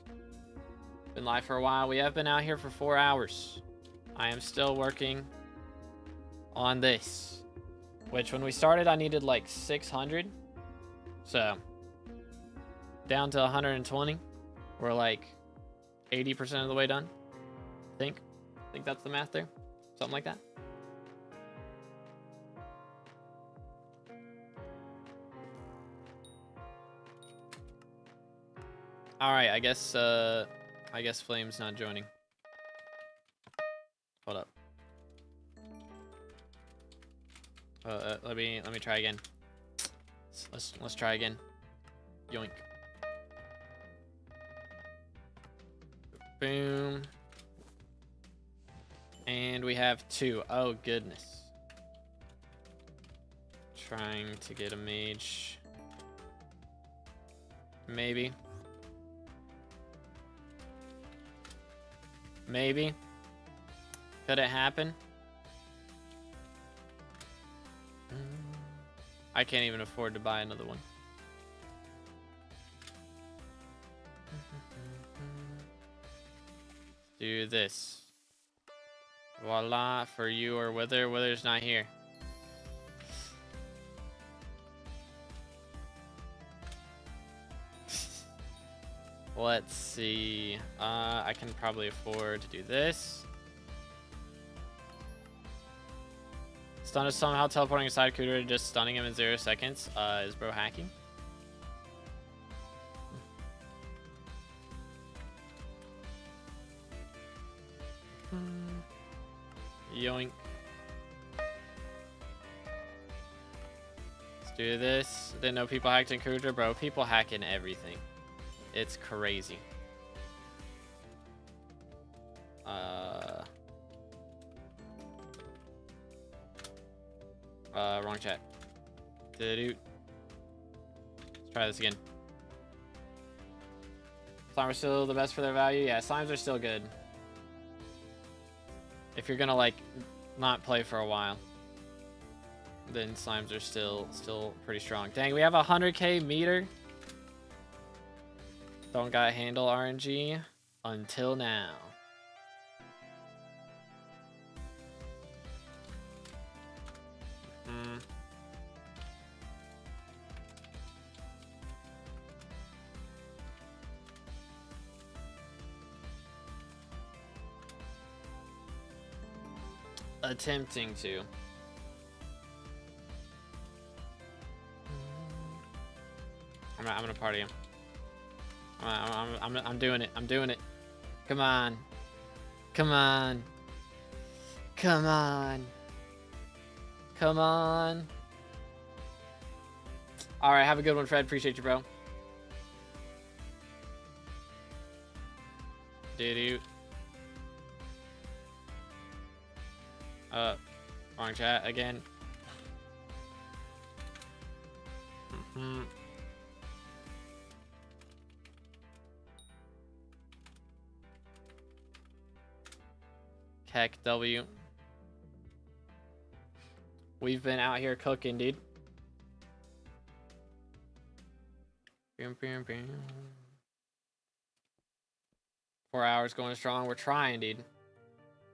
Been live for a while. We have been out here for 4 hours. I am still working on this. Which, when we started, I needed like 600. So, down to 120. We're like 80% of the way done. I think that's the math there. Something like that. All right, I guess Flame's not joining. Hold up. Let me try again. Let's try again. Yoink. Boom. And we have 2. Oh goodness. Trying to get a mage. Maybe. Maybe. Could it happen? I can't even afford to buy another one. Do this. Voila for you or Wither. Wither's not here. Let's see. I can probably afford to do this. Stun is somehow teleporting a side cooter and just stunning him in 0 seconds. Is bro hacking? Yoink. Let's do this. Didn't know people hacked in cooter, bro. People hack in everything. It's crazy. Wrong chat. Let's try this again. Slimes are still the best for their value? Yeah, slimes are still good. If you're gonna like not play for a while, then slimes are still pretty strong. Dang, we have a 100k meter. Don't got handle RNG until now. Attempting to. I'm gonna party him. I'm doing it. I'm doing it. Come on. Come on. Come on. Come on. All right, have a good one, Fred. Appreciate you, bro. Doo-doo. Wrong chat again. Heck W. We've been out here cooking, dude. 4 hours going strong. We're trying, dude.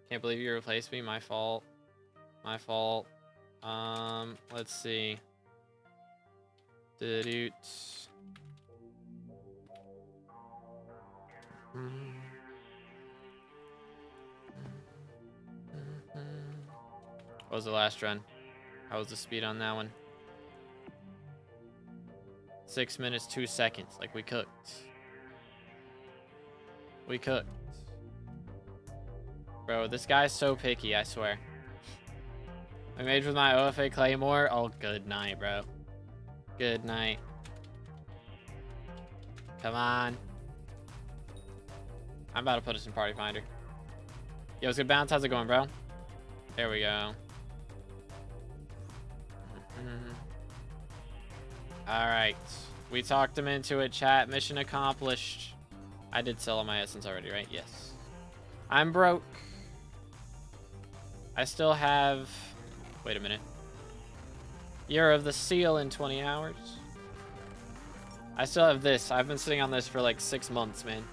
Can't believe you replaced me. My fault. My fault. Let's see. What was the last run? How was the speed on that one? 6 minutes, 2 seconds. Like, we cooked. We cooked. Bro, this guy's so picky, I swear. I made with my OFA Claymore. Oh, good night, bro. Good night. Come on. I'm about to put us in Party Finder. Yo, what's good, Bounce? How's it going, bro? There we go. Alright. We talked him into it, chat. Mission accomplished. I did sell all my essence already, right? Yes. I'm broke. I still have... Wait a minute. Year of the Seal in 20 hours. I still have this. I've been sitting on this for like 6 months, man.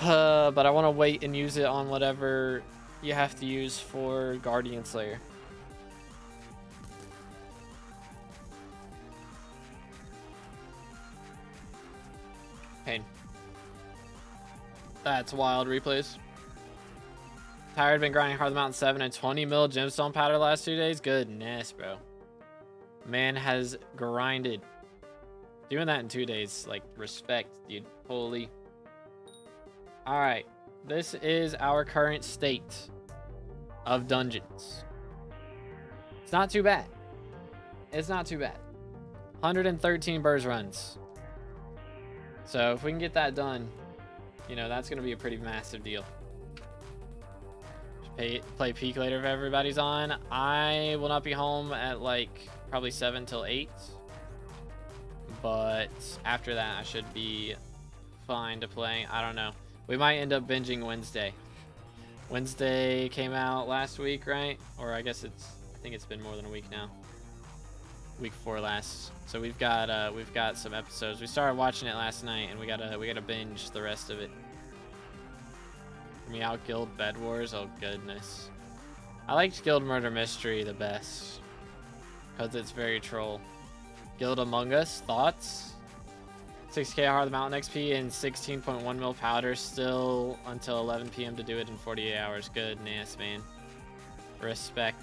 But I want to wait and use it on whatever you have to use for Guardian Slayer. Pain. That's wild replays. Tired, been grinding hard the Mountain 7 and 20 mil gemstone powder the last 2 days. Goodness, bro. Man has grinded. Doing that in 2 days, like, respect, dude. Holy. Alright. This is our current state of dungeons. It's not too bad. It's not too bad. 113 burst runs. So if we can get that done, you know, that's going to be a pretty massive deal. Play Peak later if everybody's on. I will not be home at like probably 7 till 8. But after that, I should be fine to play. I don't know. We might end up binging Wednesday. Wednesday came out last week, right? Or I guess I think it's been more than a week now. Week 4 last. So we've got some episodes. We started watching it last night, and we gotta binge the rest of it. Me out Guild Bed Wars. Oh goodness. I liked Guild Murder Mystery the best because it's very troll. Guild Among Us, thoughts? 6k Hard the Mountain XP and 16.1 mil powder still until 11 p.m. to do it in 48 hours. Goodness, man. Respect.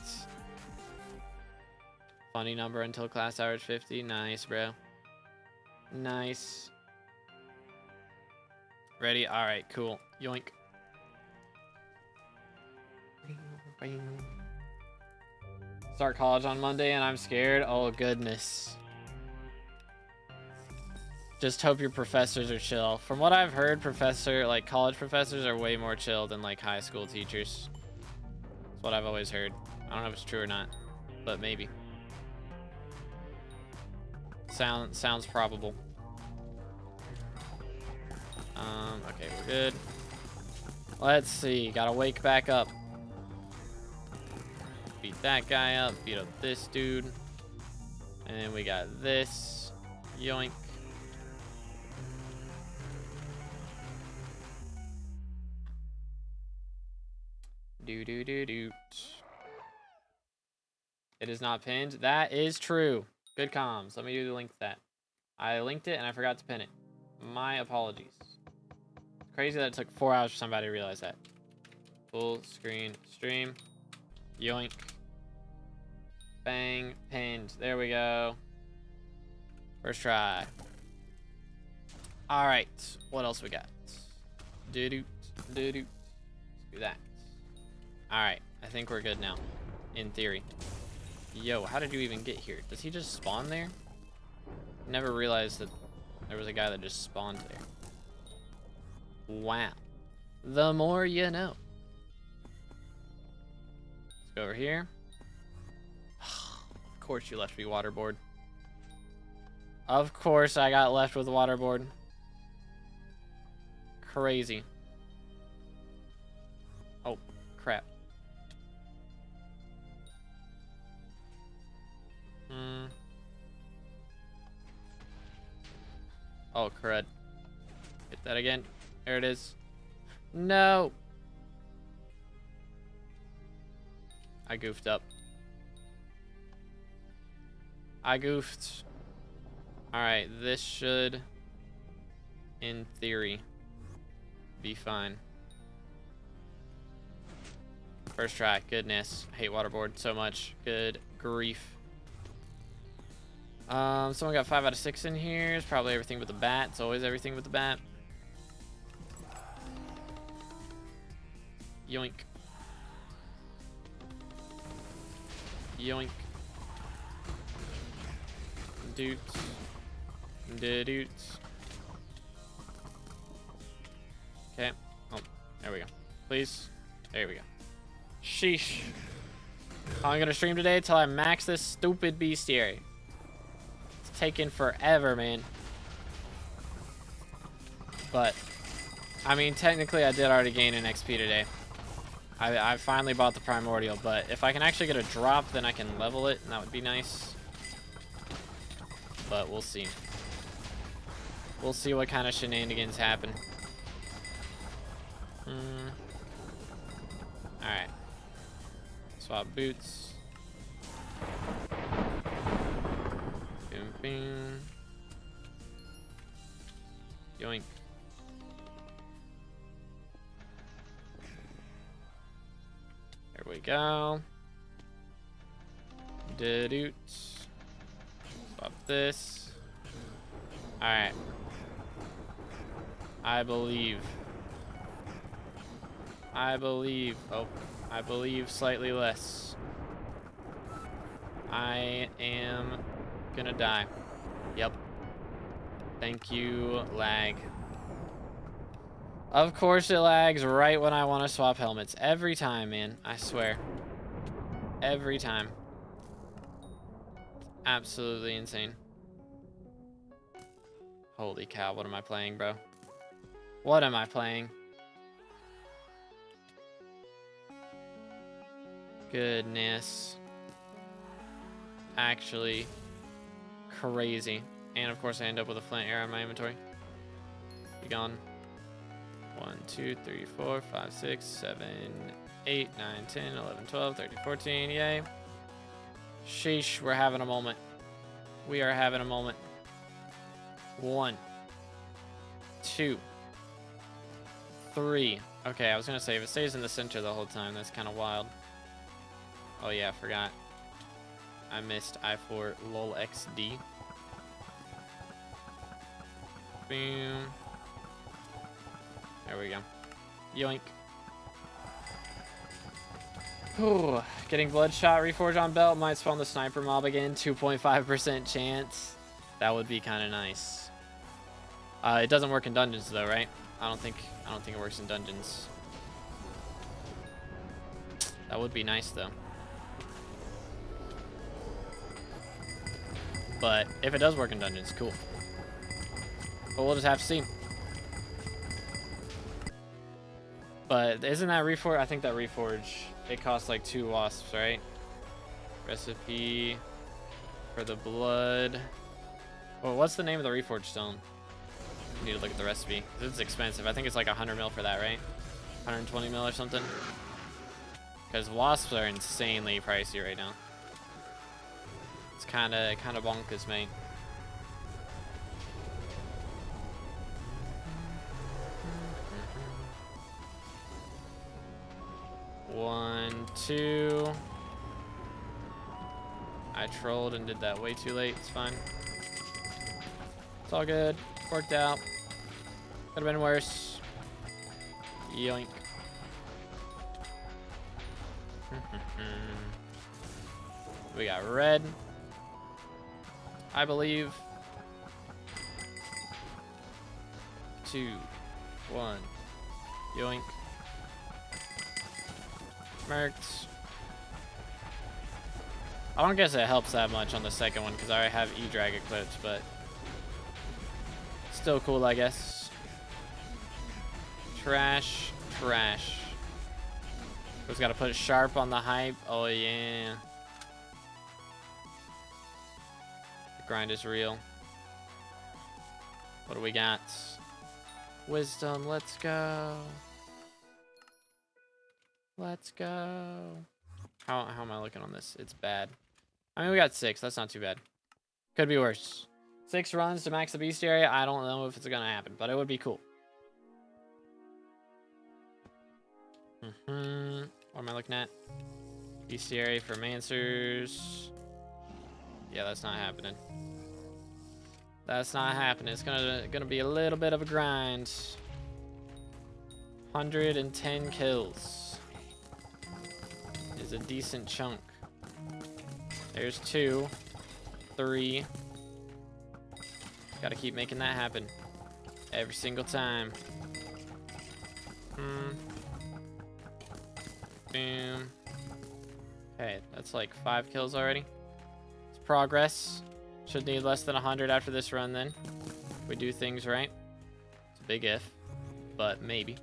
Funny number until class average 50. Nice, bro. Nice. Ready? All right, cool. Yoink. Start college on Monday and I'm scared. Oh goodness. Just hope your professors are chill. From what I've heard, college professors are way more chill than like high school teachers. That's what I've always heard. I don't know if it's true or not, but maybe. Sounds probable. Okay, we're good. Let's see. Gotta wake back up. Beat that guy up. Beat up this dude. And then we got this. Yoink. Do. It is not pinned. That is true. Good comms. Let me do the link to that. I linked it and I forgot to pin it. My apologies. Crazy that it took 4 hours for somebody to realize that. Full screen stream. Yoink. Bang. Pinned. There we go. First try. Alright. What else we got? Do. Let's do that. Alright. I think we're good now. In theory. Yo, how did you even get here? Does he just spawn there? Never realized that there was a guy that just spawned there. Wow. The more you know. Let's go over here. Of course you left me waterboard. Of course I got left with waterboard. Crazy. Oh, crap. Oh, crud. Hit that again. There it is. No. I goofed up. I goofed. Alright, this should, in theory, be fine. First try. Goodness. I hate waterboard so much. Good grief. Someone got 5 out of 6 in here. It's probably everything with the bat. It's always everything with the bat. Yoink. Yoink. Doots. Doots. Okay. Oh, there we go. Please. There we go. Sheesh. I'm gonna stream today till I max this stupid bestiary. It's taking forever, man. But, I mean, technically I did already gain an XP today. I finally bought the primordial, but if I can actually get a drop, then I can level it, and that would be nice. But we'll see. We'll see what kind of shenanigans happen. Alright. Swap boots. Boom, boom. Yoink. There we go. Doot. Swap this. Alright. I believe. Oh, I believe slightly less. I am gonna die. Yep. Thank you, lag. Of course it lags right when I want to swap helmets. Every time, man. I swear. Every time. Absolutely insane. Holy cow, what am I playing, bro? What am I playing? Goodness. Actually, crazy. And of course I end up with a flint arrow in my inventory. Be gone. 1, 2, 3, 4, 5, 6, 7, 8, 9, 10, 11, 12, 13, 14. Yay. Sheesh, we're having a moment. We are having a moment. 1, 2, 3. Okay, I was gonna say if it stays in the center the whole time, that's kind of wild. Oh yeah, I forgot. I missed I4 lol XD. Boom. There we go. Yoink. Ooh, getting bloodshot reforged on belt might spawn the sniper mob again. 2.5% chance. That would be kind of nice. It doesn't work in dungeons though, right? I don't think it works in dungeons. That would be nice though. But if it does work in dungeons, cool. But we'll just have to see. But isn't that reforge? I think that reforge, it costs like 2 wasps, right? Recipe for the blood. Well, what's the name of the reforge stone? I need to look at the recipe. This is expensive. I think it's like 100 mil for that, right? 120 mil or something. Because wasps are insanely pricey right now. It's kind of bonkers, mate. One, two. I trolled and did that way too late. It's fine. It's all good. Worked out. Could have been worse. Yoink. We got red, I believe. 2, 1. Yoink. Mercs. I don't guess it helps that much on the second one because I already have E-Drag Eclipse, but still cool, I guess. Trash, trash. Just gotta put sharp on the hype. Oh yeah. The grind is real. What do we got? Wisdom, let's go. Let's go. How am I looking on this? It's bad. I mean, we got 6. That's not too bad. Could be worse. 6 runs to max the bestiary. I don't know if it's gonna happen, but it would be cool. What am I looking at? Bestiary for Mancers. Yeah, that's not happening. That's not happening. It's gonna be a little bit of a grind. 110 kills is a decent chunk. There's 2, 3. Gotta keep making that happen every single time. Boom. Okay, that's like 5 kills already. It's progress. Should need less than 100 after this run then. If we do things right. It's a big if, but maybe.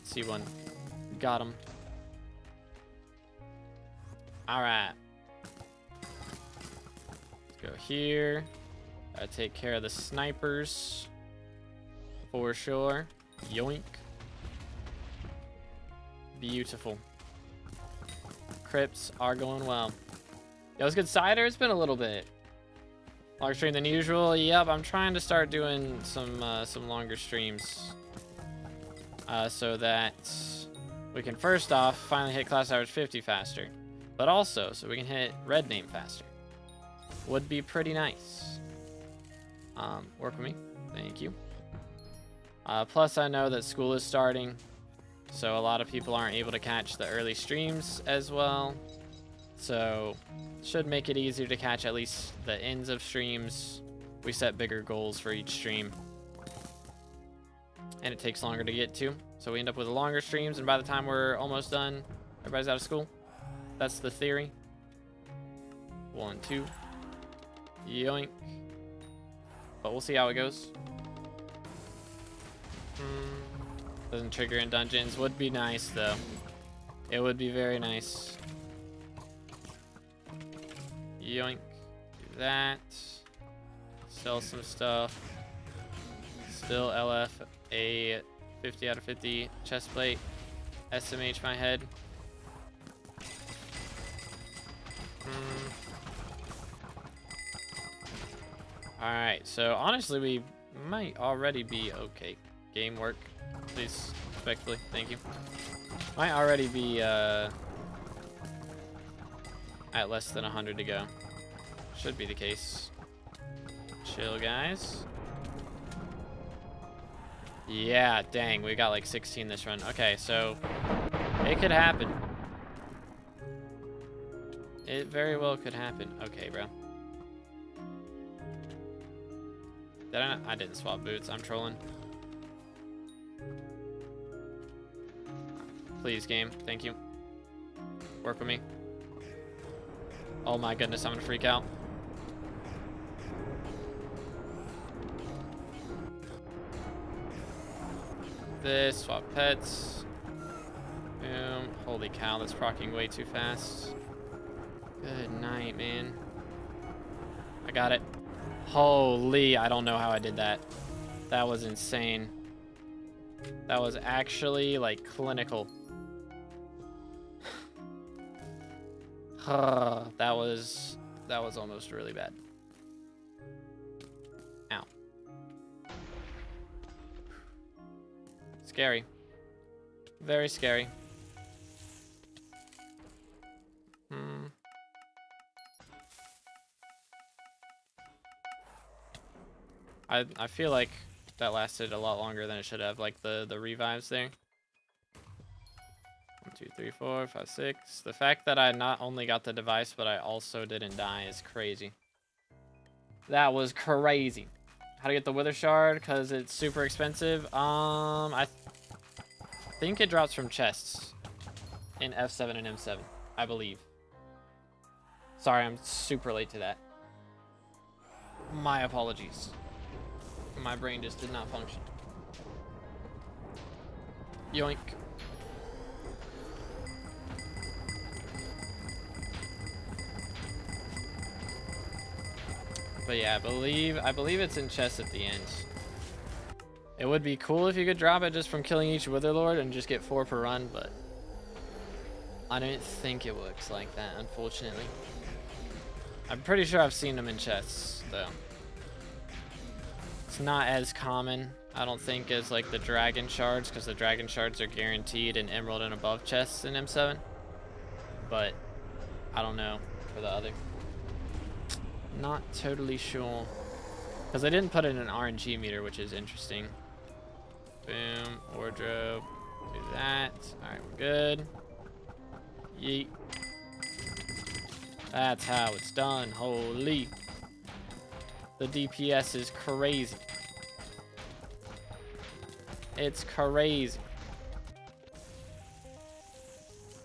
C1. Got him. Alright. Let's go here. Gotta take care of the snipers. For sure. Yoink. Beautiful. Crypts are going well. Yo, it's good cider. It's been a little bit longer stream than usual. Yep, I'm trying to start doing some longer streams, so that we can first off finally hit class average 50 faster, but also so we can hit red name faster. Would be pretty nice. Work with me. Thank you. Plus, I know that school is starting, so a lot of people aren't able to catch the early streams as well. So, should make it easier to catch at least the ends of streams. We set bigger goals for each stream, and it takes longer to get to. So we end up with longer streams, and by the time we're almost done, everybody's out of school. That's the theory. 1, 2. Yoink. But we'll see how it goes. Doesn't trigger in dungeons. Would be nice though. It would be very nice. Yoink. Do that. Sell some stuff. Still LF a 50 out of 50 chest plate. SMH my head. Alright, so honestly we might already be okay. Game work, please, respectfully, thank you. Might already be at less than 100 to go. Should be the case. Chill, guys. Yeah, dang, we got like 16 this run. Okay, so it could happen. It very well could happen. Okay, bro. Did I not? I didn't swap boots. I'm trolling. Please, game. Thank you. Work with me. Oh my goodness, I'm gonna freak out. This, swap pets. Boom. Holy cow, that's proccing way too fast. Good night, man. I got it. Holy, I don't know how I did that. That was insane. That was actually, like, clinical. that was almost really bad. Ow. Scary. Very scary. I feel like that lasted a lot longer than it should have, like the revives there. 1, 2, 3, 4, 5, 6. The fact that I not only got the device, but I also didn't die is crazy. That was crazy. How to get the Wither Shard? Because it's super expensive. I think it drops from chests in F7 and M7, I believe. Sorry, I'm super late to that. My apologies. My brain just did not function. Yoink. But yeah, I believe it's in chests at the end. It would be cool if you could drop it just from killing each Witherlord and just get 4 per run, but I don't think it works like that, unfortunately. I'm pretty sure I've seen them in chests, though. It's not as common, I don't think, as like the dragon shards, because the dragon shards are guaranteed in emerald and above chests in M7. But I don't know for the other. Not totally sure. Because I didn't put in an RNG meter, which is interesting. Boom, wardrobe. Do that. Alright, we're good. Yeet. That's how it's done. Holy. The DPS is crazy. It's crazy.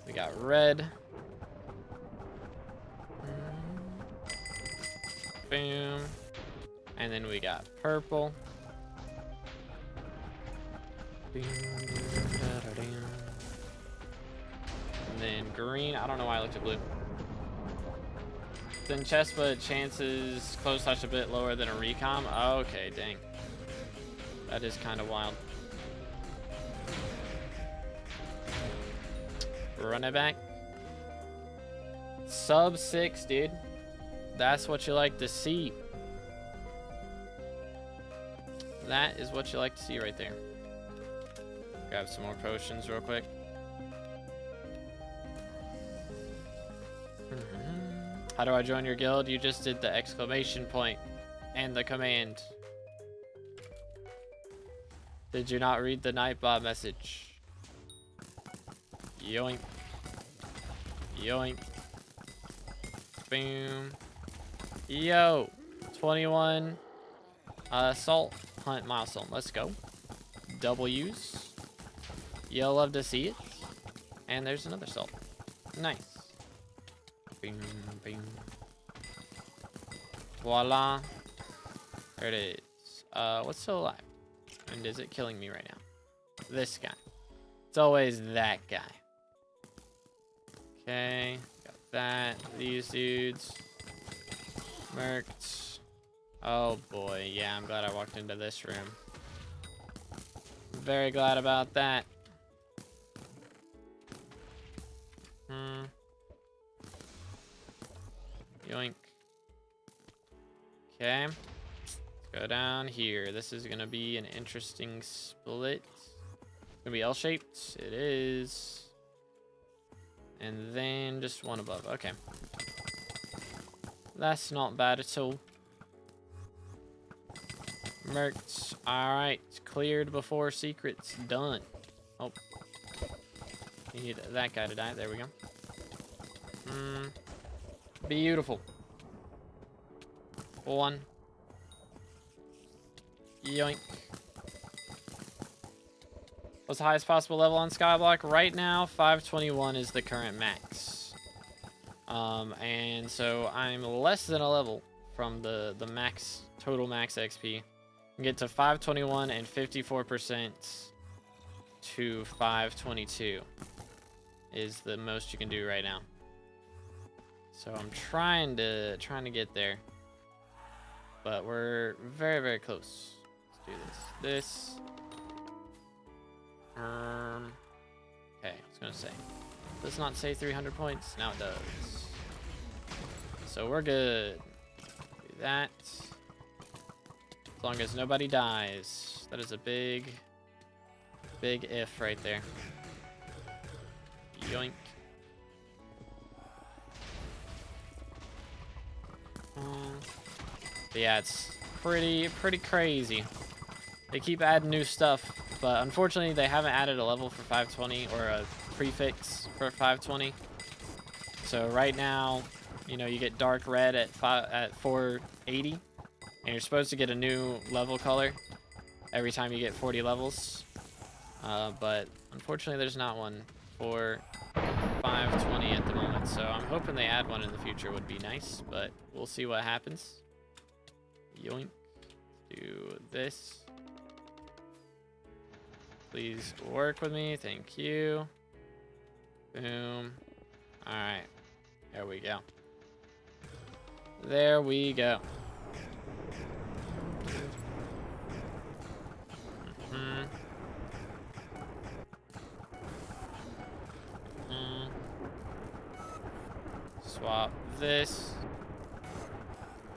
We got red. Boom. And then we got purple. And then green. I don't know why I looked at blue. Then chest, but chances close touch a bit lower than a recom. Okay, dang. That is kind of wild. Run it back. Sub 6, dude. That's what you like to see. That is what you like to see right there. Grab some more potions real quick. How do I join your guild? You just did the exclamation point and the command. Did you not read the Nightbot message? Yoink. Yoink. Boom. Yo. 21 assault hunt milestone. Let's go. W's. You'll love to see it. And there's another salt. Nice. Bing, bing. Voila. There it is. What's still alive? And is it killing me right now? This guy. It's always that guy. Okay. Got that. These dudes. Merked. Oh boy. Yeah, I'm glad I walked into this room. Very glad about that. Yoink. Okay. Let's go down here. This is gonna be an interesting split. It's gonna be L-shaped. It is. And then just one above. Okay. That's not bad at all. Merked. Alright. Cleared before secrets. Done. Oh. You need that guy to die. There we go. Beautiful. 1. Yoink. What's the highest possible level on Skyblock? Right now, 521 is the current max. And so I'm less than a level from the max, total max XP. You can get to 521 and 54% to 522 is the most you can do right now. So I'm trying to get there, but we're very, very close. Let's do this. Okay, I was gonna say, does not say 300 points. Now it does. So we're good. Do that. As long as nobody dies. That is a big if right there. Yoink. But yeah, it's pretty crazy. They keep adding new stuff, but unfortunately they haven't added a level for 520 or a prefix for 520. So right now, you know, you get dark red at 480, and you're supposed to get a new level color every time you get 40 levels. But unfortunately there's not one for 520 at the moment, so I'm hoping they add one in the future. Would be nice, but we'll see what happens. Yoink. Do this. Please work with me. Thank you. Boom. All right. There we go. There we go. Swap this.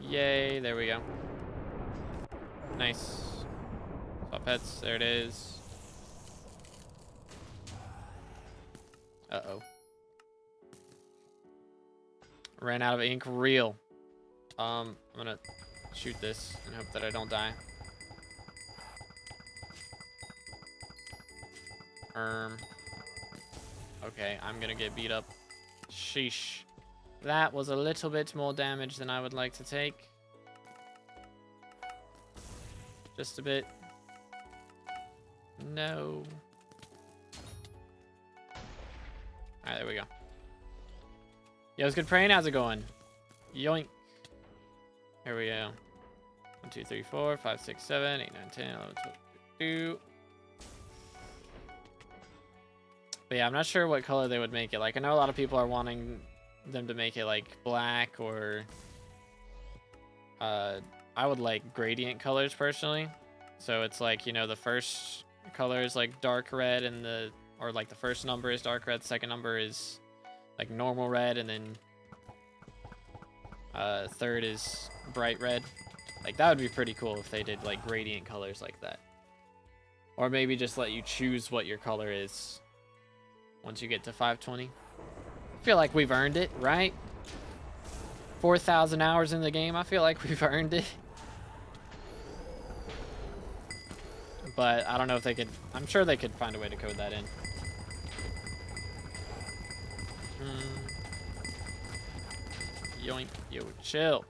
Yay. There we go. Nice. Swap pets. There it is. Uh-oh. Ran out of ink real. I'm gonna shoot this and hope that I don't die. Okay, I'm gonna get beat up. Sheesh. That was a little bit more damage than I would like to take. Just a bit. No. Alright, there we go. Yo, it's good praying. How's it going? Yoink. Here we go. 1, 2, 3, 4, 5, 6, 7, 8, 9, 10, 11, 12, 2. But yeah, I'm not sure what color they would make it. Like, I know a lot of people are wanting them to make it like black or I would like gradient colors personally. So it's like, you know, the first color is like dark red and the first number is dark red, the second number is like normal red, and then third is bright red. Like, that would be pretty cool if they did like gradient colors like that. Or maybe just let you choose what your color is once you get to 520. I feel like we've earned it, right? 4,000 hours in the game. I feel like we've earned it. But I don't know if they could. I'm sure they could find a way to code that in. Yoink. Yo, chill.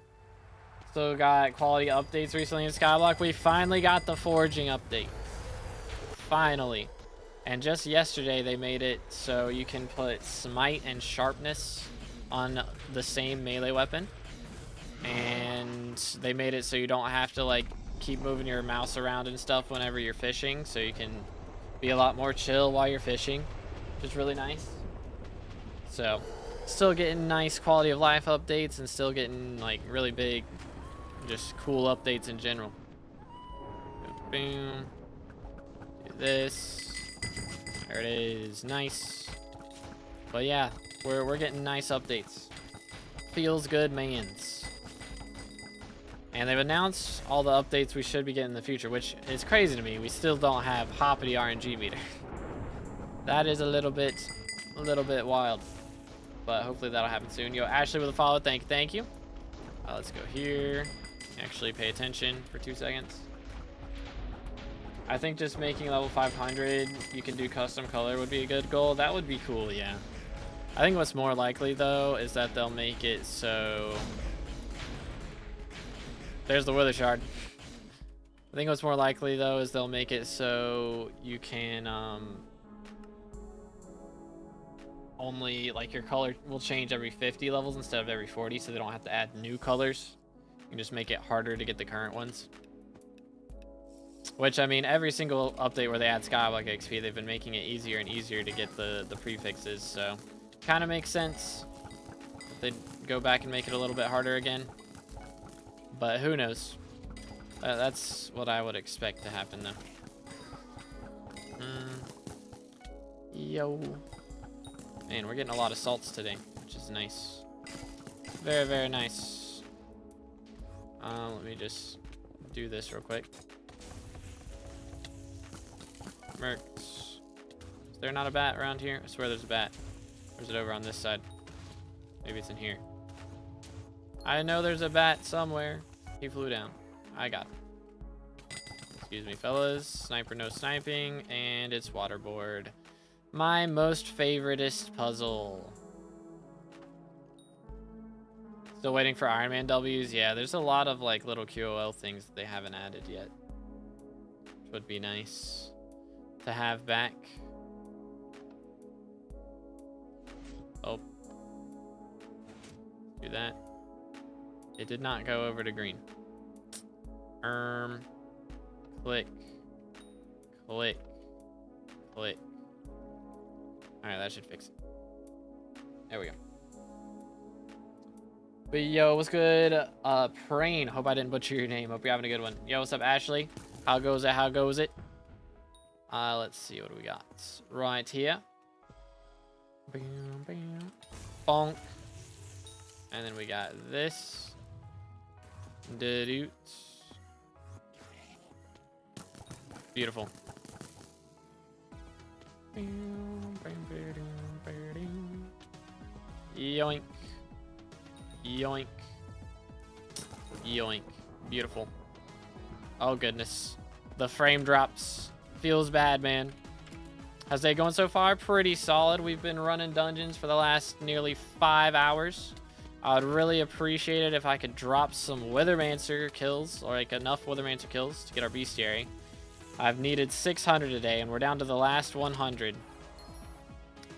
So got quality updates recently in Skyblock. We finally got the forging update. Finally. And just yesterday they made it so you can put smite and sharpness on the same melee weapon. And they made it so you don't have to like keep moving your mouse around and stuff whenever you're fishing, so you can be a lot more chill while you're fishing, which is really nice. So still getting nice quality of life updates and still getting like really big, just cool updates in general. Boom. Do this. There it is. Nice. But yeah, we're getting nice updates. Feels good, mans. And they've announced all the updates we should be getting in the future, which is crazy to me. We still don't have Hoppity RNG meter. That is a little bit wild. But hopefully that'll happen soon. Yo, Ashley with a follow. Thank you. Let's go here. Actually pay attention for 2 seconds. I think just making level 500, you can do custom color would be a good goal. That would be cool, yeah. I think what's more likely, though, is that they'll make it so... There's the wither shard. I think what's more likely though is they'll make it so you can only like your color will change every 50 levels instead of every 40, so they don't have to add new colors. You can just make it harder to get the current ones. Which, I mean, every single update where they add SkyBlock XP, they've been making it easier and easier to get the prefixes, so kind of makes sense if they go back and make it a little bit harder again. But who knows? That's what I would expect to happen, though. Yo. Man, we're getting a lot of salts today, which is nice. Very, very nice. Let me just do this real quick. Mercs. Is there not a bat around here? I swear there's a bat. Or is it over on this side? Maybe it's in here. I know there's a bat somewhere. He flew down. I got him. Excuse me, fellas. Sniper no sniping, and it's waterboard. My most favoritist puzzle. Still waiting for RNBWs. Yeah, there's a lot of like little QOL things that they haven't added yet, which would be nice to have back. Oh, do that. It did not go over to green. Click, click, click. All right, that should fix it. There we go. But yo, what's good? Prain. Hope I didn't butcher your name. Hope you're having a good one. Yo, what's up, Ashley? How goes it? How goes it? Let's see, what do we got? Right here. Bonk. And then we got this. Beautiful. Yoink. Yoink. Yoink. Beautiful. Oh, goodness. The frame drops. Feels bad, man. How's day going so far? Pretty solid. We've been running dungeons for the last nearly 5 hours. I would really appreciate it if I could drop some Withermancer kills, or like enough Withermancer kills to get our bestiary. I've needed 600 today, and we're down to the last 100.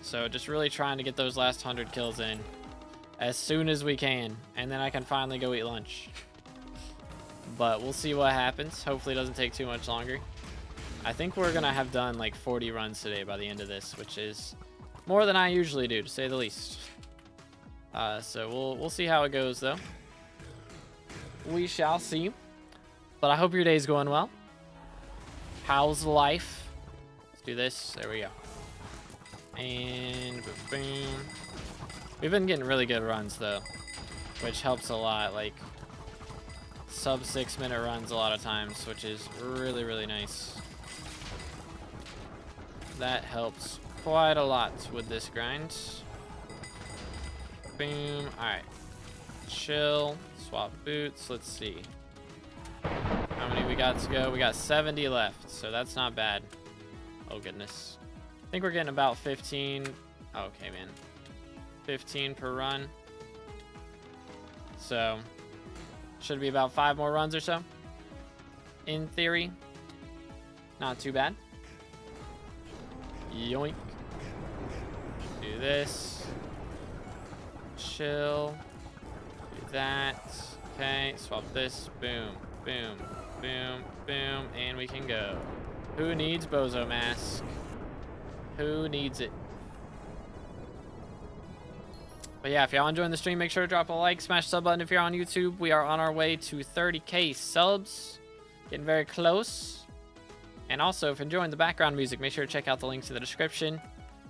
So just really trying to get those last 100 kills in as soon as we can, and then I can finally go eat lunch. But we'll see what happens. Hopefully it doesn't take too much longer. I think we're gonna have done like 40 runs today by the end of this, which is more than I usually do, to say the least. So we'll see how it goes, though. We shall see. But I hope your day's going well. How's life? Let's do this. There we go. And boom. We've been getting really good runs, though, which helps a lot. Like sub 6 minute runs a lot of times, which is really, really nice. That helps quite a lot with this grind. Boom. Alright. Chill. Swap boots. Let's see. How many we got to go? We got 70 left, so that's not bad. Oh, goodness. I think we're getting about 15. Okay, man. 15 per run. So, should be about 5 more runs or so. In theory. Not too bad. Yoink. Do this. Chill. Do that. Okay, swap this. Boom, boom, boom, boom, and we can go. Who needs Bozo Mask? Who needs it? But yeah, if y'all enjoying the stream, make sure to drop a like, smash the sub button if you're on YouTube. We are on our way to 30K subs. Getting very close. And also, if you're enjoying the background music, make sure to check out the links in the description.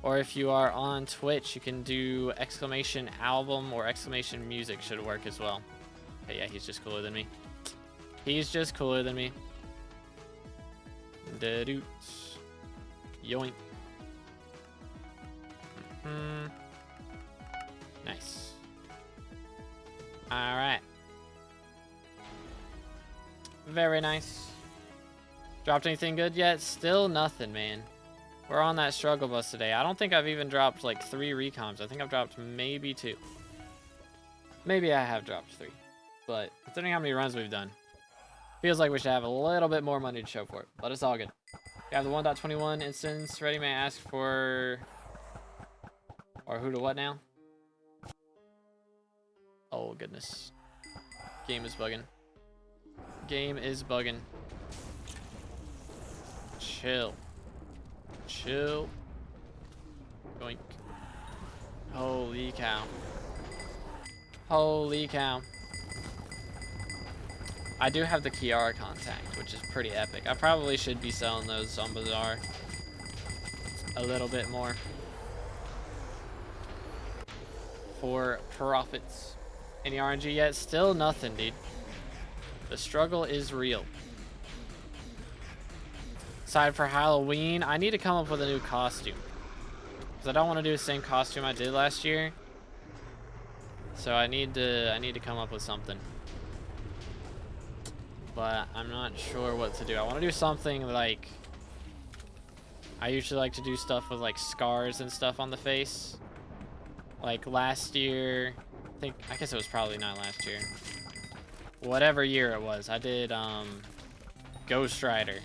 Or if you are on Twitch, you can do exclamation album or exclamation music should work as well. Okay, yeah, he's just cooler than me. He's just cooler than me. Da-doot. Yoink. Nice. Alright. Very nice. Dropped anything good yet? Still nothing, man. We're on that struggle bus today. I don't think I've even dropped like 3 recoms. I think I've dropped maybe 2. Maybe I have dropped 3. But considering how many runs we've done, Feels like we should have a little bit more money to show for it, but it's all good. We have the 1.21 instance ready. May I ask for... Or who to what now? Oh, goodness. Game is bugging. Game is bugging. Chill. Chill. Yoink. Holy cow. Holy cow. I do have the Kiara contact, which is pretty epic. I probably should be selling those on Bazaar a little bit more for profits. Any RNG yet? Still nothing, dude. The struggle is real. Aside for Halloween, I need to come up with a new costume. Because I don't want to do the same costume I did last year. So I need to come up with something. But I'm not sure what to do. I want to do something like... I usually like to do stuff with like scars and stuff on the face. Like last year... I guess it was probably not last year. Whatever year it was, I did Ghost Rider,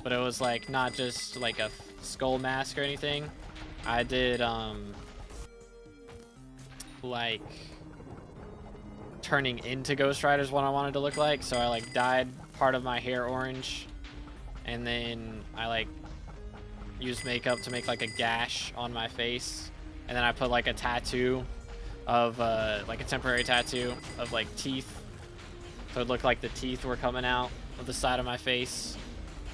but it was like not just like a skull mask or anything. I did like turning into Ghost Rider is what I wanted to look like. So I like dyed part of my hair orange, and then I like used makeup to make like a gash on my face, and then I put like a tattoo of like a temporary tattoo of like teeth, so it looked like the teeth were coming out of the side of my face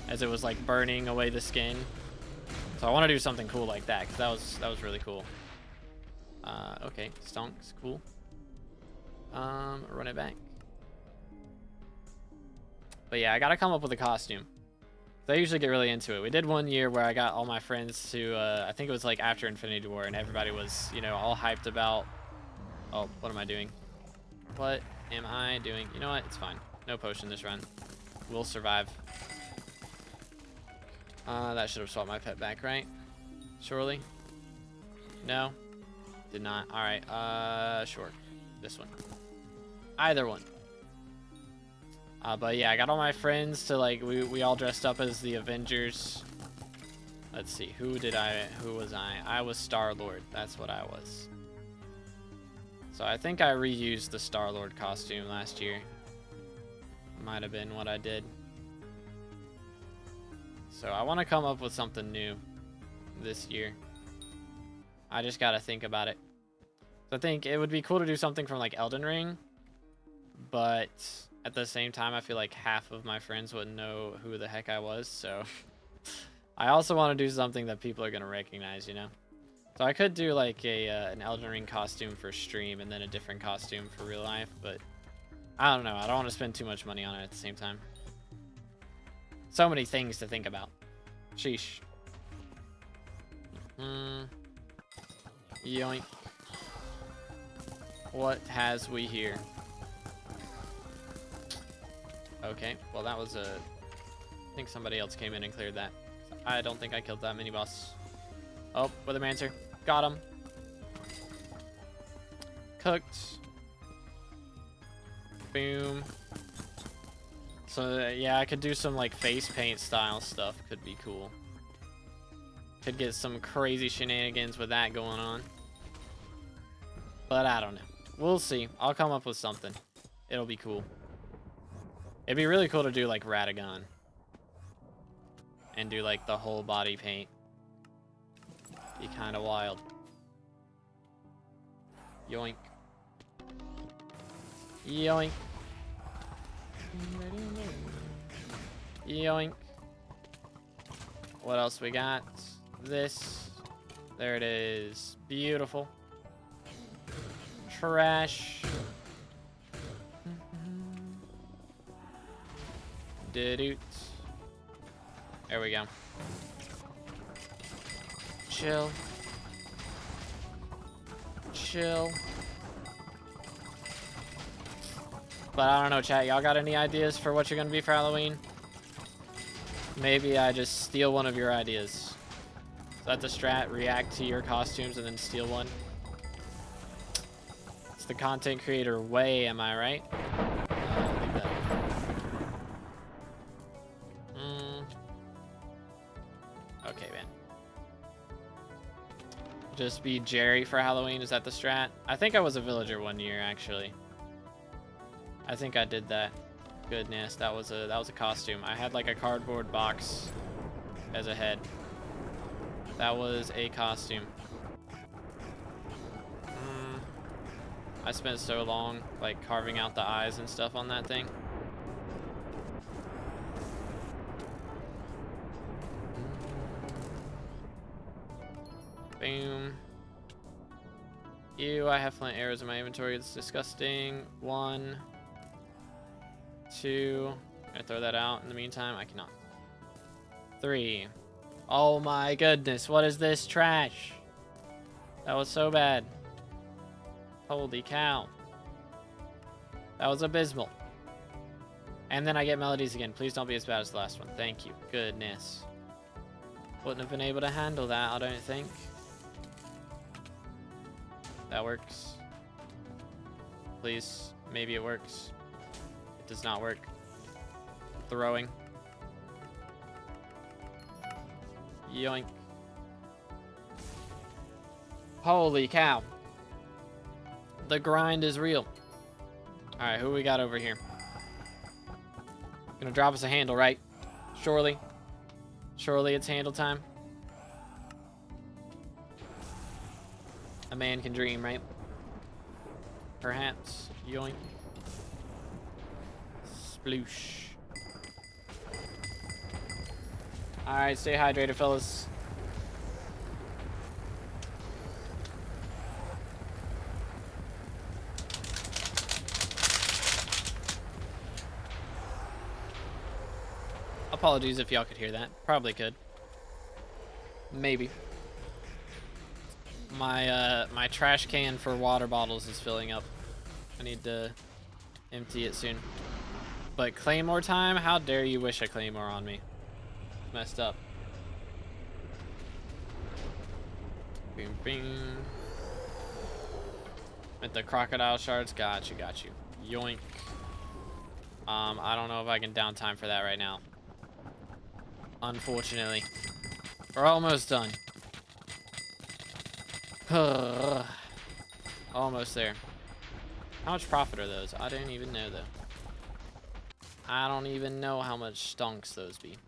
as it was like burning away the skin. So I want to do something cool like that, because that was really cool. Okay, stonks, cool. Run it back. But yeah, I gotta come up with a costume. I usually get really into it. We did one year where I got all my friends to I think it was like after Infinity War, and everybody was, you know, all hyped about... Oh, what am I doing? What am I doing? You know what? It's fine. No potion this run. We'll survive. That should have swapped my pet back, right? Surely? No? Did not. Alright, sure. This one. Either one. But yeah, I got all my friends to like, we all dressed up as the Avengers. Let's see, who was I? I was Star-Lord. That's what I was. So I think I reused the Star-Lord costume last year. Might have been what I did. So I want to come up with something new this year. I just got to think about it. So I think it would be cool to do something from like Elden Ring, but at the same time, I feel like half of my friends wouldn't know who the heck I was. So I also want to do something that people are going to recognize, you know? So I could do like an Elden Ring costume for stream and then a different costume for real life, but I don't know. I don't want to spend too much money on it at the same time. So many things to think about. Sheesh. Yoink. What has we here? Okay, well that was I think somebody else came in and cleared that. I don't think I killed that mini boss. Oh, Withermancer. Got him. Cooked. Boom. So yeah, I could do some like face paint style stuff. Could be cool. Could get some crazy shenanigans with that going on. But I don't know. We'll see. I'll come up with something. It'll be cool. It'd be really cool to do like Radagon. And do like the whole body paint. Be kind of wild. Yoink. Yoink. Yoink. What else we got? This. There it is. Beautiful. Trash. Doot. There we go. Chill. Chill. But I don't know, chat. Y'all got any ideas for what you're gonna be for Halloween? Maybe I just steal one of your ideas. Is that the strat? React to your costumes and then steal one? It's the content creator way, am I right? Leave that. Just be Jerry for Halloween. Is that the strat? I think I was a villager one year, actually. I think I did that. Goodness, that was a costume. I had like a cardboard box as a head. That was a costume. I spent so long like carving out the eyes and stuff on that thing. Boom. Ew, I have flint arrows in my inventory. It's disgusting. 1, 2. Can I throw that out in the meantime? I cannot. 3. Oh my goodness, what is this trash? That was so bad. Holy cow. That was abysmal. And then I get melodies again. Please don't be as bad as the last one. Thank you. Goodness. Wouldn't have been able to handle that, I don't think. That works. Please. Maybe it works. It does not work. Throwing. Yoink. Holy cow. The grind is real. Alright, who we got over here? Gonna drop us a handle, right? Surely. Surely it's handle time. A man can dream, right? Perhaps. Yoink. Sploosh. Alright, stay hydrated, fellas. Apologies if y'all could hear that. Probably could. Maybe. My trash can for water bottles is filling up. I need to empty it soon. But Claymore time? How dare you wish a Claymore on me? Messed up. Boom, boom. With the crocodile shards, got you. Yoink. I don't know if I can downtime for that right now. Unfortunately. We're almost done. Almost there. How much profit are those? I didn't even know though. I don't even know how much stonks those be.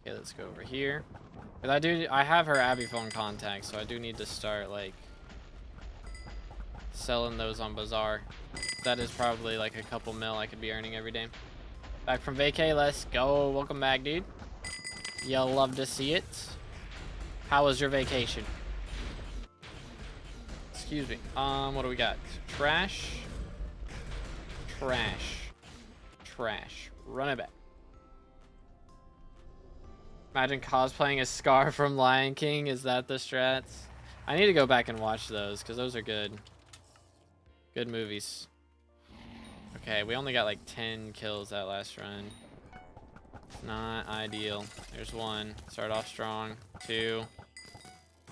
Okay, let's go over here. Cause I have her Abby phone contact, so I do need to start like selling those on Bazaar. That is probably like a couple mil I could be earning every day. Back from vacay, let's go. Welcome back, dude. You'll love to see it. How was your vacation? Excuse me. What do we got? Trash. Run it back. Imagine cosplaying a Scar from Lion King. Is that the strats? I need to go back and watch those because those are good. Good movies. Okay, we only got like 10 kills that last run. Not ideal. There's 1. Start off strong. 2.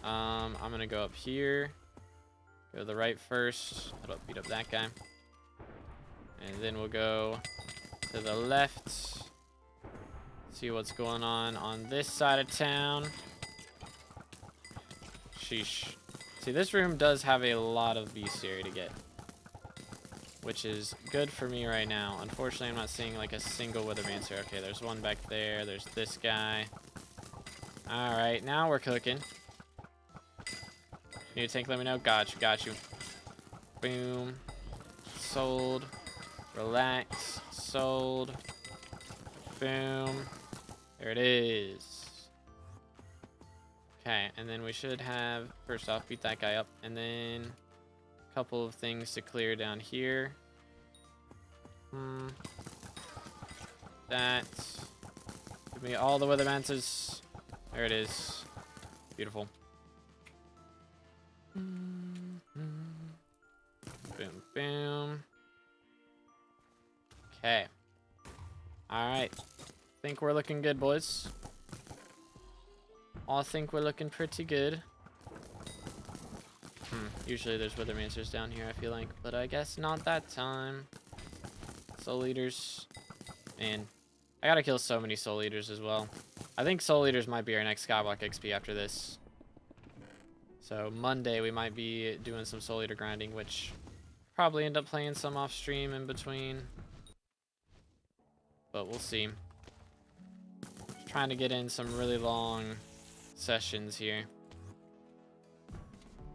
I'm gonna go up here. Go to the right first. That'll beat up that guy. And then we'll go to the left. See what's going on this side of town. Sheesh. See, this room does have a lot of bestiary to get, which is good for me right now. Unfortunately, I'm not seeing like a single Withermancer. Okay, there's 1 back there. There's this guy. All right, now we're cooking. Need a tank? Let me know. Got you. Boom. Sold. Relax. Sold. Boom. There it is. Okay, and then we should have, first off, beat that guy up, and then a couple of things to clear down here. That. Give me all the Withermances. There it is. Beautiful. Boom. Okay. Alright. Think we're looking good, boys. I think we're looking pretty good. Usually there's Withermancers down here, I feel like. But I guess not that time. Soul Eaters. Man. I gotta kill so many Soul Eaters as well. I think Soul Eaters might be our next SkyBlock XP after this. So Monday we might be doing some Soul Eater grinding, which probably end up playing some off stream in between. But we'll see. Just trying to get in some really long sessions here.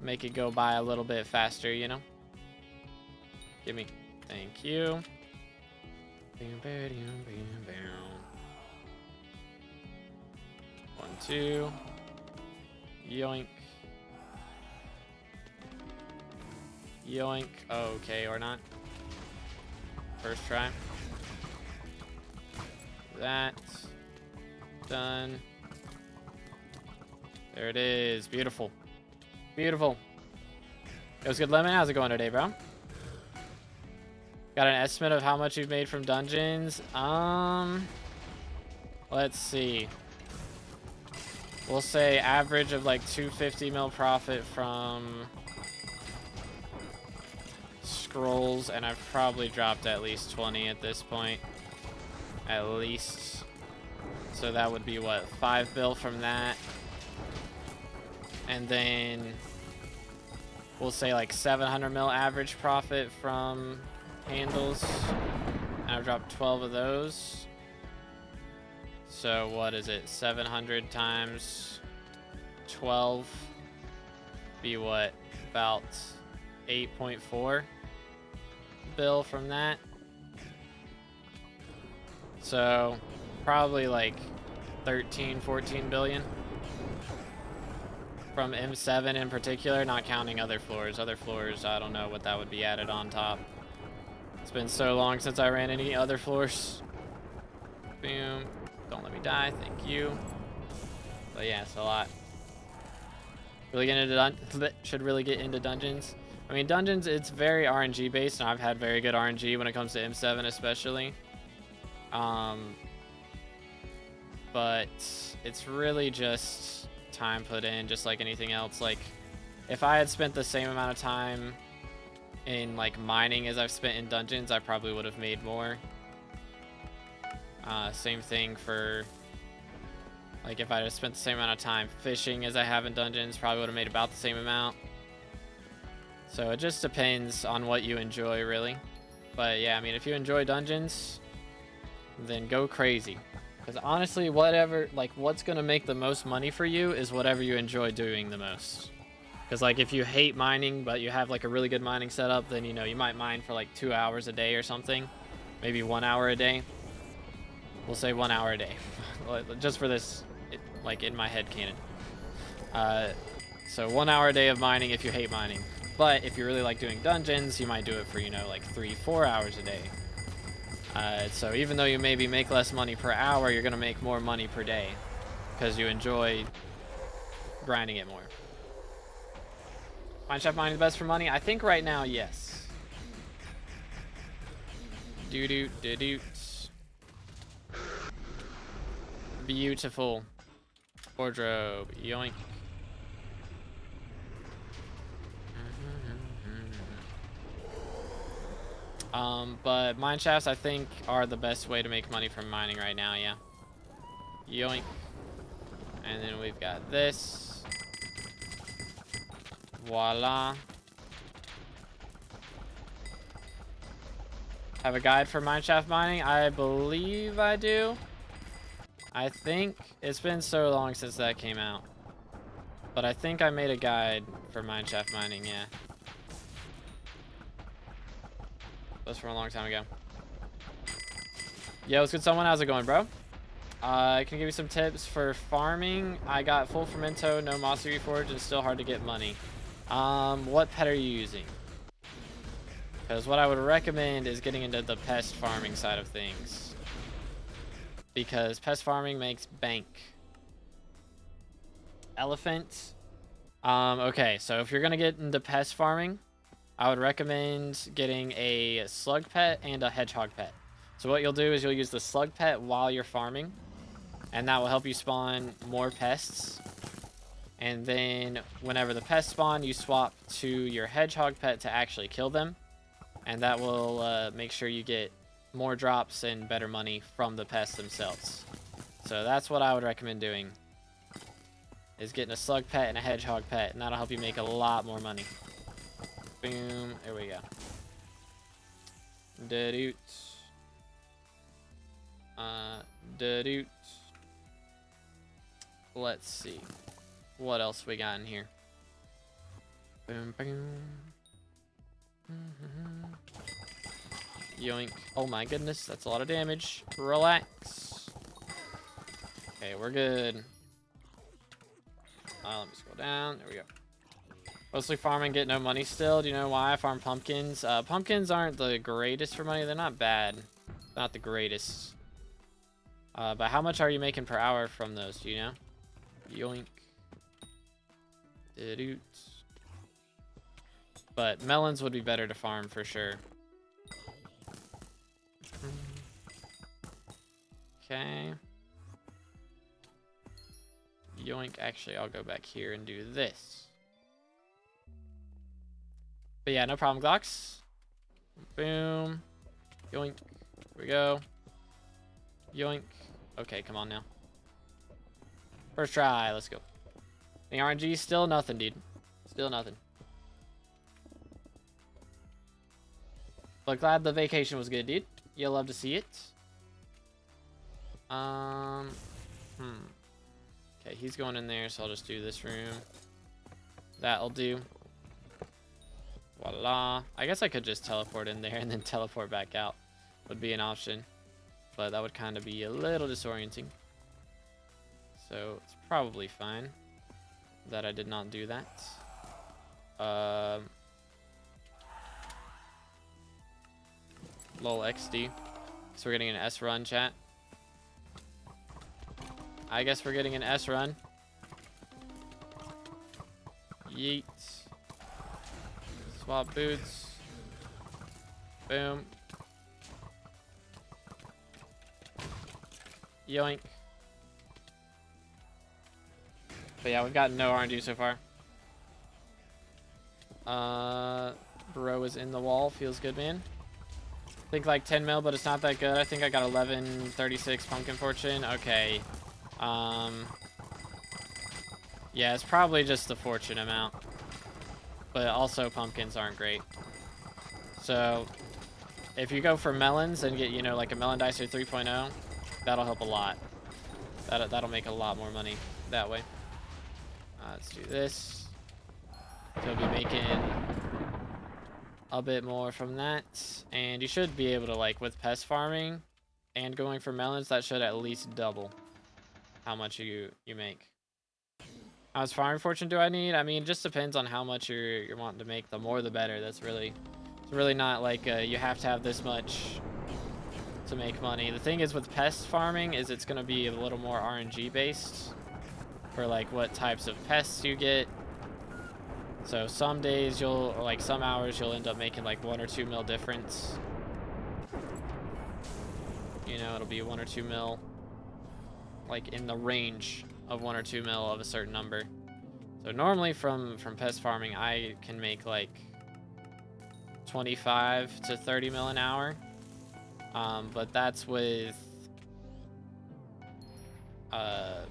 Make it go by a little bit faster, you know? Gimme. Thank you. 1, 2. Yoink. Yoink. Okay, or not. First try. That. Done. There it is. Beautiful. Beautiful. It was good, Lemon. How's it going today, bro? Got an estimate of how much you've made from dungeons? Let's see. We'll say average of like 250 mil profit from scrolls, and I've probably dropped at least 20 at this point. At least. So that would be what, 5 bill from that. And then we'll say like 700 mil average profit from handles. And I've dropped 12 of those. So what is it? 700 times 12 be what? About 8.4 bill from that. So probably like 13, 14 billion from M7 in particular, not counting other floors. Other floors, I don't know what that would be added on top. It's been so long since I ran any other floors. Boom. Don't let me die. Thank you. But yeah, it's a lot. Really get into should really get into dungeons. I mean, dungeons, it's very RNG based, and I've had very good RNG when it comes to M7 especially. But it's really just time put in, just like anything else. Like, if I had spent the same amount of time in like mining as I've spent in dungeons, I probably would have made more. Same thing for like if I had spent the same amount of time fishing as I have in dungeons, probably would have made about the same amount. So it just depends on what you enjoy, really. But yeah, I mean, if you enjoy dungeons, then go crazy. Because honestly, whatever, like, what's gonna make the most money for you is whatever you enjoy doing the most. Because like if you hate mining but you have like a really good mining setup, then you know you might mine for like 2 hours a day or something, maybe 1 hour a day. We'll say 1 hour a day, just for this, like in my head canon. So 1 hour a day of mining if you hate mining. But if you really like doing dungeons, you might do it for, you know, like 3-4 hours a day. So even though you maybe make less money per hour, you're gonna make more money per day because you enjoy grinding it more. Mineshaft mining the best for money? I think right now, yes. Doo-doo-doo-doo. Beautiful. Wardrobe. Yoink. But mineshafts, I think, are the best way to make money from mining right now, yeah. Yoink. And then we've got this. Voila. Have a guide for mineshaft mining? I believe I do. I think it's been so long since that came out. But I think I made a guide for mineshaft mining, yeah. That was from a long time ago. Yo, what's good, someone? How's it going, bro? I can give you some tips for farming. I got full fermento, no mossy reforge, and still hard to get money. What pet are you using? Because what I would recommend is getting into the pest farming side of things. Because pest farming makes bank. Elephant. Okay, so if you're gonna get into pest farming, I would recommend getting a slug pet and a hedgehog pet. So what you'll do is you'll use the slug pet while you're farming, and that will help you spawn more pests. And then whenever the pests spawn, you swap to your hedgehog pet to actually kill them, and that will make sure you get more drops and better money from the pests themselves. So that's what I would recommend doing. is getting a slug pet and a hedgehog pet, and that'll help you make a lot more money. Boom. There we go. Da-doot. Da-doot. Let's see. What else we got in here? Boom, boom. Yoink. Oh my goodness, that's a lot of damage. Relax. Okay, we're good. Let me scroll down. There we go. Mostly farming, get no money still. Do you know why I farm pumpkins? Pumpkins aren't the greatest for money. They're not bad. Not the greatest. But how much are you making per hour from those? Do you know? Yoink. Da-doot. But melons would be better to farm for sure. Okay. Yoink. Actually, I'll go back here and do this. But yeah, no problem, Glocks. Boom. Yoink. Here we go. Yoink. Okay, come on now. First try. Let's go. The RNG, still nothing, dude. Still nothing. But glad the vacation was good, dude. You'll love to see it. Okay, he's going in there, so I'll just do this room. That'll do. Voila. I guess I could just teleport in there and then teleport back out. Would be an option. But that would kind of be a little disorienting. So it's probably fine that I did not do that. Lol XD. So we're getting an S run, chat. I guess we're getting an S run. Yeet. Swap boots. Boom. Yoink. But yeah, we've got no RNG so far. Bro is in the wall. Feels good, man. I think like 10 mil, but it's not that good. I think I got 1136 pumpkin fortune. Okay. Yeah, it's probably just the fortune amount. But also pumpkins aren't great. So if you go for melons and get, you know, like a melon dicer 3.0, that'll help a lot. That'll make a lot more money that way. Let's do this. So we'll be making a bit more from that. And you should be able to, like, with pest farming and going for melons, that should at least double how much you make. How much farming fortune do I need? I mean, it just depends on how much you're wanting to make. The more the better. It's really not like you have to have this much to make money. The thing is with pest farming is it's going to be a little more RNG based for like what types of pests you get. So some days or like some hours you'll end up making like 1 or 2 mil difference. You know, it'll be 1 or 2 mil, like in the range of 1 or 2 mil of a certain number. So normally from pest farming I can make like 25 to 30 mil an hour. But that's with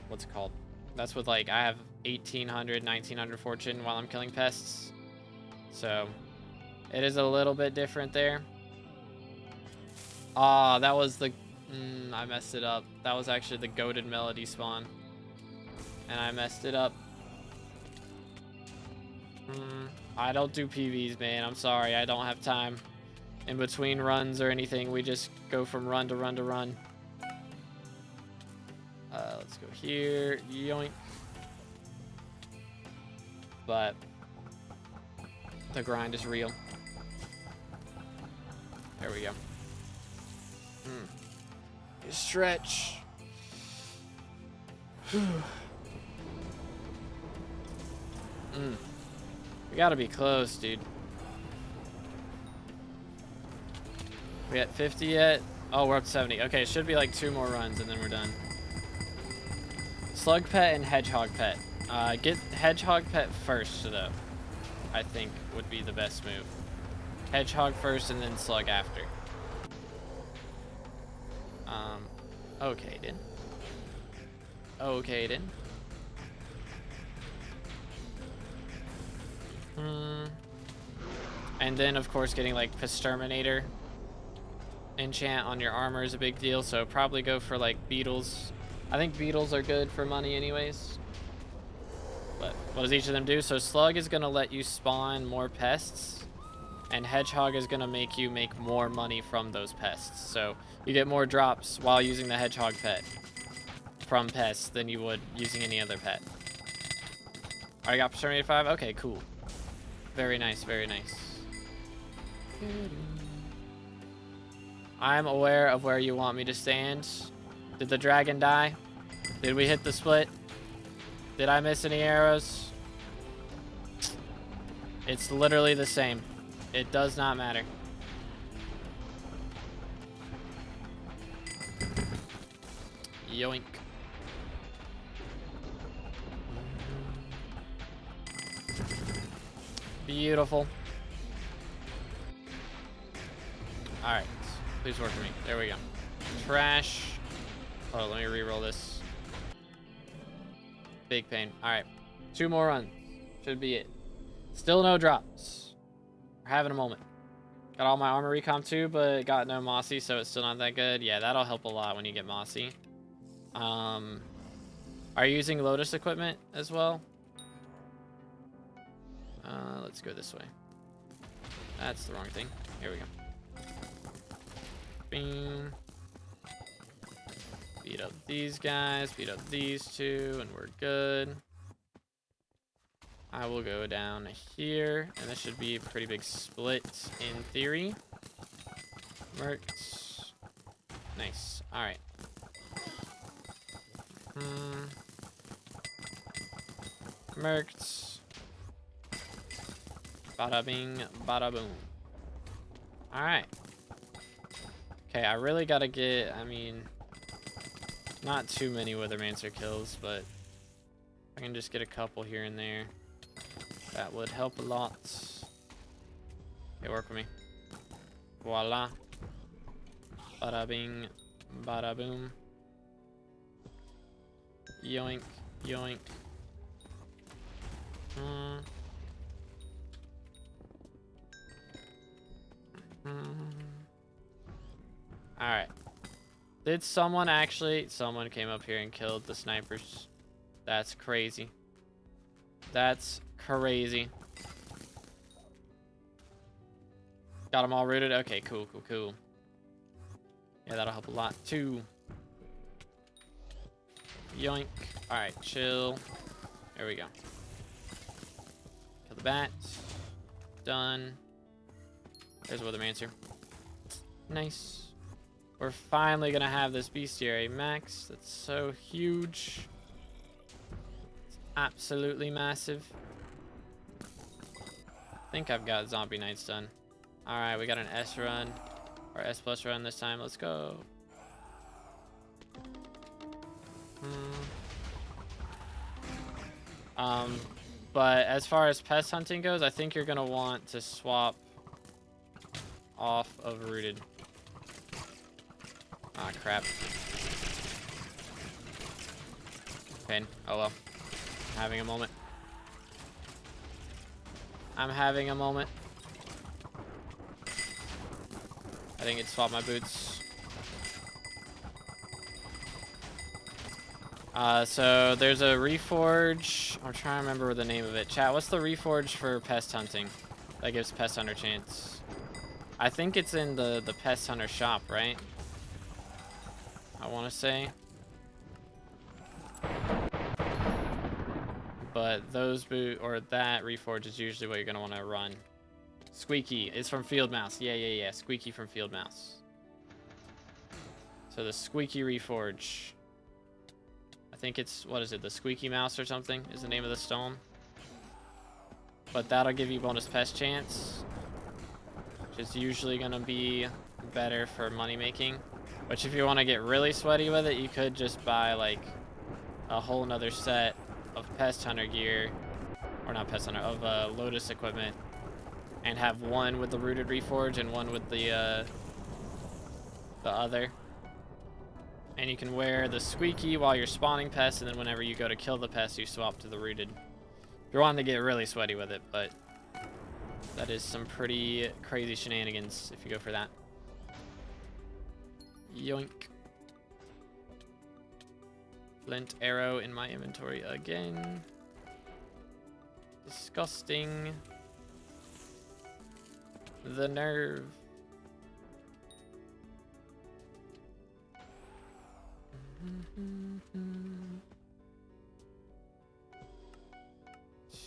what's it called? That's with like I have 1800, 1900 fortune while I'm killing pests. So it is a little bit different there. Ah, that was the I messed it up. That was actually the goated melody spawn. And I messed it up. I don't do PVs, man. I'm sorry. I don't have time in between runs or anything. We just go from run to run to run. Let's go here. Yoink. But the grind is real. There we go. Stretch. We gotta be close, dude. We at 50 yet? Oh, we're up to 70. Okay, it should be like 2 more runs and then we're done. Slug pet and hedgehog pet. Get hedgehog pet first, though. I think would be the best move. Hedgehog first and then slug after. Okay then. Okay then. And then, of course, getting like Pesterminator enchant on your armor is a big deal. So probably go for like beetles. I think beetles are good for money anyways. But what does each of them do? So slug is going to let you spawn more pests. And hedgehog is going to make you make more money from those pests. So you get more drops while using the hedgehog pet from pests than you would using any other pet. Alright, got Pesterminator 5? Okay, cool. Very nice, very nice. I'm aware of where you want me to stand. Did the dragon die? Did we hit the split? Did I miss any arrows? It's literally the same. It does not matter. Yoink. Beautiful. Alright. Please work for me. There we go. Trash. Hold on, let me re-roll this. Big pain. Alright. 2 more runs. Should be it. Still no drops. We're having a moment. Got all my armor recomp too, but got no mossy, so it's still not that good. Yeah, that'll help a lot when you get mossy. Are you using Lotus equipment as well? Let's go this way. That's the wrong thing. Here we go. Bing. Beat up these guys, beat up these two, and we're good. I will go down here, and this should be a pretty big split in theory. Mercs. Nice. Alright. Mercs. Bada bing, bada boom. Alright. Okay, I really gotta get, I mean, not too many Withermancer kills, but I can just get a couple here and there. That would help a lot. Okay, work with me. Voila. Bada bing, bada boom. Yoink, yoink. Alright. Did someone actually... Someone came up here and killed the snipers. That's crazy. That's crazy. Got them all rooted? Okay, cool, cool, cool. Yeah, that'll help a lot too. Yoink. Alright, chill. There we go. Kill the bat. Done. There's Withermancer. Nice. We're finally gonna have this bestiary max. That's so huge. It's absolutely massive. I think I've got zombie knights done. Alright, we got an S run. Or S plus run this time. Let's go. But as far as pest hunting goes, I think you're gonna want to swap off of rooted. Ah, crap. Pain. Oh well. Having a moment. I'm having a moment. I think it swapped my boots. So there's a reforge. I'm trying to remember the name of it. Chat, what's the reforge for pest hunting that gives pest hunter chance? I think it's in the pest hunter shop, right? I want to say. But those that reforge is usually what you're going to want to run. Squeaky. It's from Field Mouse. Yeah. Squeaky from Field Mouse. So the Squeaky reforge. I think it's, what is it? The Squeaky Mouse or something is the name of the stone. But that'll give you bonus pest chance. Which is usually going to be better for money making. Which if you want to get really sweaty with it, you could just buy like a whole nother set of pest hunter gear. Or not pest hunter, of Lotus equipment. And have one with the rooted reforge and one with the other. And you can wear the Squeaky while you're spawning pests, and then whenever you go to kill the pest, you swap to the rooted. If you're wanting to get really sweaty with it, but That is some pretty crazy shenanigans if you go for that. Yoink. Glint arrow in my inventory again. Disgusting. The nerve.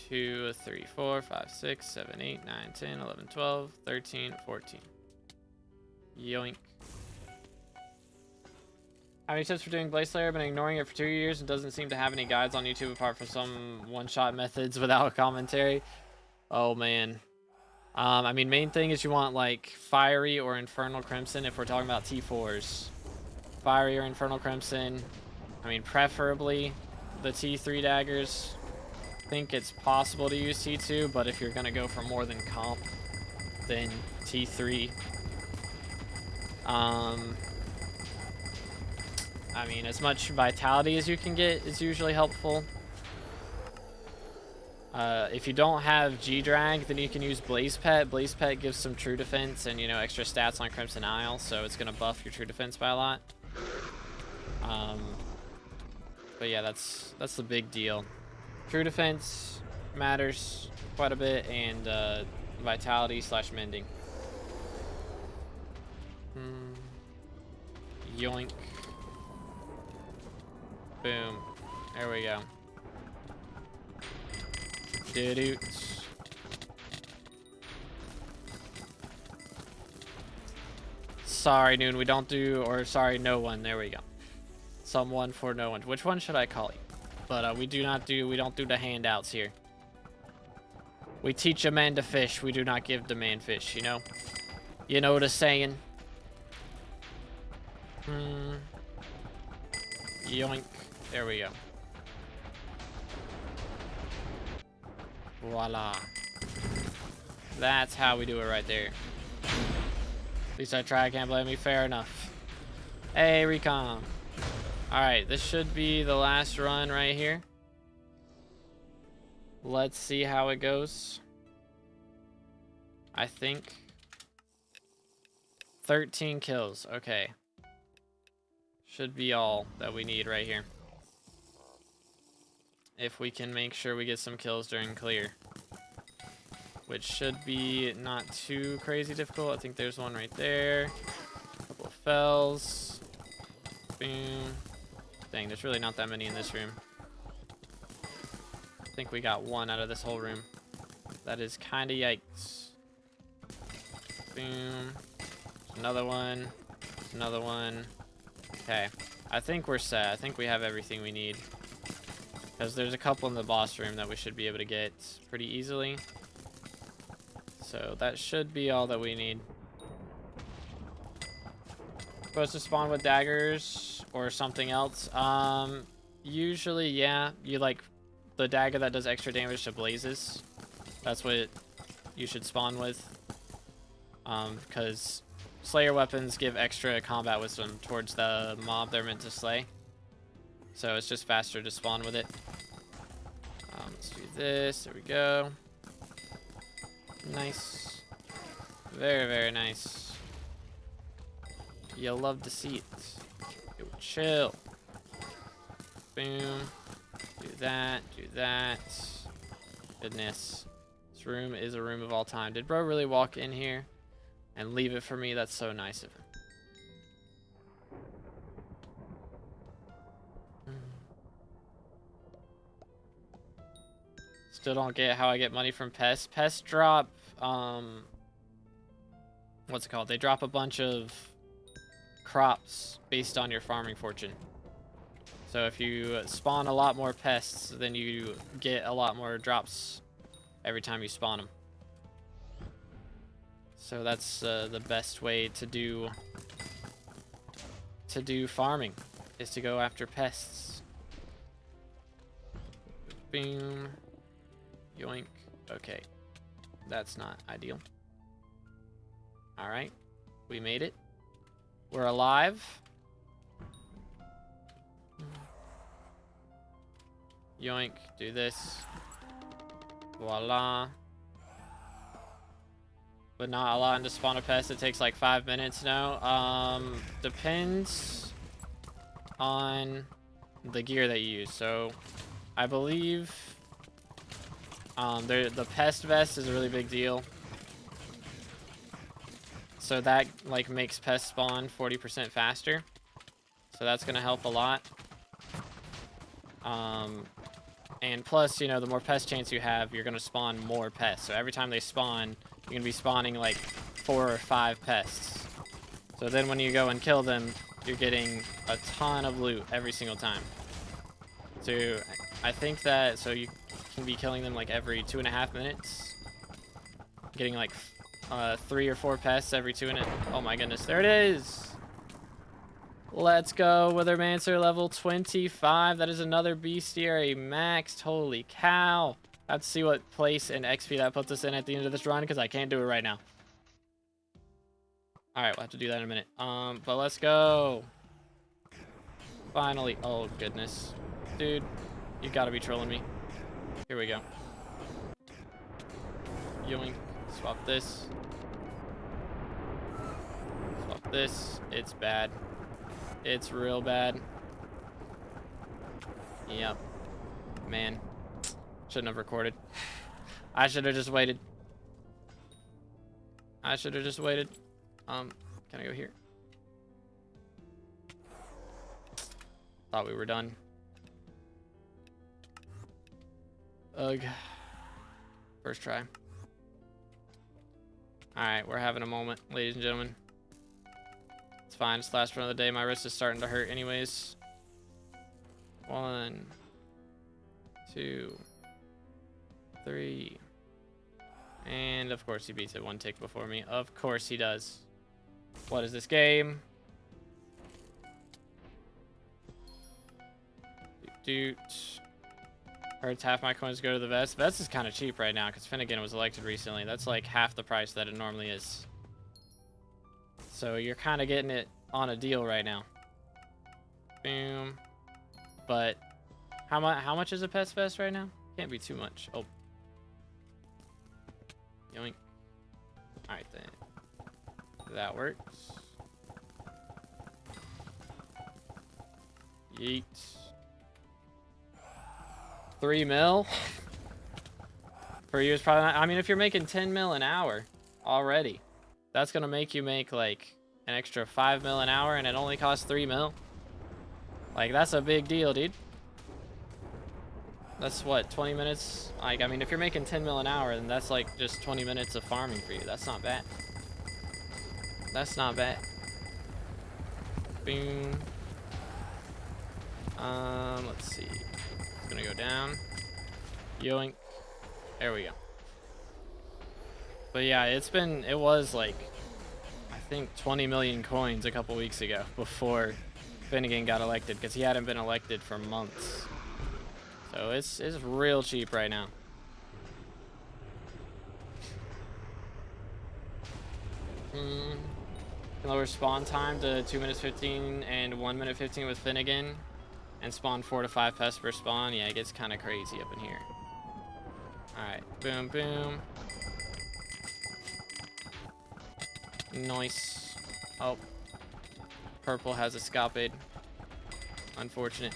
Two, 3, 4, 5, 6, 7, 8, 9, 10, 11, 12, 13, 14. Yoink. How many tips for doing Blaze Slayer? I've been ignoring it for 2 years and doesn't seem to have any guides on YouTube apart from some one-shot methods without commentary. Oh man. I mean, main thing is you want like Fiery or Infernal Crimson if we're talking about T4s. Fiery or Infernal Crimson. I mean, preferably the T3 daggers. I think it's possible to use T2, but if you're gonna go for more than comp, then T3. I mean, as much vitality as you can get is usually helpful. If you don't have G-Drag, then you can use Blaze Pet. Blaze Pet gives some true defense and, you know, extra stats on Crimson Isle, so it's gonna buff your true defense by a lot. But yeah, that's the big deal. True defense matters quite a bit, and vitality / mending. Yoink. Boom. There we go. Doot. Sorry, Noon, we don't do, or sorry, no one. There we go. Someone for no one. Which one should I call you? But we don't do the handouts here. We teach a man to fish. We do not give the man fish, you know? You know the saying. Yoink. There we go. Voila. That's how we do it right there. At least I try. Can't blame me. Fair enough. Hey, Recon. Alright, this should be the last run right here. Let's see how it goes. I think 13 kills. Okay. Should be all that we need right here. If we can make sure we get some kills during clear. Which should be not too crazy difficult. I think there's one right there. A couple of fells. Boom. Dang, there's really not that many in this room. I think we got one out of this whole room. That is kind of yikes. Boom. Another one. Another one. Okay. I think we're set. I think we have everything we need. Because there's a couple in the boss room that we should be able to get pretty easily. So that should be all that we need. Supposed to spawn with daggers or something else. Usually, yeah. You like the dagger that does extra damage to blazes. That's what you should spawn with. Because Slayer weapons give extra combat wisdom towards the mob they're meant to slay. So it's just faster to spawn with it. Let's do this. There we go. Nice. Very, very nice. You'll love to see it. Yo, chill. Boom. Do that. Do that. Goodness. This room is a room of all time. Did bro really walk in here and leave it for me? That's so nice of him. Still don't get how I get money from pests. Pests drop, what's it called? They drop a bunch of crops based on your farming fortune. So if you spawn a lot more pests, then you get a lot more drops every time you spawn them. So that's the best way to do farming, is to go after pests. Boom. Yoink. Okay. That's not ideal. Alright. We made it. We're alive. Yoink. Do this. Voila. but not a lot. And to spawn a pest, it takes like 5 minutes now. Depends on the gear that you use. So I believe the pest vest is a really big deal. So that like makes pest spawn 40% faster. So that's gonna help a lot. And plus, you know, the more pest chance you have, you're gonna spawn more pests. So every time they spawn, you're gonna be spawning like 4 or 5 pests. So then when you go and kill them, you're getting a ton of loot every single time. So I think that, so you can be killing them like every 2.5 minutes. Getting like 3 or 4 pests every 2.5. Oh my goodness, there it is. Let's go, Withermancer level 25. That is another bestiary maxed. Holy cow. I have to see what place and XP that puts us in at the end of this run because I can't do it right now. Alright, we'll have to do that in a minute. But let's go. Finally. Oh, goodness. Dude, you gotta be trolling me. Here we go. Yoink. Swap this. Swap this. It's bad. It's real bad. Yep. Man. Shouldn't have recorded. I should have just waited. I should have just waited. Can I go here? Thought we were done. Ugh. First try. Alright, we're having a moment, ladies and gentlemen. It's fine, it's the last run of the day. My wrist is starting to hurt anyways. 1, 2, 3. And of course he beats it 1 tick before me. Of course he does. What is this game? Doot. Heard half my coins go to the vest. Vest is kind of cheap right now because Finnegan was elected recently. That's like half the price that it normally is. So you're kind of getting it on a deal right now. Boom. But how much is a pest vest right now? Can't be too much. Oh. Yoink. Alright then. That works. Yeet. 3 mil? For you is probably not, I mean, if you're making 10 mil an hour already, that's gonna make you make like an extra 5 mil an hour and it only costs 3 mil. Like, that's a big deal, dude. That's what, 20 minutes? Like, I mean, if you're making 10 mil an hour, then that's like just 20 minutes of farming for you. That's not bad. That's not bad. Boom. Let's see. It's gonna go down. Yoink. There we go. But yeah, it was like, I think 20 million coins a couple weeks ago before Finnegan got elected, because he hadn't been elected for months. So it's real cheap right now. Can lower spawn time to 2 minutes 15 and 1 minute 15 with Finnegan, and spawn 4 to 5 pests per spawn. Yeah, it gets kind of crazy up in here. Alright, boom, boom. Nice. Oh. Purple has escaped. Unfortunate.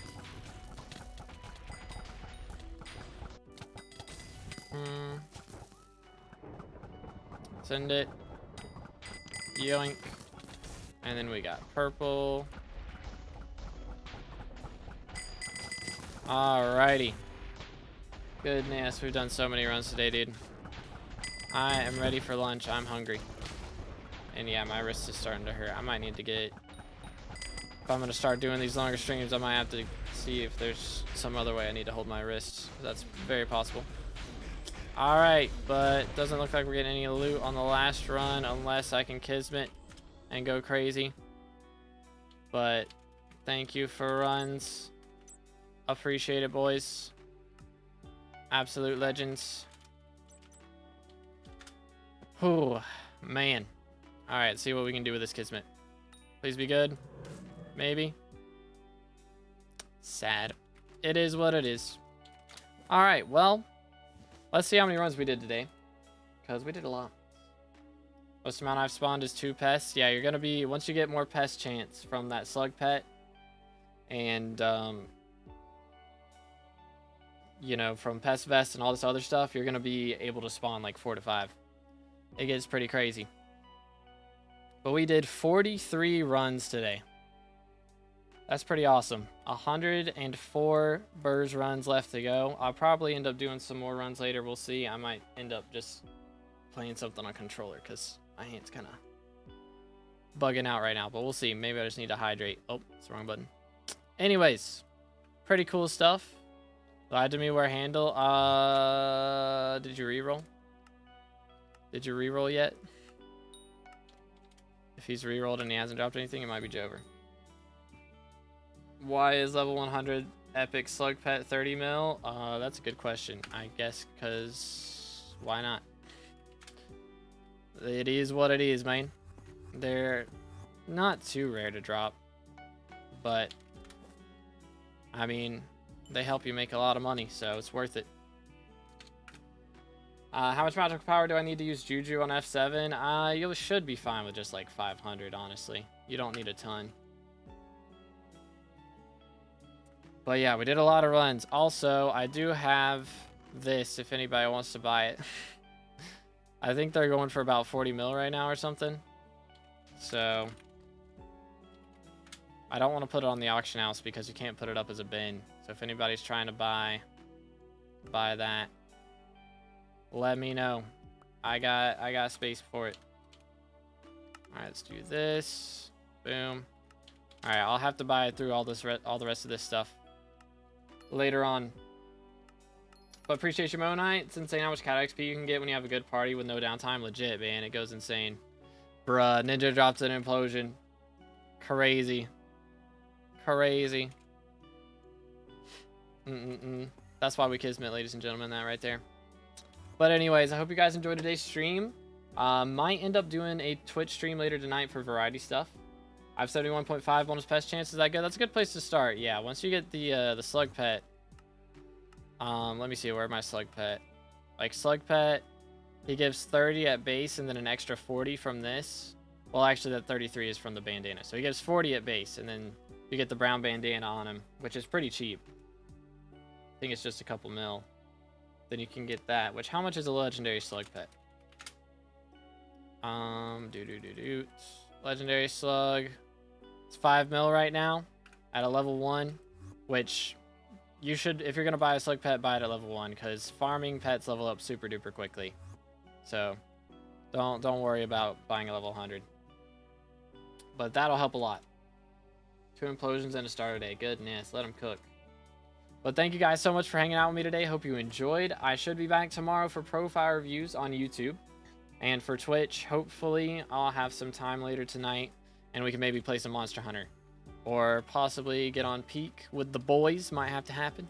Send it. Yoink. And then we got purple. Alrighty. Goodness, we've done so many runs today, dude. I am ready for lunch. I'm hungry. And yeah, my wrist is starting to hurt. I might need to get... If I'm going to start doing these longer streams, I might have to see if there's some other way I need to hold my wrists. That's very possible. Alright, but doesn't look like we're getting any loot on the last run unless I can Kismet and go crazy. But thank you for runs. Appreciate it, boys. Absolute legends. Whew, man. Alright, see what we can do with this Kismet. Please be good. Maybe. Sad. It is what it is. Alright, well, let's see how many runs we did today. Because we did a lot. Most amount I've spawned is 2 pests. Yeah, you're gonna be, once you get more pest chance from that slug pet, and you know, from pest vest and all this other stuff, you're gonna be able to spawn like 4 to 5. It gets pretty crazy. But we did 43 runs today. That's pretty awesome. 104 burrs runs left to go. I'll probably end up doing some more runs later. We'll see. I might end up just playing something on controller because my hand's kind of bugging out right now. But we'll see. Maybe I just need to hydrate. Oh, it's the wrong button. Anyways, pretty cool stuff. Lied to me where handle. Did you reroll? Did you reroll yet? If he's rerolled and he hasn't dropped anything, it might be Jover. Why is level 100 epic slug pet 30 mil? That's a good question. I guess because why not? It is what it is, man. They're not too rare to drop, but I mean, they help you make a lot of money, so it's worth it. How much magical power do I need to use Juju on F7? You should be fine with just like 500, honestly. You don't need a ton. But yeah, we did a lot of runs. Also, I do have this if anybody wants to buy it. I think they're going for about 40 mil right now or something. So I don't want to put it on the auction house because you can't put it up as a bin. So if anybody's trying to buy that, let me know. I got space for it. All right, let's do this. Boom. All right, I'll have to buy through all the rest of this stuff later on. But appreciate your Moon Knight. It's insane how much cat XP you can get when you have a good party with no downtime. Legit, man. It goes insane. Bruh, Ninja dropped an implosion. Crazy. Crazy. That's why we kismet, ladies and gentlemen, that right there. But anyways, I hope you guys enjoyed today's stream. Might end up doing a Twitch stream later tonight for variety stuff. I have 71.5 bonus pest chance. Is that good? That's a good place to start. Yeah, once you get the slug pet. Let me see, where my slug pet? Like slug pet, he gives 30 at base and then an extra 40 from this. Well, actually that 33 is from the bandana. So he gives 40 at base and then you get the brown bandana on him, which is pretty cheap. I think it's just a couple mil. Then you can get that, which how much is a legendary slug pet? Legendary slug. It's 5 mil right now at a level 1, which you should, if you're going to buy a slug pet, buy it at level 1 because farming pets level up super duper quickly. So don't worry about buying a level 100. But that'll help a lot. 2 implosions and a starter day. Goodness, let them cook. But thank you guys so much for hanging out with me today. Hope you enjoyed. I should be back tomorrow for profile reviews on YouTube. And for Twitch, hopefully I'll have some time later tonight and we can maybe play some Monster Hunter. Or possibly get on Peak with the boys, might have to happen.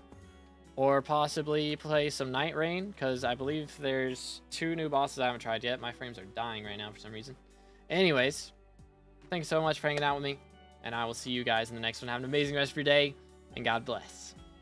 Or possibly play some Night Rain, because I believe there's 2 new bosses I haven't tried yet. My frames are dying right now for some reason. Anyways, thanks so much for hanging out with me, and I will see you guys in the next one. Have an amazing rest of your day, and God bless.